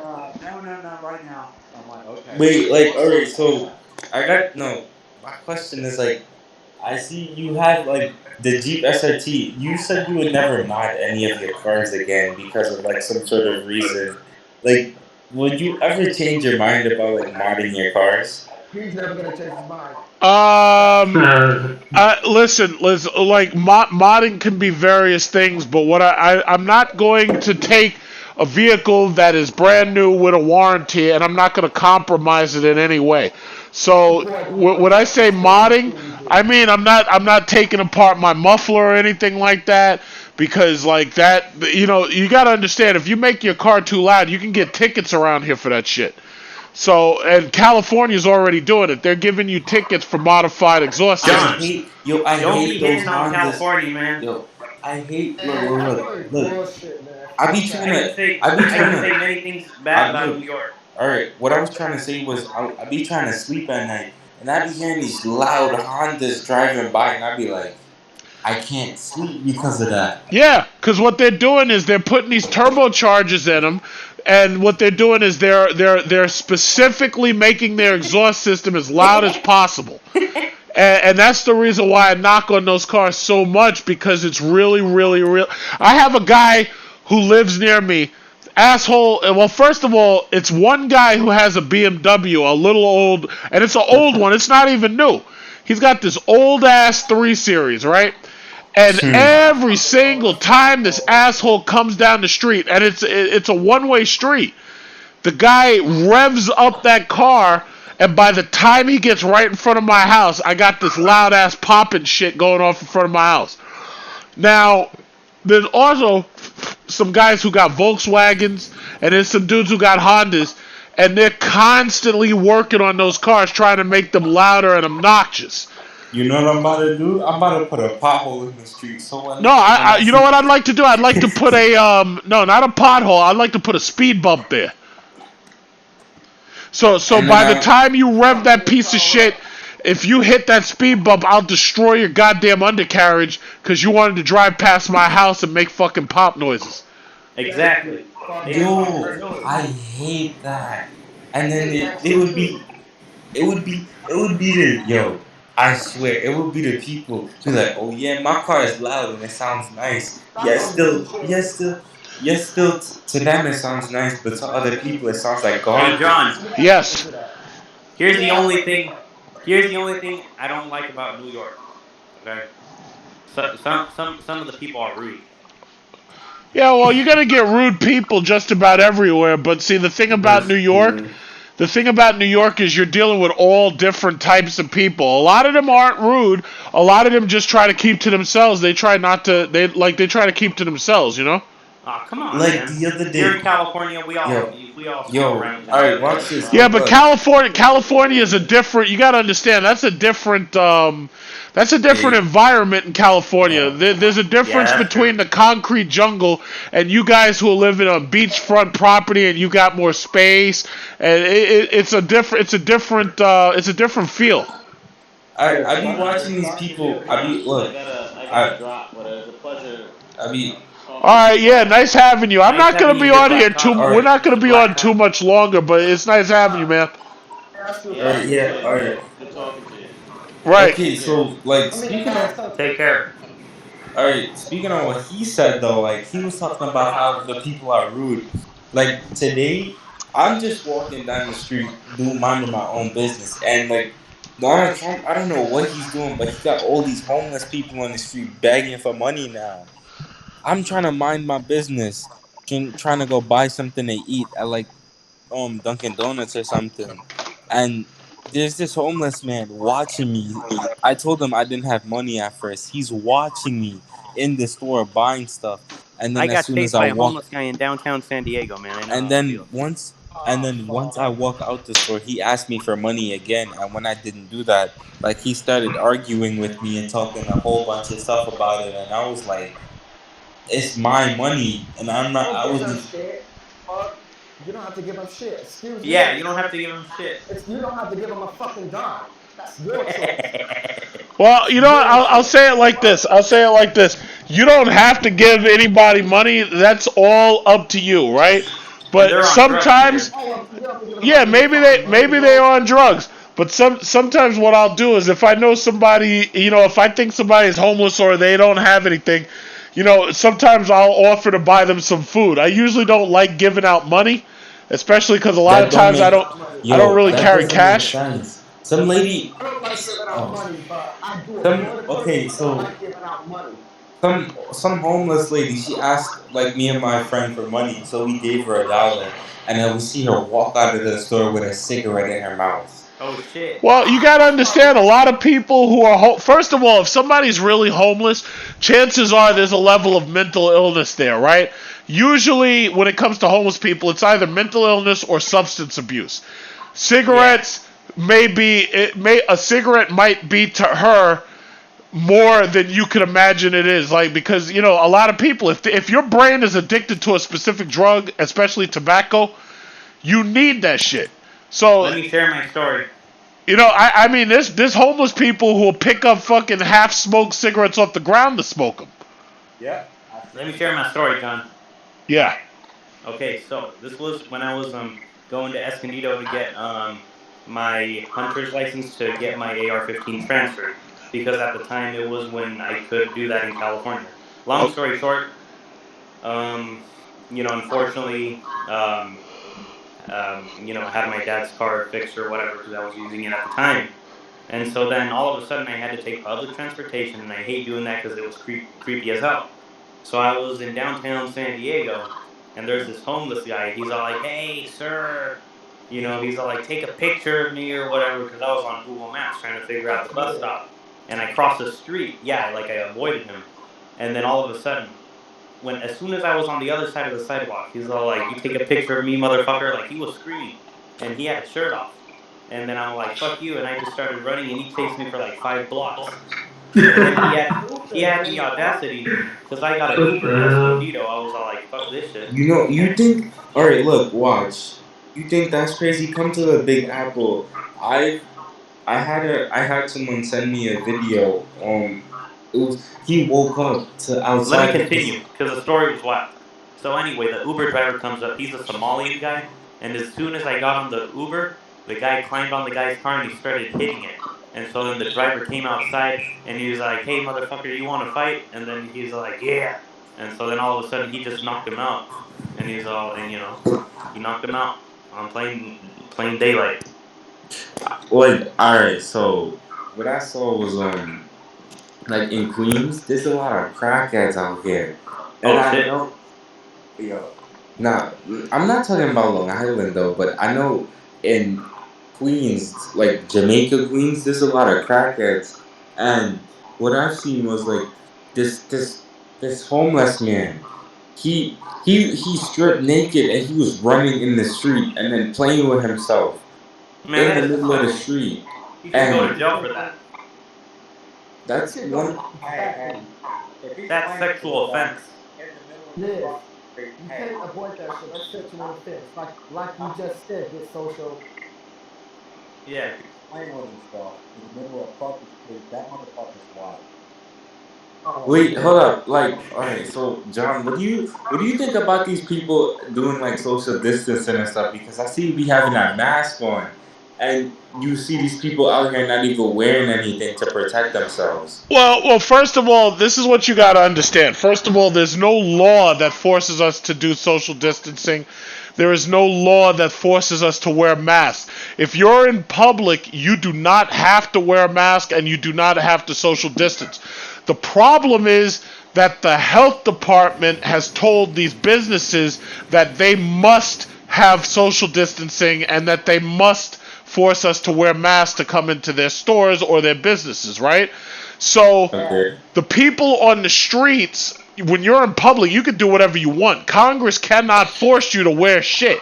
[SPEAKER 13] not right now." I'm like, "Okay."
[SPEAKER 11] Wait, like, all right. So I got no. My question is like, I see you have like the Jeep SRT. You said you would never mod any of your cars again because of like some sort of reason. Like, would you ever change your mind about like modding your cars?
[SPEAKER 5] He's never gonna change his mind.
[SPEAKER 1] Listen, like modding can be various things, but what I'm not going to take a vehicle that is brand new with a warranty, and I'm not going to compromise it in any way. So when I say modding, I mean I'm not taking apart my muffler or anything like that, because like that, you know, you got to understand, if you make your car too loud, you can get tickets around here for that shit. So, and California's already doing it. They're giving you tickets for modified exhaust
[SPEAKER 11] I
[SPEAKER 1] systems.
[SPEAKER 10] John,
[SPEAKER 11] hate yo. I
[SPEAKER 10] don't
[SPEAKER 11] hate
[SPEAKER 10] be
[SPEAKER 11] those
[SPEAKER 10] hating on
[SPEAKER 11] Hondas.
[SPEAKER 10] California, man.
[SPEAKER 11] Yo, I hate. Look,
[SPEAKER 5] Man,
[SPEAKER 11] look, look,
[SPEAKER 5] California's
[SPEAKER 11] look.
[SPEAKER 5] bullshit, man.
[SPEAKER 11] I be
[SPEAKER 5] Fuck
[SPEAKER 11] trying
[SPEAKER 10] I
[SPEAKER 5] that.
[SPEAKER 10] can
[SPEAKER 11] to.
[SPEAKER 10] say
[SPEAKER 11] I be
[SPEAKER 10] I
[SPEAKER 11] trying
[SPEAKER 10] can
[SPEAKER 11] to.
[SPEAKER 10] say many things bad
[SPEAKER 11] I
[SPEAKER 10] about
[SPEAKER 11] look.
[SPEAKER 10] New York.
[SPEAKER 11] All right. What I was trying to say was I be trying to sleep at night, and I be hearing these loud Hondas driving by, and I be like, I can't sleep because of that.
[SPEAKER 1] Yeah, because what they're doing is they're putting these turbochargers in them, and what they're doing is they're specifically making their exhaust system as loud as possible. And that's the reason why I knock on those cars so much, because it's really, really, real. I have a guy who lives near me. Asshole. Well, first of all, it's one guy who has a BMW, a little old, and it's an old one. It's not even new. He's got this old ass 3 Series, right? And every single time this asshole comes down the street, and it's a one-way street, the guy revs up that car, and by the time he gets right in front of my house, I got this loud ass popping shit going off in front of my house. Now, there's also some guys who got Volkswagens, and there's some dudes who got Hondas, and they're constantly working on those cars, trying to make them louder and obnoxious.
[SPEAKER 11] You know what I'm about to do? I'm about to put a pothole in the street. So
[SPEAKER 1] No,
[SPEAKER 11] when I
[SPEAKER 1] you know
[SPEAKER 11] see,
[SPEAKER 1] what I'd like to do? I'd like to put a no, not a pothole. I'd like to put a speed bump there. So
[SPEAKER 11] and then
[SPEAKER 1] by the time you rev that piece of shit, if you hit that speed bump, I'll destroy your goddamn undercarriage because you wanted to drive past my house and make fucking pop noises.
[SPEAKER 10] Exactly.
[SPEAKER 5] Fuck that.
[SPEAKER 11] yo,
[SPEAKER 5] Let's do it.
[SPEAKER 11] I hate that. And then
[SPEAKER 5] Hit that
[SPEAKER 11] it
[SPEAKER 5] shit
[SPEAKER 11] would
[SPEAKER 5] too.
[SPEAKER 11] be it would be the yo. I swear, it would be the people who like, oh yeah, my car is loud and it sounds nice.
[SPEAKER 5] Stop talking bullshit.
[SPEAKER 11] Yes, still to them it sounds nice, but to other people it sounds like
[SPEAKER 10] Hey, John.
[SPEAKER 11] garbage.
[SPEAKER 1] Yes.
[SPEAKER 5] Listen to that.
[SPEAKER 10] Here's the only thing. Here's the only thing I don't like about New York. Okay. So, some of the people are rude.
[SPEAKER 1] Yeah, well, you're gonna get rude people just about everywhere. But see,
[SPEAKER 15] That's yeah.
[SPEAKER 1] The thing about New York is you're dealing with all different types of people. A lot of them aren't rude. A lot of them just try to keep to themselves. They try not to. They try to keep to themselves. You know.
[SPEAKER 10] Oh, come on,
[SPEAKER 11] Like
[SPEAKER 10] man.
[SPEAKER 11] the other
[SPEAKER 10] Here
[SPEAKER 11] day,
[SPEAKER 10] in California,
[SPEAKER 11] yo,
[SPEAKER 10] we all screw
[SPEAKER 11] yo,
[SPEAKER 10] around with
[SPEAKER 11] all
[SPEAKER 10] each
[SPEAKER 11] right,
[SPEAKER 10] other.
[SPEAKER 11] watch this.
[SPEAKER 1] Yeah,
[SPEAKER 11] Look,
[SPEAKER 1] but
[SPEAKER 11] look.
[SPEAKER 1] California is a different. You got to understand, that's a different. That's a different
[SPEAKER 11] Hey,
[SPEAKER 1] environment in California. There's a
[SPEAKER 10] Yeah,
[SPEAKER 1] difference
[SPEAKER 10] that's true.
[SPEAKER 1] between the concrete jungle and you guys who live in a beachfront property and you got more space. And it's a different. It's a different. It's a different feel.
[SPEAKER 5] Hey,
[SPEAKER 11] I be
[SPEAKER 5] fuck that.
[SPEAKER 11] watching these people. I be look.
[SPEAKER 12] I gotta
[SPEAKER 11] I
[SPEAKER 12] drop, but it's a pleasure
[SPEAKER 11] I be
[SPEAKER 1] All
[SPEAKER 12] talking to
[SPEAKER 1] right,
[SPEAKER 12] you
[SPEAKER 1] yeah,
[SPEAKER 12] guys.
[SPEAKER 1] nice having you. I'm
[SPEAKER 10] Nice
[SPEAKER 1] not
[SPEAKER 10] having
[SPEAKER 1] gonna
[SPEAKER 10] you
[SPEAKER 1] be
[SPEAKER 10] here,
[SPEAKER 1] on here
[SPEAKER 10] Black
[SPEAKER 1] too.
[SPEAKER 10] Top.
[SPEAKER 11] all
[SPEAKER 1] We're
[SPEAKER 11] right,
[SPEAKER 1] not gonna
[SPEAKER 10] Mr.
[SPEAKER 1] be
[SPEAKER 10] Black
[SPEAKER 1] on too
[SPEAKER 10] Top.
[SPEAKER 1] much longer, but it's nice having you, man.
[SPEAKER 5] That's good
[SPEAKER 12] Yeah,
[SPEAKER 11] all right,
[SPEAKER 5] talking to
[SPEAKER 11] yeah,
[SPEAKER 5] you,
[SPEAKER 11] all
[SPEAKER 5] man.
[SPEAKER 11] right.
[SPEAKER 12] good talking to you.
[SPEAKER 1] Right.
[SPEAKER 11] Okay,
[SPEAKER 12] Take care.
[SPEAKER 11] so like
[SPEAKER 5] I mean,
[SPEAKER 11] speaking of
[SPEAKER 5] so
[SPEAKER 10] Take care.
[SPEAKER 11] all right, speaking on what he said though, like he was talking about how the people are rude. Like today, I'm just walking down the street, minding my own business, and like Donald Trump, I don't know what he's doing, but he got all these homeless people on the street begging for money now. I'm trying to mind my business, trying to go buy something to eat at like Dunkin' Donuts or something, and there's this homeless man watching me. I told him I didn't have money at first. He's watching me in the store buying stuff, And
[SPEAKER 10] I
[SPEAKER 11] then as
[SPEAKER 10] got
[SPEAKER 11] soon as
[SPEAKER 10] chased
[SPEAKER 11] I
[SPEAKER 10] by a
[SPEAKER 11] walk,
[SPEAKER 10] homeless guy in downtown San Diego, man. I know
[SPEAKER 11] and
[SPEAKER 10] how it
[SPEAKER 11] then
[SPEAKER 10] feels.
[SPEAKER 11] once, and then once I walk out the store, he asked me for money again. And when I didn't do that, like he started arguing with me and talking a whole bunch of stuff about it. And I was like, it's my money, and I'm not.
[SPEAKER 5] Don't
[SPEAKER 11] I
[SPEAKER 5] give him
[SPEAKER 11] wasn't.
[SPEAKER 5] shit. Fuck. You don't have to give him shit. Excuse
[SPEAKER 10] Yeah,
[SPEAKER 5] me.
[SPEAKER 10] you don't have to give him shit.
[SPEAKER 5] You don't have to give him a fucking dime. That's your choice.
[SPEAKER 1] Well, you know,
[SPEAKER 5] Your
[SPEAKER 1] I'll
[SPEAKER 5] choice.
[SPEAKER 1] say it like this. I'll say it like this. You don't have to give anybody money. That's all up to you, right?
[SPEAKER 10] And
[SPEAKER 1] But
[SPEAKER 10] they're on drugs,
[SPEAKER 1] sometimes,
[SPEAKER 10] nigga.
[SPEAKER 5] Oh, you don't have to give
[SPEAKER 1] yeah,
[SPEAKER 5] nobody any fucking money,
[SPEAKER 1] maybe they're
[SPEAKER 5] bro.
[SPEAKER 1] on drugs. But sometimes what I'll do is if I know somebody, you know, if I think somebody is homeless or they don't have anything, you know, sometimes I'll offer to buy them some food. I usually don't like giving out money, especially because a lot of
[SPEAKER 11] That don't
[SPEAKER 1] times
[SPEAKER 11] make.
[SPEAKER 1] I don't
[SPEAKER 11] Yo,
[SPEAKER 1] really
[SPEAKER 11] that
[SPEAKER 1] carry
[SPEAKER 11] doesn't make
[SPEAKER 1] cash.
[SPEAKER 11] sense. Some lady.
[SPEAKER 5] I don't like giving out
[SPEAKER 11] Oh,
[SPEAKER 5] money, but I do it
[SPEAKER 11] some
[SPEAKER 5] for the person
[SPEAKER 11] okay.
[SPEAKER 5] who don't
[SPEAKER 11] So
[SPEAKER 5] like giving out money.
[SPEAKER 11] some homeless lady. She asked like me and my friend for money, so we gave her $1, and then we see her walk out of the store with a cigarette in her mouth.
[SPEAKER 10] Oh shit.
[SPEAKER 1] Well, you got to understand a lot of people who are first of all, if somebody's really homeless, chances are there's a level of mental illness there, right? Usually when it comes to homeless people, it's either mental illness or substance abuse.
[SPEAKER 10] Yeah.
[SPEAKER 1] Cigarettes a cigarette might be to her more than you could imagine it is, like, because you know a lot of people, if your brain is addicted to a specific drug, especially tobacco, you need that shit.
[SPEAKER 10] Let
[SPEAKER 1] So
[SPEAKER 10] me share my story.
[SPEAKER 1] you know, I mean, there's homeless people who will pick up fucking half smoked cigarettes off the ground to smoke them.
[SPEAKER 13] Yep.
[SPEAKER 10] Let me share my story, John.
[SPEAKER 1] Yeah.
[SPEAKER 10] Okay, so this was when I was going to Escondido to get my hunter's license to get my AR-15 transferred, because at the time it was when I could do that in California. Long story short, you know, unfortunately, you know, I had my dad's car fixed or whatever because I was using it at the time. And so then all of a sudden I had to take public transportation, and I hate doing that because it was creepy as hell. So I was in downtown San Diego, and there's this homeless guy. He's all like, "Hey, sir," you know, he's all like, "Take a picture of me or whatever," because I was on Google Maps trying to figure out the bus stop. And I crossed the street. Yeah, like I avoided him. And then all of a sudden, as soon as I was on the other side of the sidewalk, he's all like, "You take a picture of me, motherfucker!" Like he was screaming, and he had his shirt off. And then I'm like, "Fuck you!" And I just started running, and he chased me for like 5 blocks. And then he had the audacity, because I got an Uber to Escondido. I was all like, "Fuck this shit."
[SPEAKER 11] You know, you think? All right, look, watch. You think that's crazy? Come to the Big Apple. I had someone send me a video. He woke up to
[SPEAKER 10] Let me
[SPEAKER 11] outside of his.
[SPEAKER 10] continue, because the story was wild. So anyway, the Uber driver comes up. He's a Somalian guy, and as soon as I got on the Uber, the guy climbed on the guy's car and he started hitting it. And so then the driver came outside and he was like, "Hey, motherfucker, you want to fight?" And then he's like, "Yeah." And so then all of a sudden he just knocked him out, and he's all, and you know, he knocked him out on plain daylight.
[SPEAKER 11] Like, all right, so what I saw was like in Queens, there's a lot of crackheads out here, and
[SPEAKER 10] Oh
[SPEAKER 11] I
[SPEAKER 10] shit.
[SPEAKER 11] know, yo, nah, I'm not talking about Long Island though, but I know in Queens, like Jamaica, Queens, there's a lot of crackheads, and what I've seen was like this homeless man. He stripped naked and he was running in the street and then playing with himself
[SPEAKER 10] Man,
[SPEAKER 11] in
[SPEAKER 10] that
[SPEAKER 11] the
[SPEAKER 10] is
[SPEAKER 11] middle of the
[SPEAKER 10] disgusting.
[SPEAKER 11] street.
[SPEAKER 10] He should go to
[SPEAKER 11] And
[SPEAKER 10] jail for that.
[SPEAKER 11] that's
[SPEAKER 5] Shit
[SPEAKER 11] one.
[SPEAKER 5] don't
[SPEAKER 13] Hey,
[SPEAKER 5] respect
[SPEAKER 13] hey. If he's
[SPEAKER 10] That's
[SPEAKER 13] playing with
[SPEAKER 10] sexual
[SPEAKER 13] himself
[SPEAKER 10] offense.
[SPEAKER 13] in the middle of
[SPEAKER 5] it
[SPEAKER 13] the
[SPEAKER 5] is.
[SPEAKER 13] fucking street,
[SPEAKER 5] You
[SPEAKER 13] hey,
[SPEAKER 5] can't avoid that shit. That's sexual offense. Like you just said, get social.
[SPEAKER 10] Yeah.
[SPEAKER 13] if he's playing with himself in the middle of fucking street, that motherfucker's wild.
[SPEAKER 5] Oh,
[SPEAKER 11] Wait,
[SPEAKER 5] shit.
[SPEAKER 11] hold up. Like, all right. So, John, what do you think about these people doing like social distancing and stuff? Because I see we having that mask on, and you see these people out here not even wearing anything to protect themselves.
[SPEAKER 1] Well, first of all, this is what you got to understand. First of all, there's no law that forces us to do social distancing. There is no law that forces us to wear masks. If you're in public, you do not have to wear a mask and you do not have to social distance. The problem is that the health department has told these businesses that they must have social distancing and that they must force us to wear masks to come into their stores or their businesses, right? So
[SPEAKER 11] Okay.
[SPEAKER 1] the people on the streets when you're in public, you can do whatever you want. Congress cannot force you to wear shit.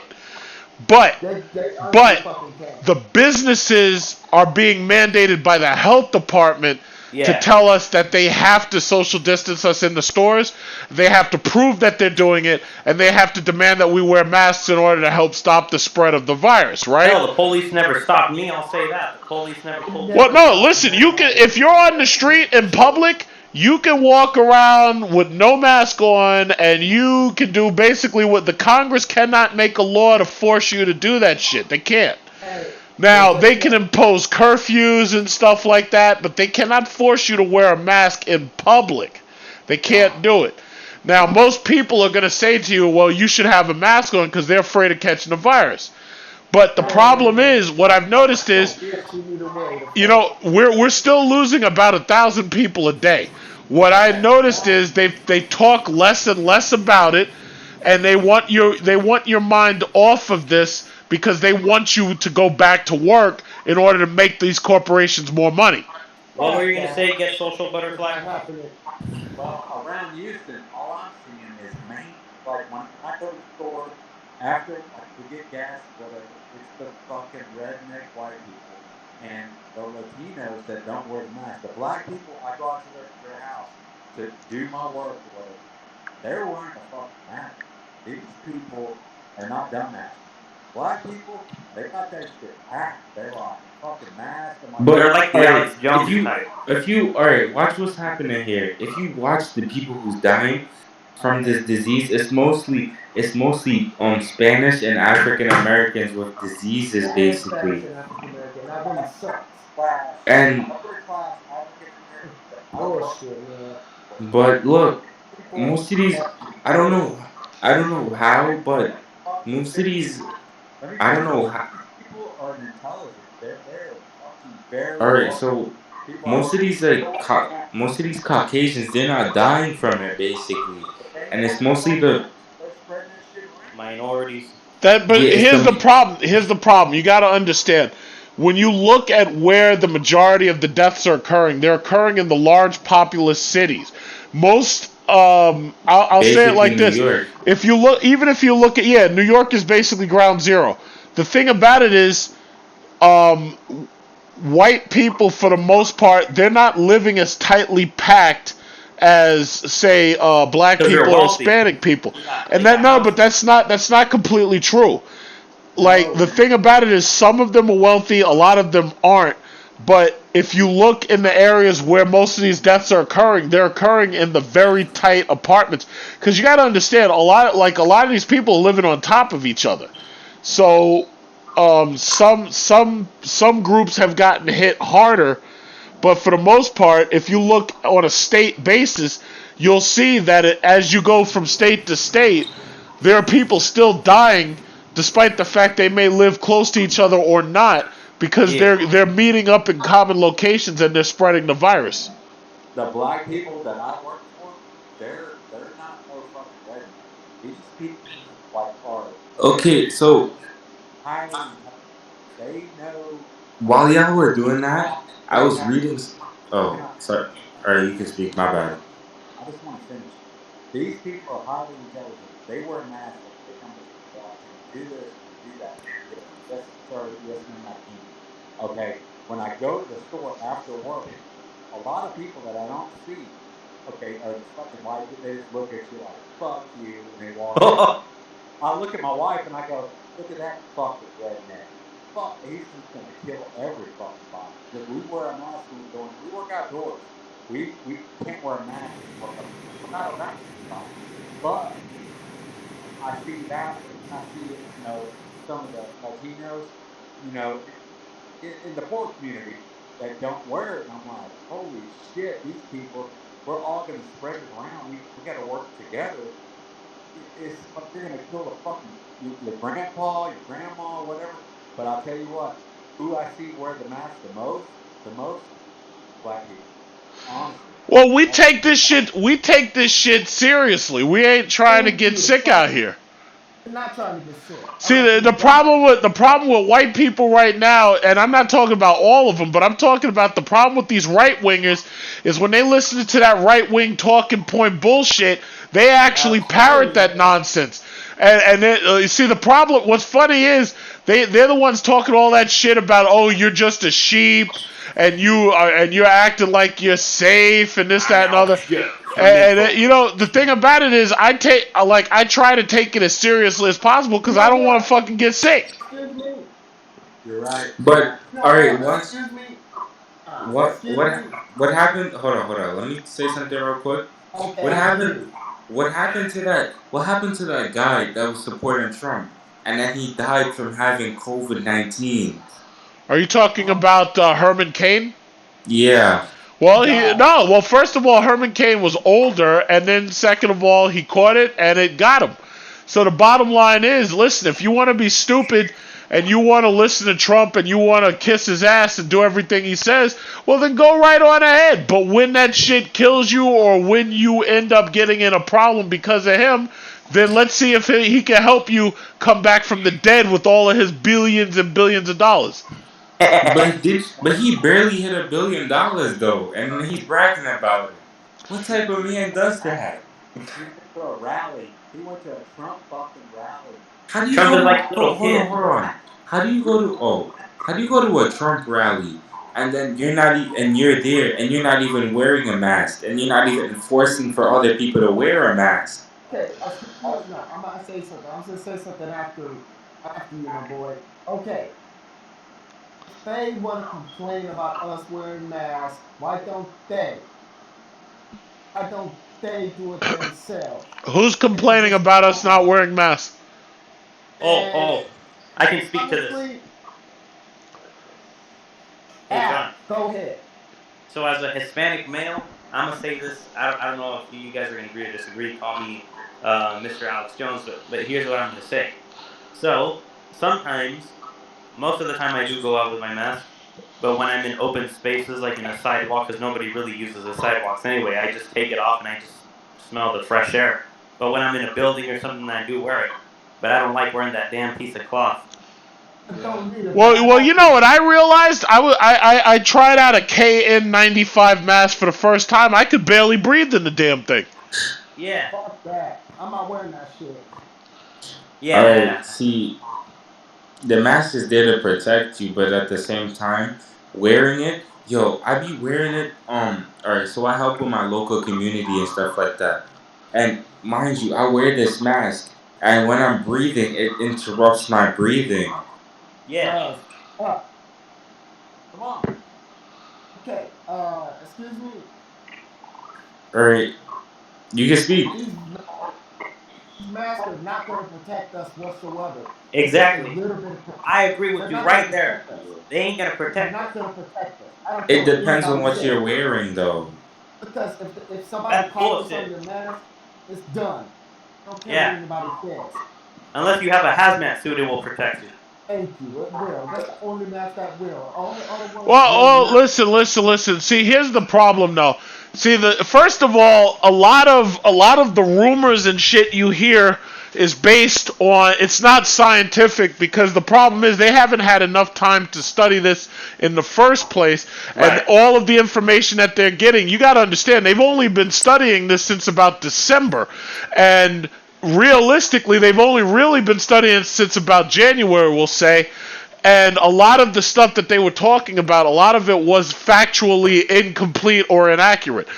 [SPEAKER 1] But
[SPEAKER 5] They honestly
[SPEAKER 1] but
[SPEAKER 5] fucking can.
[SPEAKER 1] the businesses are being mandated by the health department to
[SPEAKER 10] Yeah.
[SPEAKER 1] tell us that they have to social distance us in the stores. They have to prove that they're doing it, and they have to demand that we wear masks in order to help stop the spread of the virus, right?
[SPEAKER 10] Hell, the police never stopped me. I'll say that. The police never
[SPEAKER 5] They
[SPEAKER 10] pulled me
[SPEAKER 1] Well,
[SPEAKER 5] never
[SPEAKER 10] over.
[SPEAKER 1] no,
[SPEAKER 5] stopped
[SPEAKER 1] listen,
[SPEAKER 5] me.
[SPEAKER 1] you can if you're on the street in public, you can walk around with no mask on, and you can do basically what the Congress cannot make a law to force you to do that shit. They can't.
[SPEAKER 5] Hey,
[SPEAKER 1] Now,
[SPEAKER 5] but
[SPEAKER 1] they
[SPEAKER 5] guess
[SPEAKER 1] can
[SPEAKER 5] what?
[SPEAKER 1] impose curfews and stuff like that, but they cannot force you to wear a mask in public. They can't do it. Now, most people are going to say to you, well, you should have a mask on because they're afraid of catching the virus. But the problem is, what I've noticed is,
[SPEAKER 5] Force you either way.
[SPEAKER 1] you know, we're still losing about 1,000 people a day. What I noticed is they talk less and less about it, and they want your mind off of this because they want you to go back to work in order to make these corporations more money.
[SPEAKER 10] What were
[SPEAKER 5] Fuck
[SPEAKER 10] you gonna
[SPEAKER 5] that.
[SPEAKER 10] say? Get social
[SPEAKER 5] It's not
[SPEAKER 10] butterfly?
[SPEAKER 5] happening.
[SPEAKER 13] Well, around Houston, all I'm seeing is like when I go to the store after like to get gas, whatever, it's the fucking redneck white people and the Latinos that don't wear the mask. The black people, I go out to their house to do my work or whatever. They're wearing a fucking mask. These people are not dumbasses. Black people, they got that shit packed. They're like fucking mask. I'm like,
[SPEAKER 10] They're
[SPEAKER 11] But
[SPEAKER 10] like
[SPEAKER 11] all
[SPEAKER 10] the
[SPEAKER 11] right,
[SPEAKER 10] Alex Jones type.
[SPEAKER 11] all right, watch what's happening here. If you watch the people who's dying from this disease, it's mostly Spanish and African Americans with diseases
[SPEAKER 5] And Spanish
[SPEAKER 11] basically.
[SPEAKER 5] and African American. That really sucks.
[SPEAKER 13] class,
[SPEAKER 11] And
[SPEAKER 13] upper class African Americans that I love
[SPEAKER 5] Bullshit, man.
[SPEAKER 11] but look,
[SPEAKER 13] people
[SPEAKER 11] most of these,
[SPEAKER 13] that
[SPEAKER 11] I don't know, I don't know how, but
[SPEAKER 13] fucking
[SPEAKER 11] most of
[SPEAKER 13] figure.
[SPEAKER 11] these,
[SPEAKER 13] Let me
[SPEAKER 11] I
[SPEAKER 13] tell
[SPEAKER 11] don't
[SPEAKER 13] you,
[SPEAKER 11] know how.
[SPEAKER 13] people are intelligent. They're fucking very
[SPEAKER 11] All right,
[SPEAKER 13] smart.
[SPEAKER 11] so
[SPEAKER 13] People are
[SPEAKER 11] most of these most of these Caucasians, they're not dying from it basically,
[SPEAKER 13] but they
[SPEAKER 11] and
[SPEAKER 13] know
[SPEAKER 11] it's
[SPEAKER 13] the
[SPEAKER 11] mostly the
[SPEAKER 13] they're spreading that shit around.
[SPEAKER 10] Minorities.
[SPEAKER 1] But
[SPEAKER 11] yeah, it's
[SPEAKER 1] here's the
[SPEAKER 11] the
[SPEAKER 1] problem. Here's the problem. You got to understand. When you look at where the majority of the deaths are occurring, they're occurring in the large populous cities. Most, I'll say it
[SPEAKER 11] basically
[SPEAKER 1] like
[SPEAKER 11] New
[SPEAKER 1] this:
[SPEAKER 11] York.
[SPEAKER 1] if you look, even if you look at, New York is basically ground zero. The thing about it is, white people, for the most part, they're not living as tightly packed as, say, black
[SPEAKER 10] Because they're
[SPEAKER 1] people or
[SPEAKER 10] wealthy.
[SPEAKER 1] Hispanic people.
[SPEAKER 10] They
[SPEAKER 1] And
[SPEAKER 10] got
[SPEAKER 1] but
[SPEAKER 10] houses.
[SPEAKER 1] that's not completely true. Like,
[SPEAKER 13] No,
[SPEAKER 1] the thing about it is, some of them are wealthy, a lot of them aren't. But if you look in the areas where most of these deaths are occurring, they're occurring in the very tight apartments. Because you got to understand, a lot of these people are living on top of each other. So, some groups have gotten hit harder, but for the most part, if you look on a state basis, you'll see that as you go from state to state, there are people still dying, despite the fact they may live close to each other or not, because
[SPEAKER 10] Yeah.
[SPEAKER 1] they're meeting up in common locations and they're spreading the virus.
[SPEAKER 13] the black people that I work for, they're not no fucking redneck. These people like are
[SPEAKER 11] Okay,
[SPEAKER 13] very
[SPEAKER 11] so
[SPEAKER 13] highly intelligent. They know
[SPEAKER 11] while y'all were doing that,
[SPEAKER 13] how
[SPEAKER 11] I
[SPEAKER 13] they
[SPEAKER 11] was
[SPEAKER 13] have.
[SPEAKER 11] reading.
[SPEAKER 13] Can
[SPEAKER 11] Oh,
[SPEAKER 13] I?
[SPEAKER 11] sorry. All right, you can speak. My bad.
[SPEAKER 13] I just want to finish. These people are highly intelligent. They wear masks. They come to me, can you do this? Can you do that? Yes, yes, sir. Yes, ma'am, I can. Okay. When I go to the store after work, a lot of people that I don't see, okay, are the fucking white. They just look at you like "fuck you" and they walk out. I look at my wife and I go, "Look at that fucking redneck. Fuck, he's just gonna kill every fucking body." Because we wear a mask when we go in. We work outdoors. We can't wear a mask when we work up. We're not around anybody. But I see that, and then I see it. Some of the Latinos, you know, in the poor community that don't wear it, and I'm like, holy shit, these people. We're all gonna spread it around. We got to work together. It's like you're gonna kill the fucking your grandpa, your grandma, whatever. But I'll tell you what, who I see wear the mask the most, black people. Honestly,
[SPEAKER 1] Well, we take this shit seriously. We ain't trying to
[SPEAKER 5] Thank
[SPEAKER 1] get
[SPEAKER 5] you.
[SPEAKER 1] sick out here.
[SPEAKER 5] You're not trying to get sick.
[SPEAKER 1] See, the problem with white people right now, and I'm not talking about all of them, but I'm talking about the problem with these right wingers is when they listen to that right wing talking point bullshit, they actually parrot that nonsense. And then, you see, the problem. What's funny is they're the ones talking all that shit about, oh, you're just a sheep, and you're acting like you're safe, and this, that, and other. And you know, the thing about it is, I try to take it as seriously as possible because I don't want to fucking get sick.
[SPEAKER 5] Excuse me.
[SPEAKER 13] You're right.
[SPEAKER 11] But
[SPEAKER 5] No,
[SPEAKER 11] all right, once
[SPEAKER 5] excuse me.
[SPEAKER 11] what
[SPEAKER 5] Excuse
[SPEAKER 11] what
[SPEAKER 5] me.
[SPEAKER 11] what happened? Hold on. Let me say something real quick. What
[SPEAKER 5] Okay,
[SPEAKER 11] happened?
[SPEAKER 5] continue.
[SPEAKER 11] What happened to that? What happened to that guy that was supporting Trump, and then he died from having COVID-19?
[SPEAKER 1] Are you talking about Herman Cain?
[SPEAKER 11] Yeah.
[SPEAKER 1] Well, well, first of all, Herman Cain was older, and then second of all, he caught it and it got him. So the bottom line is, listen, if you want to be stupid and you want to listen to Trump and you want to kiss his ass and do everything he says, well, then go right on ahead. But when that shit kills you or when you end up getting in a problem because of him, then let's see if he can help you come back from the dead with all of his billions and billions of dollars.
[SPEAKER 11] But he barely hit $1 billion though, and he's bragging about it. What type of man does that?
[SPEAKER 13] He went to a rally. He went to a Trump fucking rally.
[SPEAKER 11] How do you
[SPEAKER 10] Trump
[SPEAKER 11] go
[SPEAKER 10] is
[SPEAKER 11] to
[SPEAKER 10] like a little
[SPEAKER 11] hold
[SPEAKER 10] kid.
[SPEAKER 11] on? How do you go to a Trump rally and then you're not and you're there and you're not even wearing a mask and you're not even enforcing for other people to wear a mask?
[SPEAKER 5] Okay, excuse me. No, I'm about to say something. I'm gonna say something after you, my boy. Okay. If they want to complain about us wearing masks, why don't they? Why don't they do it themselves?
[SPEAKER 1] Who's complaining about us not wearing masks?
[SPEAKER 10] Oh, I can speak to this.
[SPEAKER 5] Honestly,
[SPEAKER 10] Hey, John.
[SPEAKER 5] go ahead.
[SPEAKER 10] So as a Hispanic male, I'm gonna say this. I don't know if you guys are gonna agree or disagree. Call me Mr. Alex Jones, but here's what I'm gonna say. So sometimes, most of the time, I do go out with my mask. But when I'm in open spaces, like in a sidewalk, because nobody really uses the sidewalks anyway, I just take it off and I just smell the fresh air. But when I'm in a building or something, I do wear it. But I don't like wearing that damn piece of cloth.
[SPEAKER 1] Well, you know what I realized? I tried out a KN95 mask for the first time. I could barely breathe in the damn thing.
[SPEAKER 10] Yeah.
[SPEAKER 5] Fuck that. I'm not wearing that shit.
[SPEAKER 10] Yeah.
[SPEAKER 11] Alright, see, the mask is there to protect you, but at the same time, wearing it, I be wearing it, alright, so I help with my local community and stuff like that. And mind you, I wear this mask, and when I'm breathing, it interrupts my breathing.
[SPEAKER 10] Yeah.
[SPEAKER 5] Come on. Okay, excuse me.
[SPEAKER 11] Alright, you can speak.
[SPEAKER 5] These masks are not going to protect us whatsoever.
[SPEAKER 10] Exactly. I agree with you right there. They ain't gonna
[SPEAKER 5] They're
[SPEAKER 10] protect
[SPEAKER 5] not
[SPEAKER 10] us.
[SPEAKER 5] going to protect us. I don't
[SPEAKER 11] It
[SPEAKER 5] care
[SPEAKER 11] depends on what
[SPEAKER 5] anybody
[SPEAKER 11] you're
[SPEAKER 5] says.
[SPEAKER 11] wearing, though.
[SPEAKER 5] Because if somebody
[SPEAKER 10] That's
[SPEAKER 5] calls on
[SPEAKER 10] bullshit.
[SPEAKER 5] your mask, it's done. I don't care
[SPEAKER 10] Yeah.
[SPEAKER 5] what anybody says.
[SPEAKER 10] Unless you have a hazmat suit, it will protect you.
[SPEAKER 5] Thank you. It will. That's the only mask that will. All the other ones
[SPEAKER 1] Well,
[SPEAKER 5] will not.
[SPEAKER 1] listen. See, here's the problem, though. See, first of all, a lot of the rumors and shit you hear is based on, it's not scientific, because the problem is they haven't had enough time to study this in the first place, and all of the information that they're getting, you got to understand, they've only been studying this since about December, and realistically, they've only really been studying it since about January, we'll say. And a lot of the stuff that they were talking about, a lot of it was factually incomplete or inaccurate.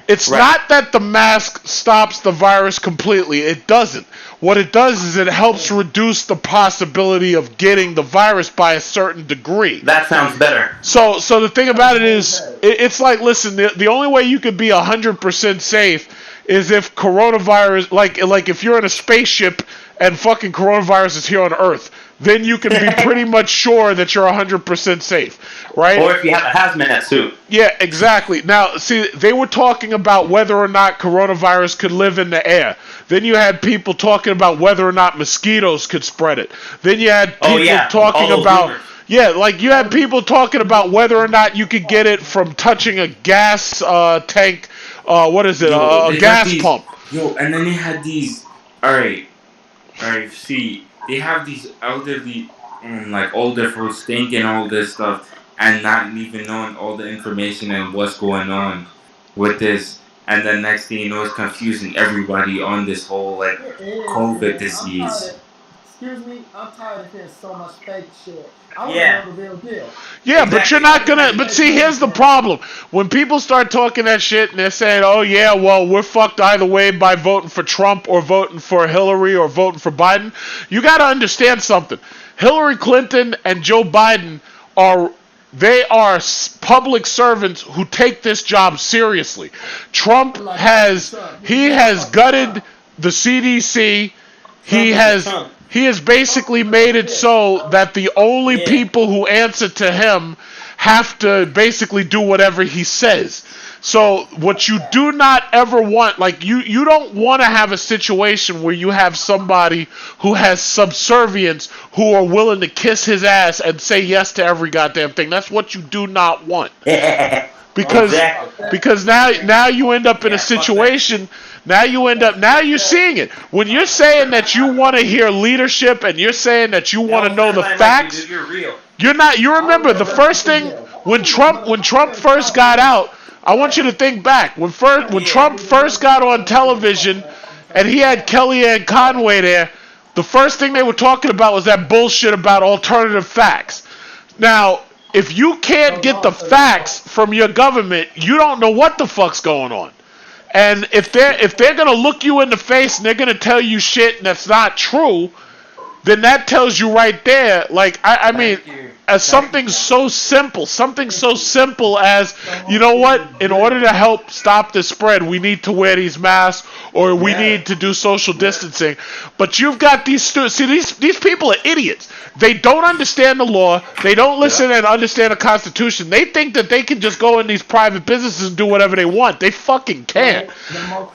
[SPEAKER 1] It's not that the mask stops the virus completely. It doesn't. What it does is it helps reduce the possibility of getting the virus by a certain degree.
[SPEAKER 10] That sounds better.
[SPEAKER 1] So the thing about it is, it's like, listen, the only way you could be 100% safe is if coronavirus, like if you're in a spaceship and fucking coronavirus is here on Earth, then you can be pretty much sure that you're 100% safe, right?
[SPEAKER 10] Or if you have a hazmat suit.
[SPEAKER 1] Yeah, exactly. Now, see, they were talking about whether or not coronavirus could live in the air. Then you had people talking about whether or not mosquitoes could spread it. Then you had people talking about... rumors. Yeah, like you had people talking about whether or not you could get it from touching a gas tank, a gas pump.
[SPEAKER 11] And then they had these, alright, right? See, they have these elderly and like older folks thinking all this stuff and not even knowing all the information and what's going on with this. And then next thing you know, it's confusing everybody on this whole like
[SPEAKER 5] It is,
[SPEAKER 11] COVID
[SPEAKER 5] man. I'm
[SPEAKER 11] disease.
[SPEAKER 5] tired of. Excuse me. I'm tired of hearing so much fake shit. I want to
[SPEAKER 10] Yeah,
[SPEAKER 5] know the real deal.
[SPEAKER 1] Yeah, but you're
[SPEAKER 10] exactly.
[SPEAKER 1] not gonna.
[SPEAKER 5] Fake
[SPEAKER 1] But see,
[SPEAKER 5] news,
[SPEAKER 1] here's the
[SPEAKER 5] man.
[SPEAKER 1] problem: when people start talking that shit and they're saying, "Oh yeah, well we're fucked either way by voting for Trump or voting for Hillary or voting for Biden," you got to understand something. Hillary Clinton and Joe Biden are public servants who take this job seriously. Trump
[SPEAKER 5] Like
[SPEAKER 1] has
[SPEAKER 5] Trump.
[SPEAKER 1] he has gutted the CDC. He has
[SPEAKER 10] Trump.
[SPEAKER 1] he has basically made it so that the only
[SPEAKER 10] Yeah.
[SPEAKER 1] people who answer to him have to basically do whatever he says. So what you do not ever want, like you don't want to have a situation where you have somebody who has subservience who are willing to kiss his ass and say yes to every goddamn thing. That's what you do not want. Because
[SPEAKER 10] Exactly.
[SPEAKER 1] because now you end up in
[SPEAKER 10] Yeah,
[SPEAKER 1] a
[SPEAKER 10] fuck that
[SPEAKER 1] situation. Now you're seeing it. When you're saying that you want to hear leadership and you're saying that you want to know the facts,
[SPEAKER 10] dude, you're real.
[SPEAKER 1] you're not. You remember the first thing when Trump first got out. I want you to think back when Trump first got on television, and he had Kellyanne Conway there. The first thing they were talking about was that bullshit about alternative facts. Now, if you can't get the facts from your government, you don't know what the fuck's going on. And if they're gonna look you in the face and they're gonna tell you shit that's not true, then that tells you right there. Like I mean, as something so simple as, you know what? In order to help stop this spread, we need to wear these masks or we need to do social distancing. But you've got these these people are idiots. They don't understand the law. They don't listen and understand the Constitution. They think that they can just go in these private businesses and do whatever they want. They fucking can't.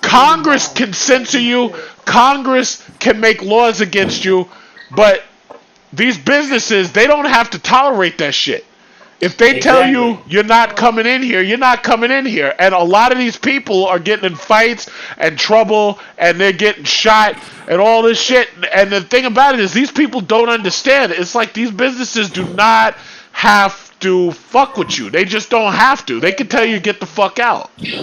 [SPEAKER 1] Congress can censor you. Congress can make laws against you. But these businesses, they don't have to tolerate that shit. If they tell you you're not coming in here, you're not coming in here. And a lot of these people are getting in fights and trouble and they're getting shot and all this shit. And the thing about it is these people don't understand. It's like these businesses do not have to fuck with you. They just don't have to. They can tell you get the fuck out.
[SPEAKER 5] This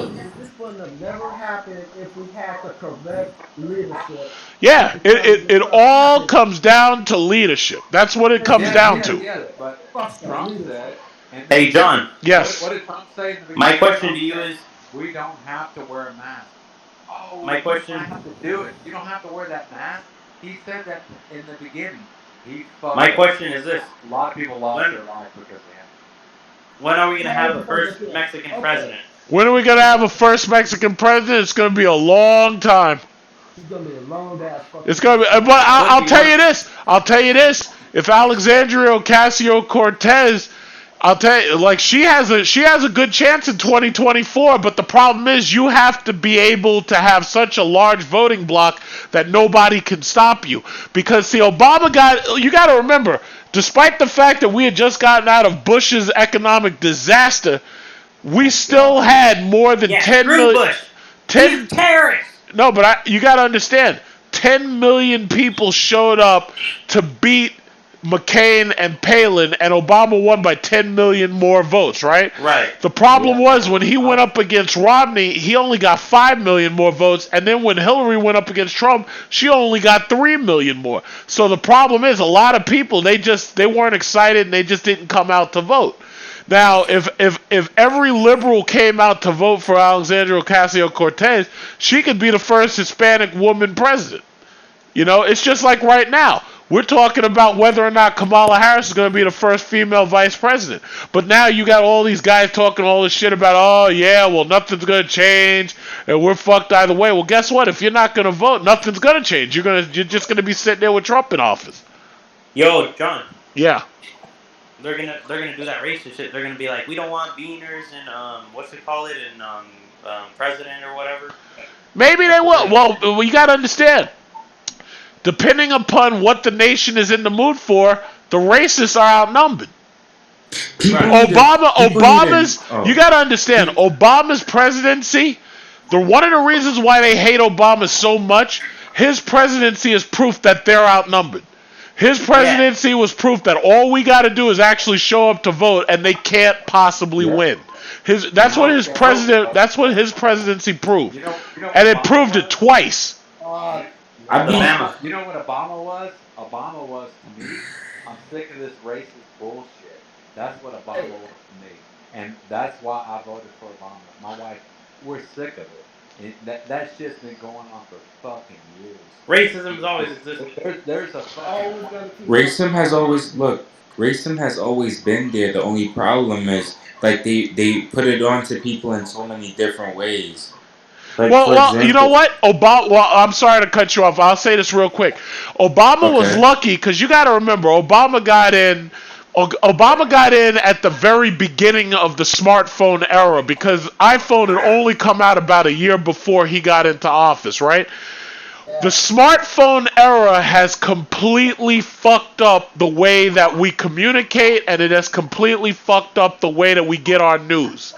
[SPEAKER 5] wouldn't have never happened if we had the correct leadership.
[SPEAKER 1] Yeah, it all comes down to leadership. That's what it comes down to.
[SPEAKER 13] Yeah, but Trump said. And
[SPEAKER 10] Hey, John.
[SPEAKER 1] Yes.
[SPEAKER 13] What did Trump say in the beginning?
[SPEAKER 10] My question to you is,
[SPEAKER 13] we don't have to wear a mask. Oh,
[SPEAKER 10] My question-
[SPEAKER 13] you don't have to do it. You don't have to wear that mask. He said that in the beginning.
[SPEAKER 10] my question is this:
[SPEAKER 13] A lot of people lost
[SPEAKER 10] When-
[SPEAKER 13] their life because of him.
[SPEAKER 10] when are we gonna have the first Mexican president?
[SPEAKER 1] When are we going to have a first Mexican president? It's going to be a long time.
[SPEAKER 5] It's gonna be a long ass fucking.
[SPEAKER 1] It's going to be, but I'll tell you this. I'll tell you this. If Alexandria Ocasio-Cortez, I'll tell you, like she has a good chance in 2024. But the problem is, you have to be able to have such a large voting block that nobody can stop you. Because see, you got to remember, despite the fact that we had just gotten out of Bush's economic disaster, we still had more than 10 million.
[SPEAKER 10] Bush. He's a terrorist.
[SPEAKER 1] No, but you got to understand, 10 million people showed up to beat McCain and Palin, and Obama won by 10 million more votes, right?
[SPEAKER 10] Right.
[SPEAKER 1] The problem was when he went up against Romney, he only got 5 million more votes, and then when Hillary went up against Trump, she only got 3 million more. So the problem is a lot of people, they weren't excited and they just didn't come out to vote. Now, if every liberal came out to vote for Alexandria Ocasio-Cortez, she could be the first Hispanic woman president. You know, it's just like right now. We're talking about whether or not Kamala Harris is going to be the first female vice president. But now you got all these guys talking all this shit about, oh, yeah, well, nothing's going to change, and we're fucked either way. Well, guess what? If you're not going to vote, nothing's going to change. You're just going to be sitting there with Trump in office.
[SPEAKER 10] Yo, John.
[SPEAKER 1] Yeah.
[SPEAKER 10] They're gonna do that racist shit. They're gonna be like, we don't want beaners and what's it call it and president or whatever.
[SPEAKER 1] Maybe they will. Well, you got to understand. Depending upon what the nation is in the mood for, the racists are outnumbered. You got to understand, Obama's presidency, one of the reasons why they hate Obama so much, His presidency is proof that they're outnumbered. His presidency was proof that all we got to do is actually show up to vote, and they can't possibly win. That's what his presidency proved, and it proved it twice.
[SPEAKER 13] You know what Obama was? Obama was to me. I'm sick of this racist bullshit. That's what Obama was to me, and that's why I voted for Obama. My wife, we're sick of it. That shit's been going on for fucking years.
[SPEAKER 10] Racism has always existed.
[SPEAKER 13] There's a fucking
[SPEAKER 11] Racism has always been there. The only problem is like they put it onto people in so many different ways. Like,
[SPEAKER 1] well, you know what? Obama. Well, I'm sorry to cut you off. I'll say this real quick. Obama was lucky because you got to remember, Obama got in at the very beginning of the smartphone era because iPhone had only come out about a year before he got into office, right? The smartphone era has completely fucked up the way that we communicate, and it has completely fucked up the way that we get our news.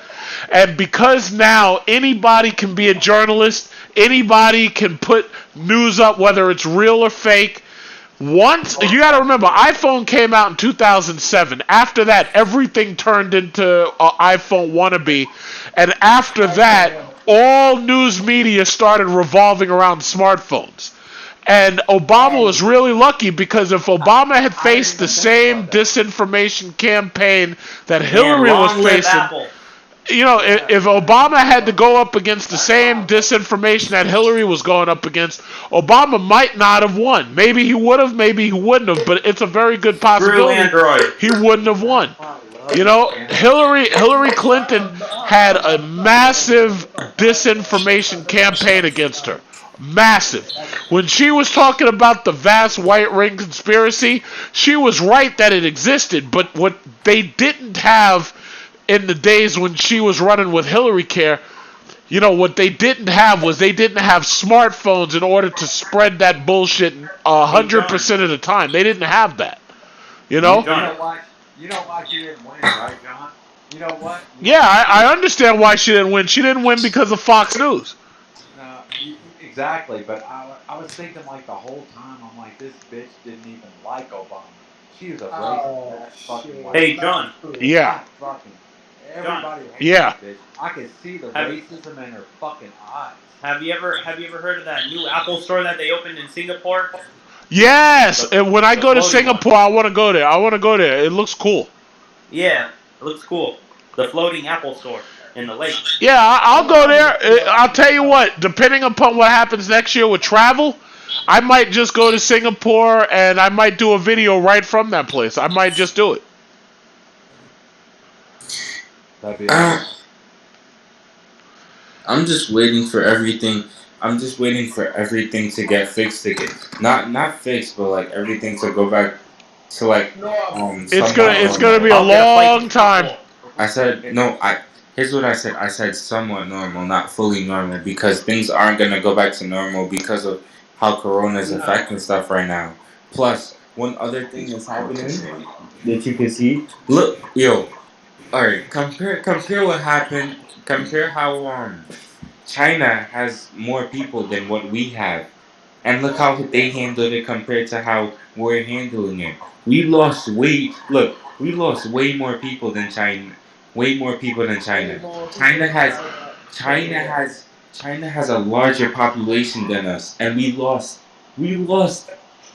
[SPEAKER 1] And because now anybody can be a journalist, anybody can put news up, whether it's real or fake. Once, you got to remember, iPhone came out in 2007. After that, everything turned into iPhone wannabe. And after that, all news media started revolving around smartphones. And Obama was really lucky because if Obama had faced the same disinformation campaign that Hillary was facing, you know, if Obama had to go up against the same disinformation that Hillary was going up against, Obama might not have won. Maybe he would have, maybe he wouldn't have, but it's a very good possibility he wouldn't have won. You know, Hillary Clinton had a massive disinformation campaign against her. Massive. When she was talking about the vast white ring conspiracy, she was right that it existed, but what they didn't have in the days when she was running with Hillary Care, you know, what they didn't have was they didn't have smartphones in order to spread that bullshit 100% of the time. They didn't have that. You know?
[SPEAKER 13] You know why she didn't win, right, John? You know what?
[SPEAKER 1] Yeah, I understand why she didn't win. She didn't win because of Fox News.
[SPEAKER 13] Exactly, but I was thinking like the whole time, I'm like, this bitch didn't even like Obama. She was a racist fucking white.
[SPEAKER 10] Hey, John.
[SPEAKER 1] Yeah.
[SPEAKER 13] Everybody hates
[SPEAKER 1] that
[SPEAKER 13] bitch. I can see the racism in her fucking eyes.
[SPEAKER 10] Have you ever heard of that new Apple store that they opened in Singapore?
[SPEAKER 1] Yes, and when I go to Singapore, I want to go there. It looks cool.
[SPEAKER 10] Yeah, it looks cool. The floating Apple store in the lake.
[SPEAKER 1] Yeah, I'll go there. I'll tell you what, depending upon what happens next year with travel, I might just go to Singapore and I might do a video right from that place. I might just do it.
[SPEAKER 13] That'd be
[SPEAKER 11] I'm just waiting for everything. I'm just waiting for everything to get fixed again. Not fixed, but like everything to go back to like
[SPEAKER 1] It's gonna be a long time.
[SPEAKER 11] I said no. Here's what I said. I said somewhat normal, not fully normal, because things aren't gonna go back to normal because of how Corona is affecting stuff right now. Plus, one other thing that's happening that you can see. Look, yo. All right. Compare what happened. Compare how China has more people than what we have. And look how they handled it compared to how we're handling it. We lost way more people than China. Way more people than China. China has a larger population than us, and we lost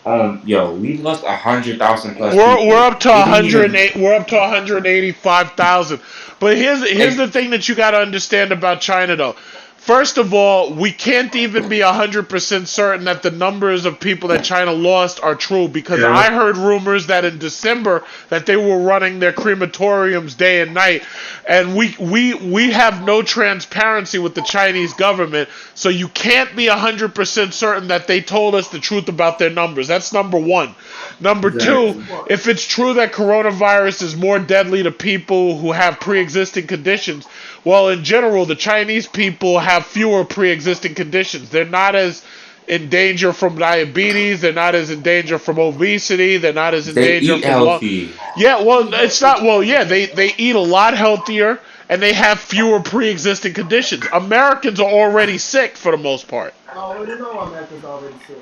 [SPEAKER 11] 100,000 plus.
[SPEAKER 1] We're up to 108. We're up to 185,000. But here's the thing that you got to understand about China, though. First of all, we can't even be 100% certain that the numbers of people that China lost are true, because I heard rumors that in December that they were running their crematoriums day and night, and we have no transparency with the Chinese government, so you can't be 100% certain that they told us the truth about their numbers. That's number one. Number two, if it's true that coronavirus is more deadly to people who have pre-existing conditions, well, in general, the Chinese people have fewer pre-existing conditions. They're not as in danger from diabetes. They're not as in danger from obesity. They're not as in danger from
[SPEAKER 11] healthy.
[SPEAKER 1] Yeah, well, it's not. Well, yeah, they eat a lot healthier and they have fewer pre-existing conditions. Americans are already sick for the most part.
[SPEAKER 5] I already know America's already sick.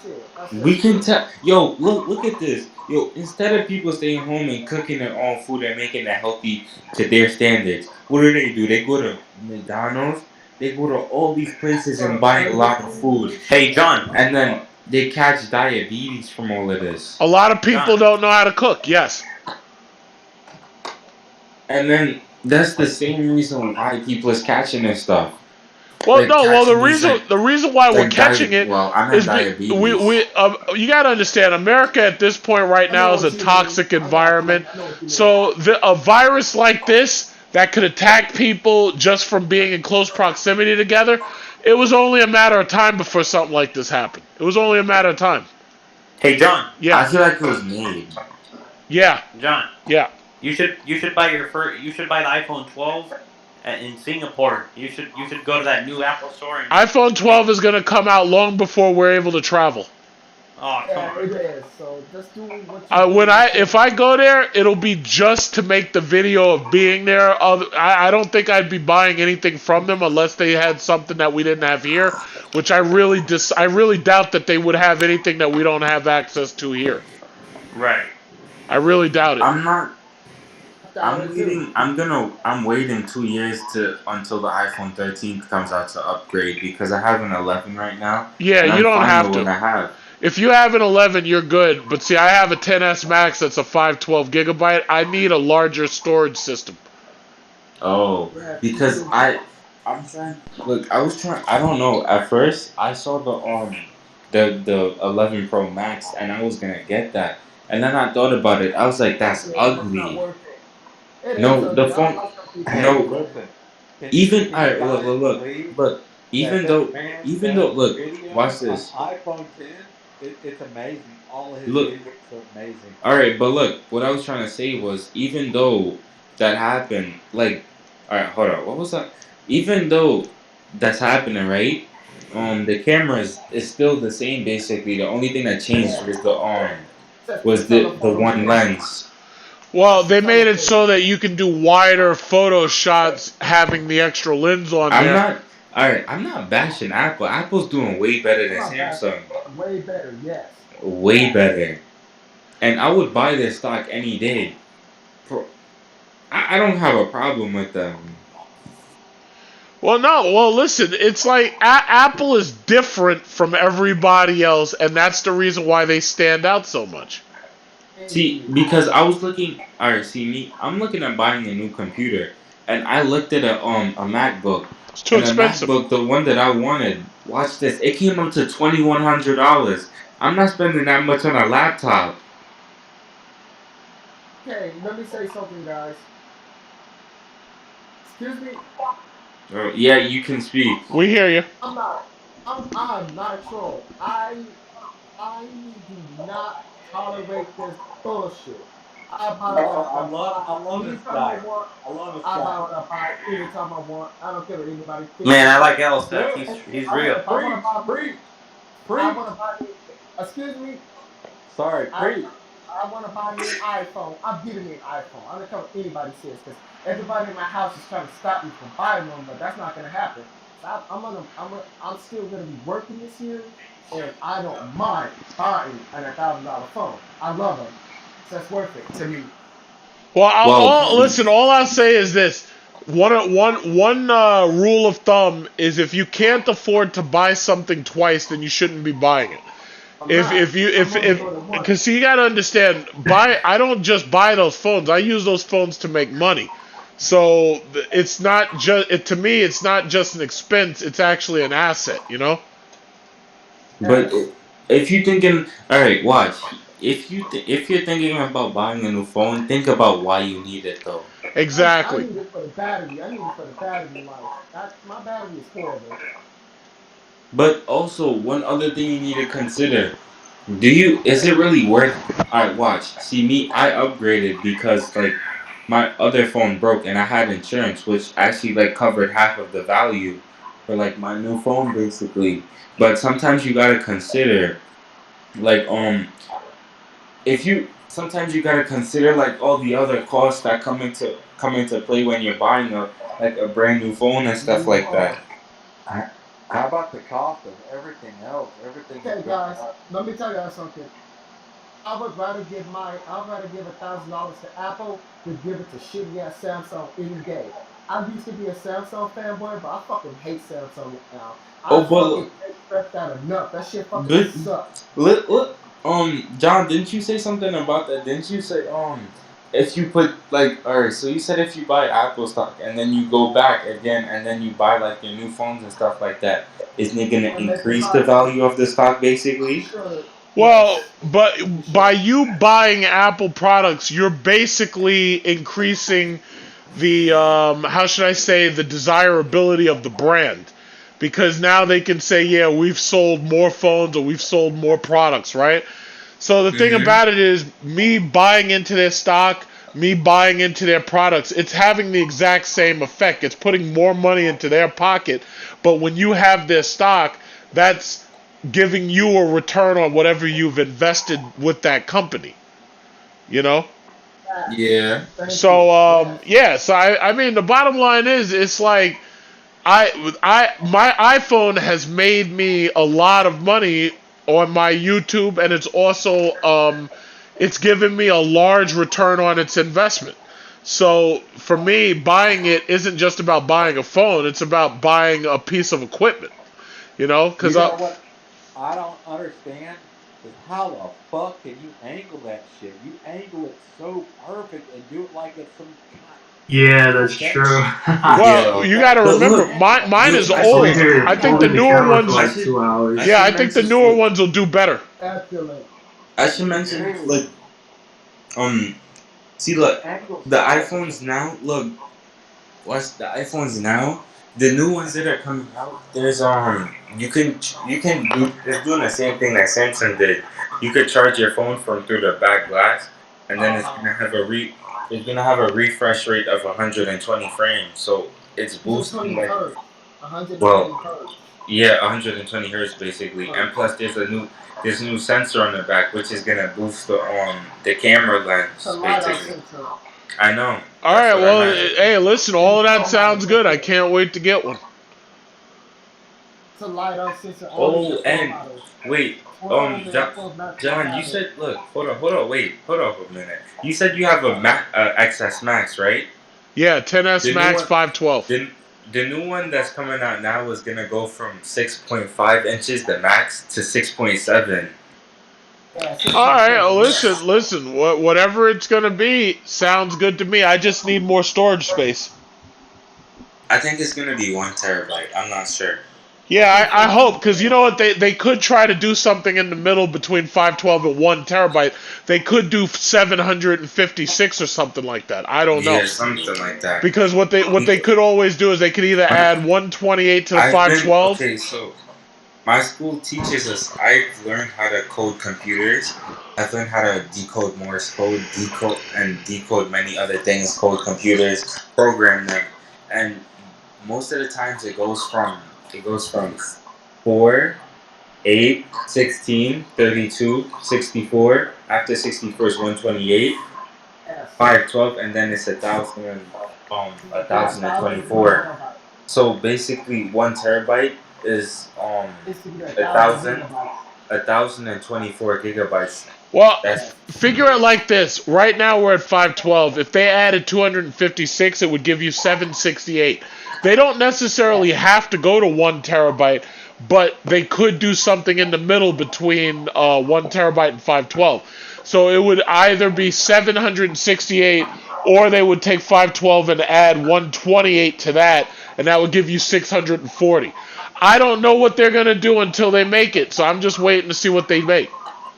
[SPEAKER 5] Shit, that's
[SPEAKER 11] We
[SPEAKER 5] just
[SPEAKER 11] can
[SPEAKER 5] true.
[SPEAKER 11] tell. Yo, look at this. Yo, instead of people staying home and cooking their own food and making it healthy to their standards, what do? They go to McDonald's. They go to all these places and buy a lot of food,
[SPEAKER 10] Hey, John.
[SPEAKER 11] and then they catch diabetes from all of this.
[SPEAKER 1] A lot of people
[SPEAKER 10] John.
[SPEAKER 1] don't know how to cook. Yes.
[SPEAKER 11] And then that's the same reason why people is catching this stuff.
[SPEAKER 1] Well,
[SPEAKER 11] Like
[SPEAKER 1] no. Well,
[SPEAKER 11] catching these
[SPEAKER 1] the reason why we're
[SPEAKER 11] like
[SPEAKER 1] catching it
[SPEAKER 11] well, I meant
[SPEAKER 1] is
[SPEAKER 11] diabetes.
[SPEAKER 1] you got to understand, America at this point right
[SPEAKER 5] I know
[SPEAKER 1] now is a
[SPEAKER 5] what you mean.
[SPEAKER 1] toxic
[SPEAKER 5] I
[SPEAKER 1] environment.
[SPEAKER 5] know what you mean.
[SPEAKER 1] So a virus like this that could attack people just from being in close proximity together, it was only a matter of time before something like this happened. It was only a matter of time.
[SPEAKER 10] Hey, John.
[SPEAKER 1] Yeah.
[SPEAKER 11] I feel like it was made.
[SPEAKER 1] Yeah.
[SPEAKER 10] John.
[SPEAKER 1] Yeah.
[SPEAKER 10] You should buy you should buy the iPhone 12 in Singapore. You should go to that new Apple store and
[SPEAKER 1] iPhone 12 is going to come out long before we're able to travel.
[SPEAKER 10] oh, come
[SPEAKER 5] Yeah,
[SPEAKER 10] on.
[SPEAKER 5] it is. So just do what you do.
[SPEAKER 1] If I go there, it'll be just to make the video of being there. I don't think I'd be buying anything from them unless they had something that we didn't have here, which I really doubt that they would have anything that we don't have access to here.
[SPEAKER 10] Right.
[SPEAKER 1] I really doubt it.
[SPEAKER 11] I'm not.
[SPEAKER 5] Doubt it too.
[SPEAKER 11] I'm waiting 2 years until the iPhone 13 comes out to upgrade because I have an 11 right now.
[SPEAKER 1] Yeah,
[SPEAKER 11] and
[SPEAKER 1] you
[SPEAKER 11] I'm
[SPEAKER 1] don't
[SPEAKER 11] fine
[SPEAKER 1] have
[SPEAKER 11] with
[SPEAKER 1] to.
[SPEAKER 11] what I have.
[SPEAKER 1] If you have an 11, you're good. But see, I have a 10s Max that's a 512 gigabyte. I need a larger storage system.
[SPEAKER 11] Oh,
[SPEAKER 5] Yeah,
[SPEAKER 11] because I'm trying. Look, I was trying. I don't know. At first, I saw the 11 Pro Max, and I was gonna get that. And then I thought about it. I was like, that's
[SPEAKER 5] yeah, it's not
[SPEAKER 11] ugly.
[SPEAKER 5] worth it. It is
[SPEAKER 11] No, the
[SPEAKER 5] ugly. I
[SPEAKER 11] phone.
[SPEAKER 5] like some people.
[SPEAKER 13] Hey,
[SPEAKER 11] No,
[SPEAKER 13] listen.
[SPEAKER 11] even
[SPEAKER 13] Can
[SPEAKER 11] all
[SPEAKER 13] you
[SPEAKER 11] right.
[SPEAKER 13] guys
[SPEAKER 11] Look.
[SPEAKER 13] believe
[SPEAKER 11] But
[SPEAKER 13] that man
[SPEAKER 11] even
[SPEAKER 13] does
[SPEAKER 11] though, look,
[SPEAKER 13] video
[SPEAKER 11] watch
[SPEAKER 13] on
[SPEAKER 11] this.
[SPEAKER 13] iPhone 10? It's amazing. All of his
[SPEAKER 11] Look,
[SPEAKER 13] videos are amazing.
[SPEAKER 11] all right, but look, what I was trying to say was, even though that happened, like, all right, hold on, what was that? Even though that's happening, right? The camera is still the same basically. The only thing that changed
[SPEAKER 5] Yeah.
[SPEAKER 11] was
[SPEAKER 5] Except for the
[SPEAKER 11] the
[SPEAKER 5] telephoto
[SPEAKER 11] one
[SPEAKER 5] lens.
[SPEAKER 11] lens.
[SPEAKER 1] Well,
[SPEAKER 5] Just the
[SPEAKER 1] they made it
[SPEAKER 5] telephoto.
[SPEAKER 1] so that you can do wider photo shots having the extra lens on
[SPEAKER 11] I'm
[SPEAKER 1] there.
[SPEAKER 11] not, all right. I'm not bashing Apple. Apple's doing way better
[SPEAKER 5] I'm
[SPEAKER 11] than
[SPEAKER 5] not bad.
[SPEAKER 11] Samsung.
[SPEAKER 5] Way better, yes.
[SPEAKER 11] Way better. And I would buy their stock any day. I don't have a problem with them.
[SPEAKER 1] Well, no. Well, listen. It's like Apple is different from everybody else, and that's the reason why they stand out so much.
[SPEAKER 11] See,
[SPEAKER 5] Indeed.
[SPEAKER 11] because I was looking. All right, see me. I'm looking at buying a new computer, and I looked at a MacBook,
[SPEAKER 1] It's too
[SPEAKER 11] and the
[SPEAKER 1] expensive.
[SPEAKER 11] MacBook, the one that I wanted. Watch this. It came up to $2,100. I'm not spending that much on a laptop.
[SPEAKER 5] Okay, let me say something, guys. Excuse me.
[SPEAKER 11] Yeah, you can speak.
[SPEAKER 1] We hear you.
[SPEAKER 5] I'm not. I'm not a troll. I do not tolerate this bullshit. I buy what
[SPEAKER 13] Oh, I
[SPEAKER 5] I
[SPEAKER 13] love this
[SPEAKER 5] anytime I
[SPEAKER 13] guy.
[SPEAKER 5] want.
[SPEAKER 13] I love this
[SPEAKER 5] I buy
[SPEAKER 13] guy.
[SPEAKER 5] what I buy anytime I want. I don't care what anybody thinks.
[SPEAKER 10] Man, I like Elsef.
[SPEAKER 13] Good.
[SPEAKER 10] He's real.
[SPEAKER 5] If I want to
[SPEAKER 13] Preach,
[SPEAKER 5] buy,
[SPEAKER 13] preach,
[SPEAKER 5] I
[SPEAKER 13] preach.
[SPEAKER 5] want to buy me. Excuse me.
[SPEAKER 13] Sorry,
[SPEAKER 5] I
[SPEAKER 13] preach.
[SPEAKER 5] I want to buy me an iPhone. I'm getting me an iPhone. I don't care what anybody says because everybody in my house is trying to stop me from buying one, but that's not gonna happen. So I'm still gonna be working this year, and I don't mind buying an $1,000 phone. I love them. So that's worth it to me.
[SPEAKER 1] Well,
[SPEAKER 11] Well,
[SPEAKER 1] listen. All I'll say is this: one rule of thumb is if you can't afford to buy something twice, then you shouldn't be buying it.
[SPEAKER 5] I'm not. I'm only doing it once.
[SPEAKER 1] Because you gotta understand, I don't just buy those phones. I use those phones to make money. So it's not just to me. It's not just an expense. It's actually an asset. You know.
[SPEAKER 11] but if you thinking, all right, watch. If you're thinking about buying a new phone, think about why you need it though.
[SPEAKER 5] I
[SPEAKER 1] Exactly.
[SPEAKER 5] need it for the battery. I need it for the battery life. My battery is horrible.
[SPEAKER 11] But also, one other thing you need to consider: is it really worth? Alright, watch. See me, I upgraded because like my other phone broke and I had insurance, which actually like covered half of the value for like my new phone basically. But sometimes you gotta consider like if you sometimes you gotta consider like all the other costs that come into play when you're buying a brand new phone and stuff
[SPEAKER 5] New
[SPEAKER 11] like
[SPEAKER 5] phone.
[SPEAKER 11] that.
[SPEAKER 13] How about the cost of everything else? Everything is
[SPEAKER 5] Okay,
[SPEAKER 13] going
[SPEAKER 5] guys,
[SPEAKER 13] up.
[SPEAKER 5] let me tell you something. I'd rather give $1,000 to Apple than give it to shitty ass Samsung any day. I used to be a Samsung fanboy, but I fucking hate Samsung now. I
[SPEAKER 11] Oh,
[SPEAKER 5] fucking can't stress that enough. That shit fucking
[SPEAKER 11] but
[SPEAKER 5] sucks.
[SPEAKER 11] John, didn't you say something about that? Didn't you say if you put like, all right, so you said if you buy Apple stock and then you go back again and then you buy like your new phones and stuff like that, isn't it gonna
[SPEAKER 5] And make it
[SPEAKER 11] increase the
[SPEAKER 5] higher.
[SPEAKER 11] value of the stock
[SPEAKER 5] You
[SPEAKER 11] basically?
[SPEAKER 5] should.
[SPEAKER 1] Well,
[SPEAKER 5] Yes,
[SPEAKER 1] but
[SPEAKER 5] you
[SPEAKER 1] by
[SPEAKER 5] should.
[SPEAKER 1] you buying Apple products, you're basically increasing the how should I say, the desirability of the brand, because now they can say, yeah, we've sold more phones or we've sold more products, right? So the thing
[SPEAKER 11] Mm-hmm.
[SPEAKER 1] about it is, me buying into their stock, me buying into their products, it's having the exact same effect. It's putting more money into their pocket, but when you have their stock, that's giving you a return on whatever you've invested with that company, you know?
[SPEAKER 5] Yes.
[SPEAKER 11] Yeah.
[SPEAKER 5] Thank you.
[SPEAKER 1] So
[SPEAKER 5] Yes.
[SPEAKER 1] yeah, so I mean the bottom line is, it's like I my iPhone has made me a lot of money on my YouTube, and it's also it's given me a large return on its investment. So for me, buying it isn't just about buying a phone; it's about buying a piece of equipment. You know, because
[SPEAKER 13] You know what I don't understand is how the fuck can you angle that shit? You angle it so perfect and do it like it's some kind.
[SPEAKER 15] Yeah, that's
[SPEAKER 13] That
[SPEAKER 15] true.
[SPEAKER 1] well,
[SPEAKER 11] Yeah.
[SPEAKER 1] you got
[SPEAKER 13] that
[SPEAKER 1] to
[SPEAKER 11] But
[SPEAKER 13] is
[SPEAKER 1] remember,
[SPEAKER 11] look,
[SPEAKER 1] mine
[SPEAKER 11] you
[SPEAKER 1] is
[SPEAKER 11] I
[SPEAKER 15] Over
[SPEAKER 11] should
[SPEAKER 1] old.
[SPEAKER 15] here
[SPEAKER 1] I think the
[SPEAKER 15] holding the
[SPEAKER 1] newer
[SPEAKER 15] camera for
[SPEAKER 1] ones,
[SPEAKER 11] I
[SPEAKER 15] like
[SPEAKER 11] should
[SPEAKER 15] 2 hours.
[SPEAKER 1] yeah, I think the newer
[SPEAKER 11] look.
[SPEAKER 1] ones will do better.
[SPEAKER 5] Excellent.
[SPEAKER 11] I should mention
[SPEAKER 13] dude.
[SPEAKER 11] look um see
[SPEAKER 13] It
[SPEAKER 11] look
[SPEAKER 13] angles
[SPEAKER 11] the
[SPEAKER 13] so perfect.
[SPEAKER 11] iPhones now look watch the iPhones now, the new ones that are coming out. There's you can do it's doing the same thing that Samsung did. You could charge your phone from through the back glass, and then it's gonna have a refresh rate of 120 frames. So it's boosting
[SPEAKER 5] 120
[SPEAKER 11] like
[SPEAKER 5] hertz. 120
[SPEAKER 11] well
[SPEAKER 5] hertz.
[SPEAKER 11] yeah 120 hertz basically, and
[SPEAKER 5] Hertz.
[SPEAKER 11] plus there's a new sensor on the back which is gonna boost the camera
[SPEAKER 5] It's a
[SPEAKER 11] lens
[SPEAKER 5] LiDAR
[SPEAKER 11] basically.
[SPEAKER 5] sensor.
[SPEAKER 11] I know
[SPEAKER 1] All
[SPEAKER 11] that's
[SPEAKER 1] right,
[SPEAKER 11] what I
[SPEAKER 1] well,
[SPEAKER 11] meant.
[SPEAKER 1] hey, listen, all of that
[SPEAKER 5] Pro
[SPEAKER 1] sounds
[SPEAKER 5] models, I
[SPEAKER 1] good. I
[SPEAKER 5] think.
[SPEAKER 1] can't wait to get one.
[SPEAKER 5] It's a LiDAR sensor only in the
[SPEAKER 11] Oh,
[SPEAKER 5] Pro
[SPEAKER 11] and
[SPEAKER 5] models.
[SPEAKER 11] wait,
[SPEAKER 5] 12 and
[SPEAKER 11] John,
[SPEAKER 5] 12 Max don't
[SPEAKER 11] John, you
[SPEAKER 5] have it.
[SPEAKER 11] said, look, hold on, wait, hold on a minute. You said you have a XS Max, right?
[SPEAKER 1] Yeah, 10s
[SPEAKER 11] The new
[SPEAKER 1] Max
[SPEAKER 11] one,
[SPEAKER 1] 512.
[SPEAKER 11] the new one that's coming out now is gonna go from 6.5 inches, the max, to 6.7.
[SPEAKER 5] Yeah,
[SPEAKER 1] All right, well,
[SPEAKER 5] 6.7. Yes.
[SPEAKER 1] listen. Whatever it's gonna be sounds good to me. I just need more storage space.
[SPEAKER 11] I think it's gonna be 1 terabyte. I'm not sure.
[SPEAKER 1] Yeah,
[SPEAKER 5] Okay,
[SPEAKER 1] I
[SPEAKER 5] so
[SPEAKER 1] hope, because you know what, they could try to do something in the middle between 512 and 1 terabyte. They could do 756 or something like that. I don't know,
[SPEAKER 11] Yeah, something like that.
[SPEAKER 1] because what they could always do is they could either add 128 to the
[SPEAKER 11] I've been
[SPEAKER 1] 512.
[SPEAKER 11] okay, so my school teaches us. I've learned how to code computers. I've learned how to decode Morse code, decode many other things, code computers, program them, and most of the times it goes from 4, 8, 16, 32, 64. After 64 is 128,
[SPEAKER 5] yes.
[SPEAKER 11] 512, and then it's 1,000, a
[SPEAKER 5] Yeah,
[SPEAKER 11] thousand and
[SPEAKER 5] 1,000 to 1
[SPEAKER 11] 24.
[SPEAKER 5] terabyte.
[SPEAKER 11] So basically, 1 terabyte is
[SPEAKER 5] It's to be
[SPEAKER 11] a
[SPEAKER 5] 1,000
[SPEAKER 11] thousand
[SPEAKER 5] gigabytes.
[SPEAKER 11] 1,024 gigabytes.
[SPEAKER 1] Well,
[SPEAKER 11] That's
[SPEAKER 5] Yes.
[SPEAKER 1] figure it like this. Right now we're at 512. If they added 256, it would give you 768. They don't necessarily
[SPEAKER 5] Yes.
[SPEAKER 1] have to go to 1 terabyte, but they could do something in the middle between 1 terabyte and 512. So it would either be 768, or they would take 512 and add 128 to that, and that would give you 640. I don't know what they're going to do until they make it, so I'm just waiting to see what they make.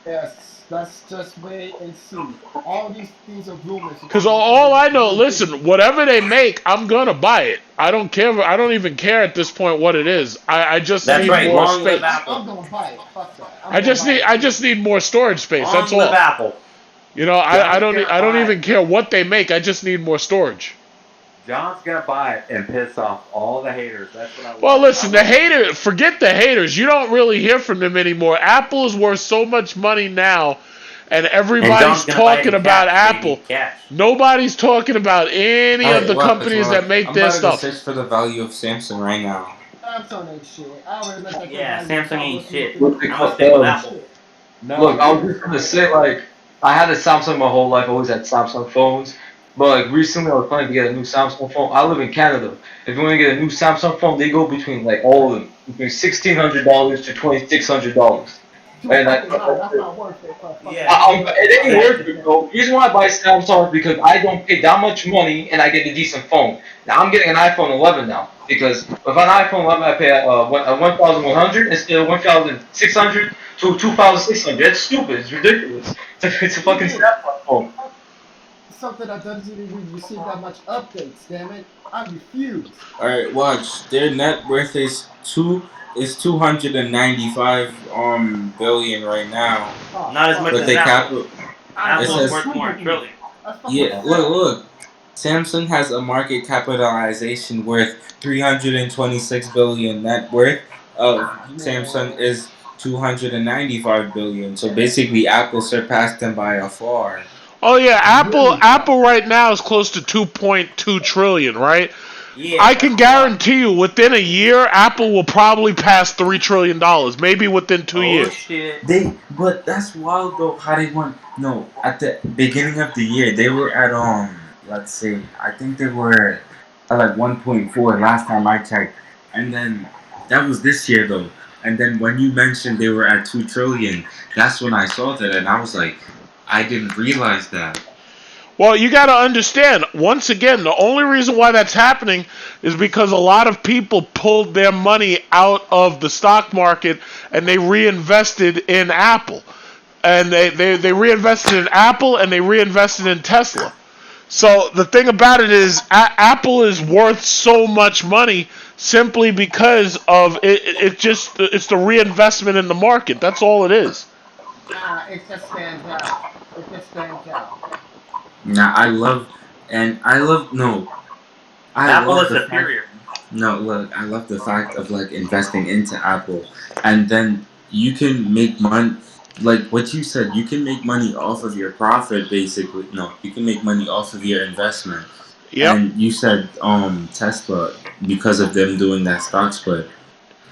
[SPEAKER 5] Yes. Let's just wait and see. All these are rumors
[SPEAKER 1] Because
[SPEAKER 5] because
[SPEAKER 1] all
[SPEAKER 5] of
[SPEAKER 1] I
[SPEAKER 5] this
[SPEAKER 1] know,
[SPEAKER 5] new thing.
[SPEAKER 1] listen, whatever they make, I'm gonna buy it. I don't care. I don't even care at this point what it is. I just
[SPEAKER 10] That's
[SPEAKER 1] need
[SPEAKER 10] right.
[SPEAKER 1] more
[SPEAKER 10] Long live
[SPEAKER 1] space.
[SPEAKER 10] Apple.
[SPEAKER 5] I'm gonna buy it. Fuck that. I'm
[SPEAKER 1] I
[SPEAKER 5] gonna
[SPEAKER 1] just
[SPEAKER 5] buy
[SPEAKER 1] need.
[SPEAKER 5] it
[SPEAKER 1] I
[SPEAKER 5] too.
[SPEAKER 1] just need more storage space. That's
[SPEAKER 10] Long live
[SPEAKER 1] all.
[SPEAKER 10] Apple.
[SPEAKER 1] You know, I
[SPEAKER 13] John's
[SPEAKER 1] don't.
[SPEAKER 13] gonna
[SPEAKER 1] I don't
[SPEAKER 13] buy it.
[SPEAKER 1] even care what they make. I just need more storage.
[SPEAKER 13] John's gonna buy it and piss off all the haters. That's what I
[SPEAKER 1] Well,
[SPEAKER 13] love. I
[SPEAKER 1] listen, the
[SPEAKER 13] love when you
[SPEAKER 1] hater. Forget the haters. You don't really hear from them anymore. Apple is worth so much money now, and
[SPEAKER 10] And
[SPEAKER 1] everybody's
[SPEAKER 10] John's gonna buy it
[SPEAKER 1] talking
[SPEAKER 10] in
[SPEAKER 1] about
[SPEAKER 10] cash,
[SPEAKER 1] Apple.
[SPEAKER 10] baby. Cash.
[SPEAKER 1] Nobody's talking about any of
[SPEAKER 11] alright.
[SPEAKER 1] the companies that make
[SPEAKER 11] I'm
[SPEAKER 1] their
[SPEAKER 11] about to go
[SPEAKER 1] stuff.
[SPEAKER 11] search for the value of Samsung right now.
[SPEAKER 5] Samsung ain't shit. I already looked at their
[SPEAKER 10] Yeah,
[SPEAKER 5] value
[SPEAKER 10] Samsung
[SPEAKER 5] before I
[SPEAKER 10] ain't
[SPEAKER 5] looked them up
[SPEAKER 10] shit.
[SPEAKER 5] in the
[SPEAKER 15] What's it
[SPEAKER 10] I'm gonna
[SPEAKER 5] dictionary.
[SPEAKER 15] called?
[SPEAKER 10] stick with
[SPEAKER 5] They ain't
[SPEAKER 10] Apple.
[SPEAKER 5] shit.
[SPEAKER 13] No,
[SPEAKER 15] Look, I was
[SPEAKER 13] you're
[SPEAKER 15] just gonna say, like, I had a Samsung my whole life. I always had Samsung phones. But like recently, I was planning to get a new Samsung phone. I live in Canada. If you want to get a new Samsung phone, they go between like all of them, between $1,600 to $2,600.
[SPEAKER 5] You
[SPEAKER 15] And
[SPEAKER 5] fucking lie. That's not worth it for a fucking
[SPEAKER 10] Yeah,
[SPEAKER 5] phone like a
[SPEAKER 15] it ain't
[SPEAKER 10] that
[SPEAKER 15] worth
[SPEAKER 5] Samsung,
[SPEAKER 15] it,
[SPEAKER 5] bro.
[SPEAKER 15] bro. The reason why I buy Samsung is because I don't pay that much money and I get a decent phone. Now I'm getting an iPhone 11 now because with an iPhone 11 I pay 1,100 instead of 1,600 to 2,600. That's stupid. It's ridiculous. It's a fucking
[SPEAKER 5] Nigga,
[SPEAKER 15] Samsung phone.
[SPEAKER 5] something that doesn't even receive that much updates, damn it. I refuse.
[SPEAKER 11] All right, watch. Their net worth is 295 billion right now,
[SPEAKER 5] Oh,
[SPEAKER 10] not as
[SPEAKER 5] fuck
[SPEAKER 10] much
[SPEAKER 11] but
[SPEAKER 10] as
[SPEAKER 11] they
[SPEAKER 5] that.
[SPEAKER 10] Apple.
[SPEAKER 11] capital it
[SPEAKER 10] Apple
[SPEAKER 5] iPhone
[SPEAKER 10] is
[SPEAKER 5] is
[SPEAKER 11] says
[SPEAKER 10] worth more,
[SPEAKER 5] stupid
[SPEAKER 10] a
[SPEAKER 5] to me.
[SPEAKER 10] trillion.
[SPEAKER 5] That's fucking
[SPEAKER 11] yeah.
[SPEAKER 5] sad.
[SPEAKER 11] Look. Samsung has a market capitalization worth 326 billion. Net worth of Samsung
[SPEAKER 5] Man.
[SPEAKER 11] is 295 billion. So basically, Apple surpassed them by a far.
[SPEAKER 1] Oh yeah, Apple
[SPEAKER 5] Really far.
[SPEAKER 1] Apple right now is close to 2.2 trillion, right? I
[SPEAKER 10] Yeah,
[SPEAKER 1] can
[SPEAKER 10] that's a lot.
[SPEAKER 1] guarantee you within a year Apple will probably pass $3 trillion, maybe within 2
[SPEAKER 10] Oh
[SPEAKER 1] years.
[SPEAKER 10] shit.
[SPEAKER 11] But that's wild though. How they won? No, at the beginning of the year, they were at let's say, I think they were at like 1.4 last time I checked, and then that was this year though. And then when you mentioned they were at 2 trillion, that's when I saw that, and I was like, I didn't realize that.
[SPEAKER 1] Well, you got to understand, once again, the only reason why that's happening is because a lot of people pulled their money out of the stock market and they reinvested in Apple. And they reinvested in Apple and they reinvested in Tesla. So the thing about it is, Apple is worth so much money simply because of it's the reinvestment in the market. That's all it is.
[SPEAKER 5] Nah, it just stands out. It just stands out.
[SPEAKER 11] Now I love no, I
[SPEAKER 10] Apple
[SPEAKER 11] love
[SPEAKER 10] is
[SPEAKER 11] the fact.
[SPEAKER 10] superior.
[SPEAKER 11] No, look, I love the fact of like investing into Apple, and then you can make money. Like what you said, you can make money off of your profit. Basically, no, you can make money off of your investment.
[SPEAKER 1] Yep.
[SPEAKER 11] And you said Tesla because of them doing that stock split.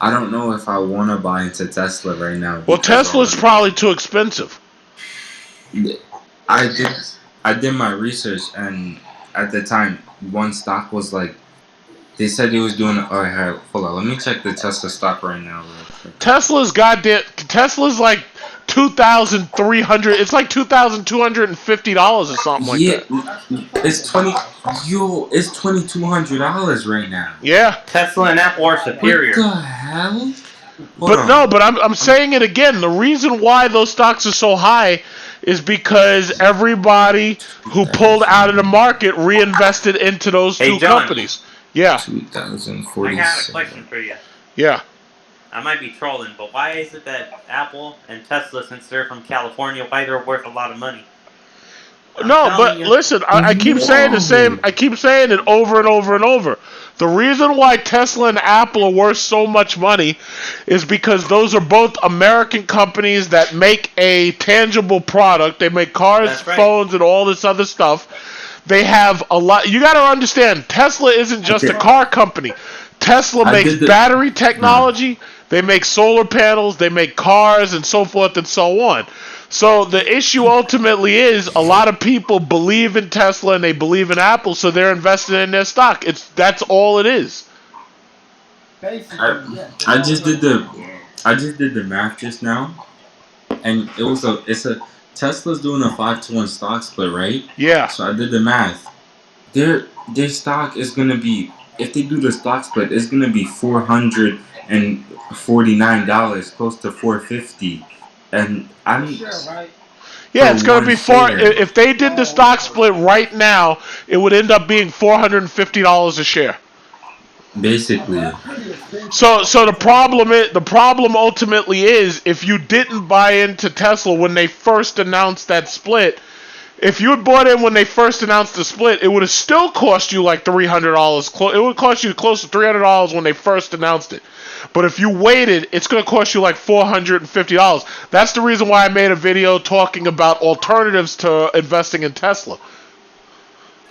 [SPEAKER 11] I don't know if I want to buy into Tesla right now
[SPEAKER 1] Well,
[SPEAKER 11] because
[SPEAKER 1] Tesla's probably too expensive.
[SPEAKER 11] I did I did my research, and at the time one stock was like. They said he was doing. Oh, right, hold on. Let me check the Tesla stock right now, real quick.
[SPEAKER 1] Tesla's like 2,300. It's like $2,250 or something like
[SPEAKER 11] Yeah,
[SPEAKER 1] that.
[SPEAKER 5] That's the
[SPEAKER 11] it's
[SPEAKER 5] fucking
[SPEAKER 11] 20.
[SPEAKER 5] price.
[SPEAKER 11] Yo, it's $2,200 right now.
[SPEAKER 1] Yeah.
[SPEAKER 10] Tesla and Apple are
[SPEAKER 11] What
[SPEAKER 10] superior.
[SPEAKER 11] the hell? Hold
[SPEAKER 1] But
[SPEAKER 11] on.
[SPEAKER 1] no, but I'm saying it again. The reason why those stocks are so high is because everybody who pulled out of the
[SPEAKER 11] 2000,
[SPEAKER 1] market reinvested into those
[SPEAKER 10] Hey
[SPEAKER 1] two
[SPEAKER 10] John,
[SPEAKER 1] companies. Yeah.
[SPEAKER 10] I got a
[SPEAKER 11] 2047.
[SPEAKER 10] question for you.
[SPEAKER 1] Yeah.
[SPEAKER 10] I might be trolling, but why is it that Apple and Tesla, since they're from California, why they're worth a lot of money? I'm
[SPEAKER 1] No,
[SPEAKER 10] telling
[SPEAKER 1] but
[SPEAKER 10] you.
[SPEAKER 1] listen, I keep saying the same.
[SPEAKER 11] Whoa.
[SPEAKER 1] I keep saying it over and over and over. The reason why Tesla and Apple are worth so much money is because those are both American companies that make a tangible product. They make cars,
[SPEAKER 10] That's right.
[SPEAKER 1] phones, and all this other stuff. They have a lot. You got to understand, Tesla isn't just a
[SPEAKER 11] Okay,
[SPEAKER 1] car company. Tesla
[SPEAKER 11] I
[SPEAKER 1] makes
[SPEAKER 11] did the.
[SPEAKER 1] battery
[SPEAKER 11] No.
[SPEAKER 1] technology. They make solar panels. They make cars and so forth and so on. So the issue ultimately is a lot of people believe in Tesla and they believe in Apple, so they're invested in their stock. That's all it is.
[SPEAKER 5] Basically,
[SPEAKER 11] I
[SPEAKER 5] yes, that's
[SPEAKER 11] I
[SPEAKER 5] all
[SPEAKER 11] just
[SPEAKER 5] it
[SPEAKER 11] did
[SPEAKER 5] is.
[SPEAKER 11] the. I just did the math just now, and it's a Tesla's doing a 5-to-1 stock split, right?
[SPEAKER 1] Yeah.
[SPEAKER 11] So I did the math. Their stock is gonna be, if they do the stock split, it's gonna be $449, close to 450, and
[SPEAKER 5] Per
[SPEAKER 11] I'm
[SPEAKER 5] share, right?
[SPEAKER 1] Yeah,
[SPEAKER 11] for
[SPEAKER 1] it's going to
[SPEAKER 11] one
[SPEAKER 1] be four.
[SPEAKER 11] share,
[SPEAKER 1] If they did the
[SPEAKER 5] Oh,
[SPEAKER 1] stock
[SPEAKER 5] okay.
[SPEAKER 1] split right now, it would end up being $450 a share.
[SPEAKER 5] Oh,
[SPEAKER 11] basically.
[SPEAKER 5] that's pretty expensive.
[SPEAKER 1] So
[SPEAKER 5] Okay, so
[SPEAKER 1] the problem ultimately is if you didn't buy into Tesla when they first announced that split. If you had bought in when they first announced the split, it would have still cost you like $300. It would cost you close to $300 when they first announced it. But if you waited, it's going to cost you like $450. That's the reason why I made a video talking about alternatives to investing in Tesla.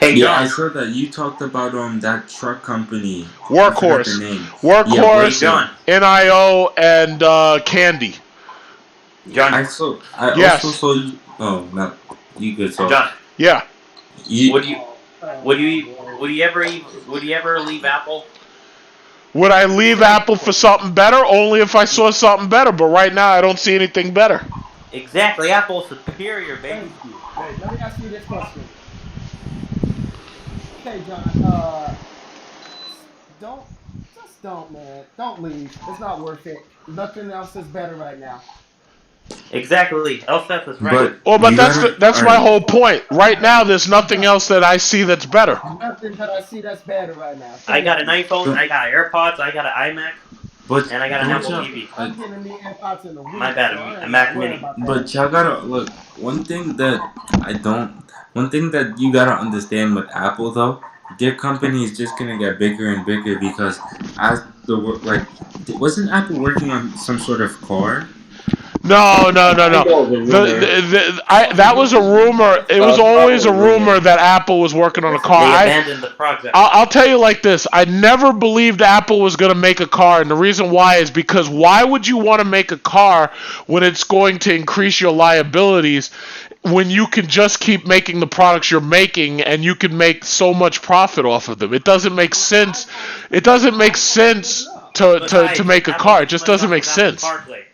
[SPEAKER 10] Hey,
[SPEAKER 11] Yeah, I
[SPEAKER 10] John.
[SPEAKER 11] saw that you talked about that truck company. I forgot the
[SPEAKER 1] Workhorse,
[SPEAKER 11] name. Yeah,
[SPEAKER 10] Hey,
[SPEAKER 1] Workhorse,
[SPEAKER 10] John.
[SPEAKER 11] Workhorse.
[SPEAKER 1] NIO, and Candy.
[SPEAKER 10] John.
[SPEAKER 11] I also
[SPEAKER 1] Yes.
[SPEAKER 11] saw you. Oh, no, you good? So
[SPEAKER 10] John.
[SPEAKER 1] Yeah.
[SPEAKER 11] you
[SPEAKER 10] Would you
[SPEAKER 5] Oh
[SPEAKER 10] would
[SPEAKER 5] my
[SPEAKER 10] you
[SPEAKER 5] boy.
[SPEAKER 10] would you ever leave Apple?
[SPEAKER 1] Would I leave Apple for something better? Only if I saw something better. But right now, I don't see anything better.
[SPEAKER 10] Exactly. Apple's superior, baby.
[SPEAKER 5] Thank you. Let me ask you this question. Okay, John. Don't just don't, man. Don't leave. It's not worth it. Nothing else is better right now.
[SPEAKER 10] Exactly. Elseth is right.
[SPEAKER 11] but
[SPEAKER 1] Well, but
[SPEAKER 11] you gotta.
[SPEAKER 1] that's
[SPEAKER 11] All
[SPEAKER 1] my
[SPEAKER 11] right,
[SPEAKER 1] whole point. Right now, there's nothing else that I see that's better.
[SPEAKER 5] Nothing that I see that's better right now.
[SPEAKER 10] I
[SPEAKER 5] Thank
[SPEAKER 10] got an
[SPEAKER 5] you.
[SPEAKER 10] iPhone. I
[SPEAKER 11] but
[SPEAKER 10] got AirPods. I got an iMac,
[SPEAKER 11] but
[SPEAKER 10] and I got an
[SPEAKER 11] don't
[SPEAKER 10] Apple
[SPEAKER 11] y'all
[SPEAKER 10] TV.
[SPEAKER 5] I'm getting the AirPods in a
[SPEAKER 10] My
[SPEAKER 5] week,
[SPEAKER 10] bad.
[SPEAKER 5] so I
[SPEAKER 10] A
[SPEAKER 5] ain't got to
[SPEAKER 10] Mac
[SPEAKER 5] worry
[SPEAKER 10] Mini.
[SPEAKER 5] about that.
[SPEAKER 11] but y'all gotta look. I don't. One thing that you gotta understand with Apple though, their company is just gonna get bigger and bigger because as wasn't Apple working on some sort of car?
[SPEAKER 1] No, no, no,
[SPEAKER 15] I
[SPEAKER 1] no.
[SPEAKER 15] know the rumor.
[SPEAKER 1] That was a rumor. It was always
[SPEAKER 15] Probably
[SPEAKER 1] a
[SPEAKER 15] a
[SPEAKER 1] rumor
[SPEAKER 15] rumor.
[SPEAKER 1] that Apple was working on a car.
[SPEAKER 10] They abandoned the project.
[SPEAKER 1] I'll tell you like this. I never believed Apple was going to make a car, and the reason why is because why would you want to make a car when it's going to increase your liabilities when you can just keep making the products you're making and you can make so much profit off of them? It doesn't make sense. It doesn't make sense to
[SPEAKER 10] Besides,
[SPEAKER 1] make a
[SPEAKER 10] Apple
[SPEAKER 1] car. It
[SPEAKER 10] makes
[SPEAKER 1] just
[SPEAKER 10] money
[SPEAKER 1] doesn't
[SPEAKER 10] off
[SPEAKER 1] make
[SPEAKER 10] of Apple
[SPEAKER 1] sense.
[SPEAKER 10] CarPlay.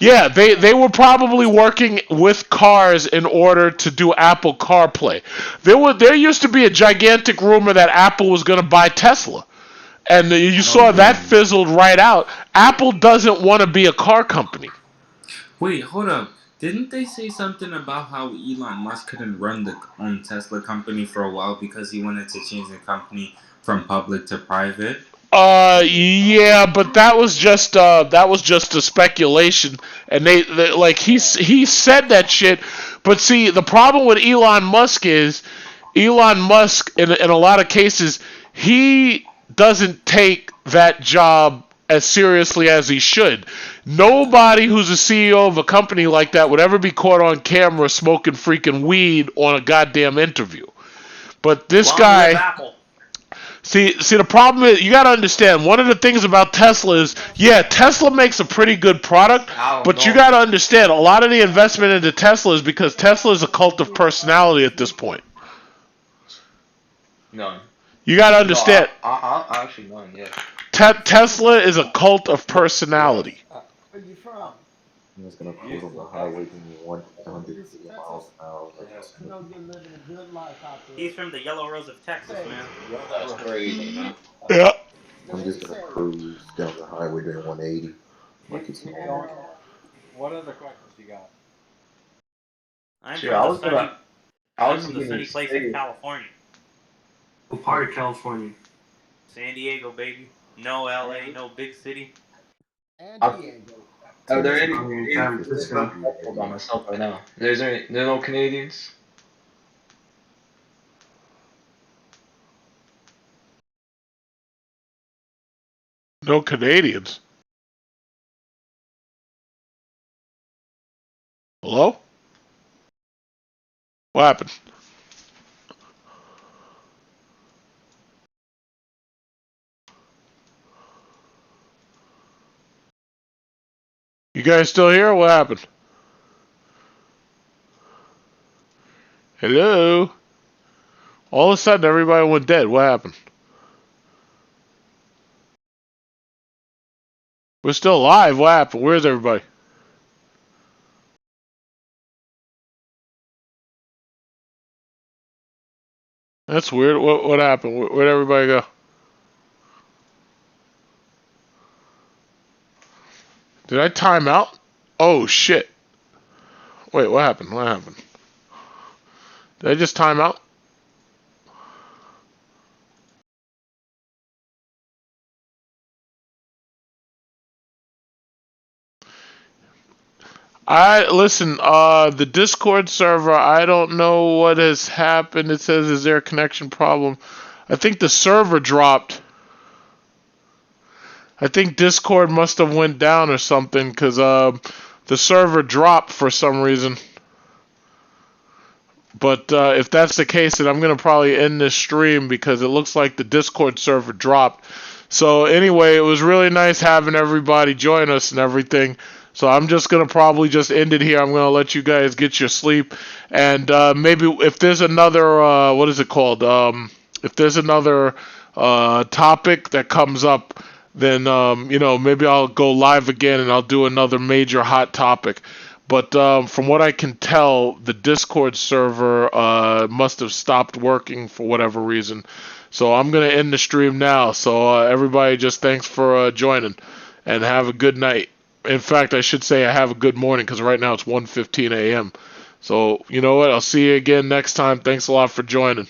[SPEAKER 1] Yeah, they were probably working with cars in order to do Apple CarPlay. There used to be a gigantic rumor that Apple was going to buy Tesla, and you
[SPEAKER 11] Oh
[SPEAKER 1] saw that
[SPEAKER 11] damn!
[SPEAKER 1] fizzled right out. Apple doesn't want to be a car company.
[SPEAKER 11] Wait, hold up. Didn't they say something about how Elon Musk couldn't run the Tesla company for a while because he wanted to change the company from public to private?
[SPEAKER 1] Yeah, but that was just a speculation, and they like he said that shit. But see, the problem with Elon Musk is Elon Musk in a lot of cases he doesn't take that job as seriously as he should. Nobody who's a CEO of a company like that would ever be caught on camera smoking freaking weed on a goddamn interview. But this
[SPEAKER 10] Long live
[SPEAKER 1] guy,
[SPEAKER 10] Apple.
[SPEAKER 1] see, the problem is you got to understand. One of the things about Tesla is, yeah, Tesla makes a pretty good product,
[SPEAKER 15] I don't
[SPEAKER 1] but you
[SPEAKER 15] know.
[SPEAKER 1] got to understand a lot of the investment into Tesla is because Tesla is a cult of personality at this point.
[SPEAKER 15] None.
[SPEAKER 1] You got to
[SPEAKER 15] No,
[SPEAKER 1] understand.
[SPEAKER 15] I actually none. Yeah.
[SPEAKER 1] Tesla is a cult of personality.
[SPEAKER 5] Where you from?
[SPEAKER 14] He was gonna cruise on
[SPEAKER 13] Houston,
[SPEAKER 14] the highway
[SPEAKER 13] Texas.
[SPEAKER 14] doing
[SPEAKER 5] Houston,
[SPEAKER 14] 150 miles
[SPEAKER 5] Texas.
[SPEAKER 14] an hour.
[SPEAKER 5] I know you're living a good life out there.
[SPEAKER 10] He's from the Yellow Rose of Texas,
[SPEAKER 5] Say,
[SPEAKER 10] man.
[SPEAKER 15] That's crazy, man.
[SPEAKER 1] Yeah.
[SPEAKER 14] I'm
[SPEAKER 5] let
[SPEAKER 14] just
[SPEAKER 5] me
[SPEAKER 14] gonna
[SPEAKER 5] say,
[SPEAKER 14] cruise down the highway doing 180 like it's
[SPEAKER 13] Keep
[SPEAKER 5] and
[SPEAKER 13] going.
[SPEAKER 14] normal.
[SPEAKER 13] What other questions you got?
[SPEAKER 10] I'm
[SPEAKER 15] Sure,
[SPEAKER 10] from the sunny.
[SPEAKER 15] I
[SPEAKER 10] I'm
[SPEAKER 15] was
[SPEAKER 10] from
[SPEAKER 15] just
[SPEAKER 10] the
[SPEAKER 15] gonna
[SPEAKER 10] sunny place of
[SPEAKER 15] say,
[SPEAKER 10] California,
[SPEAKER 9] What part of California?
[SPEAKER 10] San Diego, baby. No LA, no big city.
[SPEAKER 5] and
[SPEAKER 15] are,
[SPEAKER 5] Diego.
[SPEAKER 15] are
[SPEAKER 14] San
[SPEAKER 15] there any
[SPEAKER 14] Francisco,
[SPEAKER 9] I'm here in San
[SPEAKER 15] Canadians
[SPEAKER 14] San
[SPEAKER 15] listening? I'm
[SPEAKER 9] Francisco.
[SPEAKER 15] comfortable by
[SPEAKER 14] Diego.
[SPEAKER 15] myself right now. There's no Canadians.
[SPEAKER 1] No Canadians. Hello? What happened? You guys still here? What happened? Hello? All of a sudden, everybody went dead. What happened? We're still alive. What happened? Where's everybody? That's weird. What happened? Where'd everybody go? Did I time out? Oh shit. Wait, what happened? What happened? Did I just time out? The Discord server, I don't know what has happened. It says is there a connection problem? I think the server dropped. I think Discord must have went down or something cuz the server dropped for some reason. But if that's the case, then I'm going to probably end this stream because it looks like the Discord server dropped. So anyway, it was really nice having everybody join us and everything. So I'm just going to probably just end it here. I'm going to let you guys get your sleep. And maybe if there's another, what is it called? If there's another topic that comes up, then, maybe I'll go live again and I'll do another major hot topic. But from what I can tell, the Discord server must have stopped working for whatever reason. So I'm going to end the stream now. So everybody just thanks for joining and have a good night. In fact, I should say I have a good morning because right now it's 1:15 a.m. So you know what? I'll see you again next time. Thanks a lot for joining.